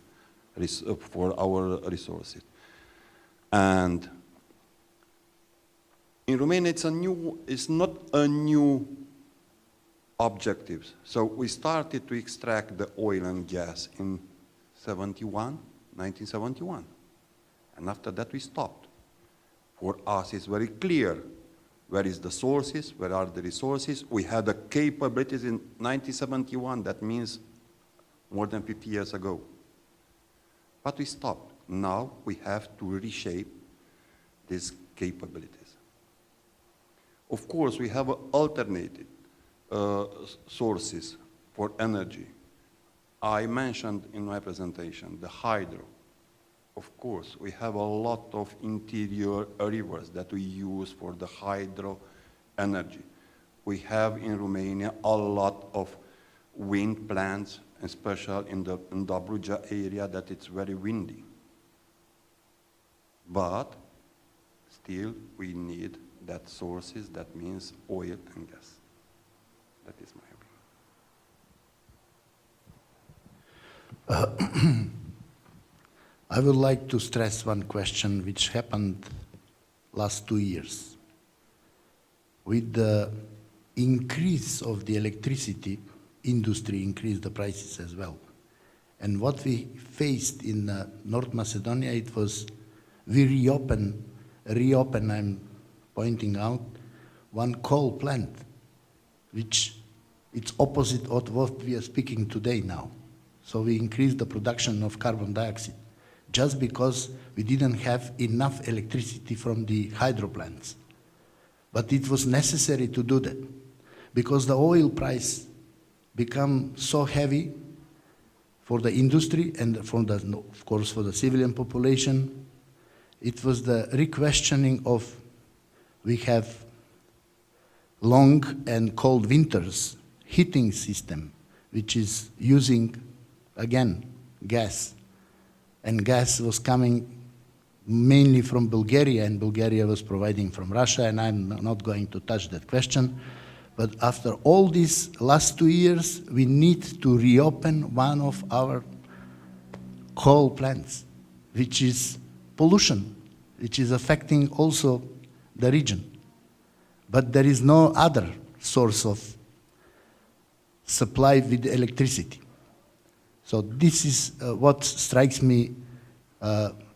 for our resources. And in Romania, it's not a new objective. So we started to extract the oil and gas in 1971. And after that, we stopped. For us, it's very clear where is the sources, where are the resources. We had the capabilities in 1971, that means more than 50 years ago. But we stopped. Now we have to reshape these capabilities. Of course, we have alternative sources for energy. I mentioned in my presentation the hydro. Of course, we have a lot of interior rivers that we use for the hydro energy. We have in Romania a lot of wind plants, especially in the Dobruja area, that it's very windy. But still, we need that sources, that means oil and gas. That is my opinion. I would like to stress one question which happened last 2 years. With the increase of the electricity, industry increased the prices as well. And what we faced in North Macedonia, it was we reopen, I'm pointing out, one coal plant which it's opposite of what we are speaking today now. So we increased the production of carbon dioxide just because we didn't have enough electricity from the hydro plants. But it was necessary to do that because the oil price became so heavy for the industry and for the, of course, for the civilian population. It was the re-questioning of, we have long and cold winters, heating system, which is using, again, gas. And gas was coming mainly from Bulgaria, and Bulgaria was providing from Russia, and I'm not going to touch that question. But after all these last 2 years, we need to reopen one of our coal plants, which is pollution, which is affecting also the region. But there is no other source of supply with electricity. So this is what strikes me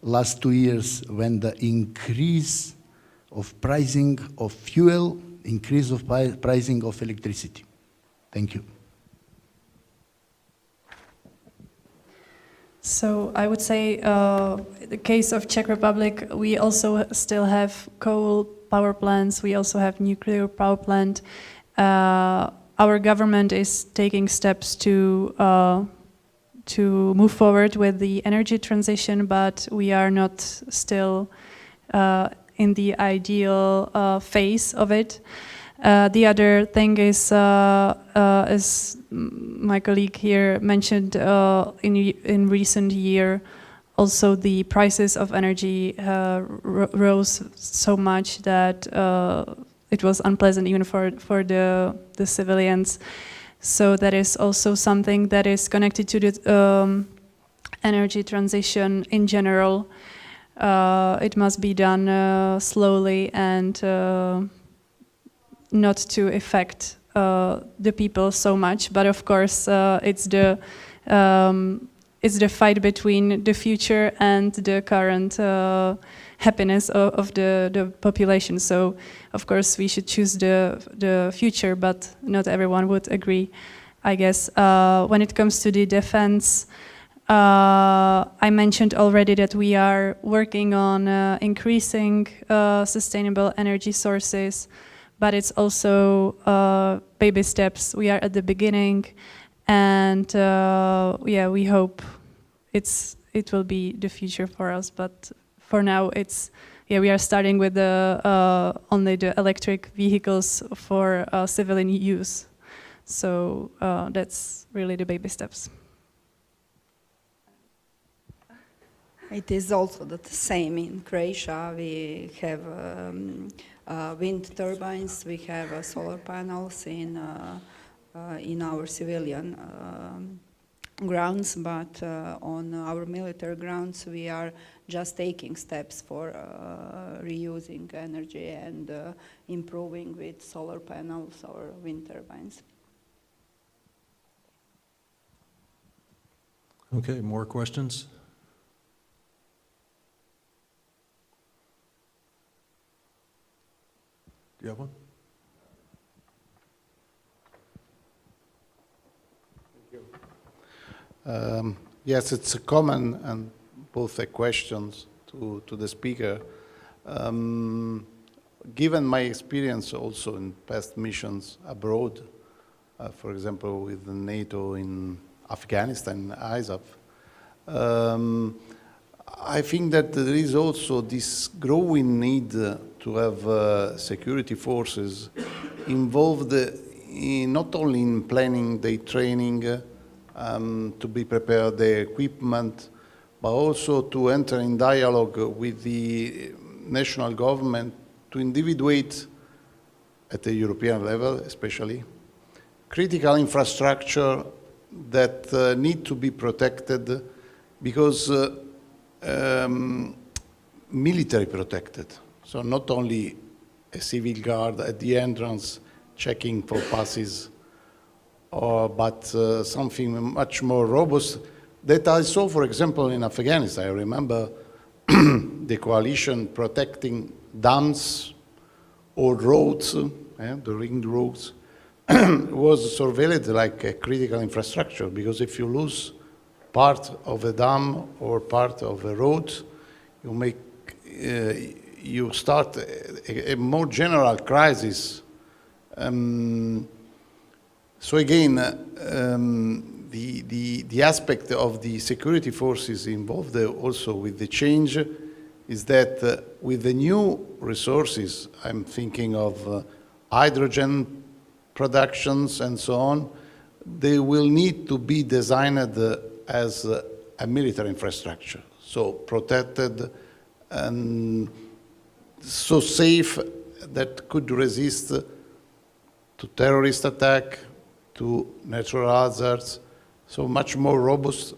last 2 years when the increase of pricing of fuel, increase of pricing of electricity. Thank you. So I would say the case of Czech Republic, we also still have coal power plants, we also have nuclear power plant. Our government is taking steps to move forward with the energy transition, but we are not still in the ideal phase of it. The other thing is, as my colleague here mentioned, in recent year, also the prices of energy rose so much that it was unpleasant even for the civilians. So that is also something that is connected to the energy transition in general. It must be done slowly and not to affect the people so much. But of course, it's the fight between the future and the current happiness of the population. So, of course, we should choose the future, but not everyone would agree, I guess. When it comes to the defense, I mentioned already that we are working on increasing sustainable energy sources, but it's also baby steps. We are at the beginning, and yeah, we hope it will be the future for us. But for now, we are starting with only the electric vehicles for civilian use. So that's really the baby steps. It is also the same in Croatia. We have wind turbines, we have solar panels in our civilian grounds, but on our military grounds we are just taking steps for reusing energy and improving with solar panels or wind turbines. Okay, more questions? Do you have one? Yes, it's a common and both questions to the speaker. Given my experience also in past missions abroad, for example, with the NATO in Afghanistan, ISAF, I think that there is also this growing need to have security forces involved not only in planning the training, to be prepared, the equipment, but also to enter in dialogue with the national government to individuate, at the European level especially, critical infrastructure that need to be protected because military protected. So not only a civil guard at the entrance checking for passes, but something much more robust that I saw, for example, in Afghanistan. I remember the coalition protecting dams or roads, the ring roads, was surveilled like a critical infrastructure, because if you lose part of a dam or part of a road, you start a more general crisis. So again, the aspect of the security forces involved also with the change is that with the new resources, I'm thinking of hydrogen productions and so on, they will need to be designed as a military infrastructure, so protected and so safe that could resist to terrorist attack, to natural hazards, so much more robust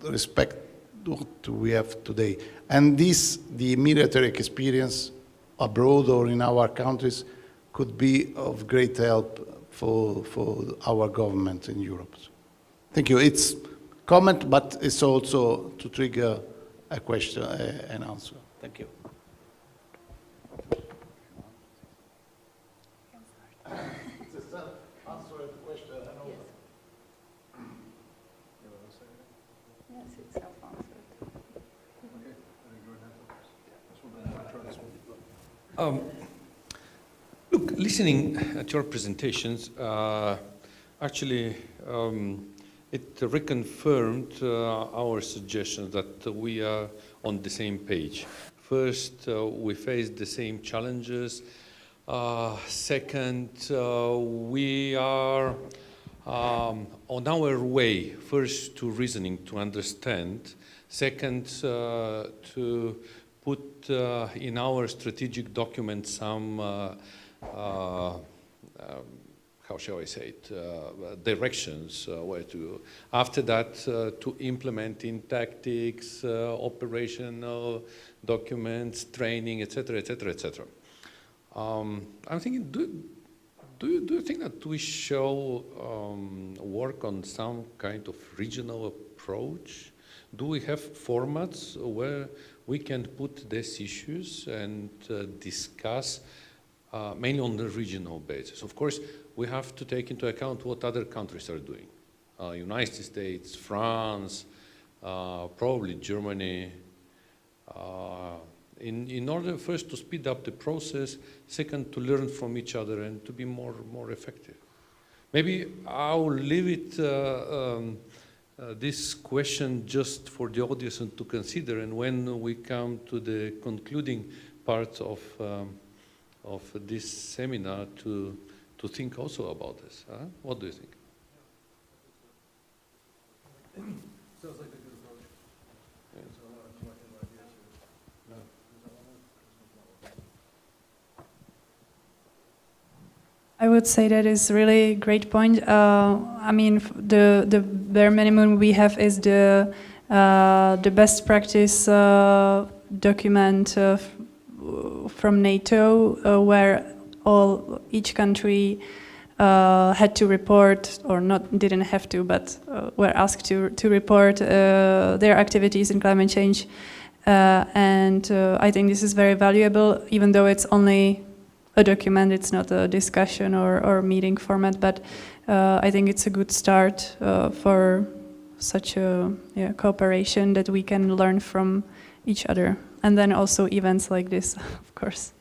respect to what we have today. And this, the military experience abroad or in our countries, could be of great help for our government in Europe. Thank you. It's comment, but it's also to trigger a question, an answer. Thank you. Look, listening at your presentations, actually, it reconfirmed our suggestion that we are on the same page. First, we face the same challenges. Second, we are on our way, first to reasoning, to understand. Second, to put in our strategic document some, how shall I say it, directions where to. After that, to implement in tactics, operational documents, training, etc., etc., etc. I'm thinking, do you think that we shall work on some kind of regional approach? Do we have formats where we can put these issues and discuss mainly on the regional basis? Of course, we have to take into account what other countries are doing. United States, France, probably Germany. In order first to speed up the process, second to learn from each other and to be more effective. Maybe I'll leave it this question just for the audience to consider, and when we come to the concluding part of this seminar to think also about this. What do you think? Sounds like a good approach. Yeah. So a lot of collective ideas here. I would say that is really a great point. I mean, the bare minimum we have is the best practice document from NATO, where each country had to report, or didn't have to, but were asked to report their activities in climate change. And I think this is very valuable, even though it's only a document, it's not a discussion or meeting format, but I think it's a good start for such a cooperation that we can learn from each other. And then also events like this, of course.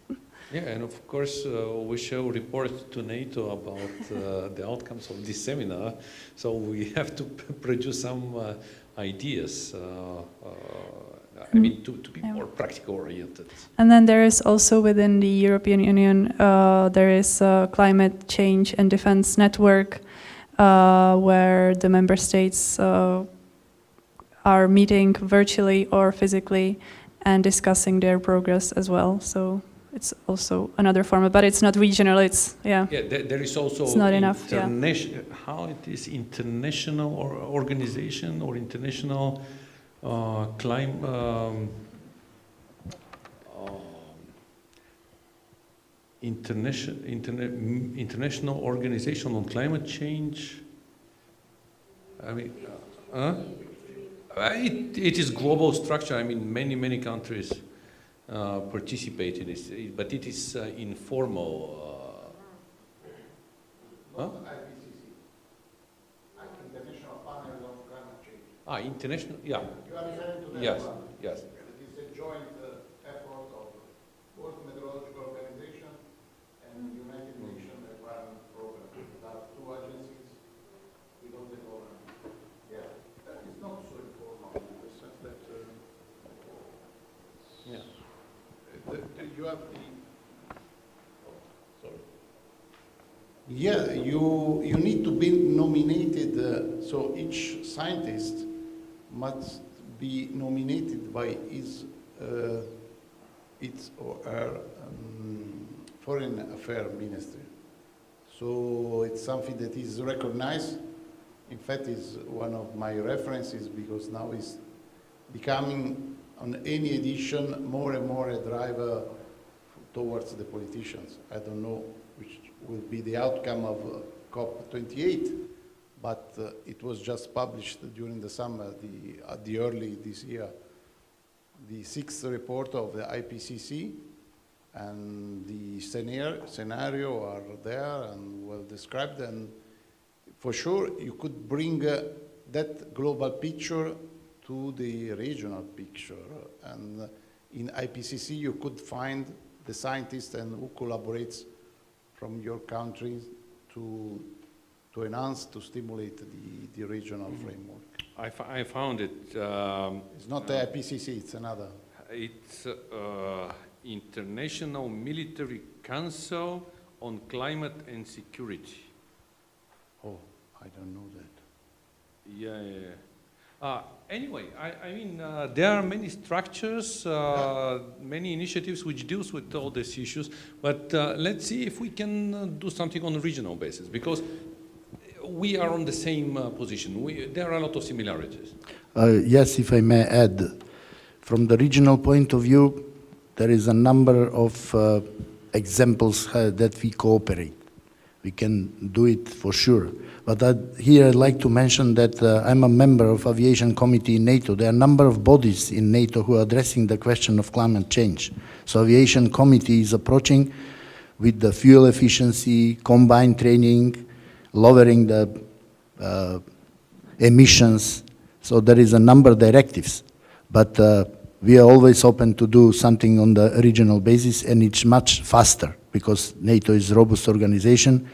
Yeah, and of course we shall report to NATO about the outcomes of this seminar, so we have to produce some ideas. I mean, to be more practical oriented. And then there is also within the European Union, there is a climate change and defense network where the member states are meeting virtually or physically and discussing their progress as well. So it's also another format, but it's not regional. It's Yeah, there is also it's not enough. How it is international organization or international international organization on climate change. I mean, it is global structure. I mean, many countries participate in this, but it is informal. Huh? IPCC. International Panel on Climate Change. Ah, international, yeah. You are referring to that Yes, one? yes. It is a joint effort of World Meteorological Organization and United Nations Environment Program. There are two agencies without the government. Yeah, that is not so informal in the sense that you have the. Sorry. Yeah, you need to be nominated. So each scientist must be nominated by its or her foreign affairs ministry. So it's something that is recognized. In fact, is one of my references because now it's becoming on any edition more and more a driver towards the politicians. I don't know which will be the outcome of COP28, but it was just published during the summer, the early this year, the sixth report of the IPCC, and the scenario are there and well described, and for sure you could bring that global picture to the regional picture, and in IPCC you could find the scientists and who collaborates from your countries to enhance, to stimulate the regional framework. I found it. It's not the IPCC, it's another. It's International Military Council on Climate and Security. Oh, I don't know that. Yeah. Anyway, I mean, there are many structures, many initiatives which deals with all these issues, but let's see if we can do something on a regional basis, because we are on the same position. There are a lot of similarities. Yes, if I may add, from the regional point of view, there is a number of examples that we cooperate. We can do it for sure. But here I'd like to mention that I'm a member of Aviation Committee in NATO. There are a number of bodies in NATO who are addressing the question of climate change. So Aviation Committee is approaching with the fuel efficiency, combined training, lowering the emissions. So there is a number of directives. But we are always open to do something on the regional basis, and it's much faster because NATO is a robust organization.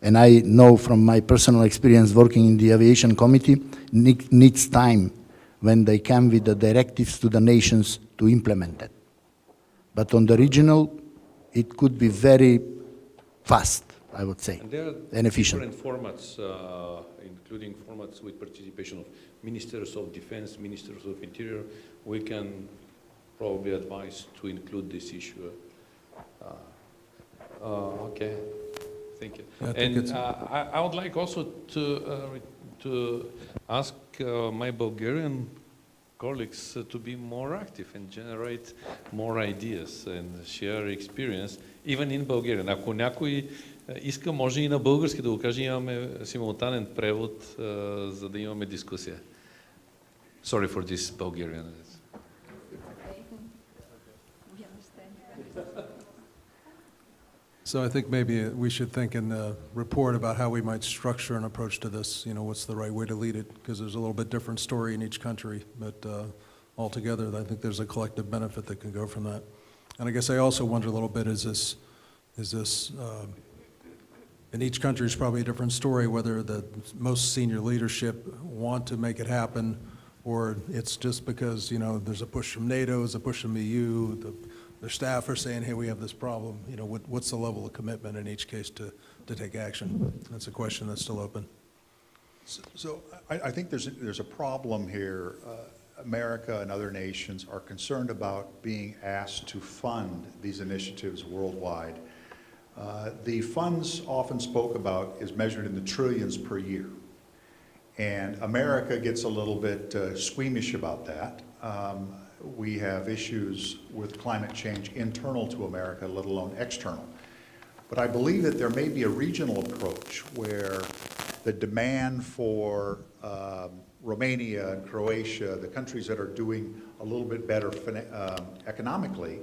And I know from my personal experience working in the Aviation Committee, needs time when they come with the directives to the nations to implement it. But on the regional, it could be very fast, I would say, and there are and efficient. Different formats, including formats with participation of ministers of defense, ministers of interior. We can probably advise to include this issue. Okay. Thank you. Yeah, and I would like also to ask my Bulgarian colleagues to be more active and generate more ideas and share experience, even in Bulgarian. Ако някой иска, може и на български да го каже, имаме симултанен превод, за да имаме дискусия. Sorry for this Bulgarian. So I think maybe we should think in the report about how we might structure an approach to this, you know, what's the right way to lead it, because there's a little bit different story in each country, but altogether I think there's a collective benefit that can go from that. And I guess I also wonder a little bit, is this in each country is probably a different story, whether the most senior leadership want to make it happen, or it's just because, you know, there's a push from NATO, there's a push from EU, their staff are saying, hey, we have this problem. You know, what's the level of commitment in each case to take action? That's a question that's still open. So I think there's a problem here. America and other nations are concerned about being asked to fund these initiatives worldwide. The funds often spoke about is measured in the trillions per year. And America gets a little bit squeamish about that. We have issues with climate change internal to America, let alone external. But I believe that there may be a regional approach where the demand for Romania and Croatia, the countries that are doing a little bit better economically,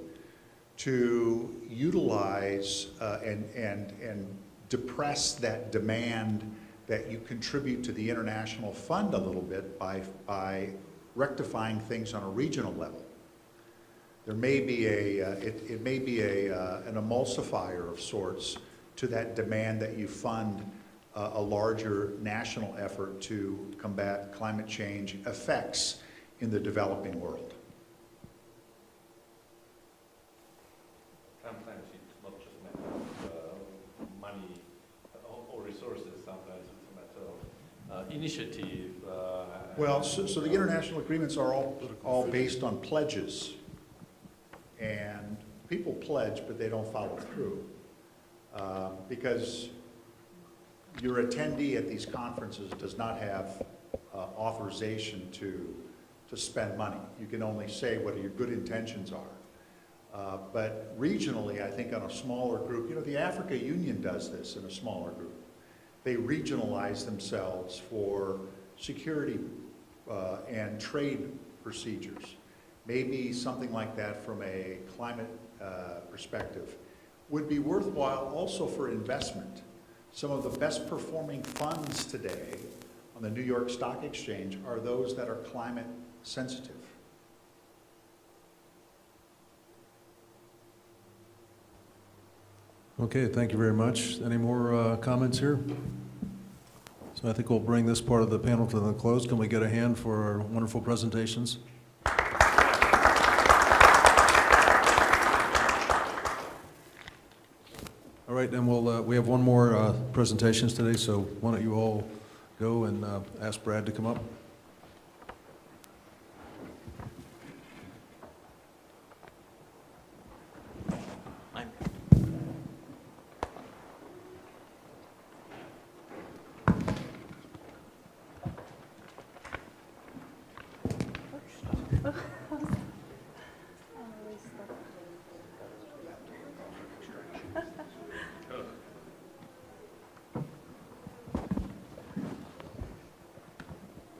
to utilize and depress that demand that you contribute to the international fund a little bit by rectifying things on a regional level. There may be it may be an emulsifier of sorts to that demand that you fund a larger national effort to combat climate change effects in the developing world. Sometimes it's not just a matter of money or resources, sometimes it's a matter of initiative. Well, so the international agreements are all based on pledges. And people pledge, but they don't follow through. Because your attendee at these conferences does not have authorization to spend money. You can only say what your good intentions are. But regionally, I think on a smaller group, you know, the Africa Union does this in a smaller group. They regionalize themselves for security and trade procedures. Maybe something like that from a climate perspective would be worthwhile also for investment. Some of the best performing funds today on the New York Stock Exchange are those that are climate sensitive. Okay, thank you very much. Any more comments here? So I think we'll bring this part of the panel to the close. Can we get a hand for our wonderful presentations? All right, and we have one more presentations today, so why don't you all go and ask Brad to come up.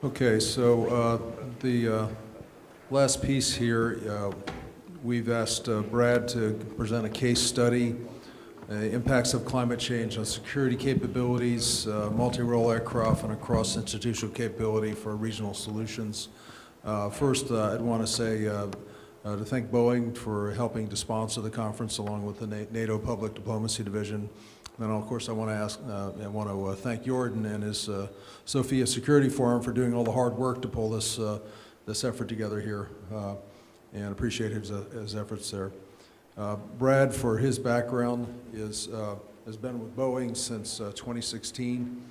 Okay, so the last piece here, we've asked Brad to present a case study, impacts of climate change on security capabilities, multi-role aircraft, and a cross-institutional capability for regional solutions. First, I'd want to say to thank Boeing for helping to sponsor the conference along with the NATO Public Diplomacy Division. And of course, I want to thank Jordan and his Sofia Security Forum for doing all the hard work to pull this effort together here, and appreciate his efforts there. Brad, for his background, has been with Boeing since 2016,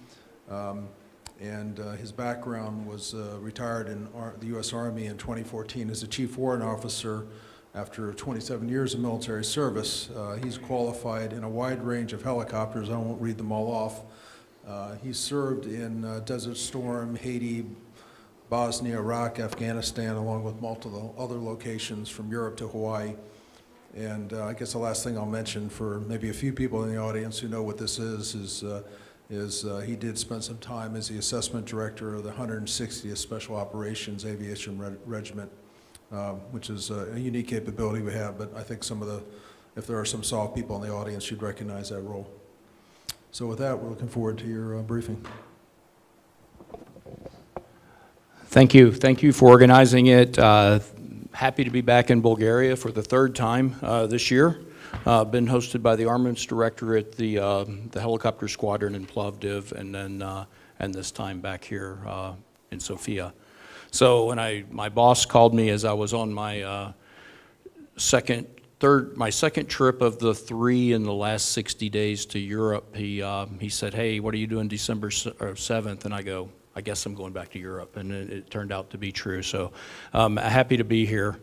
and his background was retired in the U.S. Army in 2014 as a Chief Warrant Officer. After 27 years of military service, he's qualified in a wide range of helicopters. I won't read them all off. He served in Desert Storm, Haiti, Bosnia, Iraq, Afghanistan, along with multiple other locations from Europe to Hawaii. And I guess the last thing I'll mention for maybe a few people in the audience who know what this is he did spend some time as the assessment director of the 160th Special Operations Aviation Regiment. Which is a unique capability we have, but I think if there are some SOF people in the audience, you'd recognize that role. So with that, we're looking forward to your briefing. Thank you. Thank you for organizing it. Happy to be back in Bulgaria for the third time this year. Been hosted by the Armaments Director at the Helicopter Squadron in Plovdiv, and this time back here in Sofia. So when my boss called me as I was on my second trip of the 3 in the last 60 days to Europe, he said, "Hey, what are you doing December 7th?" And I go, "I guess I'm going back to Europe," and it turned out to be true. So happy to be here.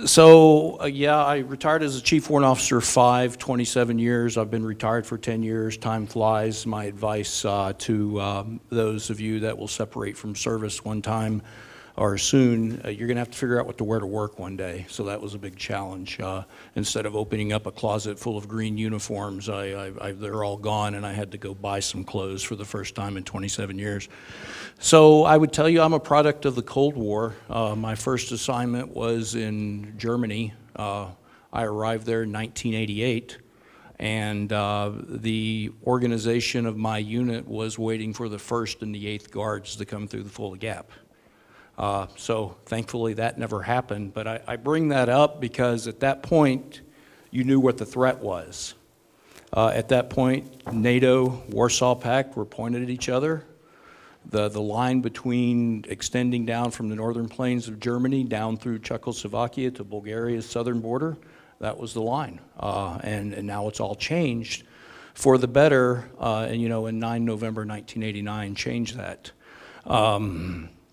So yeah, I retired as a Chief Warrant Officer 27 years. I've been retired for 10 years. Time flies. My advice to those of you that will separate from service one time or soon, you're going to have to figure out what to wear to work one day. So that was a big challenge. Instead of opening up a closet full of green uniforms, they're all gone, and I had to go buy some clothes for the first time in 27 years. So I would tell you I'm a product of the Cold War. My first assignment was in Germany. I arrived there in 1988, And the organization of my unit was waiting for the 1st and the 8th Guards to come through the Fulda Gap. So thankfully that never happened, but I bring that up because at that point you knew what the threat was. At that point, NATO, Warsaw Pact were pointed at each other. The line between extending down from the northern plains of Germany down through Czechoslovakia to Bulgaria's southern border, that was the line. And now it's all changed for the better, and you know, in 9 November 1989 changed that.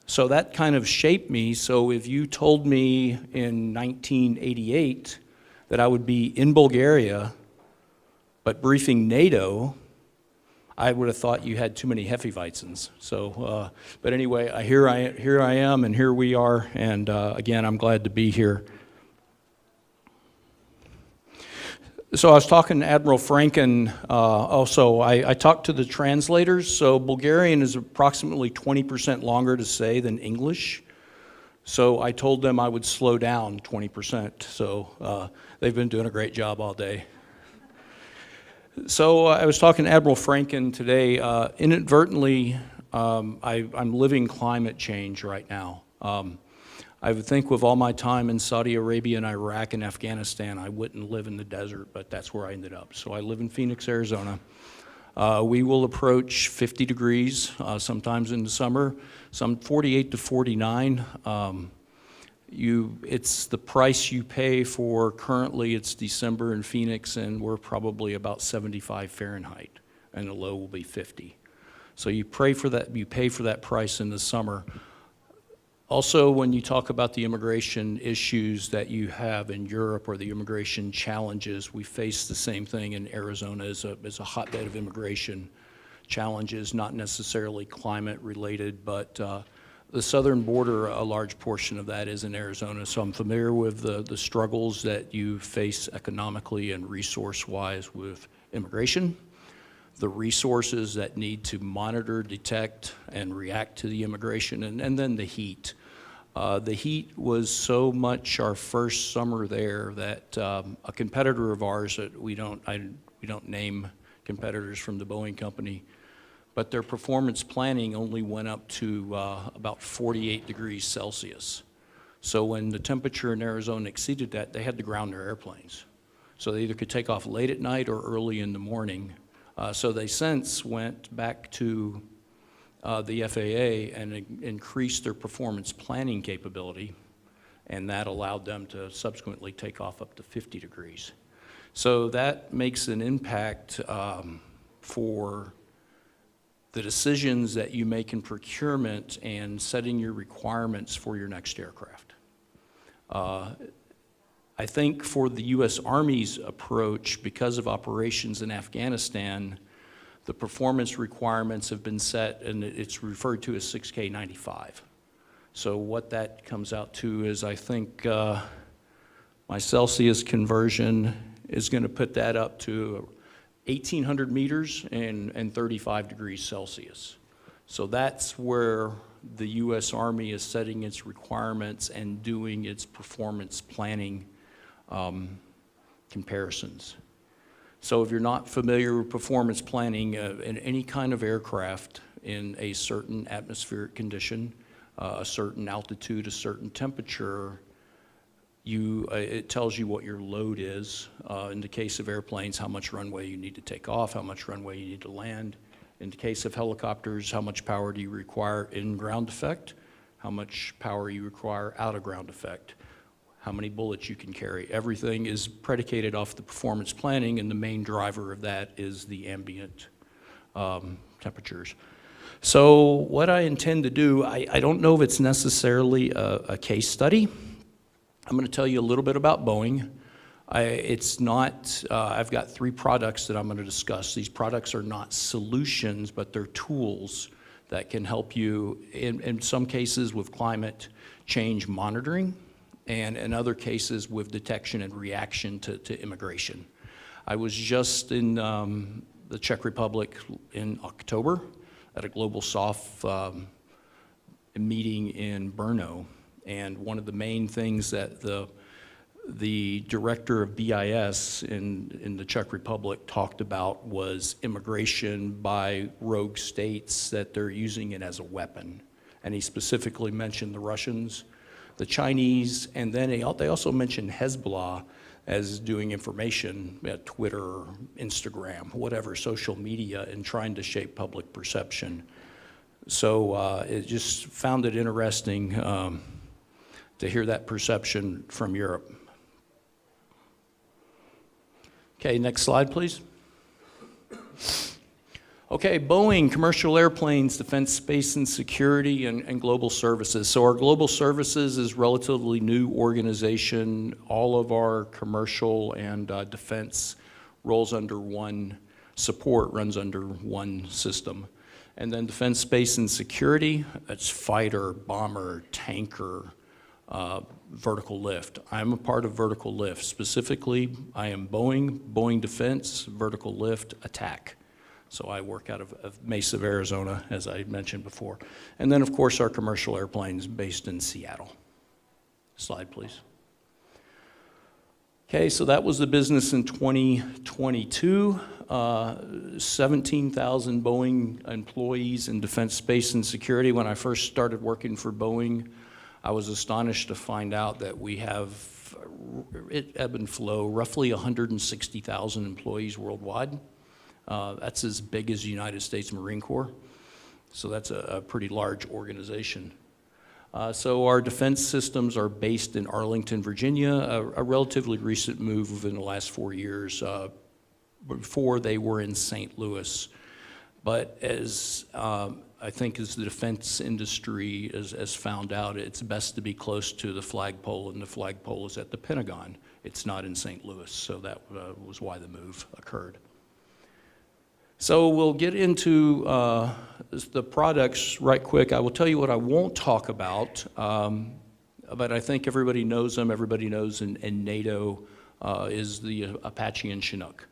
So that kind of shaped me. So if you told me in 1988 that I would be in Bulgaria but briefing NATO, I would have thought you had too many Hefeweizens. So, but anyway, here I am, and here we are, and again, I'm glad to be here. So I was talking to Admiral Franken also. I talked to the translators. So Bulgarian is approximately 20% longer to say than English. So I told them I would slow down 20%. So they've been doing a great job all day. So I was talking to Admiral Franken today. Inadvertently, I'm living climate change right now. I would think with all my time in Saudi Arabia and Iraq and Afghanistan, I wouldn't live in the desert, but that's where I ended up. So I live in Phoenix, Arizona. We will approach 50 degrees sometimes in the summer, some 48 to 49. It's the price you pay for, currently it's December in Phoenix, and we're probably about 75 Fahrenheit, and the low will be 50. So you pay for that price in the summer. Also, when you talk about the immigration issues that you have in Europe or the immigration challenges, we face the same thing in Arizona as a hotbed of immigration challenges, not necessarily climate related, but the southern border, a large portion of that is in Arizona. So I'm familiar with the struggles that you face economically and resource-wise with immigration, the resources that need to monitor, detect, and react to the immigration, and then the heat. The heat was so much our first summer there that a competitor of ours that we don't name competitors from the Boeing company, but their performance planning only went up to about 48 degrees Celsius. So when the temperature in Arizona exceeded that, they had to ground their airplanes. So they either could take off late at night or early in the morning. So they since went back to the FAA and increased their performance planning capability, and that allowed them to subsequently take off up to 50 degrees. So that makes an impact for the decisions that you make in procurement and setting your requirements for your next aircraft. I think for the U.S. Army's approach, because of operations in Afghanistan, the performance requirements have been set, and it's referred to as 6K95. So what that comes out to is, I think my Celsius conversion is going to put that up to 1,800 meters and 35 degrees Celsius. So that's where the U.S. Army is setting its requirements and doing its performance planning comparisons. So if you're not familiar with performance planning in any kind of aircraft in a certain atmospheric condition, a certain altitude, a certain temperature, it tells you what your load is. In the case of airplanes, how much runway you need to take off, how much runway you need to land. In the case of helicopters, how much power do you require in ground effect, how much power you require out of ground effect, how many bullets you can carry. Everything is predicated off the performance planning, and the main driver of that is the ambient temperatures. So what I intend to do, I don't know if it's necessarily a case study. I'm going to tell you a little bit about Boeing. I've got 3 products that I'm going to discuss. These products are not solutions, but they're tools that can help you in some cases with climate change monitoring, and in other cases with detection and reaction to immigration. I was just in the Czech Republic in October at a Global SOF meeting in Brno. And one of the main things that the the director of BIS in the Czech Republic talked about was immigration by rogue states that they're using it as a weapon. And he specifically mentioned the Russians, the Chinese, and then they also mentioned Hezbollah as doing information at Twitter, Instagram, whatever, social media, and trying to shape public perception. So it just found it interesting to hear that perception from Europe. Okay, next slide, please. Okay, Boeing, commercial airplanes, defense, space, and security, and global services. So our global services is a relatively new organization. All of our commercial and defense rolls under one support, runs under one system. And then defense, space, and security, that's fighter, bomber, tanker, vertical lift. I'm a part of vertical lift. Specifically, I am Boeing Defense, vertical lift, attack. So I work out of Mesa, Arizona, as I mentioned before. And then, of course, our commercial airplanes based in Seattle. Slide, please. Okay, so that was the business in 2022. 17,000 Boeing employees in defense, space, and security. When I first started working for Boeing, I was astonished to find out that we have, ebb and flow, roughly 160,000 employees worldwide. That's as big as the United States Marine Corps. So that's a pretty large organization. So our defense systems are based in Arlington, Virginia, a relatively recent move in the last 4 years. Before they were in St. Louis. But as I think as the defense industry has found out, it's best to be close to the flagpole, and the flagpole is at the Pentagon. It's not in St. Louis, so that was why the move occurred. So we'll get into the products right quick. I will tell you what I won't talk about, but I think everybody knows them. Everybody knows in NATO is the Apache and Chinook.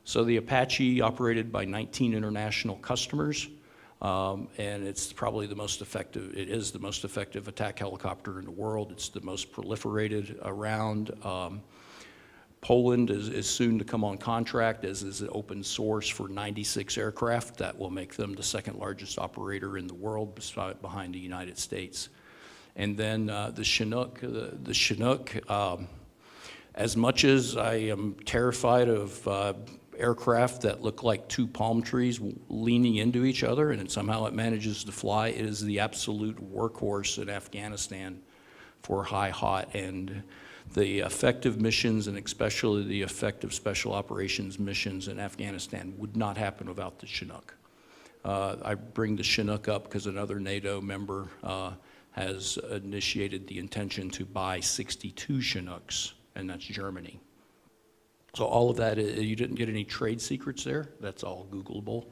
So the Apache operated by 19 international customers, and it's probably the most effective, it is the most effective attack helicopter in the world. It's the most proliferated around. Poland is soon to come on contract, as is an open source for 96 aircraft. That will make them the second largest operator in the world behind the United States. And then the Chinook, as much as I am terrified of aircraft that look like two palm trees leaning into each other, and somehow it manages to fly, it is the absolute workhorse in Afghanistan for high hot. And the effective missions, and especially the effective special operations missions in Afghanistan, would not happen without the Chinook. I bring the Chinook up because another NATO member has initiated the intention to buy 62 Chinooks, and that's Germany. So all of that, you didn't get any trade secrets there. That's all Googleable,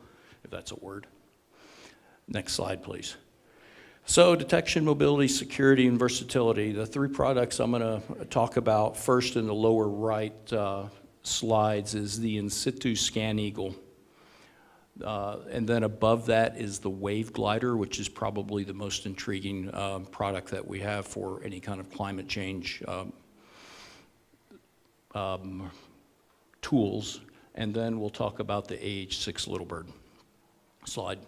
if that's a word. Next slide, please. So detection, mobility, security, and versatility. The three products I'm going to talk about first in the lower right slides is the in situ Scan Eagle. And then above that is the Wave Glider, which is probably the most intriguing product that we have for any kind of climate change tools. And then we'll talk about the AH-6 Little Bird. Slide.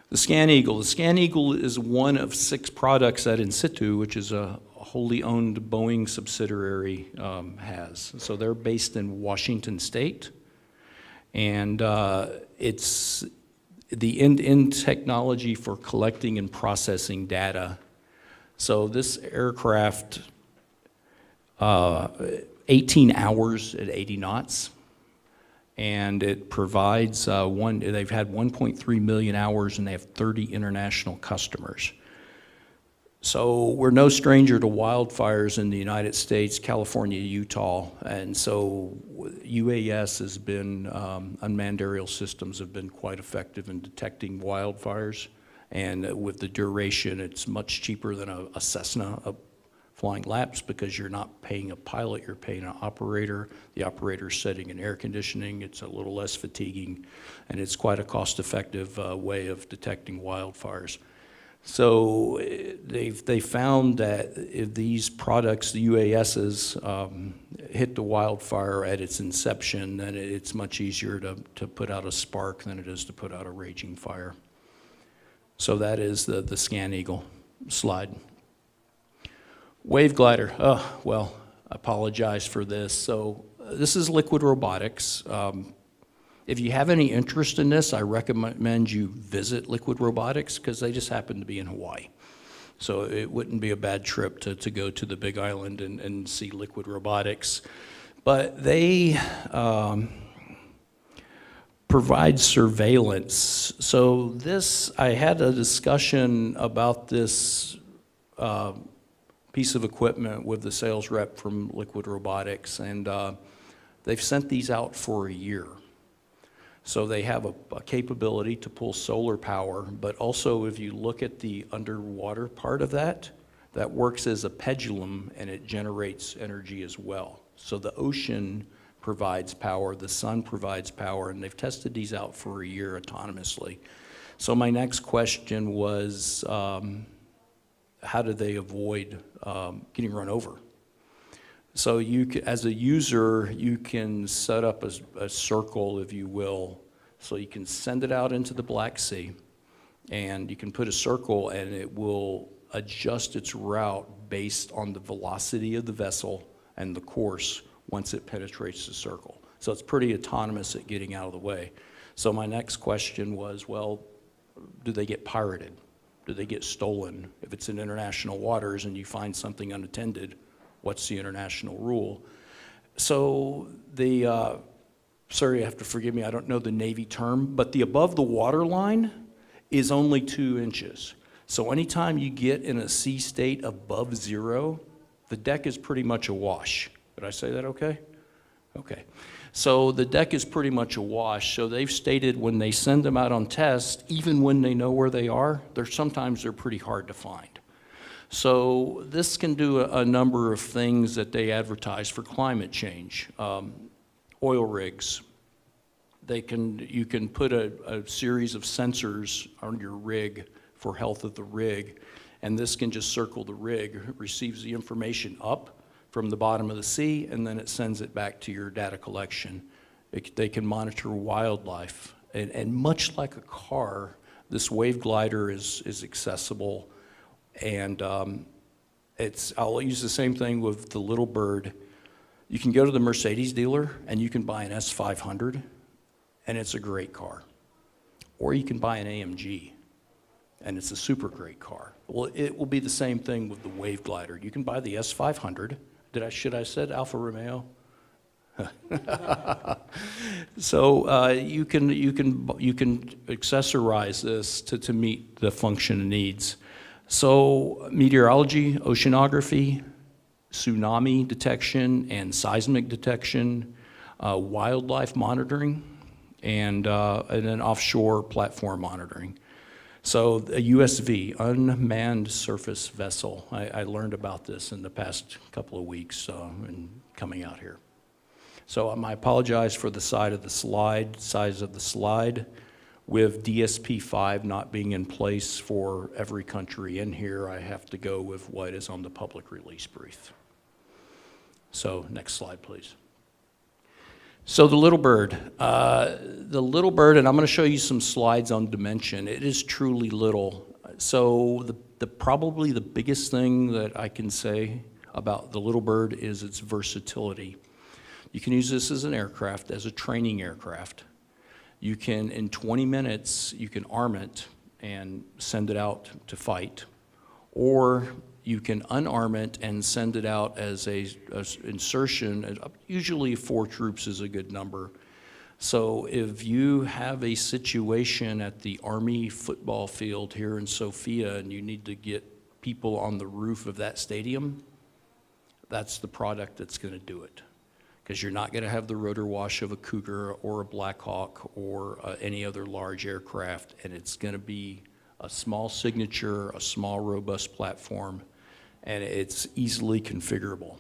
The Scan Eagle. The Scan Eagle is one of 6 products that In Situ, which is a wholly owned Boeing subsidiary, has. So they're based in Washington State, and it's the end-to-end technology for collecting and processing data. So this aircraft, 18 hours at 80 knots. And it provides they've had 1.3 million hours, and they have 30 international customers. So we're no stranger to wildfires in the United States, California, Utah, and so UAS has been, unmanned aerial systems have been quite effective in detecting wildfires. And with the duration, it's much cheaper than a Cessna flying laps, because you're not paying a pilot, you're paying an operator. The operator's setting in air conditioning. It's a little less fatiguing, and it's quite a cost-effective way of detecting wildfires. So they found that if these products, the UASs, hit the wildfire at its inception, then it's much easier to put out a spark than it is to put out a raging fire. So that is the Scan Eagle slide. Wave glider, well, I apologize for this. So this is liquid robotics. If you have any interest in this, I recommend you visit Liquid Robotics because they just happen to be in Hawaii. So it wouldn't be a bad trip to go to the Big Island and see Liquid Robotics. But they provide surveillance. So this, I had a discussion about this piece of equipment with the sales rep from Liquid Robotics, and they've sent these out for a year. So they have a capability to pull solar power, but also if you look at the underwater part of that, that works as a pendulum and it generates energy as well. So the ocean provides power, the sun provides power, and they've tested these out for a year autonomously. So my next question was, how do they avoid getting run over? So you, as a user, you can set up a circle, if you will, so you can send it out into the Black Sea, and you can put a circle, and it will adjust its route based on the velocity of the vessel and the course once it penetrates the circle. So it's pretty autonomous at getting out of the way. So my next question was, well, do they get pirated? Do they get stolen? If it's in international waters and you find something unattended, what's the international rule? So the, sorry, you have to forgive me, I don't know the Navy term, but the above the water line is only 2 inches. So anytime you get in a sea state above zero, the deck is pretty much awash. Did I say that okay? Okay. So the deck is pretty much awash. So they've stated when they send them out on test, even when they know where they are, sometimes they're pretty hard to find. So this can do a number of things that they advertise for climate change. Oil rigs, you can put a series of sensors on your rig for health of the rig, and this can just circle the rig, receives the information up from the bottom of the sea, and then it sends it back to your data collection. They can monitor wildlife, and much like a car, this wave glider is accessible. And I'll use the same thing with the Little Bird. You can go to the Mercedes dealer and you can buy an S500 and it's a great car. Or you can buy an AMG and it's a super great car. Well, it will be the same thing with the Wave Glider. You can buy the S500. Should I said Alfa Romeo? So you can accessorize this to meet the function and needs. So meteorology, oceanography, tsunami detection and seismic detection, wildlife monitoring, and then offshore platform monitoring. So a USV, unmanned surface vessel. I learned about this in the past couple of weeks and coming out here. So I apologize for the size of the slide. With DSP-5 not being in place for every country in here, I have to go with what is on the public release brief. So next slide, please. So the Little Bird. And I'm going to show you some slides on dimension. It is truly little. So probably the biggest thing that I can say about the Little Bird is its versatility. You can use this as an aircraft, as a training aircraft. You can, in 20 minutes, you can arm it and send it out to fight. Or you can unarm it and send it out as a insertion. Usually 4 troops is a good number. So if you have a situation at the Army football field here in Sofia and you need to get people on the roof of that stadium, that's the product that's going to do it. Because you're not going to have the rotor wash of a Cougar or a Black Hawk or any other large aircraft, and it's going to be a small signature, a small robust platform, and it's easily configurable.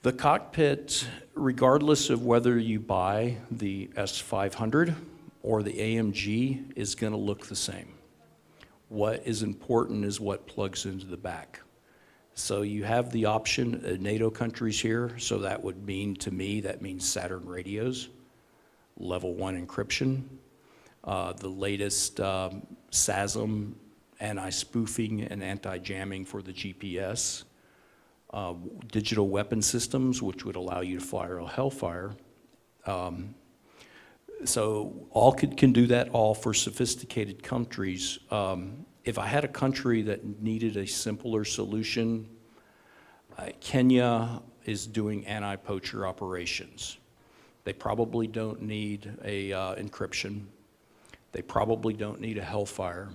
The cockpit, regardless of whether you buy the S500 or the AMG, is going to look the same. What is important is what plugs into the back. So you have the option, NATO countries here, so that would mean, to me, that means Saturn radios, level 1 encryption, the latest SASM anti-spoofing and anti-jamming for the GPS, digital weapon systems, which would allow you to fire a Hellfire. So all can do that all for sophisticated countries. If I had a country that needed a simpler solution, Kenya is doing anti-poacher operations. They probably don't need a encryption. They probably don't need a Hellfire.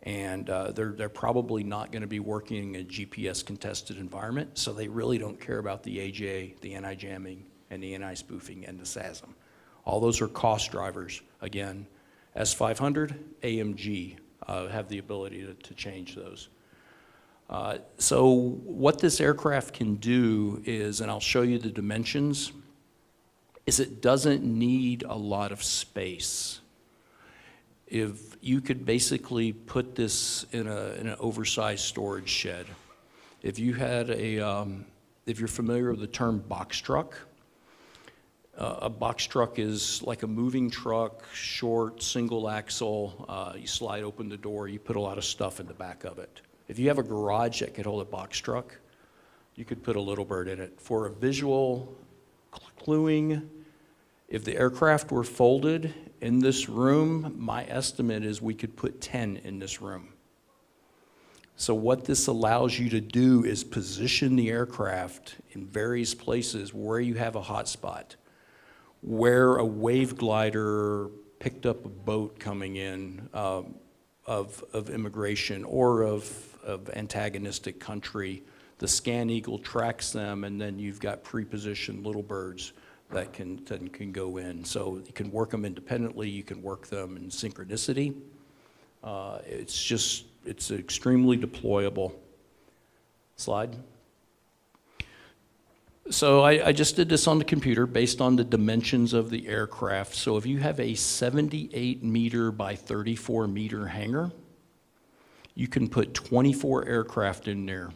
And they're probably not going to be working in a GPS-contested environment, so they really don't care about the AJ, the anti-jamming, and the anti-spoofing, and the SASM. All those are cost drivers. Again, S500, AMG have the ability to change those. So what this aircraft can do is, and I'll show you the dimensions, is it doesn't need a lot of space. If you could basically put this in an oversized storage shed. If you had if you're familiar with the term box truck, a box truck is like a moving truck, short, single axle. You slide open the door, you put a lot of stuff in the back of it. If you have a garage that could hold a box truck, you could put a Little Bird in it. For a visual cluing, if the aircraft were folded in this room, my estimate is we could put 10 in this room. So what this allows you to do is position the aircraft in various places where you have a hot spot, where a wave glider picked up a boat coming in of immigration or of antagonistic country. The Scan Eagle tracks them, and then you've got pre-positioned Little Birds that can go in. So you can work them independently, you can work them in synchronicity. It's extremely deployable. Slide. So I just did this on the computer based on the dimensions of the aircraft. So if you have a 78 meter by 34 meter hangar, you can put 24 aircraft in there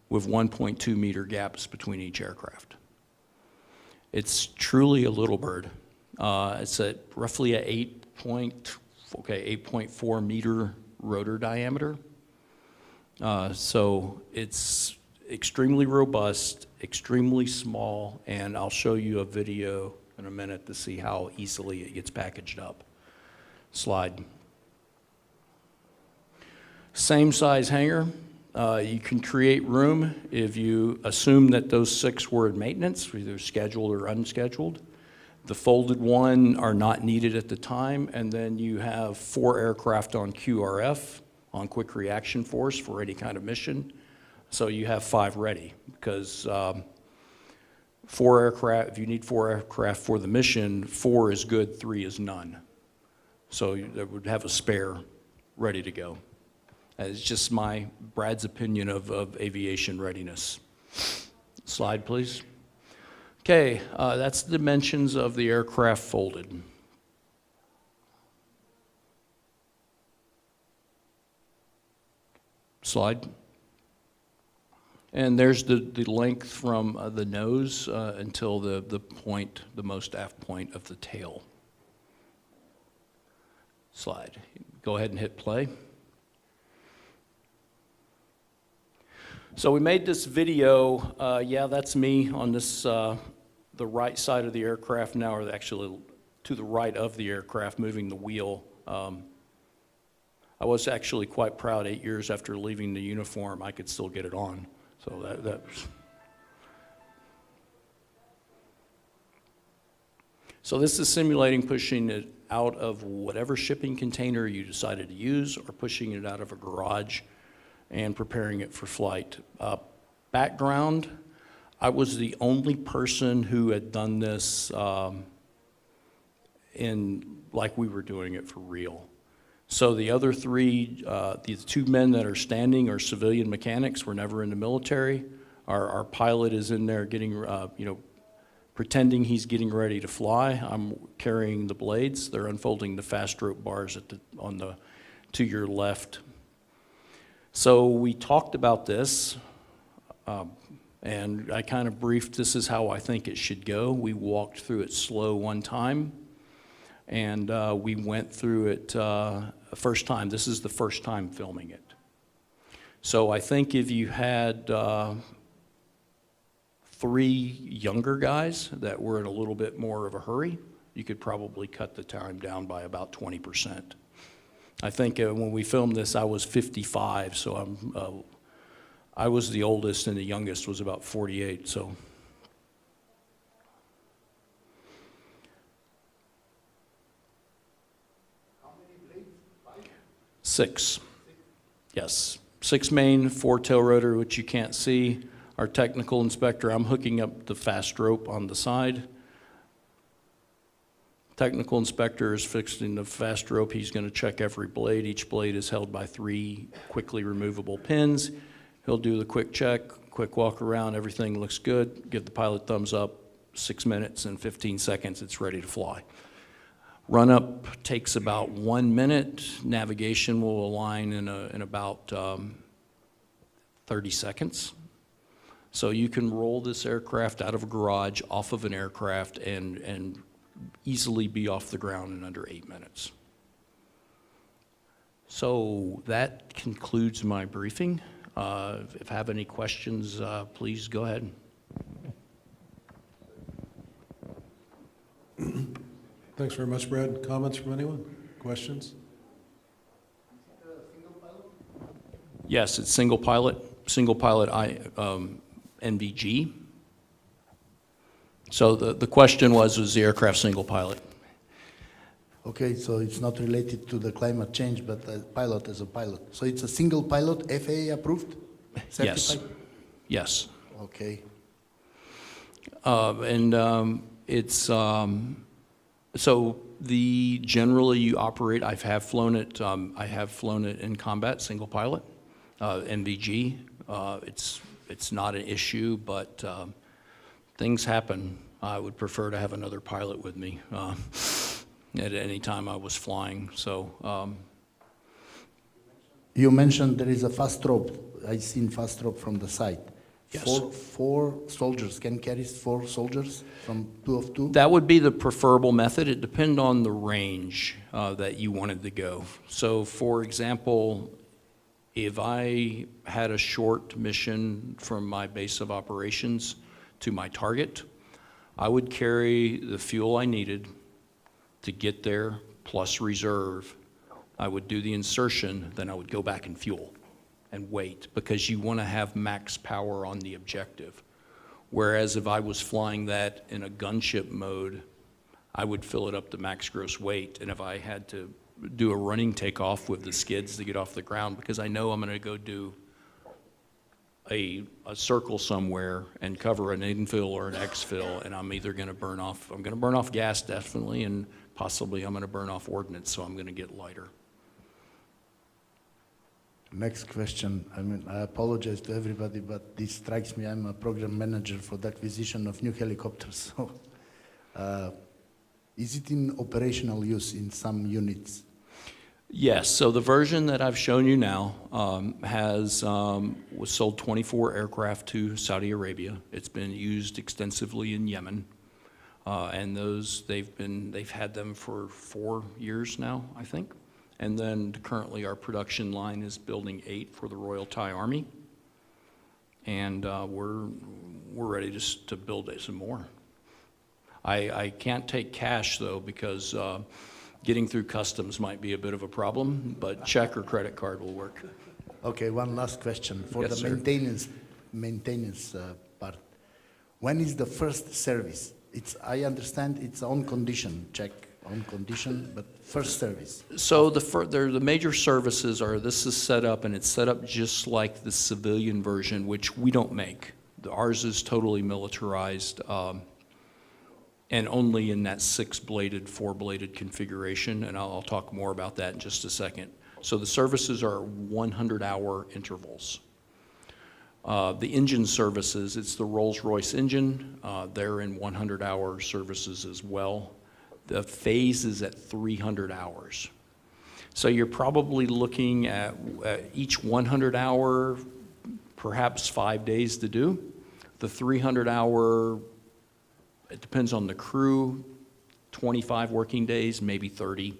with 1.2 meter gaps between each aircraft. It's truly a Little Bird. It's at roughly a 8.4 meter rotor diameter. So it's extremely robust, extremely small, and I'll show you a video in a minute to see how easily it gets packaged up. Slide. Same size hangar. You can create room if you assume that those 6 were in maintenance, either scheduled or unscheduled. The folded one are not needed at the time, and then you have 4 aircraft on QRF, on Quick Reaction Force, for any kind of mission. So you have 5 ready, because 4 aircraft, if you need 4 aircraft for the mission, 4 is good, 3 is none. So you would have a spare ready to go. It's just Brad's opinion of aviation readiness. Slide, please. Okay, that's the dimensions of the aircraft folded. Slide. And there's the length from the nose until the most aft point of the tail. Slide. Go ahead and hit play. So we made this video, yeah, that's me on this, the right side of the aircraft now, or actually to the right of the aircraft, moving the wheel. I was actually quite proud 8 years after leaving the uniform, I could still get it on. So that So this is simulating pushing it out of whatever shipping container you decided to use, or pushing it out of a garage and preparing it for flight. Background, I was the only person who had done this like we were doing it for real. So the other 3, the 2 men that are standing are civilian mechanics, were never in the military. Our pilot is in there getting, pretending he's getting ready to fly. I'm carrying the blades. They're unfolding the fast rope bars to your left. So we talked about this, and I kind of briefed, this is how I think it should go. We walked through it slow one time, and we went through it first time. This is the first time filming it. So I think if you had 3 younger guys that were in a little bit more of a hurry, you could probably cut the time down by about 20%. I think when we filmed this, I was 55, so I was the oldest and the youngest was about 48, so. How many blades? 5? 6, yes. 6 main, 4 tail rotor, which you can't see. Our technical inspector, I'm hooking up the fast rope on the side. Technical inspector is fixing the fast rope. He's going to check every blade. Each blade is held by 3 quickly removable pins. He'll do the quick check, quick walk around, everything looks good, give the pilot thumbs up, 6 minutes and 15 seconds, it's ready to fly. Run up takes about 1 minute. Navigation will align in about 30 seconds. So you can roll this aircraft out of a garage, off of an aircraft, and easily be off the ground in under 8 minutes. So that concludes my briefing. If I have any questions, please go ahead. Thanks very much, Brad. Comments from anyone? Questions? Yes, it's single pilot NVG. So the question was the aircraft single pilot? Okay, so it's not related to the climate change, but the pilot as a pilot. So it's a single pilot, FAA approved? Yes. Yes. Okay. It's so generally you operate. I have flown it in combat, single pilot, NVG. It's not an issue, but things happen. I would prefer to have another pilot with me at any time I was flying. So. You mentioned there is a fast rope. I've seen fast rope from the side. Yes. Four soldiers can carry 4 soldiers from 2 of 2? That would be the preferable method. It depends on the range that you wanted to go. So for example, if I had a short mission from my base of operations to my target, I would carry the fuel I needed to get there plus reserve. I would do the insertion, then I would go back and fuel and wait, because you want to have max power on the objective. Whereas if I was flying that in a gunship mode, I would fill it up to max gross weight, and if I had to do a running takeoff with the skids to get off the ground, because I know I'm going to go do a circle somewhere and cover an infill or an exfil, and I'm either going to burn off, I'm going to burn off gas definitely, and possibly I'm going to burn off ordnance, so I'm going to get lighter. Next question. I apologize to everybody, but this strikes me. I'm a program manager for the acquisition of new helicopters. So, is it in operational use in some units? Yes, so the version that I've shown you now was sold 24 aircraft to Saudi Arabia. It's been used extensively in Yemen, and they've had them for 4 years now, I think. And then currently our production line is building 8 for the Royal Thai Army, and we're ready to build some more. I can't take cash though, because getting through customs might be a bit of a problem, but check or credit card will work. Okay, one last question. For Yes, the sir. maintenance part, when is the first service? I understand it's on condition, check on condition, but first service. So the major services are, this is set up, and it's set up just like the civilian version, which we don't make. Ours is totally militarized, and only in that 6-bladed, 4-bladed configuration, and I'll talk more about that in just a second. So the services are 100-hour intervals. The engine services, it's the Rolls-Royce engine. They're in 100-hour services as well. The phase is at 300 hours. So you're probably looking at each 100-hour, perhaps 5 days to do. The 300-hour, it depends on the crew, 25 working days, maybe 30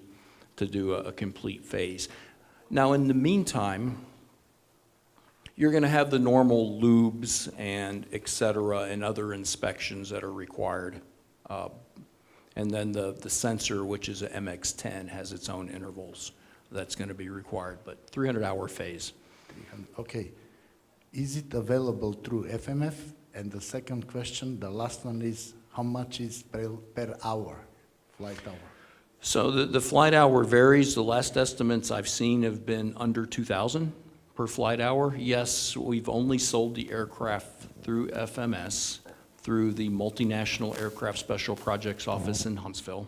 to do a complete phase. Now, in the meantime, you're going to have the normal lubes and et cetera and other inspections that are required. And then the sensor, which is a MX-10, has its own intervals that's going to be required, but 300-hour phase. Okay. Is it available through FMF? And the second question, the last one is, how much is per hour, flight hour? So the flight hour varies. The last estimates I've seen have been under 2,000 per flight hour. Yes, we've only sold the aircraft through FMS, through the Multinational Aircraft Special Projects Office in Huntsville,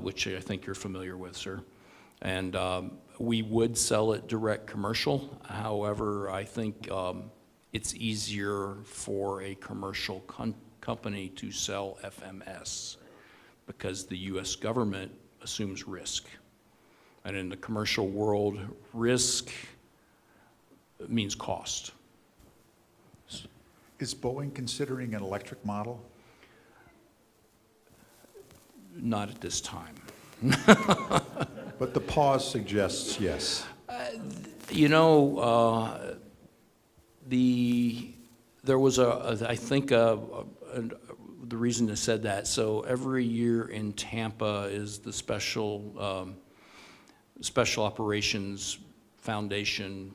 which I think you're familiar with, sir. And we would sell it direct commercial. However, I think it's easier for a commercial company to sell FMS because the U.S. government assumes risk. And in the commercial world, risk means cost. Is Boeing considering an electric model? Not at this time. But the pause suggests yes. You know, there was I think the reason I said that, so every year in Tampa is the Special Operations Foundation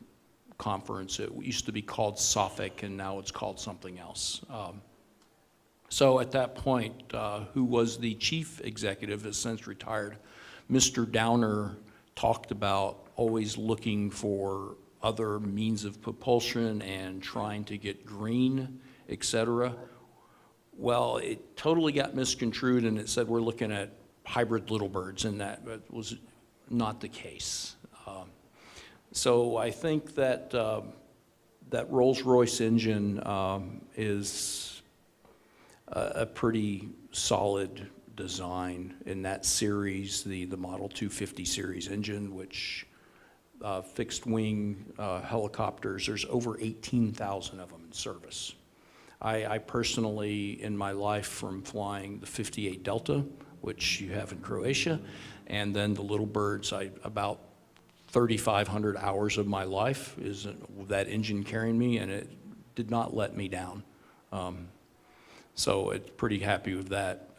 conference. It used to be called SOFIC, and now it's called something else. So at that point, who was the chief executive, has since retired, Mr. Downer talked about always looking for other means of propulsion and trying to get green, et cetera. Well, it totally got misconstrued, and it said we're looking at hybrid little birds, and that was not the case. So I think that that Rolls-Royce engine is a pretty solid design in that series, the Model 250 series engine, which fixed wing helicopters, there's over 18,000 of them in service. I personally, in my life, from flying the 58 Delta, which you have in Croatia, and then the little birds, about 3,500 hours of my life is that engine carrying me, and it did not let me down. So it's pretty happy with that.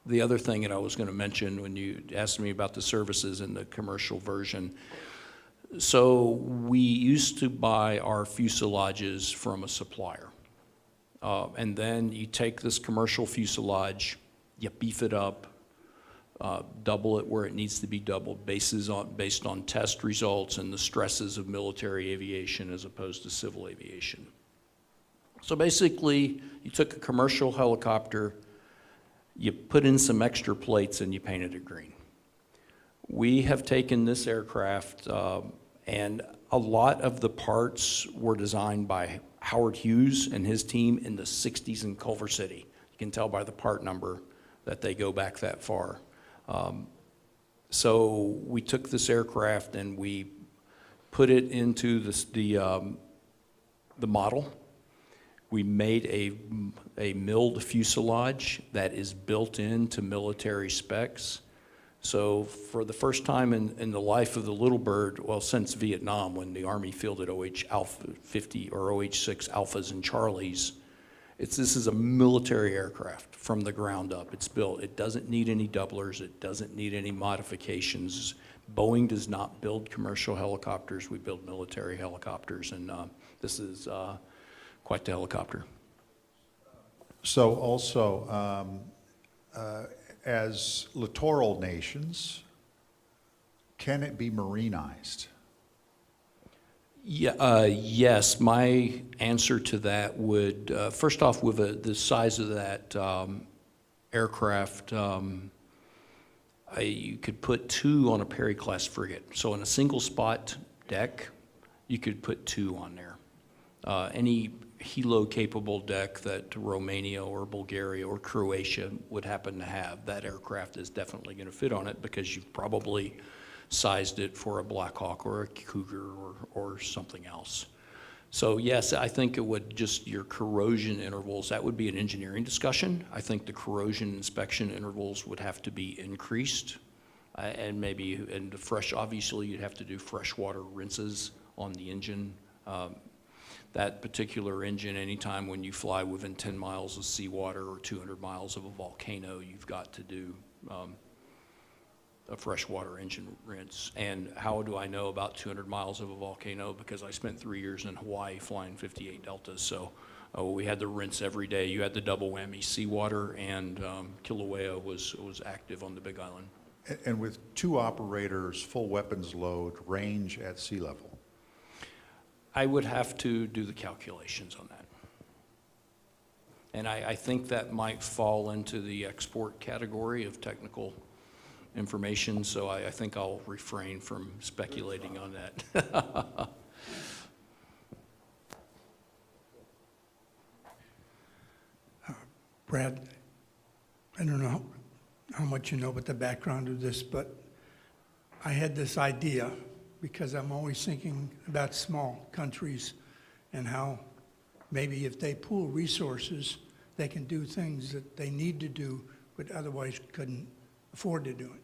The other thing that I was going to mention when you asked me about the services in the commercial version, so we used to buy our fuselages from a supplier. And then you take this commercial fuselage, you beef it up, double it where it needs to be doubled based on test results and the stresses of military aviation as opposed to civil aviation. So basically, you took a commercial helicopter, you put in some extra plates, and you painted it green. We have taken this aircraft, and a lot of the parts were designed by Howard Hughes and his team in the 60s in Culver City. You can tell by the part number that they go back that far. So we took this aircraft and we put it into the model. We made a milled fuselage that is built into military specs. So for the first time in the life of the Little Bird, well, since Vietnam, when the Army fielded OH-50 or OH-6 Alphas and Charlies, this is a military aircraft from the ground up. It's built. It doesn't need any doublers. It doesn't need any modifications. Boeing does not build commercial helicopters. We build military helicopters, and this is quite the helicopter. So also, as littoral nations, can it be marinized? Yeah, yes, my answer to that would, first off, with the size of that aircraft, you could put 2 on a Perry-class frigate. So on a single spot deck, you could put 2 on there. Any helo-capable deck that Romania or Bulgaria or Croatia would happen to have, that aircraft is definitely going to fit on it because you've probably sized it for a Black Hawk or a Cougar or something else. So yes, I think it would just, your corrosion intervals, that would be an engineering discussion. I think the corrosion inspection intervals would have to be increased. And maybe, and obviously you'd have to do freshwater rinses on the engine. That particular engine, anytime when you fly within 10 miles of seawater or 200 miles of a volcano, you've got to do a freshwater engine rinse. And how do I know about 200 miles of a volcano? Because I spent 3 years in Hawaii flying 58 deltas. So we had the rinse every day. You had the double whammy, seawater, and Kilauea was active on the Big Island. And with 2 operators, full weapons load, range at sea level? I would have to do the calculations on that. And I think that might fall into the export category of technical information, so I think I'll refrain from speculating on that. Brad, I don't know how much you know about the background of this, but I had this idea because I'm always thinking about small countries and how maybe if they pool resources, they can do things that they need to do but otherwise couldn't afford to do it.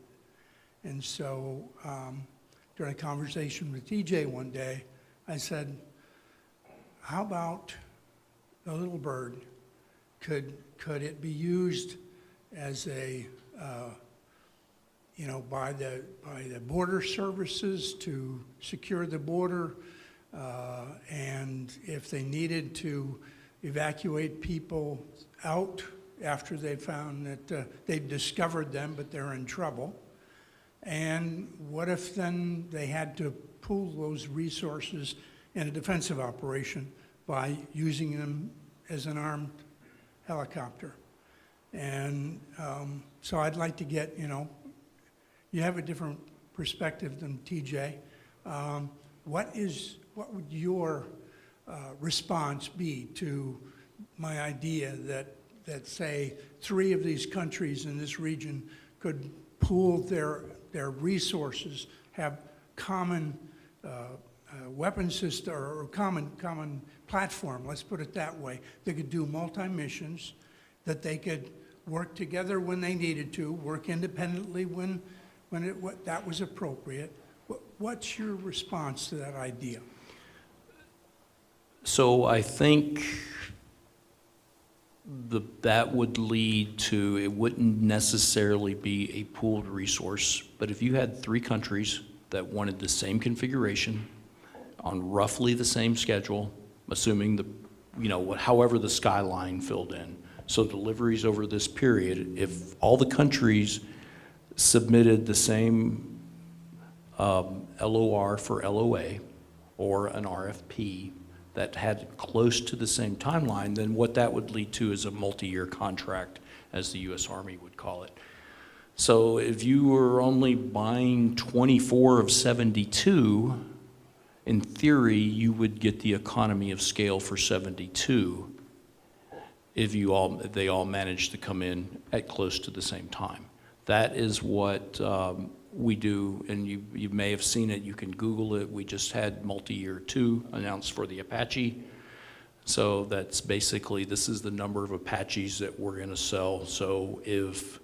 And so during a conversation with TJ one day, I said, how about the little bird? Could it be used as a, by the border services to secure the border, and if they needed to evacuate people out after they found that they've discovered them but they're in trouble, and what if then they had to pool those resources in a defensive operation by using them as an armed helicopter? And so I'd like to get, you have a different perspective than TJ. What would your response be to my idea that say 3 of these countries in this region could pool their resources, have common weapon system or common platform, let's put it that way. They could do multi-missions, that they could work together when they needed to, work independently when that was appropriate. What's your response to that idea? So I think that would lead to, it wouldn't necessarily be a pooled resource, but if you had 3 countries that wanted the same configuration on roughly the same schedule, assuming however the skyline filled in, so deliveries over this period, if all the countries submitted the same LOR for LOA or an RFP that had close to the same timeline, then what that would lead to is a multi-year contract, as the U.S. Army would call it. So if you were only buying 24 of 72, in theory, you would get the economy of scale for 72 if they all managed to come in at close to the same time. That is what we do, and you may have seen it, you can Google it. We just had multi-year 2 announced for the Apache. So that's basically, this is the number of Apaches that we're gonna sell. So if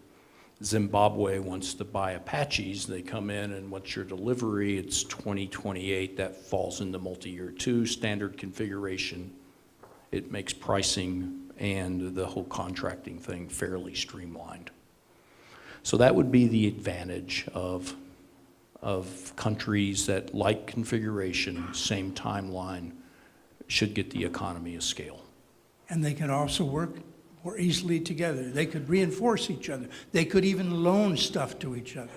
Zimbabwe wants to buy Apaches, they come in, and what's your delivery? It's 2028, that falls into multi-year 2, standard configuration. It makes pricing and the whole contracting thing fairly streamlined. So that would be the advantage of countries that like configuration, same timeline, should get the economy of scale. And they can also work more easily together. They could reinforce each other. They could even loan stuff to each other.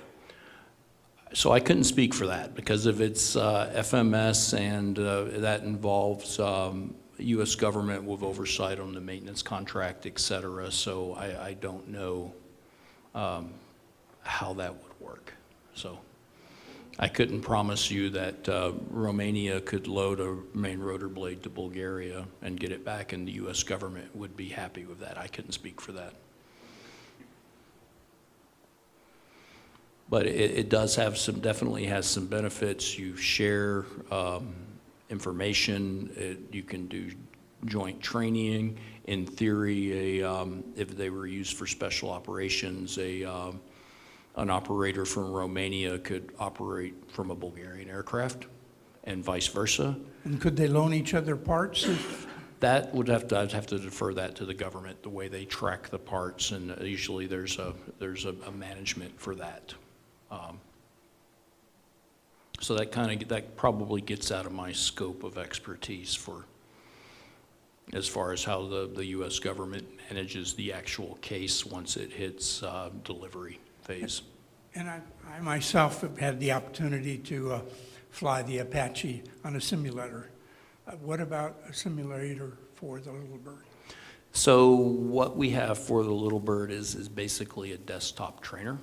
So I couldn't speak for that, because if it's FMS and that involves U.S. government with oversight on the maintenance contract, et cetera, so I don't know how that would work. So I couldn't promise you that Romania could load a main rotor blade to Bulgaria and get it back, and the U.S. government would be happy with that. I couldn't speak for that. But it does have some, definitely has some benefits. You share information. You can do joint training. In theory, if they were used for special operations, an operator from Romania could operate from a Bulgarian aircraft, and vice versa. And could they loan each other parts? That would I'd have to defer that to the government, the way they track the parts, and usually there's a management for that. So that probably gets out of my scope of expertise for as far as how the U.S. government manages the actual case once it hits delivery phase. And I myself have had the opportunity to fly the Apache on a simulator. What about a simulator for the Little Bird? So what we have for the Little Bird is basically a desktop trainer.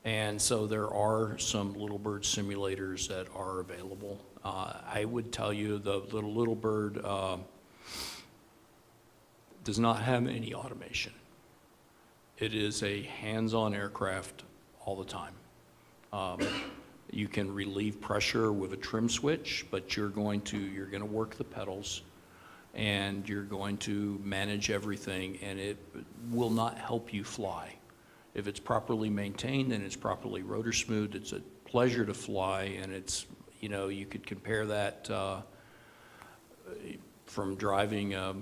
And so there are some Little Bird simulators that are available. I would tell you the Little Bird does not have any automation. It is a hands-on aircraft all the time. You can relieve pressure with a trim switch, but you're going to work the pedals, and you're going to manage everything, and it will not help you fly. If it's properly maintained and it's properly rotor smooth, it's a pleasure to fly, and it's, you could compare that from driving a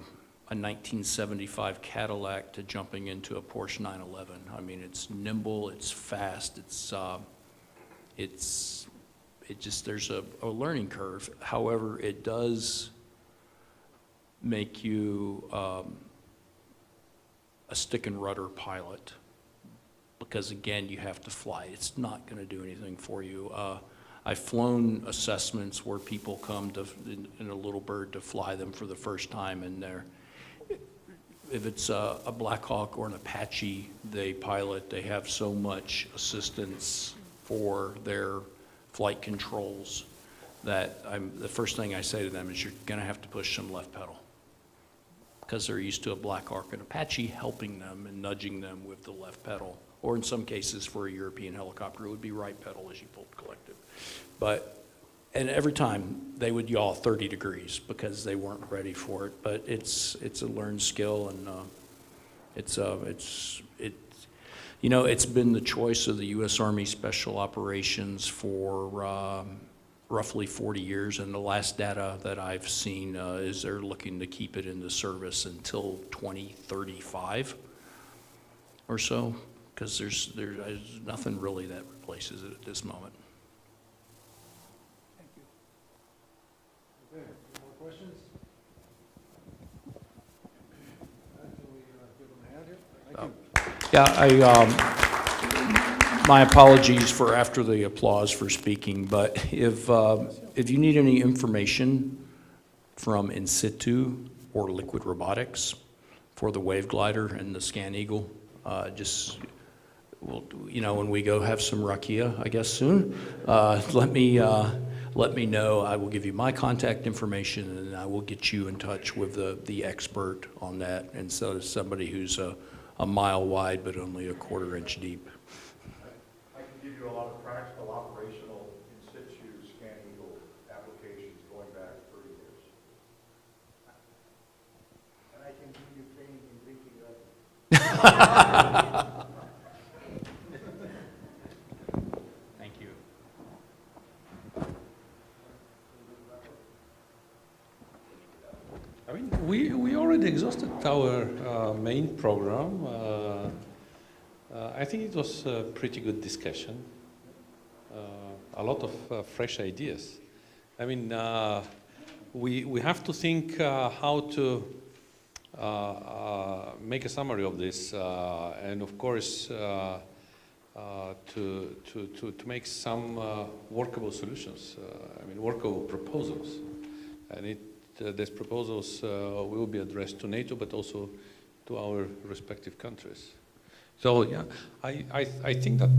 1975 Cadillac to jumping into a Porsche 911. I mean, it's nimble, it's fast, there's a learning curve. However, it does make you a stick and rudder pilot, because again, you have to fly. It's not going to do anything for you. I've flown assessments where people come in a Little Bird to fly them for the first time, and if it's a Black Hawk or an Apache they pilot, they have so much assistance for their flight controls that the first thing I say to them is, you're going to have to push some left pedal, because they're used to a Black Hawk and Apache helping them and nudging them with the left pedal. Or in some cases, for a European helicopter, it would be right pedal as you pulled collective. And every time they would yaw 30 degrees because they weren't ready for it. But it's a learned skill, and it's been the choice of the U.S. Army Special Operations for roughly 40 years, and the last data that I've seen is they're looking to keep it in the service until 2035 or so, because there's nothing really that replaces it at this moment. Thank you. Okay, any more questions? Can we give them a hand here? Thank you. Yeah, my apologies for after the applause for speaking, but if you need any information from in situ or liquid robotics for the Wave Glider and the Scan Eagle, when we go have some rakia, I guess soon, let me know. I will give you my contact information, and I will get you in touch with the expert on that, and so somebody who's a mile wide but only a quarter-inch deep. I can give you a lot of practical, operational, in situ Scan Eagle applications going back 30 years. And I can give you training in drinking water. Thank you. I mean, we already exhausted our main program. I think it was a pretty good discussion. A lot of fresh ideas. I mean, we have to think how to make a summary of this, and of course, to make some workable solutions. I mean, workable proposals, and these proposals will be addressed to NATO, but also to our respective countries. So yeah, I think that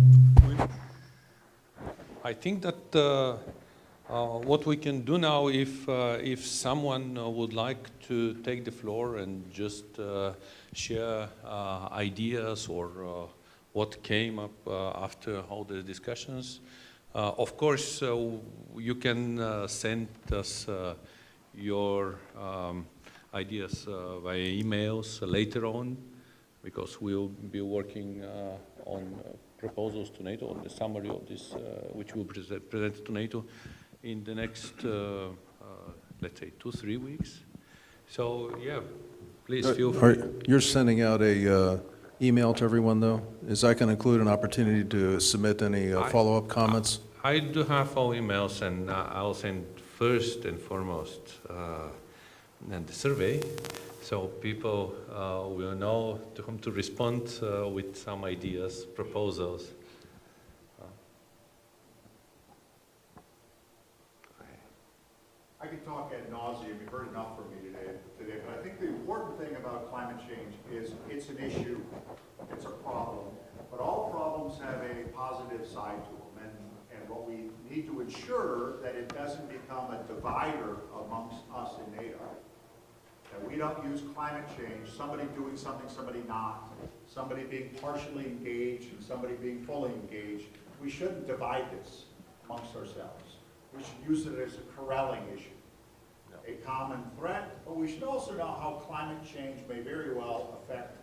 what we can do now, if someone would like to take the floor and just share ideas or what came up after all the discussions. Of course, you can send us your ideas via emails later on, because we'll be working on proposals to NATO, on the summary of this, which we'll present to NATO in the next, let's say, 2-3 weeks. So, yeah, please feel free. You're sending out a email to everyone, though? Is that going to include an opportunity to submit any follow-up comments? I do have all emails, and I'll send first and foremost and the survey, so people will know to whom to respond with some ideas, proposals. I could talk ad nauseum, you've heard enough from me today, but I think the important thing about climate change is it's an issue, it's a problem, but all problems have a positive side to them, and what we need to ensure that it doesn't become a divider amongst us in NATO. That we don't use climate change, somebody doing something, somebody not, somebody being partially engaged and somebody being fully engaged. We shouldn't divide this amongst ourselves. We should use it as a corralling issue, a common threat, but we should also know how climate change may very well affect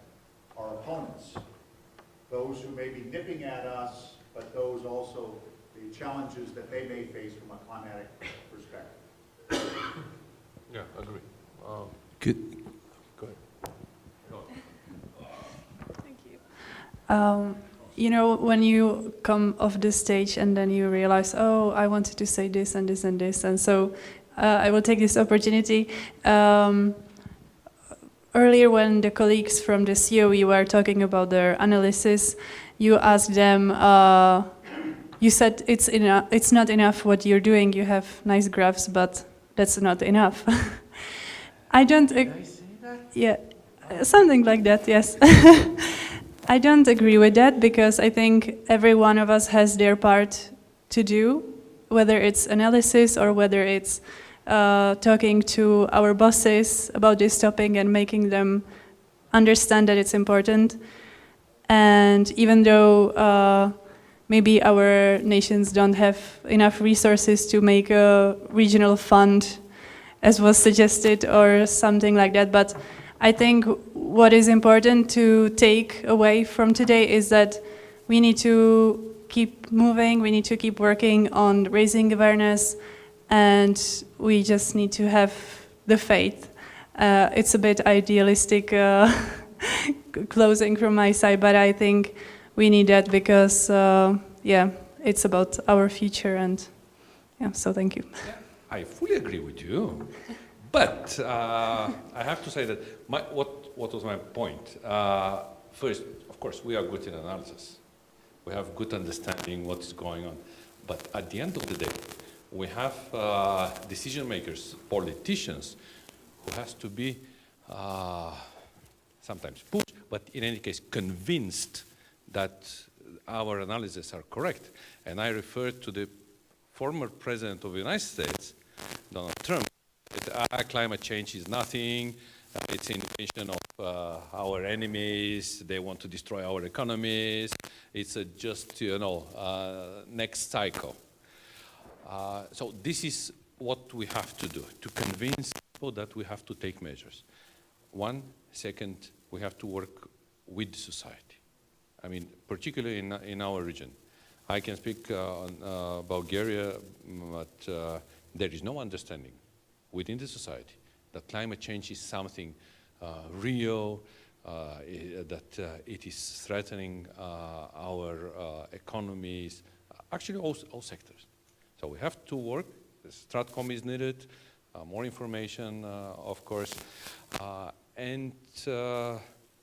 our opponents, those who may be nipping at us, but those also, the challenges that they may face from a climatic perspective. Yeah, agree. Good. Go ahead. Thank you. You know, when you come off the stage and then you realize, oh, I wanted to say this and this and this, and so I will take this opportunity. Earlier, when the colleagues from the COE were talking about their analysis, you asked them, you said it's not enough what you're doing. You have nice graphs, but that's not enough. I don't. Did I say that? Yeah, something like that. Yes. I don't agree with that, because I think every one of us has their part to do, whether it's analysis or whether it's talking to our bosses about this topic and making them understand that it's important. And even though maybe our nations don't have enough resources to make a regional fund, as was suggested, or something like that, but I think what is important to take away from today is that we need to keep moving, we need to keep working on raising awareness, and we just need to have the faith. It's a bit idealistic closing from my side, but I think we need that because, yeah, it's about our future, and yeah, so thank you. Yeah, I fully agree with you. But I have to say that what was my point? First, of course, we are good in analysis. We have good understanding what is going on. But at the end of the day, we have decision makers, politicians, who has to be sometimes pushed, but in any case convinced that our analyses are correct. And I refer to the former president of the United States, Donald Trump. Climate change is nothing, it's an invention of our enemies, they want to destroy our economies, it's just, you know, next cycle. So this is what we have to do, to convince people that we have to take measures. One, second, we have to work with society. I mean, particularly in our region. I can speak on Bulgaria, but there is no understanding within the society that climate change is something real, that it is threatening our economies, actually all sectors. So we have to work. The Stratcom is needed, more information, of course, and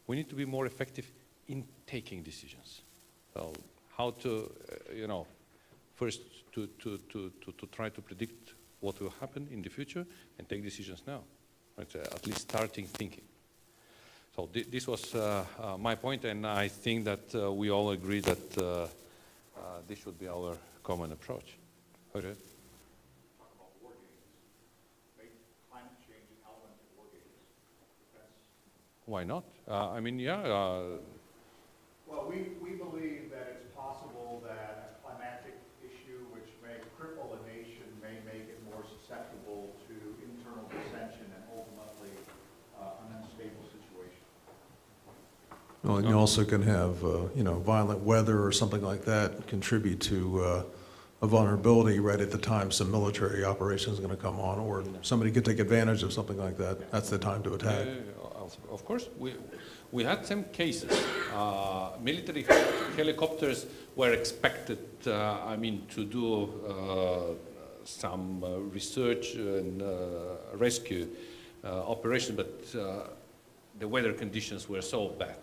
we need to be more effective in taking decisions. So how to, you know, first to try to predict what will happen in the future and take decisions now, right? At least starting thinking. So this was my point, and I think that we all agree that this should be our common approach. Okay. Why not? I mean, yeah. Well, we believe Well, and you also can have, violent weather or something like that contribute to a vulnerability right at the time some military operation is going to come on, or somebody could take advantage of something like that. That's the time to attack. Of course, we had some cases. Military helicopters were expected, to do some research and rescue operation, but the weather conditions were so bad.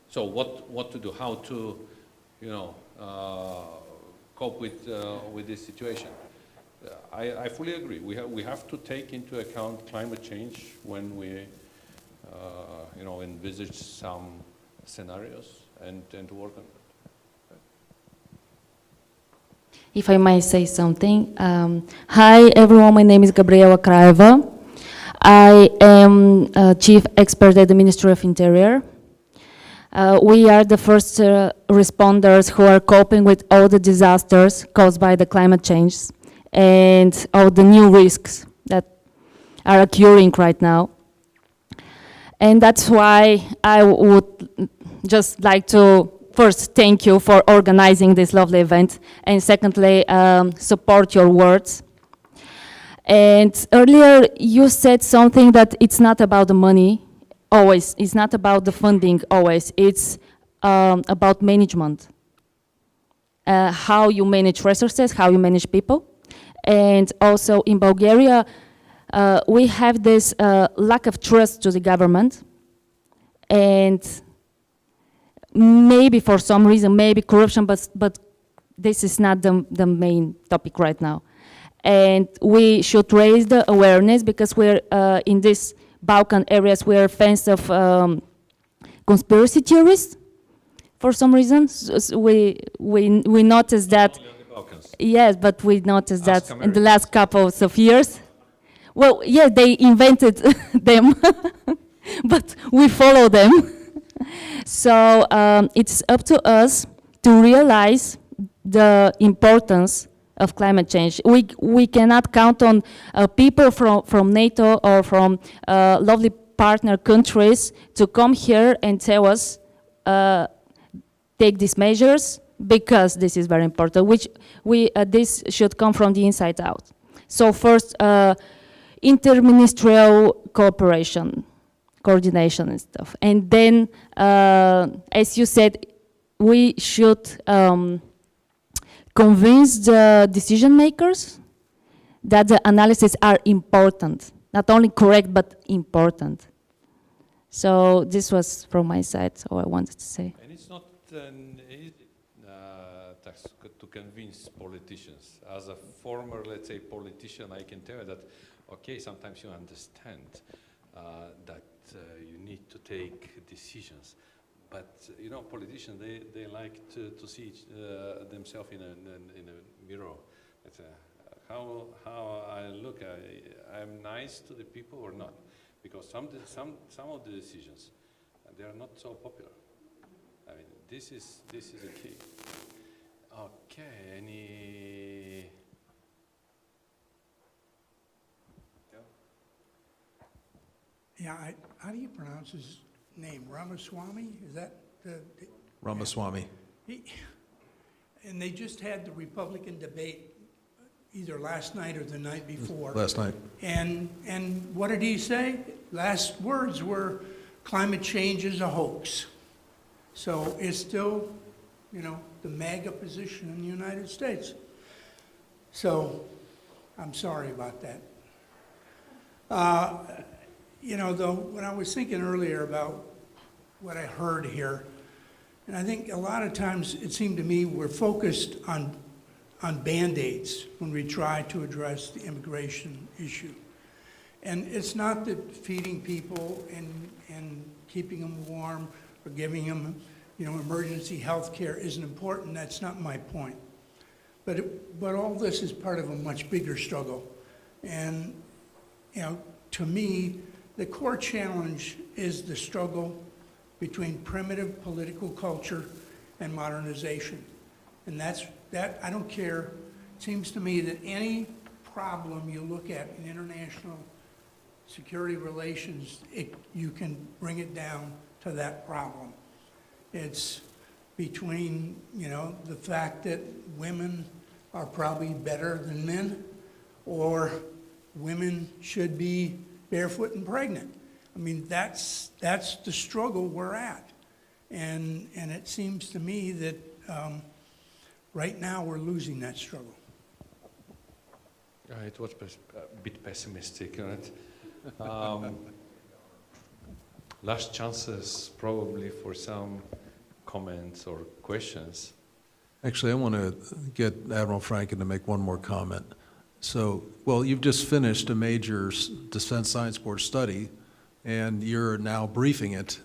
So what to do? How to, cope with this situation? I fully agree. We have to take into account climate change when we, envisage some scenarios and work on it. If I may say something. Hi everyone, my name is Gabriela Kraeva. I am Chief Expert at the Ministry of Interior. We are the first responders who are coping with all the disasters caused by the climate change and all the new risks that are occurring right now. And that's why I would just like to first thank you for organizing this lovely event, and secondly, support your words. And earlier you said something that it's not about the money always, it's not about the funding always, it's about management. How you manage resources, how you manage people. And also in Bulgaria, we have this lack of trust to the government, and maybe for some reason, maybe corruption, but this is not the main topic right now. And we should raise the awareness, because we're in these Balkan areas, we're fans of conspiracy theories for some reason. So we noticed that. Yes, but we noticed that in the last couple of years. Well, yeah, they invented them, but we follow them. So it's up to us to realize the importance of climate change. We cannot count on people from NATO or from lovely partner countries to come here and tell us, take these measures, because this is very important, which this should come from the inside out. So first, interministerial cooperation, coordination and stuff. And then, as you said, we should convince the decision makers that the analyses are important, not only correct, but important. So this was from my side, so I wanted to say. And it's not an easy task to convince politicians. As a former, let's say, politician, I can tell you that, okay, sometimes you understand that you need to take decisions. But, politicians, they like to see themselves in a mirror. It's how I look, I'm nice to the people or not. Because some of the decisions, they are not so popular. I mean, this is a key. Okay, any? Yeah, how do you pronounce his name? Ramaswamy? Is that the Ramaswamy. And they just had the Republican debate either last night or the night before. Last night. And what did he say? Last words were, climate change is a hoax. So it's still, the MAGA position in the United States. So I'm sorry about that. When I was thinking earlier about what I heard here, and I think a lot of times it seemed to me we're focused on Band-Aids when we try to address the immigration issue. And it's not that feeding people and keeping them warm or giving them, emergency health care isn't important. That's not my point. But all this is part of a much bigger struggle. And, to me, the core challenge is the struggle between primitive political culture and modernization. And that I don't care. It seems to me that any problem you look at in international security relations, you can bring it down to that problem. It's between, you know, the fact that women are probably better than men, or women should be barefoot and pregnant. I mean, that's the struggle we're at. And it seems to me that right now we're losing that struggle. It was a bit pessimistic, right? Last chances probably for some comments or questions. Actually, I want to get Admiral Franken to make one more comment. So, well, you've just finished a major Defense Science Board study, and you're now briefing it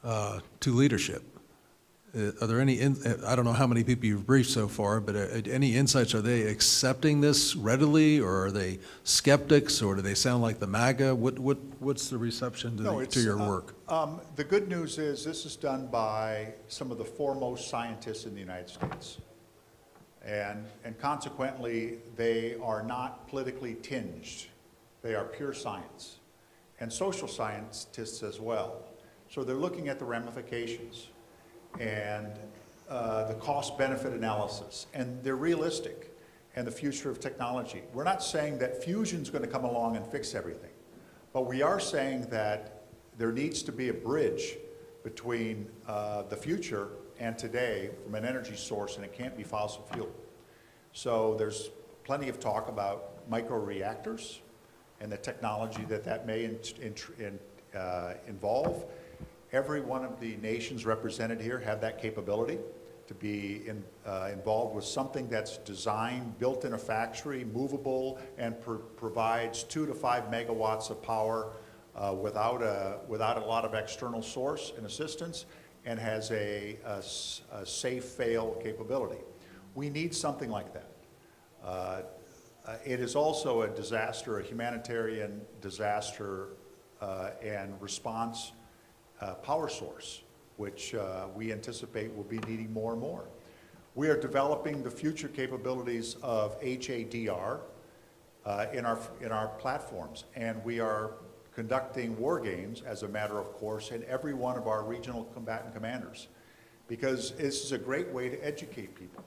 to leadership. Are there any, I don't know how many people you've briefed so far, but any insights? Are they accepting this readily, or are they skeptics, or do they sound like the MAGA? What's the reception to your work? The good news is this is done by some of the foremost scientists in the United States. And consequently, they are not politically tinged. They are pure science. And social scientists as well. So they're looking at the ramifications and the cost-benefit analysis, and they're realistic, and the future of technology. We're not saying that fusion's going to come along and fix everything, but we are saying that there needs to be a bridge between the future and today from an energy source, and it can't be fossil fuel. So there's plenty of talk about microreactors and the technology that may involve. Every one of the nations represented here have that capability to be involved with something that's designed, built in a factory, movable, and provides 2 to 5 megawatts of power without a lot of external source and assistance, and has a safe fail capability. We need something like that. It is also a disaster, a humanitarian disaster and response power source, which we anticipate will be needing more and more. We are developing the future capabilities of HADR in our platforms, and we are conducting war games as a matter of course in every one of our regional combatant commanders, because this is a great way to educate people.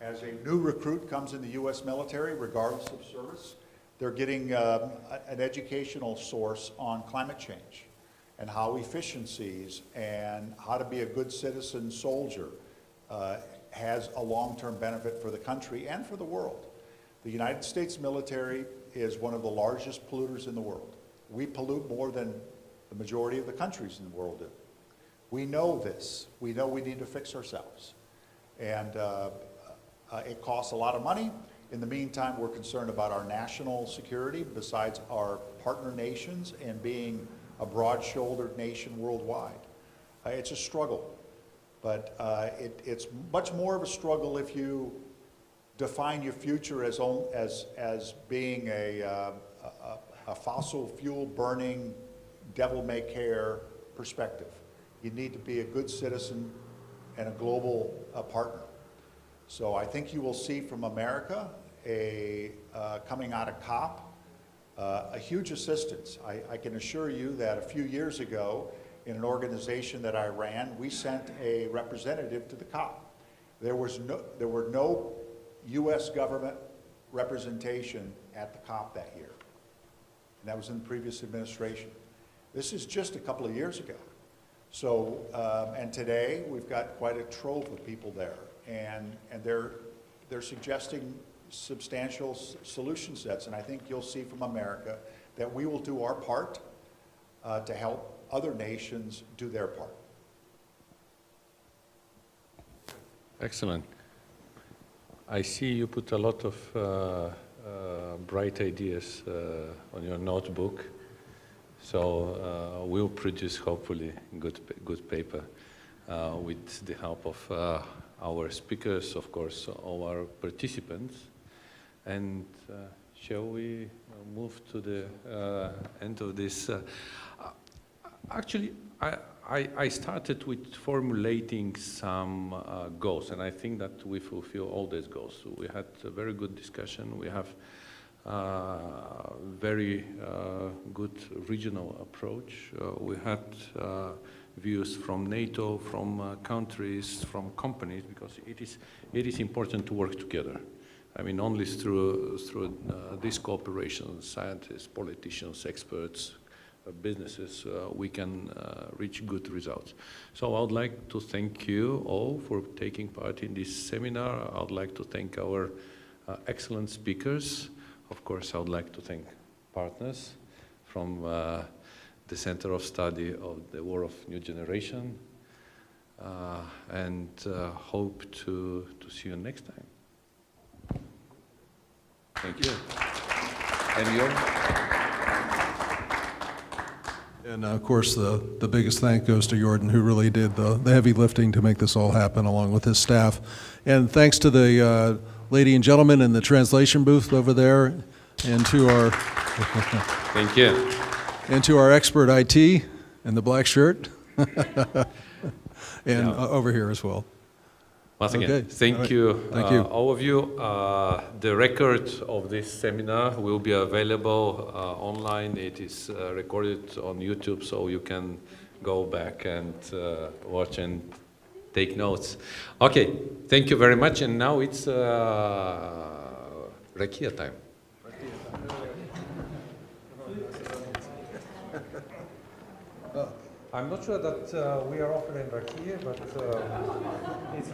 As a new recruit comes in the U.S. military, regardless of service, they're getting an educational source on climate change and how efficiencies and how to be a good citizen soldier has a long-term benefit for the country and for the world. The United States military is one of the largest polluters in the world. We pollute more than the majority of the countries in the world do. We know this. We know we need to fix ourselves. And it costs a lot of money. In the meantime, we're concerned about our national security besides our partner nations and being a broad-shouldered nation worldwide. It's a struggle, but it's much more of a struggle if you define your future as being a fossil fuel burning, devil-may-care perspective. You need to be a good citizen and a global partner. So I think you will see from America coming out of COP, a huge assistance. I can assure you that a few years ago, in an organization that I ran, we sent a representative to the COP. There were no U.S. government representation at the COP that year. And that was in the previous administration. This is just a couple of years ago. So, and today we've got quite a trove of people there, and they're suggesting substantial solution sets, and I think you'll see from America that we will do our part to help other nations do their part. Excellent. I see you put a lot of bright ideas on your notebook, so we'll produce hopefully good paper with the help of our speakers, of course, all our participants. And shall we move to the end of this? Actually, I started with formulating some goals, and I think that we fulfill all these goals. So we had a very good discussion. We have very good regional approach. We had views from NATO, from countries, from companies, because it is important to work together. I mean, only through this cooperation, scientists, politicians, experts, businesses, we can reach good results. So I would like to thank you all for taking part in this seminar. I would like to thank our excellent speakers. Of course, I would like to thank partners from the Center of Study of the War of New Generation, and hope to see you next time. Thank you. And you? And of course, the biggest thank goes to Jordan, who really did the heavy lifting to make this all happen, along with his staff. And thanks to the lady and gentleman in the translation booth over there, and to our thank you, and to our expert IT in the black shirt, and over here as well. Once again, okay. Thank you, all of you. The record of this seminar will be available online. It is recorded on YouTube, so you can go back and watch and take notes. Okay, thank you very much. And now it's rakia time. I'm not sure that we are offering rakia, but it's